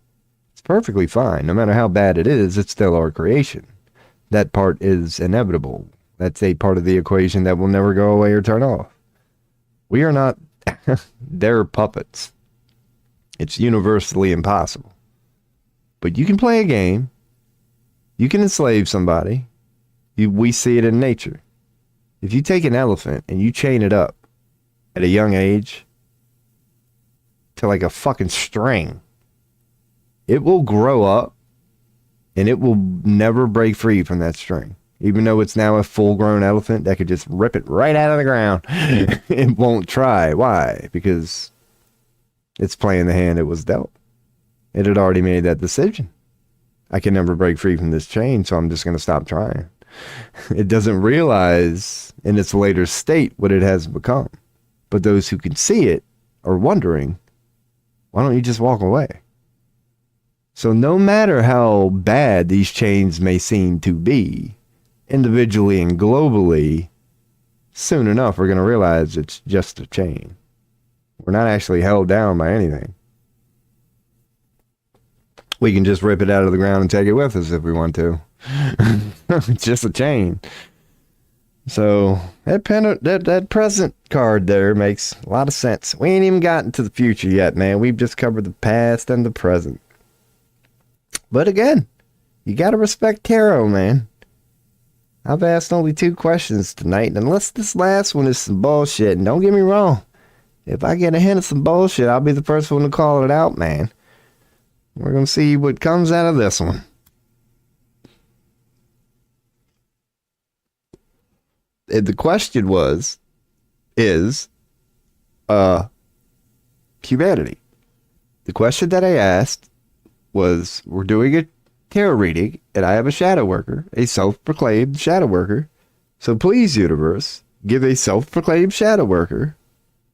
It's perfectly fine. No matter how bad it is, it's still our creation. That part is inevitable. That's a part of the equation that will never go away or turn off. We are not their puppets. It's universally impossible. But you can play a game. You can enslave somebody. We see it in nature. If you take an elephant and you chain it up at a young age to like a fucking string, it will grow up and it will never break free from that string. Even though it's now a full-grown elephant that could just rip it right out of the ground. It won't try. Why? Because it's playing the hand it was dealt. It had already made that decision. I can never break free from this chain, so I'm just going to stop trying. It doesn't realize in its later state what it has become. But those who can see it are wondering, why don't you just walk away? So no matter how bad these chains may seem to be, individually and globally, soon enough we're going to realize it's just a chain. We're not actually held down by anything. We can just rip it out of the ground and take it with us if we want to. It's just a chain. So that present card there makes a lot of sense. We ain't even gotten to the future yet, man. We've just covered the past and the present. But again, you got to respect tarot, man. I've asked only 2 questions tonight, and unless this last one is some bullshit, and don't get me wrong, if I get a hint of some bullshit, I'll be the first one to call it out, man. We're going to see what comes out of this one. And the question is humanity. The question that I asked was, we're doing a tarot reading, and I have a shadow worker, a self-proclaimed shadow worker. So please, universe, give a self-proclaimed shadow worker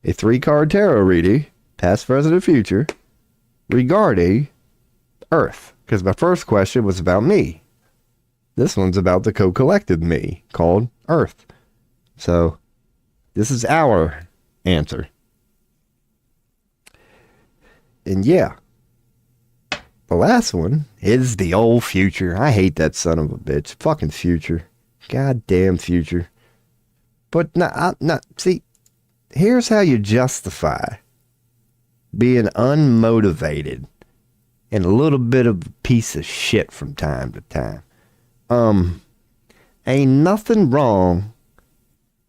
a 3-card tarot reading, past, present, and future, regarding Earth. Because my first question was about me. This one's about the co-collective me, called Earth. So, this is our answer. And yeah, the last one is the old future. I hate that son of a bitch. Fucking future. Goddamn future. But see, here's how you justify being unmotivated and a little bit of a piece of shit from time to time. Ain't nothing wrong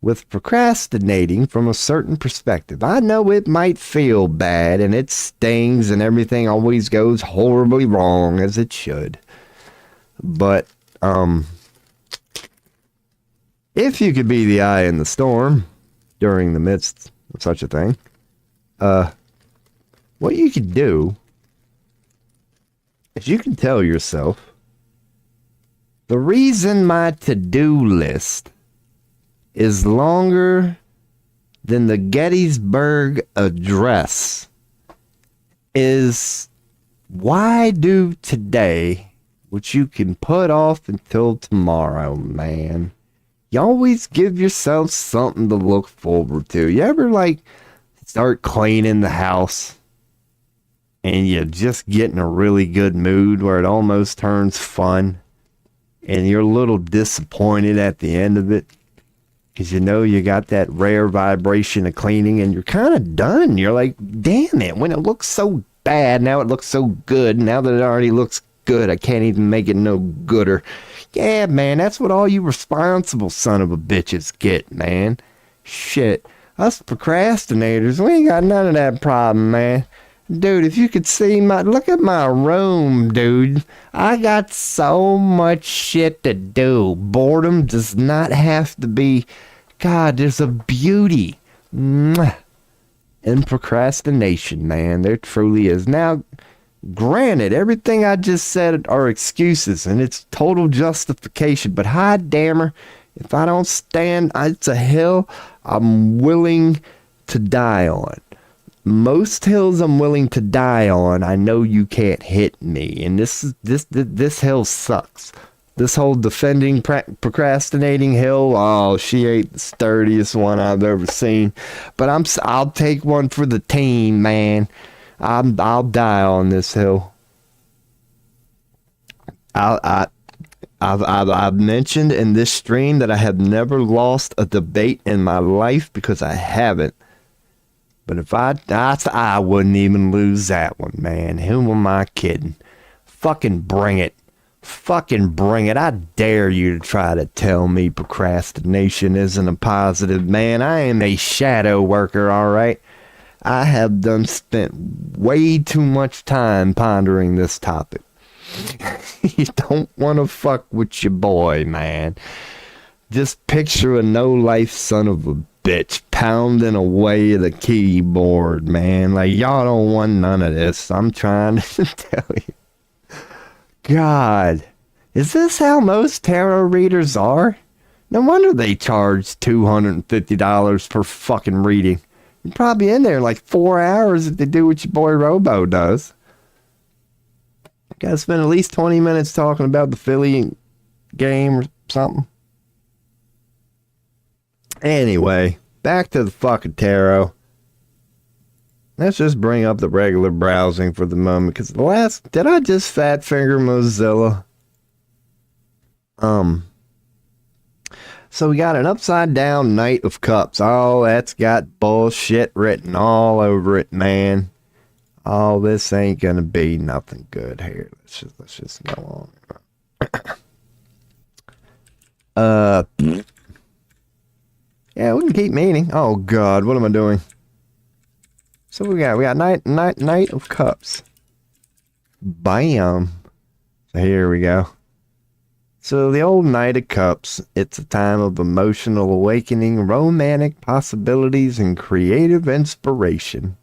with procrastinating from a certain perspective. I know it might feel bad and it stings and everything always goes horribly wrong, as it should. But, if you could be the eye in the storm during the midst of such a thing, what you could do is you can tell yourself, the reason my to-do list is longer than the Gettysburg Address is why do today what you can put off until tomorrow, man. You always give yourself something to look forward to. You ever start cleaning the house and you just get in a really good mood where it almost turns fun and you're a little disappointed at the end of it? Because you know you got that rare vibration of cleaning and you're kind of done. You're like, damn it, when it looks so bad, now it looks so good. Now that it already looks good, I can't even make it no gooder. Yeah, man, that's what all you responsible son of a bitches get, man. Shit. Us procrastinators, we ain't got none of that problem, man. Dude, if you could see look at my room, dude. I got so much shit to do. Boredom does not have to be, God, there's a beauty in procrastination, man. There truly is. Now, granted, everything I just said are excuses and it's total justification, but hot dammer, If I don't stand, it's a hill I'm willing to die on. Most hills I'm willing to die on, I know you can't hit me. And this hill sucks. This whole defending, procrastinating hill, oh, she ain't the sturdiest one I've ever seen. But I'll take one for the team, man. I'll die on this hill. I've mentioned in this stream that I have never lost a debate in my life because I haven't. But if I wouldn't even lose that one, man. Who am I kidding? Fucking bring it. Fucking bring it. I dare you to try to tell me procrastination isn't a positive, man. I am a shadow worker, all right? I have spent way too much time pondering this topic. You don't want to fuck with your boy, man. Just picture a no-life son of a bitch pounding away at the keyboard, man. Like, y'all don't want none of this. I'm trying to tell you. God, is this how most tarot readers are? No wonder they charge $250 per fucking reading. You're probably in there like 4 hours if they do what your boy Robo does. Gotta spend at least 20 minutes talking about the Philly game or something. Anyway, back to the fucking tarot. Let's just bring up the regular browsing for the moment, because did I just fat finger Mozilla? So we got an upside down Knight of Cups. Oh, that's got bullshit written all over it, man. Oh, this ain't gonna be nothing good here. Let's just go on. Yeah, we can keep meeting. Oh God, what am I doing? So we got Knight of Cups. Bam. So here we go. So the old Knight of Cups, it's a time of emotional awakening, romantic possibilities, and creative inspiration,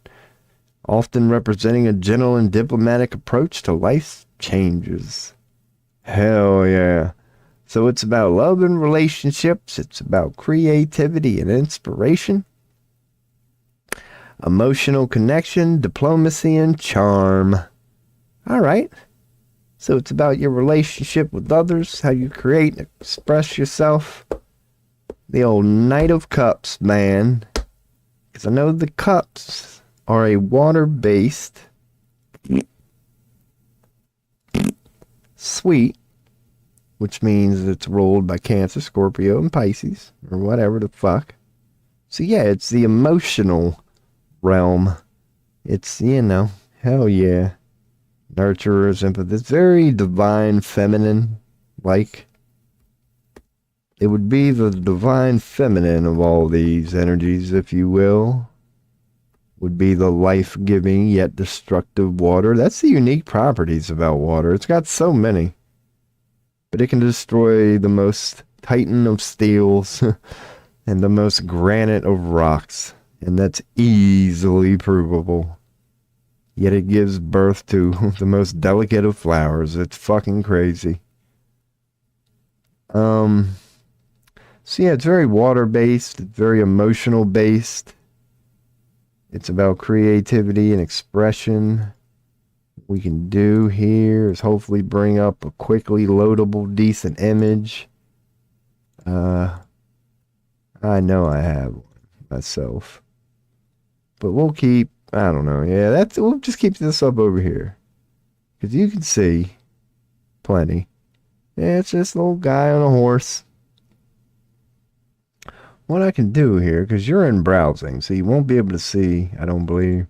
often representing a gentle and diplomatic approach to life's changes. Hell yeah. So it's about love and relationships. It's about creativity and inspiration, emotional connection, diplomacy, and charm. All right. So it's about your relationship with others, how you create and express yourself. The old Knight of Cups, man. Because I know the cups are a water-based sweet, which means it's ruled by Cancer, Scorpio, and Pisces, or whatever the fuck. So yeah, it's the emotional realm. It's, hell yeah. Nurturers, empathy. It's very divine feminine, like. It would be the divine feminine of all these energies, if you will. Would be the life-giving yet destructive water. That's the unique properties about water. It's got so many. But it can destroy the most titan of steels and the most granite of rocks. And that's easily provable. Yet it gives birth to the most delicate of flowers. It's fucking crazy. So yeah, it's very water-based. It's very emotional-based. It's about creativity and expression. What we can do here is hopefully bring up a quickly loadable, decent image. I know I have one myself. But we'll keep, I don't know. Yeah, we'll just keep this up over here. Because you can see plenty. Yeah, it's just a little guy on a horse. What I can do here, because you're in browsing, so you won't be able to see, I don't believe,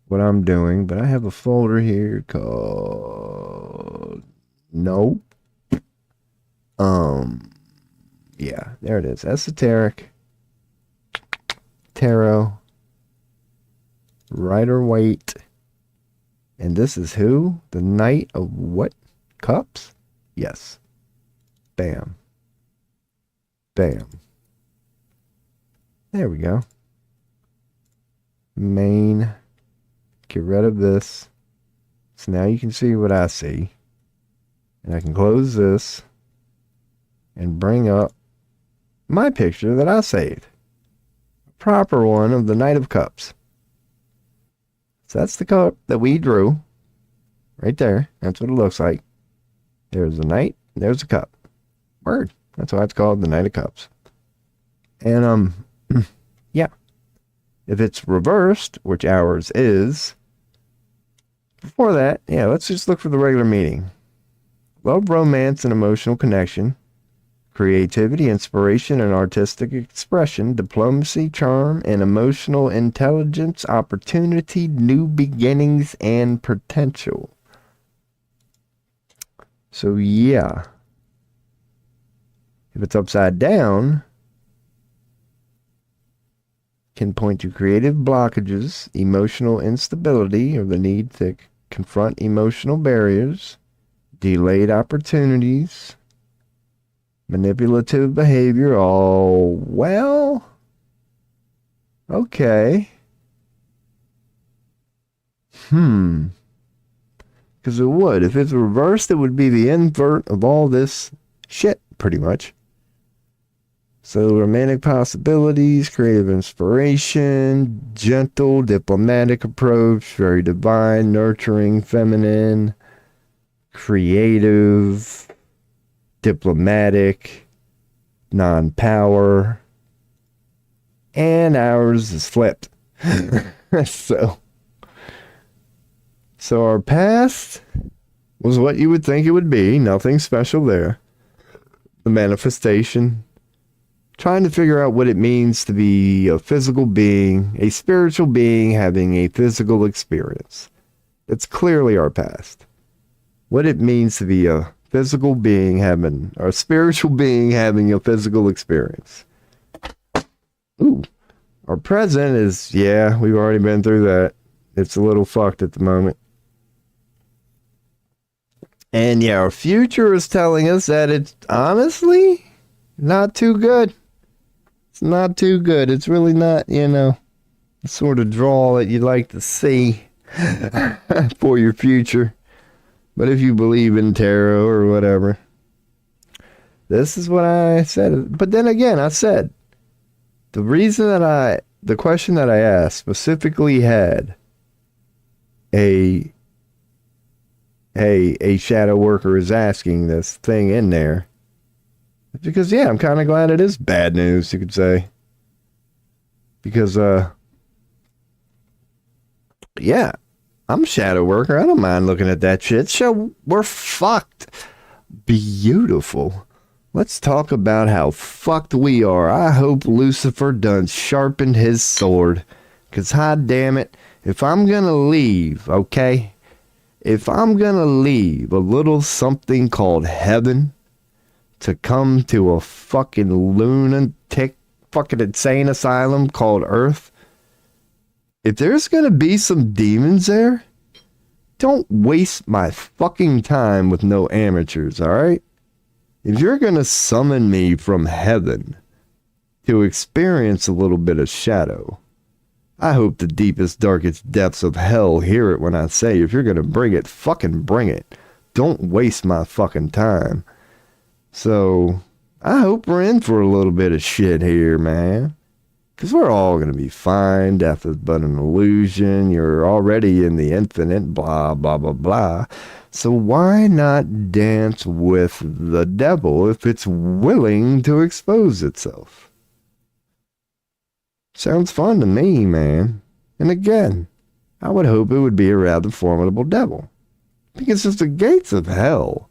what I'm doing. But I have a folder here called, nope. Yeah, there it is. Esoteric, Tarot, Rider-Waite, and this is who? The Knight of what? Cups? Yes. Bam. Bam. There we go. Main. Get rid of this. So now you can see what I see. And I can close this and bring up my picture that I saved. A proper one of the Knight of Cups. So that's the cup that we drew. Right there. That's what it looks like. There's a knight. There's a cup. Word. That's why it's called the Knight of Cups. And, yeah. If it's reversed, which ours is, before that, yeah, let's just look for the regular meaning. Love, romance, and emotional connection. Creativity, inspiration, and artistic expression. Diplomacy, charm, and emotional intelligence. Opportunity, new beginnings, and potential. So, yeah. If it's upside down, can point to creative blockages, emotional instability, or the need to confront emotional barriers, delayed opportunities, manipulative behavior. Oh, well, okay. Because it would. If it's reversed, it would be the invert of all this shit, pretty much. So romantic possibilities, creative inspiration, gentle, diplomatic approach, very divine, nurturing, feminine, creative, diplomatic, non-power, and ours is flipped. So our past was what you would think it would be, nothing special there. The manifestation. Trying to figure out what it means to be a physical being, a spiritual being having a physical experience. It's clearly our past. What it means to be a physical being having, or a spiritual being having a physical experience. Ooh. Our present is, yeah, we've already been through that. It's a little fucked at the moment. And yeah, our future is telling us that it's honestly not too good. It's not too good. It's really not, the sort of draw that you'd like to see for your future. But if you believe in tarot or whatever, this is what I said. But then again, I said, the question that I asked specifically had a shadow worker is asking this thing in there. Because, yeah, I'm kind of glad it is bad news, you could say. Because, yeah, I'm a shadow worker. I don't mind looking at that shit. So, we're fucked. Beautiful. Let's talk about how fucked we are. I hope Lucifer done sharpened his sword. Because, hot damn it, if I'm going to leave, okay? If I'm going to leave a little something called heaven to come to a fucking lunatic, fucking insane asylum called Earth, if there's gonna be some demons there, don't waste my fucking time with no amateurs, alright? If you're gonna summon me from heaven to experience a little bit of shadow, I hope the deepest, darkest depths of hell hear it when I say, if you're gonna bring it, fucking bring it. Don't waste my fucking time. So, I hope we're in for a little bit of shit here, man. Because we're all going to be fine. Death is but an illusion. You're already in the infinite, blah, blah, blah, blah. So why not dance with the devil if it's willing to expose itself? Sounds fun to me, man. And again, I would hope it would be a rather formidable devil. Because if the gates of hell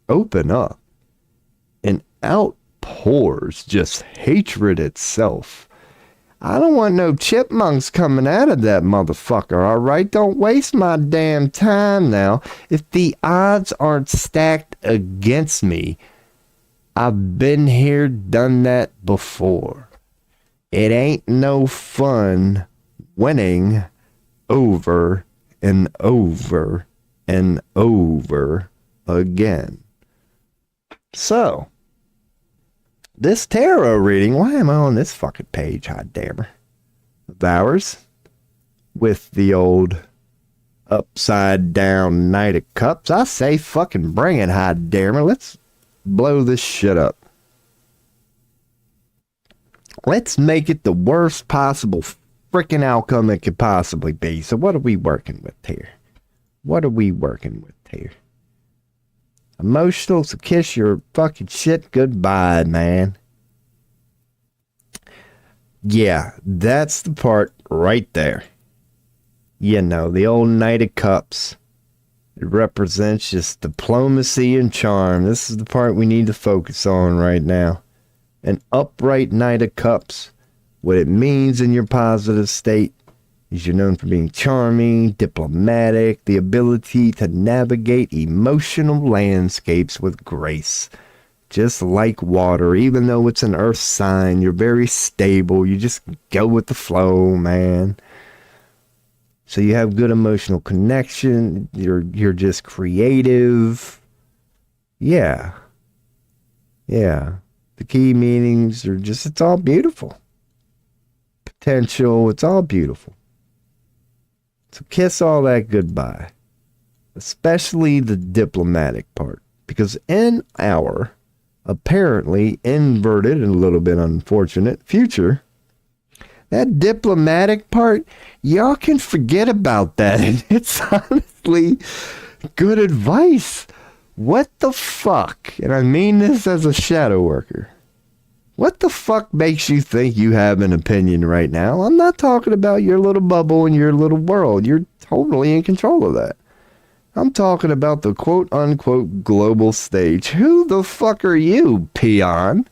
open up, and outpours just hatred itself, I don't want no chipmunks coming out of that motherfucker, alright? Don't waste my damn time now. If the odds aren't stacked against me, I've been here, done that before. It ain't no fun winning over and over and over again. So, this tarot reading, why am I on this fucking page, hot dammer? Of ours, with the old upside down Knight of Cups. I say fucking bring it, hot dammer. Let's blow this shit up. let's make it the worst possible freaking outcome it could possibly be. So what are we working with here? Emotional, so kiss your fucking shit goodbye, man. Yeah, that's the part right there. You know, the old Knight of Cups. It represents just diplomacy and charm. This is the part we need to focus on right now. An upright Knight of Cups. What it means in your positive state is you're known for being charming, diplomatic, the ability to navigate emotional landscapes with grace. Just like water, even though it's an earth sign, you're very stable. You just go with the flow, man. So you have good emotional connection. You're just creative. Yeah. The key meanings are just, it's all beautiful. Potential, it's all beautiful. So kiss all that goodbye. Especially the diplomatic part. Because in our apparently inverted and a little bit unfortunate future, that diplomatic part, y'all can forget about that. And it's honestly good advice. What the fuck? And I mean this as a shadow worker. What the fuck makes you think you have an opinion right now? I'm not talking about your little bubble and your little world. You're totally in control of that. I'm talking about the quote-unquote global stage. Who the fuck are you, peon?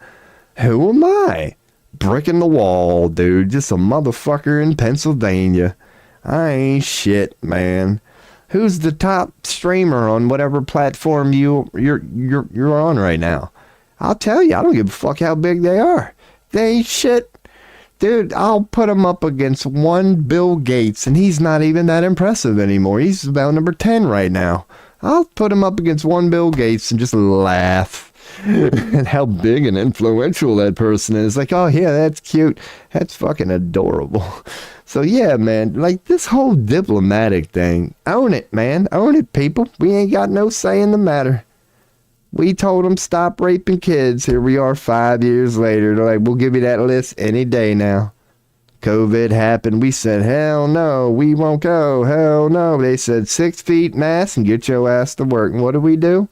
Who am I? Brick in the wall, dude. Just a motherfucker in Pennsylvania. I ain't shit, man. Who's the top streamer on whatever platform you're on right now? I'll tell you, I don't give a fuck how big they are. They ain't shit. Dude, I'll put him up against one Bill Gates, and he's not even that impressive anymore. He's about number 10 right now. I'll put him up against one Bill Gates and just laugh at how big and influential that person is. Like, oh yeah, that's cute. That's fucking adorable. So yeah, man, like this whole diplomatic thing, own it, man. Own it, people. We ain't got no say in the matter. We told them stop raping kids. Here we are 5 years later. They're like, we'll give you that list any day now. COVID happened. We said, hell no, we won't go. Hell no. They said 6 feet mask and get your ass to work. And what do we do?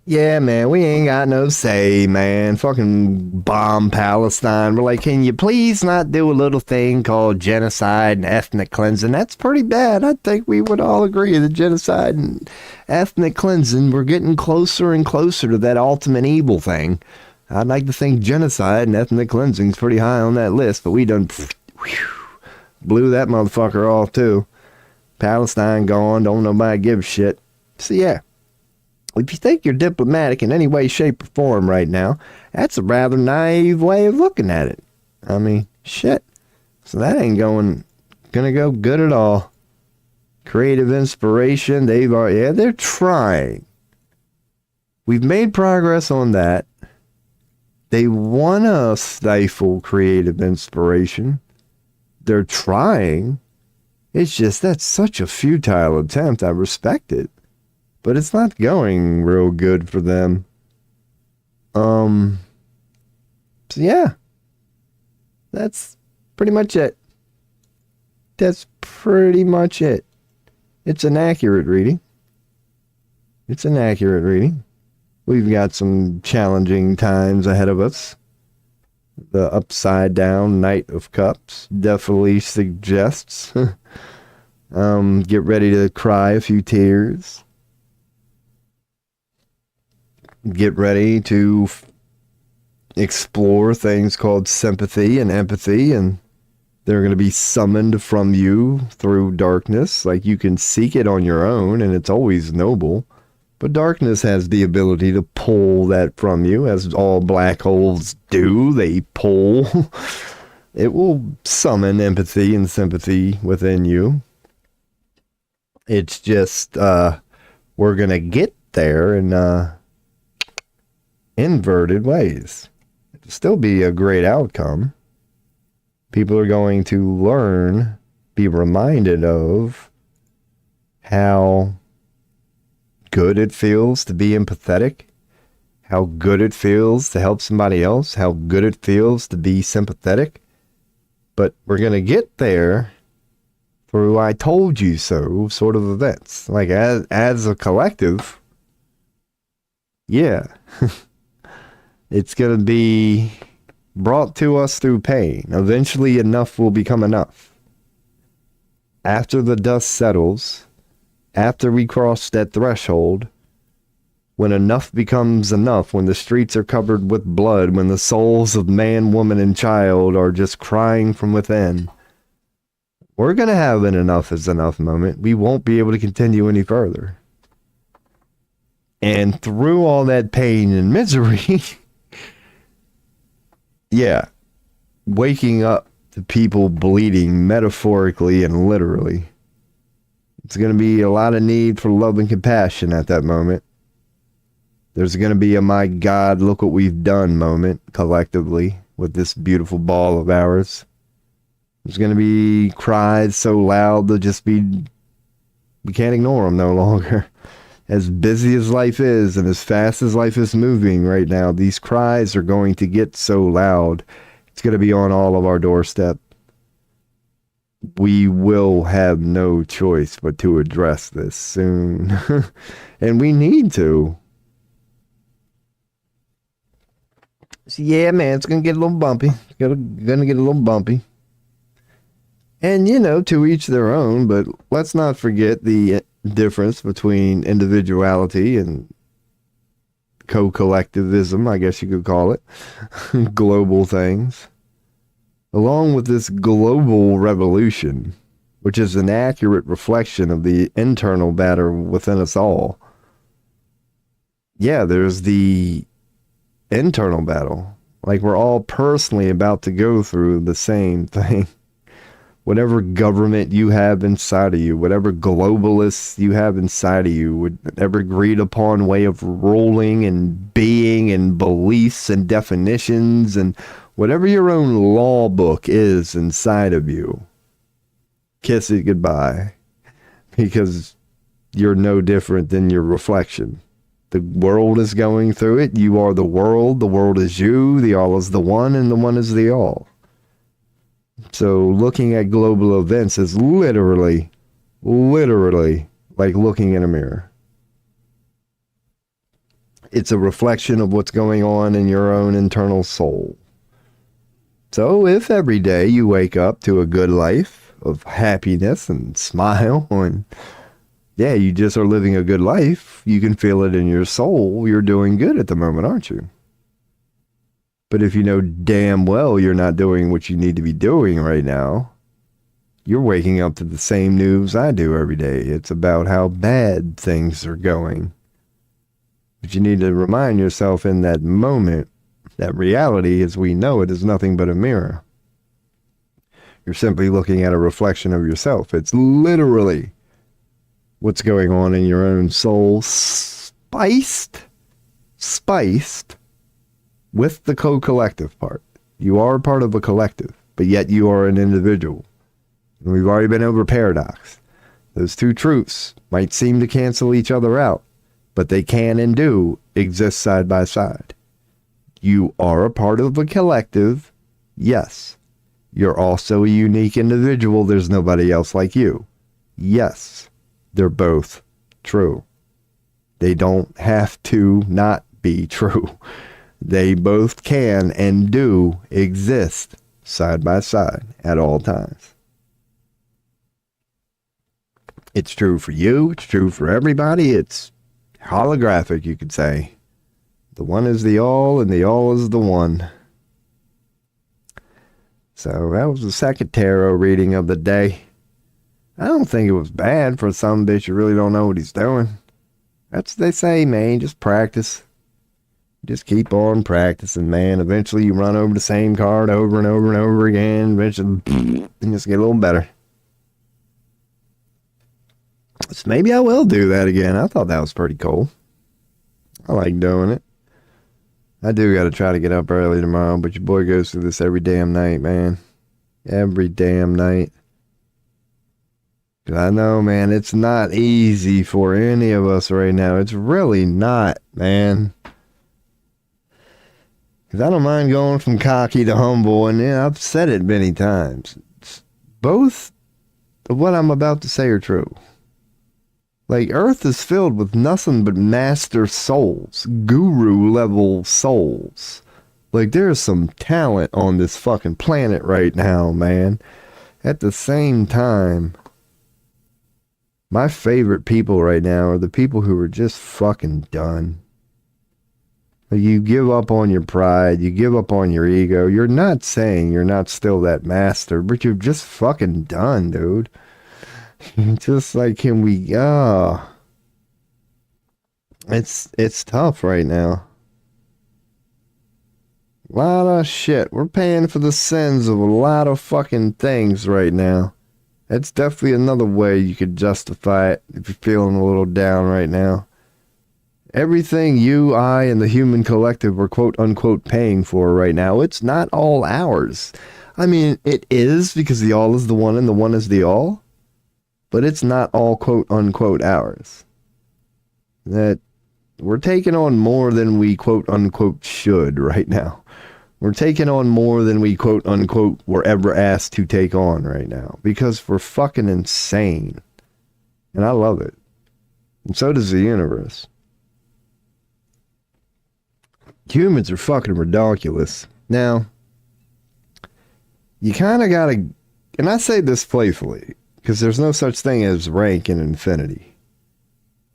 Yeah, man, we ain't got no say, man. Fucking bomb Palestine. We're like, can you please not do a little thing called genocide and ethnic cleansing? That's pretty bad. I think we would all agree that genocide and ethnic cleansing, we're getting closer and closer to that ultimate evil thing. I'd like to think genocide and ethnic cleansing is pretty high on that list, but we done blew that motherfucker off too. Palestine gone, don't nobody give a shit. So yeah. If you think you're diplomatic in any way, shape, or form right now, that's a rather naive way of looking at it. I mean, shit. So that ain't gonna go good at all. Creative inspiration, they're trying. We've made progress on that. They want to stifle creative inspiration. They're trying. It's just, that's such a futile attempt. I respect it. But it's not going real good for them. So yeah. That's pretty much it. It's an accurate reading. We've got some challenging times ahead of us. The upside down Knight of Cups definitely suggests get ready to cry a few tears. Get ready to explore things called sympathy and empathy, and they're going to be summoned from you through darkness. Like, you can seek it on your own, and it's always noble. But darkness has the ability to pull that from you, as all black holes do. They pull. It will summon empathy and sympathy within you. It's just, we're going to get there in inverted ways. It'll still be a great outcome. People are going to learn, be reminded of how good it feels to be empathetic, how good it feels to help somebody else, how good it feels to be sympathetic. But we're going to get there through I told you so sort of events. Like as a collective, yeah, it's going to be brought to us through pain. Eventually enough will become enough. After the dust settles, after we cross that threshold, when enough becomes enough, when the streets are covered with blood, when the souls of man, woman, and child are just crying from within, we're going to have an enough is enough moment. We won't be able to continue any further. And through all that pain and misery, yeah, waking up to people bleeding metaphorically and literally, it's going to be a lot of need for love and compassion at that moment. There's going to be a my God, look what we've done moment collectively with this beautiful ball of ours. There's going to be cries so loud they'll just be, we can't ignore them no longer. As busy as life is and as fast as life is moving right now, these cries are going to get so loud. It's going to be on all of our doorstep. We will have no choice but to address this soon. And we need to. So yeah, man, it's going to get a little bumpy. It's going to get a little bumpy. And, you know, to each their own, but let's not forget the difference between individuality and co-collectivism, I guess you could call it. Global things. Along with this global revolution, which is an accurate reflection of the internal battle within us all. Yeah, there's the internal battle. Like we're all personally about to go through the same thing. Whatever government you have inside of you, whatever globalists you have inside of you, whatever agreed upon way of ruling and being and beliefs and definitions and whatever your own law book is inside of you, kiss it goodbye, because you're no different than your reflection. The world is going through it. You are the world is you, the all is the one, and the one is the all. So looking at global events is literally like looking in a mirror. It's a reflection of what's going on in your own internal soul. So if every day you wake up to a good life of happiness and smile and yeah, you just are living a good life, you can feel it in your soul. You're doing good at the moment, aren't you? But if you know damn well you're not doing what you need to be doing right now, you're waking up to the same news I do every day. It's about how bad things are going. But you need to remind yourself in that moment that reality as we know it is nothing but a mirror. You're simply looking at a reflection of yourself. It's literally what's going on in your own soul, spiced with the co-collective part. You are part of a collective, but yet you are an individual. And we've already been over paradox. Those two truths might seem to cancel each other out, but they can and do exist side by side. You are a part of a collective, yes. You're also a unique individual. There's nobody else like you. Yes, they're both true. They don't have to not be true. They both can and do exist side by side at all times. It's true for you. It's true for everybody. It's holographic, you could say. The one is the all and the all is the one. So that was the second tarot reading of the day. I don't think it was bad for some bitch who really don't know what he's doing. That's what they say, man. Just practice. Just keep on practicing, man. Eventually you run over the same card over and over and over again. Eventually, and just get a little better. So maybe I will do that again. I thought that was pretty cool. I like doing it. I do got to try to get up early tomorrow, but your boy goes through this every damn night, man. Every damn night. 'Cause I know, man, it's not easy for any of us right now. It's really not, man. Because I don't mind going from cocky to humble, and yeah, I've said it many times. Both of what I'm about to say are true. Like, Earth is filled with nothing but master souls, guru level souls. Like, there's some talent on this fucking planet right now, man. At the same time, my favorite people right now are the people who are just fucking done. You give up on your pride, you give up on your ego. You're not saying you're not still that master, but you're just fucking done, dude. Just like, can we, it's tough right now. A lot of shit. We're paying for the sins of a lot of fucking things right now. That's definitely another way you could justify it if you're feeling a little down right now. Everything you, I, and the human collective are quote-unquote paying for right now, it's not all ours. I mean, it is, because the all is the one and the one is the all. But it's not all quote-unquote ours. That we're taking on more than we quote-unquote should right now. We're taking on more than we quote-unquote were ever asked to take on right now. Because we're fucking insane. And I love it. And so does the universe. Humans are fucking ridiculous. Now, you kind of gotta, and I say this playfully, because there's no such thing as rank in infinity.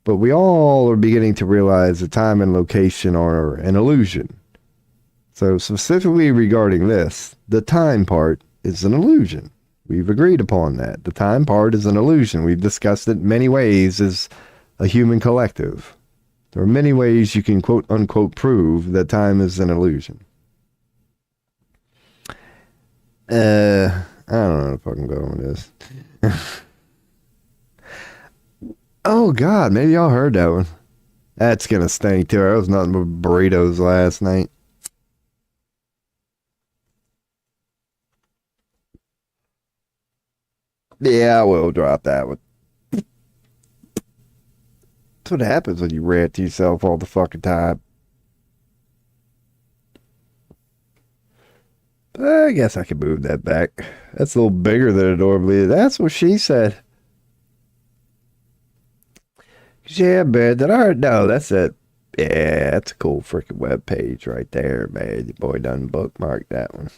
But we all are beginning to realize that time and location are an illusion. So specifically regarding this, the time part is an illusion. We've agreed upon that. The time part is an illusion. We've discussed it many ways as a human collective. There are many ways you can quote-unquote prove that time is an illusion. I don't know if I can go on this. Oh, God, maybe y'all heard that one. That's gonna stink, too. I was nothing but burritos last night. Yeah, I will drop that one. That's what happens when you rant to yourself all the fucking time. I guess I can move that back. That's a little bigger than it normally is. That's what she said. Yeah, man. Did I? No, that's it. Yeah, that's a cool freaking web page right there, man. Your boy done bookmarked that one.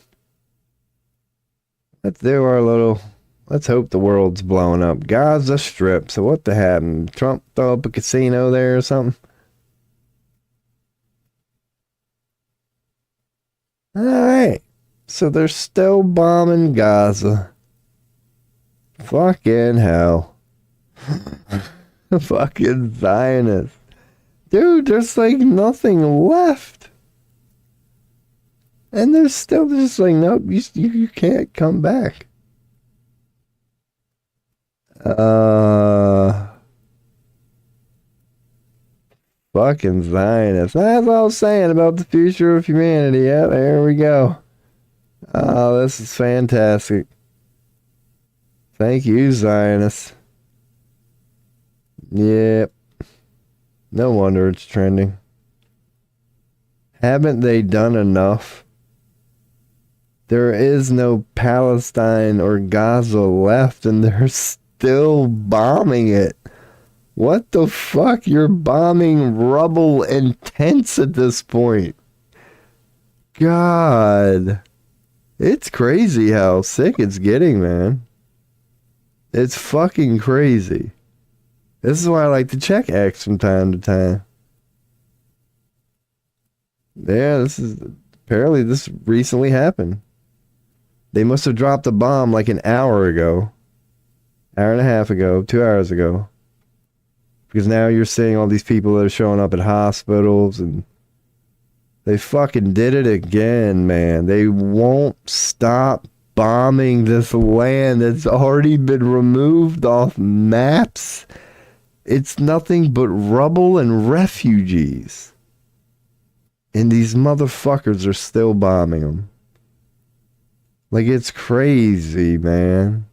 Let's do our little. Let's hope the world's blowing up. Gaza Strip. So what the happened? Trump throw up a casino there or something? Alright. So they're still bombing Gaza. Fucking hell. Fucking Zionists. Dude, there's like nothing left. And they're still just like, nope, you can't come back. Fucking Zionists. That's all I was saying about the future of humanity. Yeah, there we go. Oh, this is fantastic. Thank you, Zionists. Yep. No wonder it's trending. Haven't they done enough? There is no Palestine or Gaza left, and they're still bombing it. What the fuck? You're bombing rubble and tents at this point. God. It's crazy how sick it's getting, man. It's fucking crazy. This is why I like to check X from time to time. Yeah, apparently this recently happened. They must have dropped a bomb like an hour ago. Hour and a half ago, 2 hours ago. Because now you're seeing all these people that are showing up at hospitals, and they fucking did it again, man. They won't stop bombing this land that's already been removed off maps. It's nothing but rubble and refugees. And these motherfuckers are still bombing them. Like, it's crazy, man.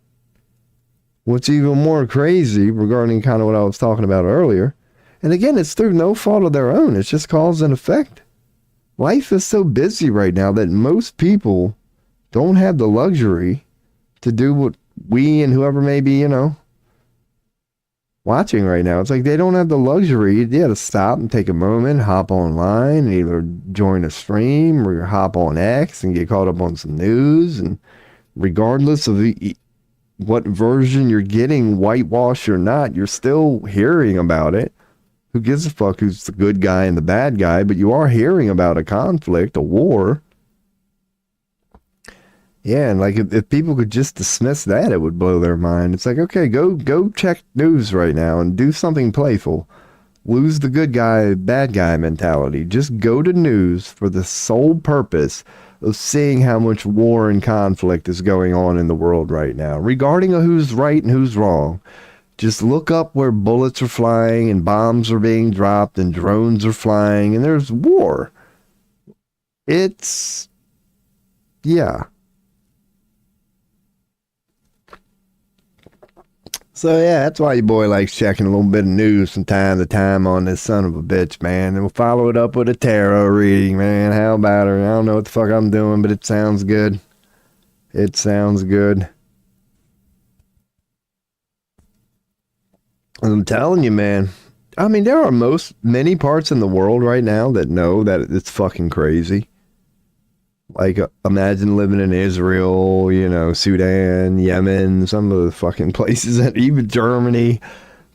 What's even more crazy, regarding kind of what I was talking about earlier, and again, it's through no fault of their own. It's just cause and effect. life is so busy right now that most people don't have the luxury to do what we and whoever may be, watching right now. It's like they don't have the luxury, to stop and take a moment, hop online, and either join a stream or hop on X and get caught up on some news. And regardless of what version you're getting, whitewash or not, you're still hearing about it. Who gives a fuck who's the good guy and the bad guy? But you are hearing about a conflict, a war. Yeah, and like if people could just dismiss that, it would blow their mind. It's like, okay, go check news right now and do something playful. Lose the good guy, bad guy mentality. Just go to news for the sole purpose of seeing how much war and conflict is going on in the world right now. Regarding who's right and who's wrong, just look up where bullets are flying and bombs are being dropped and drones are flying and there's war. Yeah. So yeah, that's why your boy likes checking a little bit of news from time to time on this son of a bitch, man. And we'll follow it up with a tarot reading, man. How about her? I don't know what the fuck I'm doing, but it sounds good. It sounds good. I'm telling you, man. I mean, there are many parts in the world right now that know that it's fucking crazy. Like, imagine living in Israel, Sudan, Yemen, some of the fucking places, and even Germany.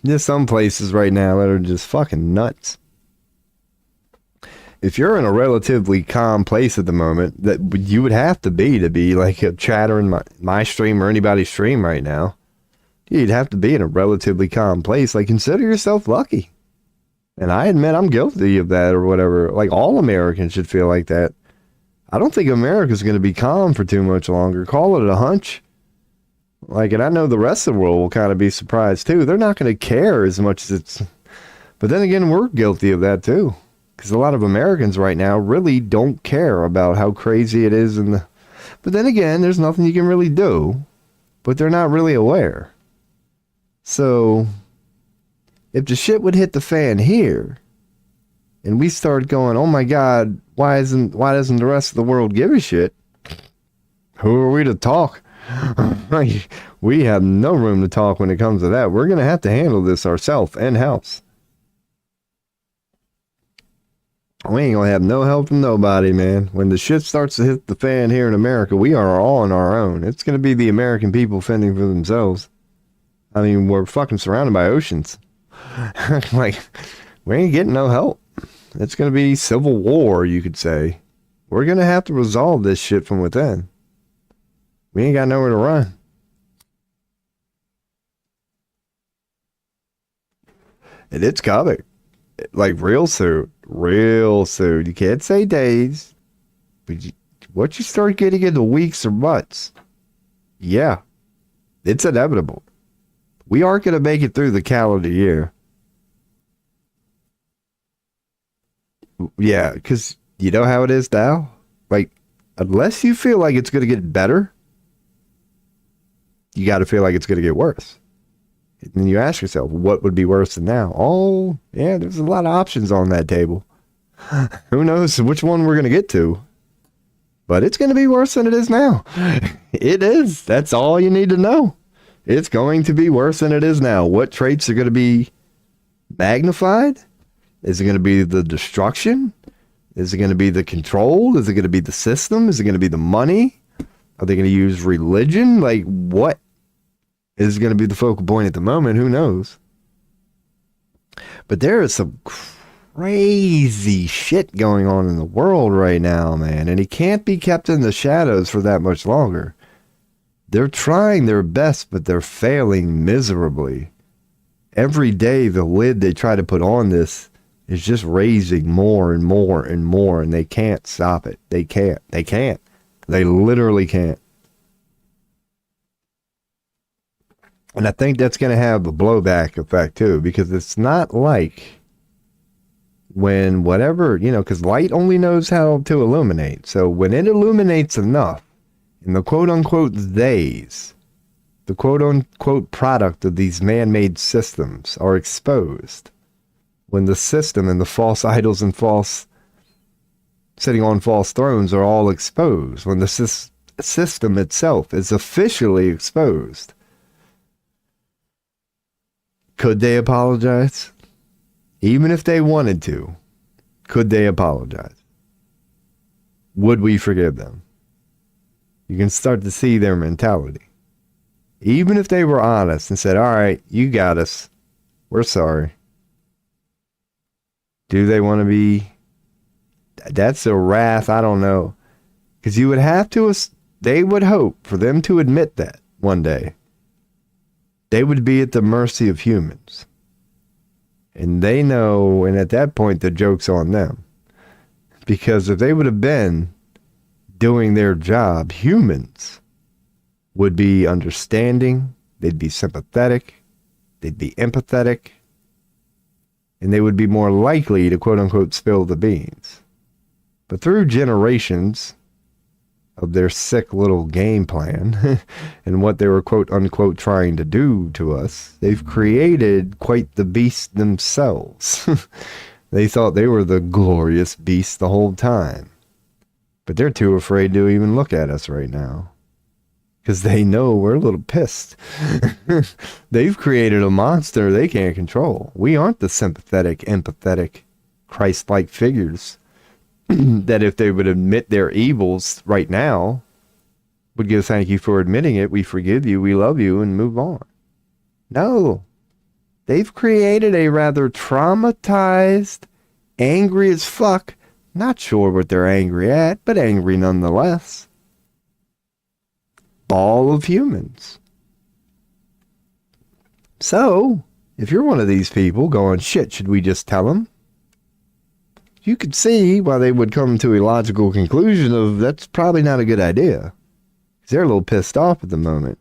There's some places right now that are just fucking nuts. If you're in a relatively calm place at the moment, that you would have to be like a chatter in my stream or anybody's stream right now, you'd have to be in a relatively calm place. Like, consider yourself lucky. And I admit I'm guilty of that or whatever. Like, all Americans should feel like that. I don't think America's going to be calm for too much longer. Call it a hunch. Like, and I know the rest of the world will kind of be surprised too. They're not going to care as much as it's... But then again, we're guilty of that too. Because a lot of Americans right now really don't care about how crazy it is. But then again, there's nothing you can really do. But they're not really aware. So, if the shit would hit the fan here, and we start going, oh my God, why doesn't the rest of the world give a shit? Who are we to talk? We have no room to talk when it comes to that. We're going to have to handle this ourselves in-house. We ain't going to have no help from nobody, man. When the shit starts to hit the fan here in America, we are all on our own. It's going to be the American people fending for themselves. I mean, we're fucking surrounded by oceans. Like, we ain't getting no help. It's going to be civil war, you could say. We're going to have to resolve this shit from within. We ain't got nowhere to run. And it's coming. Like, real soon. Real soon. You can't say days. But once you start getting into weeks or months, yeah, it's inevitable. We aren't going to make it through the calendar year. Yeah, because you know how it is now? Like, unless you feel like it's going to get better, you got to feel like it's going to get worse. And then you ask yourself, what would be worse than now? Oh, yeah, there's a lot of options on that table. Who knows which one we're going to get to? But it's going to be worse than it is now. It is. That's all you need to know. It's going to be worse than it is now. What traits are going to be magnified? Is it going to be the destruction? Is it going to be the control? Is it going to be the system? Is it going to be the money? Are they going to use religion? Like, what is going to be the focal point at the moment? Who knows? But there is some crazy shit going on in the world right now, man. And it can't be kept in the shadows for that much longer. They're trying their best, but they're failing miserably. Every day, the lid they try to put on this is just raising more and more and more, and they can't stop it. They can't. They literally can't. And I think that's going to have a blowback effect too, because it's not like when whatever, because light only knows how to illuminate. So when it illuminates enough, and the quote unquote theys, the quote unquote product of these man-made systems are exposed, when the system and the false idols and false sitting on false thrones are all exposed, when the system itself is officially exposed. Could they apologize? Even if they wanted to, could they apologize? Would we forgive them? You can start to see their mentality. Even if they were honest and said, all right, you got us. We're sorry. Do they want to be? That's a wrath. I don't know. Because you would have to, they would hope for them to admit that one day. They would be at the mercy of humans. And they know, and at that point, the joke's on them. Because if they would have been doing their job, humans would be understanding, they'd be sympathetic, they'd be empathetic, and they would be more likely to quote-unquote spill the beans. But through generations of their sick little game plan and what they were quote-unquote trying to do to us, they've created quite the beast themselves. They thought they were the glorious beast the whole time. But they're too afraid to even look at us right now. Because they know we're a little pissed. They've created a monster they can't control. We aren't the sympathetic, empathetic, Christ-like figures that if they would admit their evils right now, would give thank you for admitting it, we forgive you, we love you, and move on. No. They've created a rather traumatized, angry as fuck, not sure what they're angry at, but angry nonetheless, ball of humans. So, if you're one of these people going, shit, should we just tell them? You could see why they would come to a logical conclusion of that's probably not a good idea. They're a little pissed off at the moment.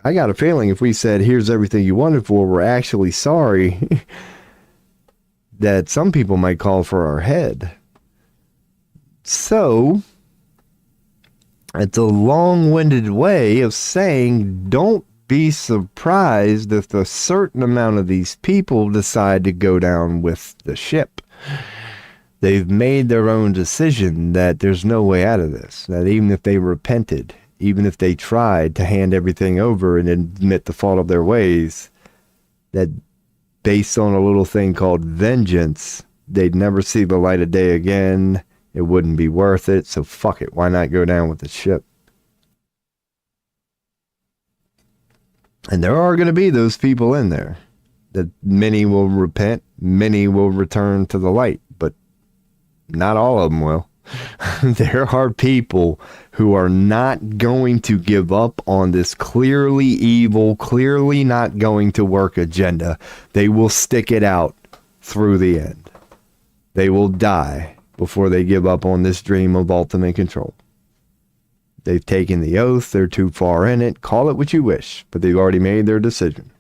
I got a feeling if we said, here's everything you wanted for, we're actually sorry, that some people might call for our head. So, it's a long-winded way of saying don't be surprised if a certain amount of these people decide to go down with the ship. They've made their own decision that there's no way out of this. That even if they repented, even if they tried to hand everything over and admit the fault of their ways, that based on a little thing called vengeance, they'd never see the light of day again. It wouldn't be worth it. So fuck it. Why not go down with the ship? And there are going to be those people in there that many will repent, many will return to the light, but not all of them will. There are people who are not going to give up on this clearly evil, clearly not going to work agenda. They will stick it out through the end. They will die before they give up on this dream of ultimate control. They've taken the oath. They're too far in it. Call it what you wish, but they've already made their decision.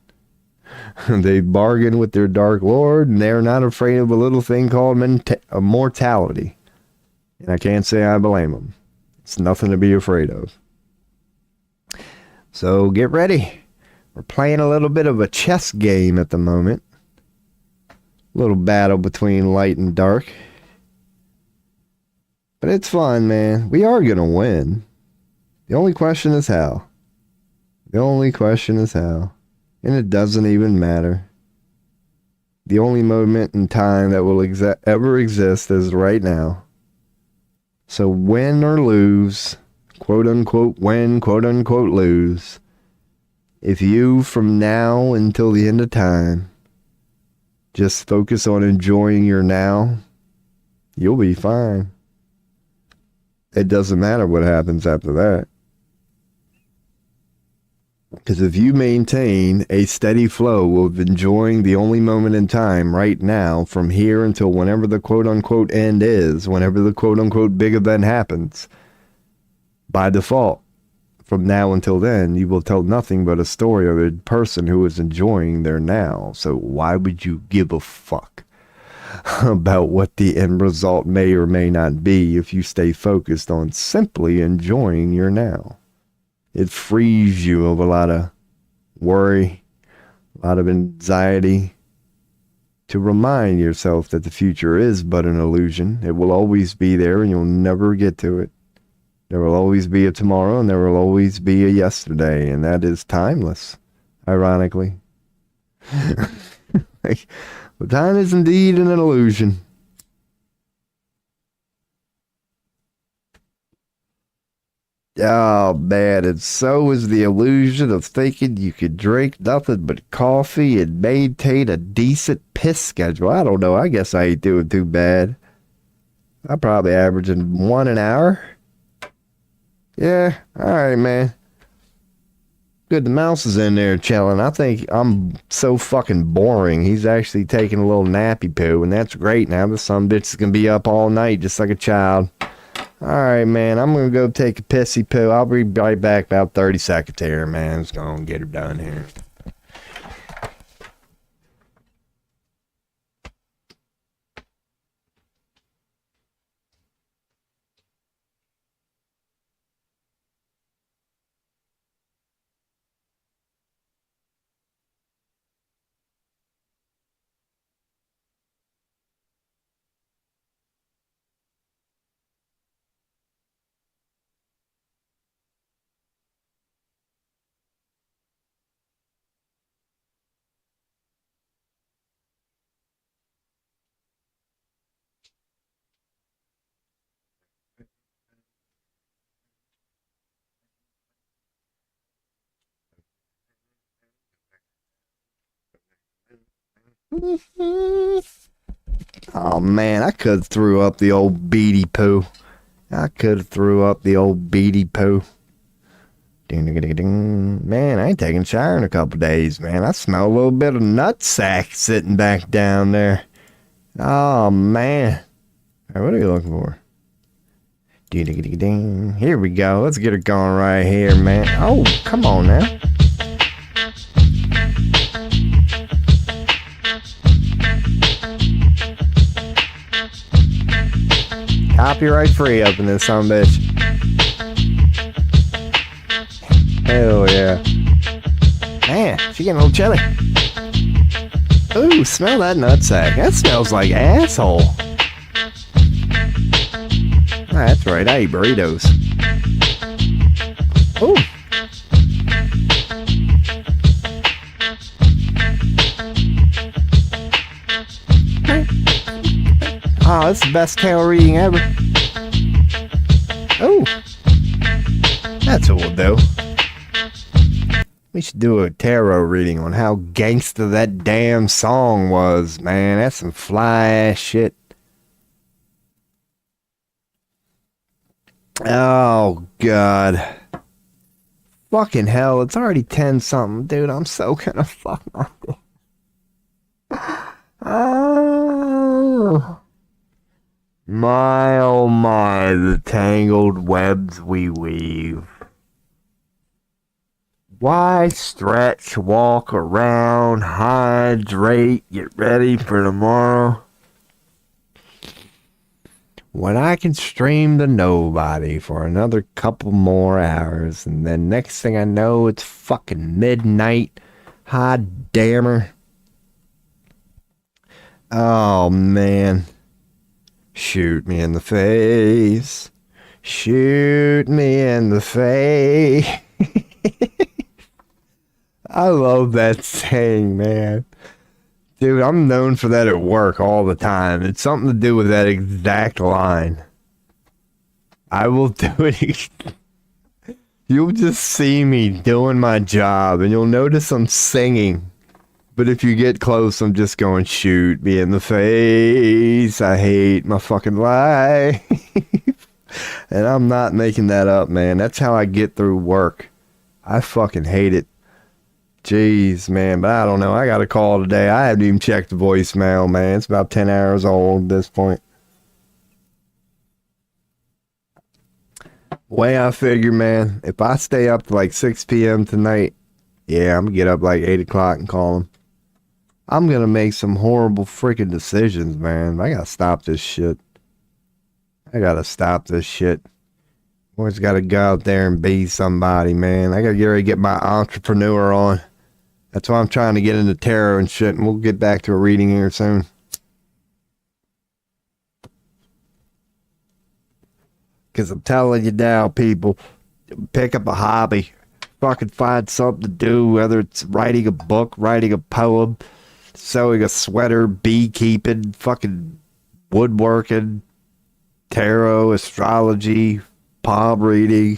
They've bargained with their Dark Lord, and they're not afraid of a little thing called mortality. And I can't say I blame them. It's nothing to be afraid of. So get ready. We're playing a little bit of a chess game at the moment. A little battle between light and dark. But it's fun, man. We are going to win. The only question is how. The only question is how. And it doesn't even matter. The only moment in time that will ever exist is right now. So win or lose, quote unquote win, quote unquote lose. If you from now until the end of time just focus on enjoying your now, you'll be fine. It doesn't matter what happens after that. Because if you maintain a steady flow of enjoying the only moment in time right now from here until whenever the quote-unquote end is, whenever the quote-unquote big event happens, by default, from now until then, you will tell nothing but a story of a person who is enjoying their now. So why would you give a fuck about what the end result may or may not be if you stay focused on simply enjoying your now? It frees you of a lot of worry, a lot of anxiety, to remind yourself that the future is but an illusion. It will always be there and you'll never get to it. There will always be a tomorrow and there will always be a yesterday, and that is timeless, ironically. But time is indeed an illusion. Oh man, and so is the illusion of thinking you could drink nothing but coffee and maintain a decent piss schedule. I don't know, I guess I ain't doing too bad. I'm probably averaging 1 an hour. Yeah, alright, man. Good, the mouse is in there chilling. I think I'm so fucking boring. He's actually taking a little nappy poo, and that's great. Now the son bitch is gonna be up all night just like a child. Alright, man, I'm gonna go take a pissy poo. I'll be right back about 30 seconds here, man. Just gonna get her done here. Oh man, I could have threw up the old beady poo. I could have threw up the old beady poo. Ding, ding, ding, ding. Man, I ain't taking a shower in a couple days, man. I smell a little bit of nutsack sitting back down there. Oh man. All right, what are you looking for? Ding, ding, ding, ding. Here we go. Let's get her going right here, man. Oh, come on now. Copyright free up in this son bitch. Hell yeah. Man, she getting a little chilly. Ooh, smell that nutsack. That smells like asshole. Ah, that's right, I eat burritos. Ooh. Oh, that's the best tarot reading ever. Oh, that's what we'll do. We should do a tarot reading on how gangsta that damn song was, man. That's some fly ass shit. Oh, God. Fucking hell, it's already 10 something. Dude, I'm so gonna fuck my dick. Oh. My, oh my, the tangled webs we weave. Why stretch, walk around, hydrate, get ready for tomorrow, when I can stream to nobody for another couple more hours, and then next thing I know, it's fucking midnight. Hot dammer. Oh, man. Shoot me in the face. Shoot me in the face. I love that saying, man. Dude, I'm known for that at work all the time. It's something to do with that exact line. I will do it. You'll just see me doing my job, and you'll notice I'm singing. But if you get close, I'm just going, shoot me in the face. I hate my fucking life. And I'm not making that up, man. That's how I get through work. I fucking hate it. Jeez, man. But I don't know. I got a call today. I haven't even checked the voicemail, man. It's about 10 hours old at this point. Way I figure, man, if I stay up to like 6 p.m. tonight, yeah, I'm going to get up like 8 o'clock and call him. I'm going to make some horrible freaking decisions, man. I got to stop this shit. I got to stop this shit. Always got to go out there and be somebody, man. I got to get ready to get my entrepreneur on. That's why I'm trying to get into tarot and shit, and we'll get back to a reading here soon. Because I'm telling you now, people, pick up a hobby. Fucking find something to do, whether it's writing a book, writing a poem, sewing a sweater, beekeeping, fucking woodworking, tarot, astrology, palm reading,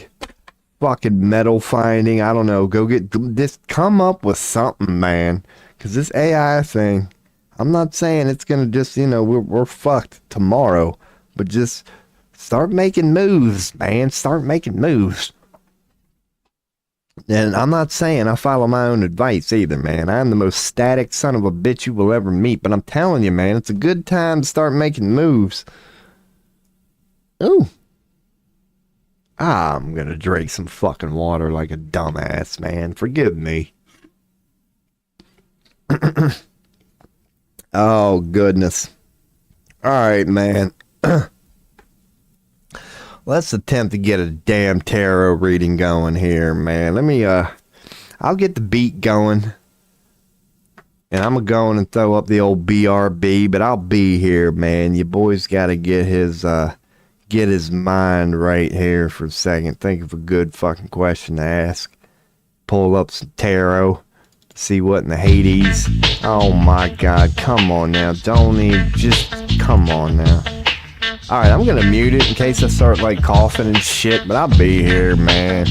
fucking metal finding. I don't know. Go get, just come up with something, man. Because this AI thing, I'm not saying it's going to just, you know, we're fucked tomorrow, but just start making moves, man. Start making moves. And I'm not saying I follow my own advice either, man. I'm the most static son of a bitch you will ever meet. But I'm telling you, man, it's a good time to start making moves. Ooh. I'm gonna drink some fucking water like a dumbass, man. Forgive me. Oh, goodness. Alright, man. Let's attempt to get a damn tarot reading going here, man. Let me, I'll get the beat going. And I'm going and throw up the old BRB, but I'll be here, man. Your boy's got to get his mind right here for a second. Think of a good fucking question to ask. Pull up some tarot. See what in the Hades. Oh my God, come on now. Don't even, just, come on now. Alright, I'm gonna mute it in case I start like coughing and shit, but I'll be here, man.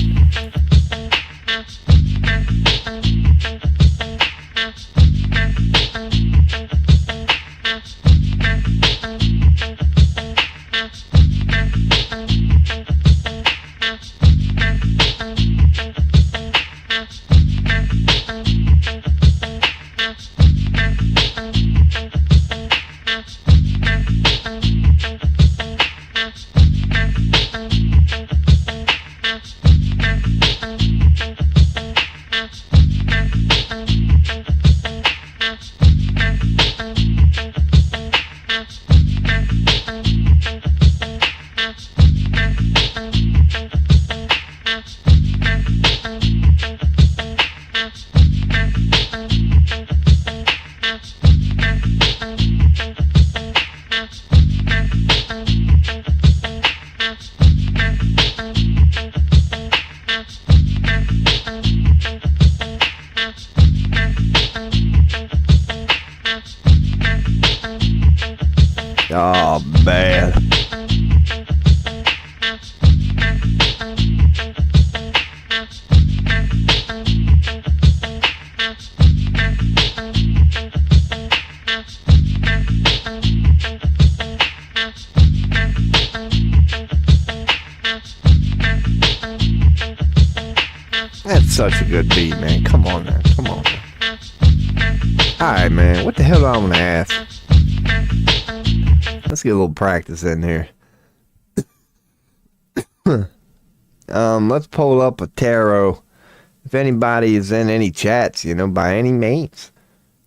Oh, man. That's such a good beat, man. Come on now. Come on now. Alright, man. What the hell do I want to ask? Let's get a little practice in here. Let's pull up a tarot. If anybody is in any chats, you know, by any means,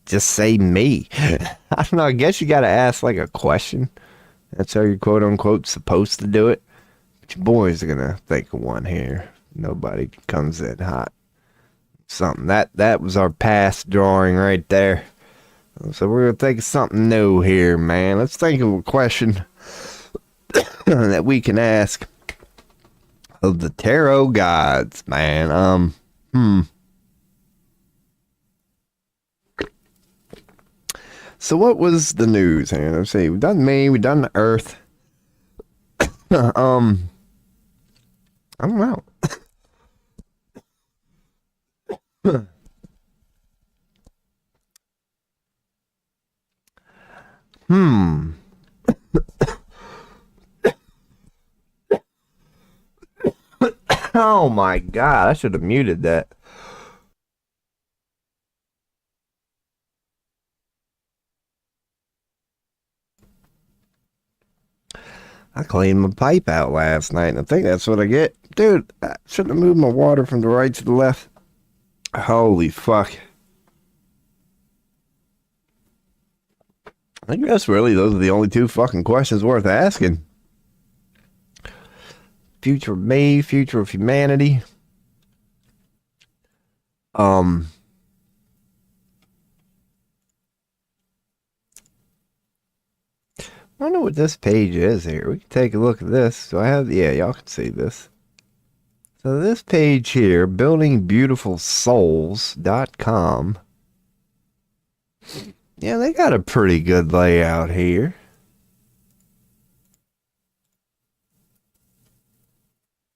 just say me. I don't know. I guess you got to ask like a question. That's how you're quote unquote supposed to do it. But your boys are going to think of one here. Nobody comes in hot. Something. That was our past drawing right there. So we're going to think of something new here, man. Let's think of a question that we can ask of the tarot gods, man. So what was the news here? Let's see. We've done me. We've done the earth. I don't know. Oh my God, I should have muted that. I cleaned my pipe out last night, and I think that's what I get. Dude, I shouldn't have moved my water from the right to the left. Holy fuck. I guess really those are the only two fucking questions worth asking. Future of me, future of humanity. I wonder what this page is here. We can take a look at this. So I have, yeah, y'all can see this. So this page here, buildingbeautifulsouls.com. Yeah, they got a pretty good layout here.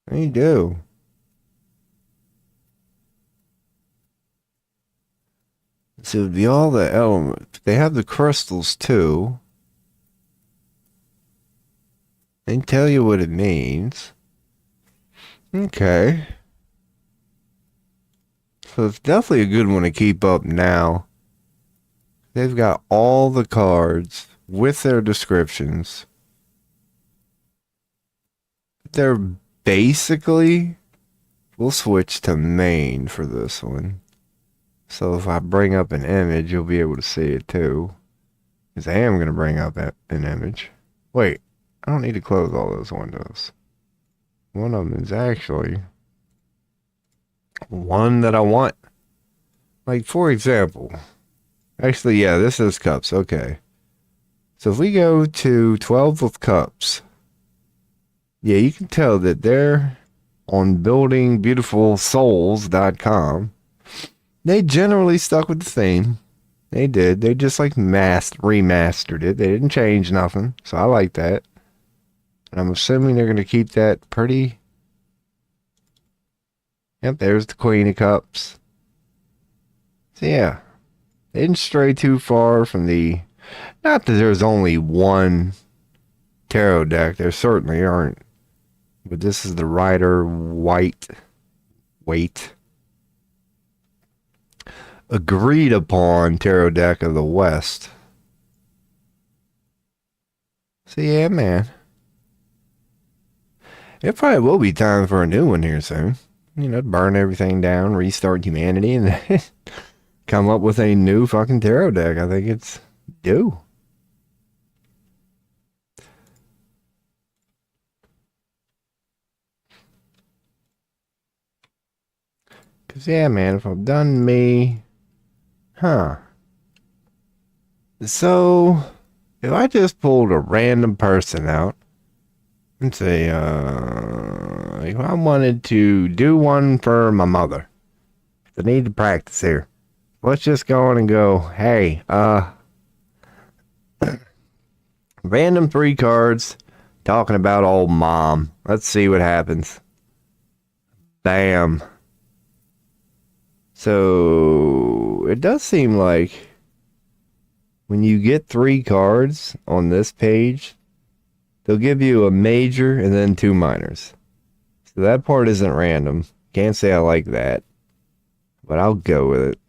They do. So it'd be all the elements. They have the crystals too. They tell you what it means. Okay. So it's definitely a good one to keep up now. They've got all the cards with their descriptions. They're basically... We'll switch to main for this one. So if I bring up an image, you'll be able to see it too. Because I am going to bring up an image. Wait, I don't need to close all those windows. One of them is actually one that I want. Like, for example, actually, yeah, this is cups. Okay. So if we go to 12 of cups, yeah, you can tell that they're on buildingbeautifulsouls.com. They generally stuck with the theme. They did. They just like remastered it. They didn't change nothing. So I like that. And I'm assuming they're going to keep that pretty. Yep, there's the Queen of Cups. So yeah, they didn't stray too far from the... Not that there's only one tarot deck. There certainly aren't. But this is the Rider Waite. Agreed upon tarot deck of the West. So yeah, man. It probably will be time for a new one here soon. You know, burn everything down, restart humanity, and then come up with a new fucking tarot deck. I think it's due. Cause yeah, man, if I've done me... Huh. So, if I just pulled a random person out, and say, if I wanted to do one for my mother, I need to practice here. Let's just go on and go, hey, random 3 cards talking about old mom. Let's see what happens. Bam. So, it does seem like when you get 3 cards on this page, they'll give you a major and then 2 minors. So that part isn't random. Can't say I like that. But I'll go with it.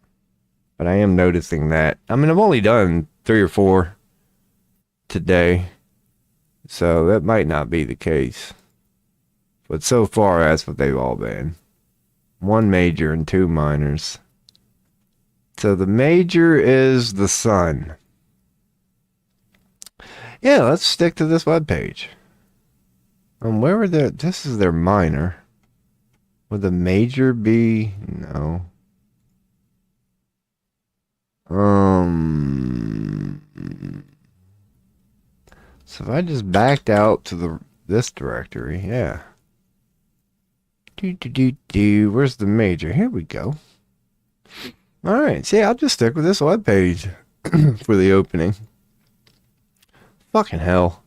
But I am noticing that. I mean, I've only done 3 or 4 today. So that might not be the case. But so far, that's what they've all been. 1 major and 2 minors. So the major is the sun. Yeah, let's stick to this webpage. Where were their... This is their minor. Would the major be... No. So if I just backed out to this directory, yeah. Where's the major? Here we go. Alright, see, I'll just stick with this webpage for the opening. Fucking hell.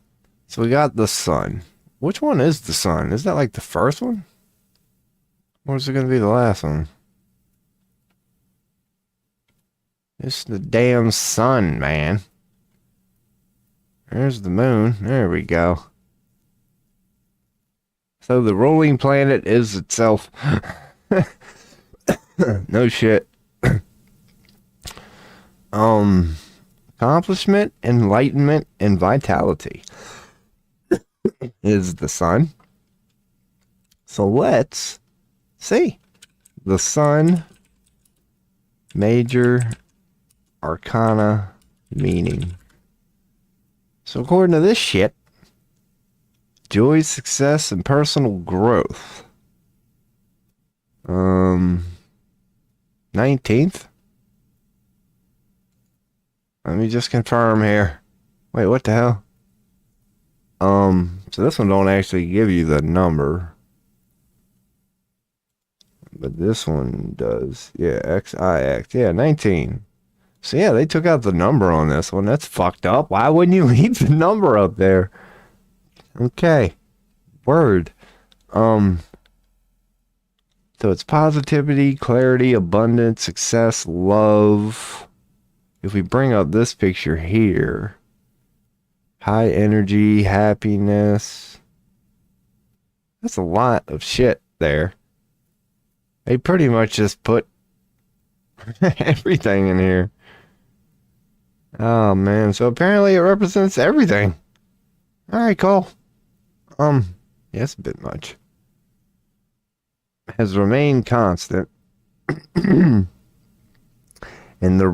So we got the sun. Which one is the sun? Is that like the first one? Or is it going to be the last one? It's the damn sun, man. There's the moon. There we go. So the rolling planet is itself. No shit. Accomplishment, enlightenment, and vitality is the sun. So let's see. The sun, major, arcana, meaning. So according to this shit, joy, success, and personal growth. 19th? Let me just confirm here. Wait, what the hell? So this one don't actually give you the number. But this one does. Yeah, XIX. Yeah, 19. So yeah, they took out the number on this one. That's fucked up. Why wouldn't you leave the number up there? Okay. Word. So it's positivity, clarity, abundance, success, love. If we bring up this picture here, high energy, happiness. That's a lot of shit there. They pretty much just put everything in here. Oh man, so apparently it represents everything. Alright, cool. Yeah, it's a bit much. Has remained constant. And the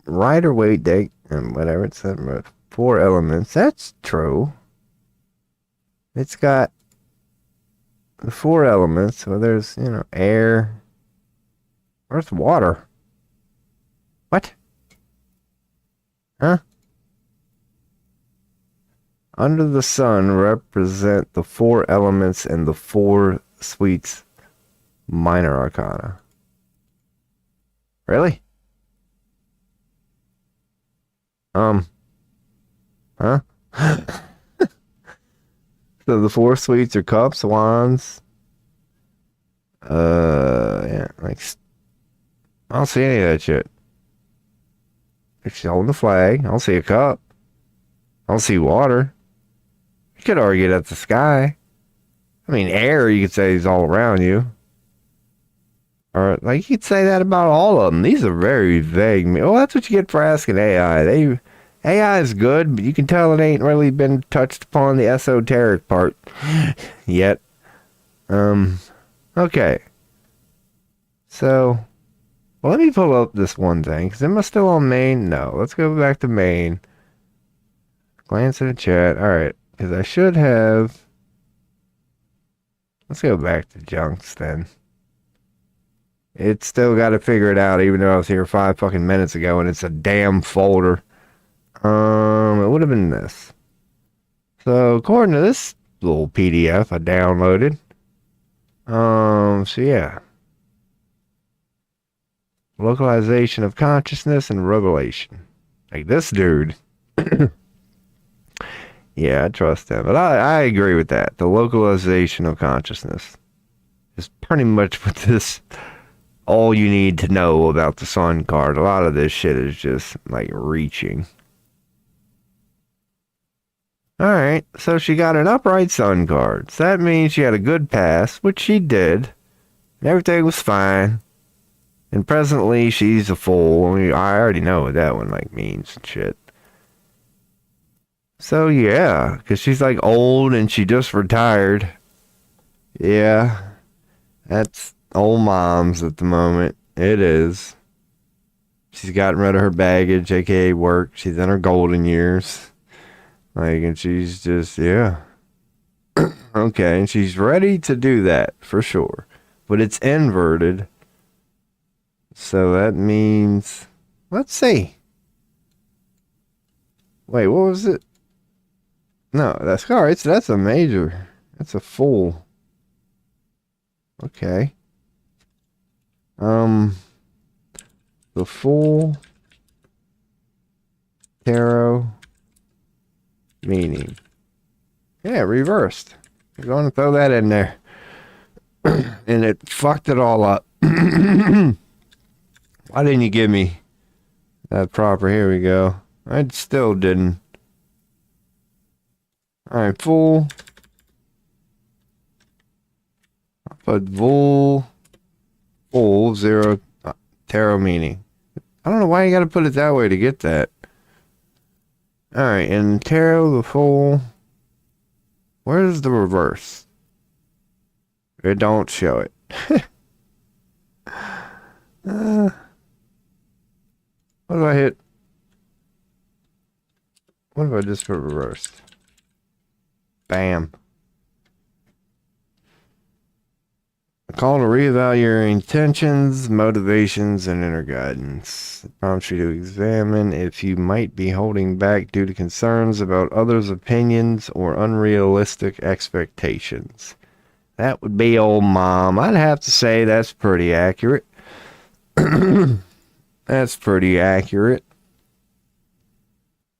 Rider-Waite deck, and whatever it said, 4 elements. That's true. It's got the 4 elements. So there's, air, earth, water. What? Huh? Under the sun represent the 4 elements and the 4 suites minor arcana. Really? Huh? So the 4 suites are cups, wands. Yeah, like, I don't see any of that shit. She's holding the flag. I don't see a cup. I don't see water. You could argue that's the sky. I mean, air, you could say, is all around you. Or, like, you could say that about all of them. These are very vague. Well, that's what you get for asking AI. AI is good, but you can tell it ain't really been touched upon the esoteric part yet. Okay. So, well, let me pull up this one thing, because am I still on main? No. Let's go back to main. Glance at the chat. Alright, because I should have... Let's go back to junks, then. It's still got to figure it out, even though I was here 5 fucking minutes ago, and it's a damn folder. It would have been this. So, according to this little PDF I downloaded. So yeah. Localization of consciousness and revelation. Like this dude. Yeah, I trust him. But I agree with that. The localization of consciousness is pretty much what this, all you need to know about the sun card. A lot of this shit is just like reaching. Alright, so she got an upright sun card. So that means she had a good pass, which she did. And everything was fine. And presently she's a fool. I mean, I already know what that one like means and shit. So yeah, because she's like old and she just retired. Yeah, that's old moms at the moment. It is. She's gotten rid of her baggage, aka work. She's in her golden years. Like, and she's just, yeah. Okay, and she's ready to do that, for sure. But it's inverted. So that means, let's see. Wait, what was it? No, that's alright. So that's a major. That's a full. Okay. The full tarot meaning. Yeah, reversed. You're going to throw that in there. And it fucked it all up. Why didn't you give me that proper? Here we go. I still didn't. Alright, full. I'll put full 0 tarot meaning. I don't know why you gotta put it that way to get that. Alright, and tarot, the full. Where's the reverse? It don't show it. What do I hit? What if I just put reversed? Bam. A call to reevaluate your intentions, motivations, and inner guidance. It prompts you to examine if you might be holding back due to concerns about others' opinions or unrealistic expectations. That would be old mom. I'd have to say that's pretty accurate. That's pretty accurate.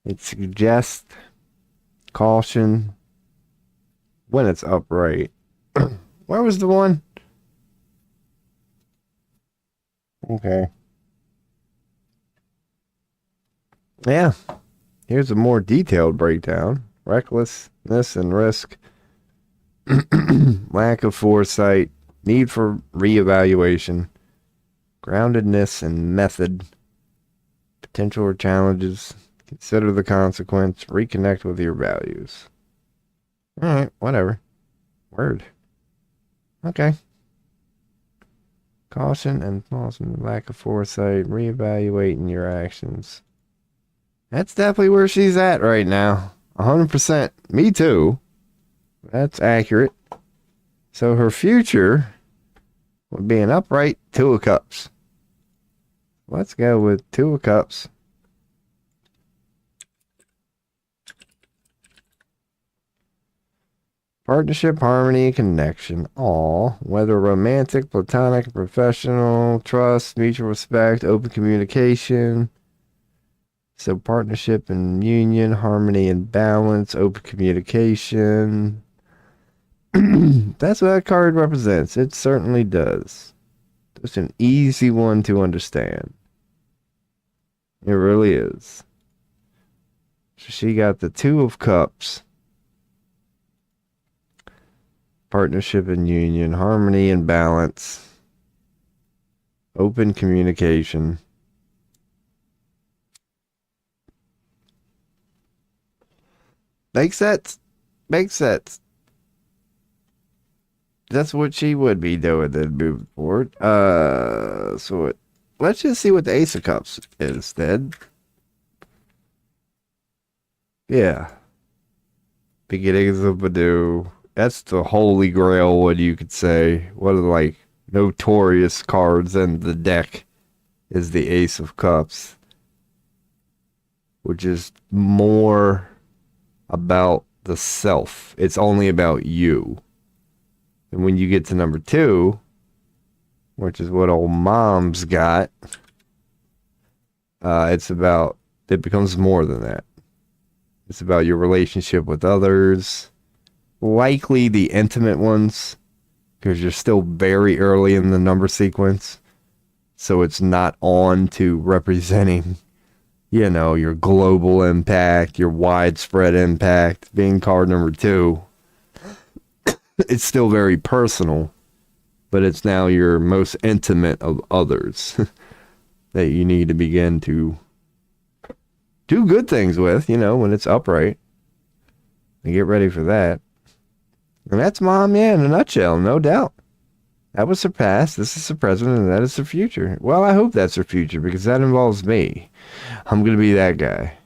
It suggests caution when it's upright. Where was the one? Okay. Yeah. Here's a more detailed breakdown. Recklessness and risk. Lack of foresight. Need for reevaluation. Groundedness and method. Potential challenges. Consider the consequence. Reconnect with your values. Alright, whatever. Word. Okay. Caution and lack of foresight, reevaluating your actions. That's definitely where she's at right now. 100%. Me too. That's accurate. So her future would be an upright Two of Cups. Let's go with Two of Cups. Partnership, harmony, connection. All, whether romantic, platonic, professional, trust, mutual respect, open communication. So partnership and union, harmony and balance, open communication. That's what that card represents. It certainly does. It's an easy one to understand. It really is. So she got the Two of Cups. Partnership and union, harmony and balance, open communication. Makes sense. Makes sense. That's what she would be doing then moving forward. Let's just see what the Ace of Cups is then. Yeah. Beginnings of Badu. That's the holy grail, what you could say. One of the, like, notorious cards in the deck is the Ace of Cups. Which is more about the self. It's only about you. And when you get to number 2, which is what old mom's got, it becomes more than that. It's about your relationship with others. Likely the intimate ones, because you're still very early in the number sequence. So it's not on to representing, your global impact, your widespread impact. Being card number 2, it's still very personal, but it's now your most intimate of others that you need to begin to do good things with, when it's upright. And get ready for that. And that's mom, in a nutshell, no doubt. That was her past, this is her present, and that is her future. Well, I hope that's her future, because that involves me. I'm going to be that guy.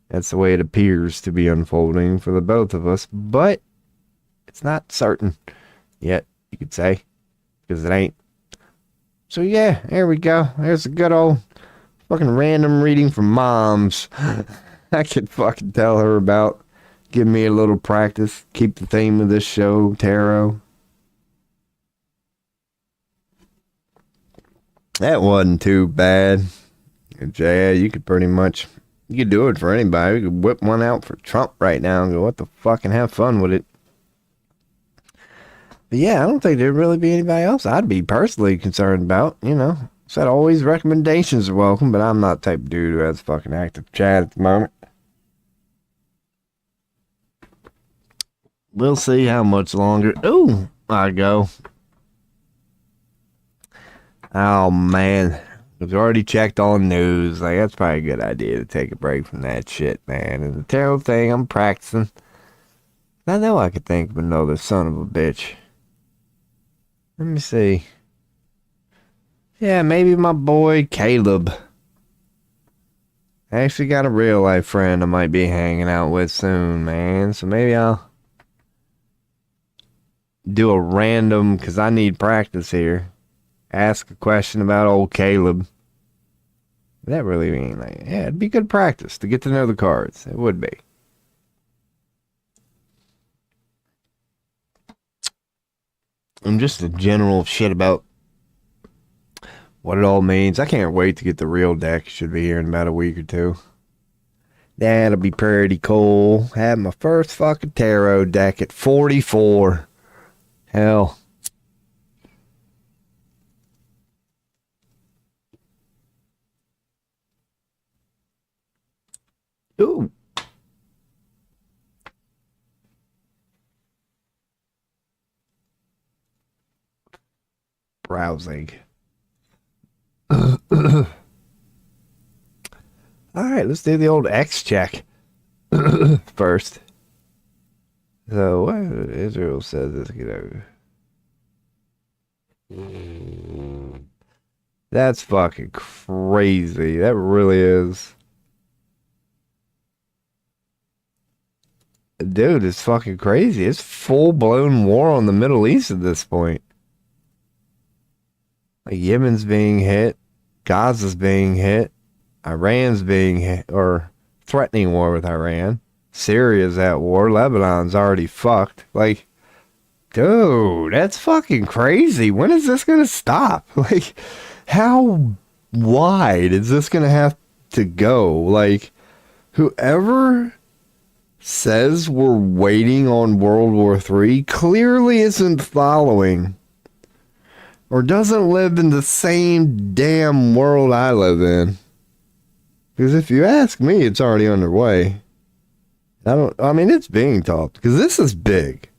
That's the way it appears to be unfolding for the both of us, but it's not certain yet, you could say, because it ain't. So yeah, there we go. There's a good old fucking random reading from moms. I could fucking tell her about. Give me a little practice. Keep the theme of this show, tarot. That wasn't too bad. Yeah, you could do it for anybody. You could whip one out for Trump right now and go, what the fuck, and have fun with it. But yeah, I don't think there'd really be anybody else I'd be personally concerned about, Said always recommendations are welcome, but I'm not the type of dude who has fucking active chat at the moment. We'll see how much longer. Ooh, I go. Oh, man. We've already checked all the news. Like, that's probably a good idea to take a break from that shit, man. And the tarot thing, I'm practicing. I know I could think of another son of a bitch. Let me see. Yeah, maybe my boy Caleb. I actually got a real life friend I might be hanging out with soon, man. So maybe I'll do a random, because I need practice here. Ask a question about old Caleb. That really mean like, yeah, it'd be good practice to get to know the cards. It would be. And just a general shit about what it all means. I can't wait to get the real deck. It should be here in about a week or two. That'll be pretty cool. Have my first fucking tarot deck at 44. Hell. Ooh. Browsing. All right, let's do the old X check first. So, what Israel says this, that's fucking crazy. That really is. Dude, it's fucking crazy. It's full-blown war on the Middle East at this point. Like Yemen's being hit. Gaza's being hit. Iran's being hit, or threatening war with Iran. Syria's at war. Lebanon's already fucked. Like, dude, that's fucking crazy. When is this gonna stop? Like, how wide is this gonna have to go? Like, whoever says we're waiting on World War III clearly isn't following or doesn't live in the same damn world I live in. Because if you ask me, it's already underway. I mean, it's being talked because this is big.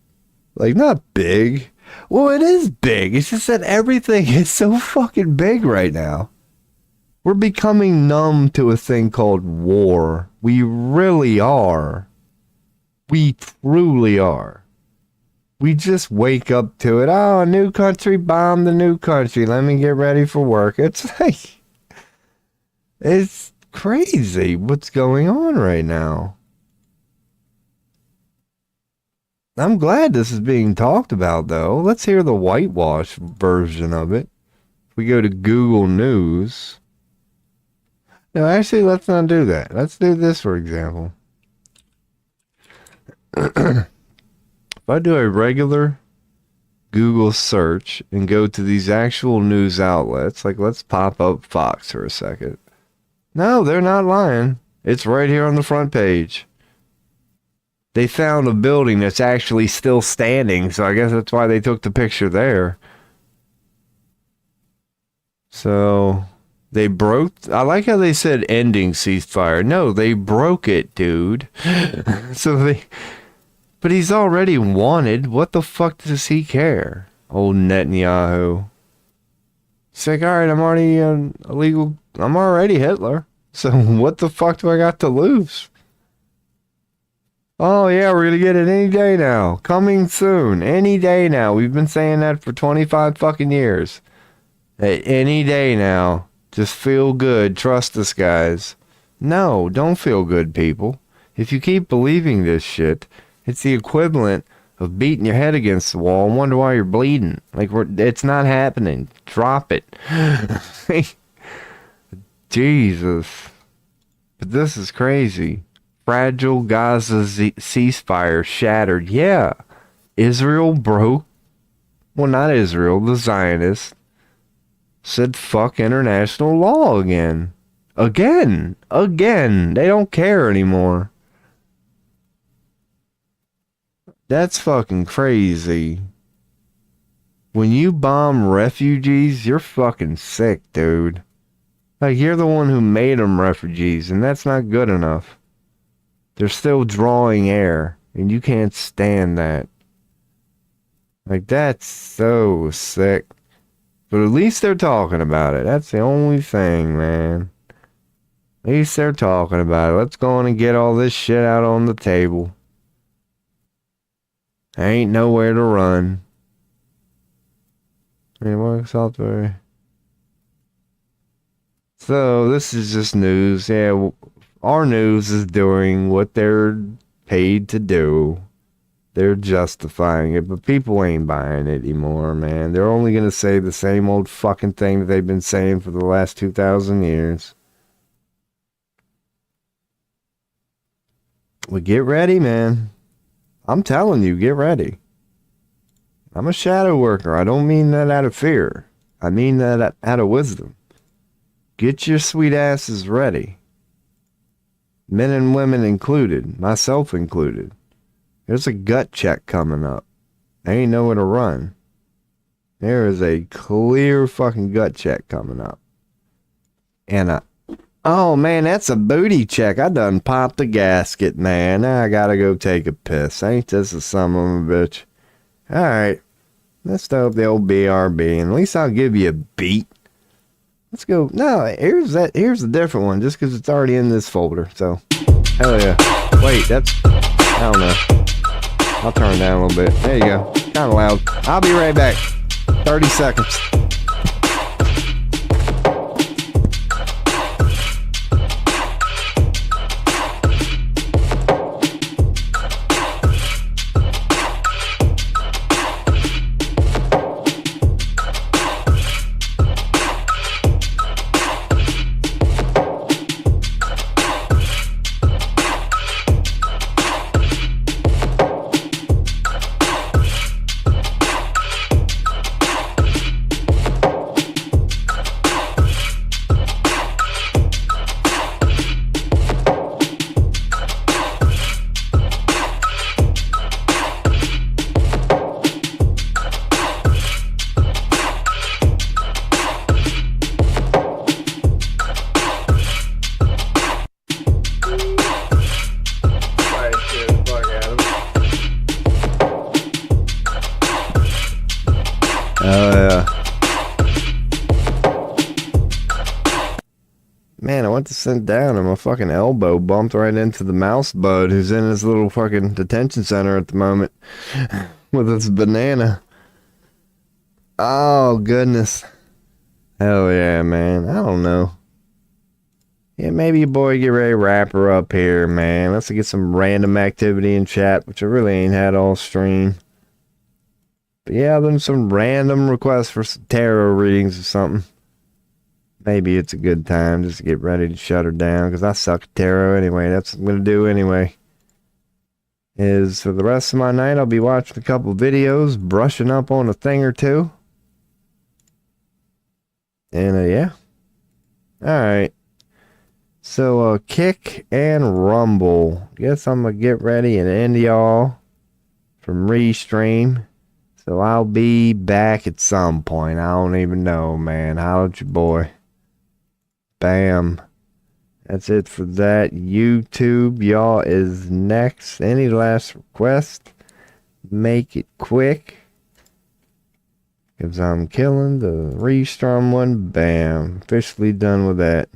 Like, not big. Well, it is big. It's just that everything is so fucking big right now. We're becoming numb to a thing called war. We really are. We truly are. We just wake up to it. Oh, a new country bombed the new country. Let me get ready for work. It's like, it's crazy what's going on right now. I'm glad this is being talked about, though. Let's hear the whitewash version of it. If we go to Google News. No, actually, let's not do that. Let's do this, for example. If I do a regular Google search and go to these actual news outlets, like let's pop up Fox for a second. No, they're not lying. It's right here on the front page. They found a building that's actually still standing, so I guess that's why they took the picture there. So, they broke... I like how they said ending ceasefire. No, they broke it, dude. So they... But he's already wanted. What the fuck does he care? Old Netanyahu. He's like, alright, I'm already illegal. I'm already Hitler. So what the fuck do I got to lose? Oh yeah, we're gonna get it any day now. Coming soon. Any day now. We've been saying that for 25 fucking years. Hey, any day now. Just feel good. Trust us, guys. No, don't feel good, people. If you keep believing this shit, it's the equivalent of beating your head against the wall and wonder why you're bleeding. Like, it's not happening. Drop it. Jesus. But this is crazy. Fragile Gaza ceasefire shattered. Yeah. Israel broke. Well, not Israel. The Zionists said fuck international law again. Again. They don't care anymore. That's fucking crazy. When you bomb refugees, you're fucking sick, dude. Like, you're the one who made them refugees, and that's not good enough. They're still drawing air, and you can't stand that. Like, that's so sick. But at least they're talking about it. That's the only thing, man. At least they're talking about it. Let's go on and get all this shit out on the table. Ain't nowhere to run. Anyway, software. So, this is just news. Yeah, our news is doing what they're paid to do. They're justifying it, but people ain't buying it anymore, man. They're only going to say the same old fucking thing that they've been saying for the last 2,000 years. Well, get ready, man. I'm telling you, get ready. I'm a shadow worker. I don't mean that out of fear. I mean that out of wisdom. Get your sweet asses ready. Men and women included, myself included. There's a gut check coming up. I ain't nowhere to run. There is a clear fucking gut check coming up. And oh man, that's a booty check. I done popped the gasket, man. Now I gotta go take a piss. Ain't this a son of a bitch? Alright. Let's start the old BRB. And at least I'll give you a beat. Let's go. No, here's a different one, just because it's already in this folder. So, hell yeah. Wait, that's, I don't know. I'll turn it down a little bit. There you go. Kind of loud. I'll be right back. 30 seconds. Man, I went to sit down and my fucking elbow bumped right into the mouse bud who's in his little fucking detention center at the moment with his banana. Oh, goodness. Hell yeah, man. I don't know. Yeah, maybe your boy get ready to wrap her up here, man. Let's get some random activity in chat, which I really ain't had all stream. But yeah, then some random requests for some tarot readings or something. Maybe it's a good time just to get ready to shut her down, because I suck at tarot anyway. That's what I'm going to do anyway. Is for the rest of my night, I'll be watching a couple videos, brushing up on a thing or two. And yeah. Alright. So, kick and rumble. Guess I'm going to get ready and end y'all from Restream. So I'll be back at some point. I don't even know, man. Holla at your boy. Bam. That's it for that. YouTube, y'all, is next. Any last request? Make it quick. Because I'm killing the Restream one. Bam. Officially done with that.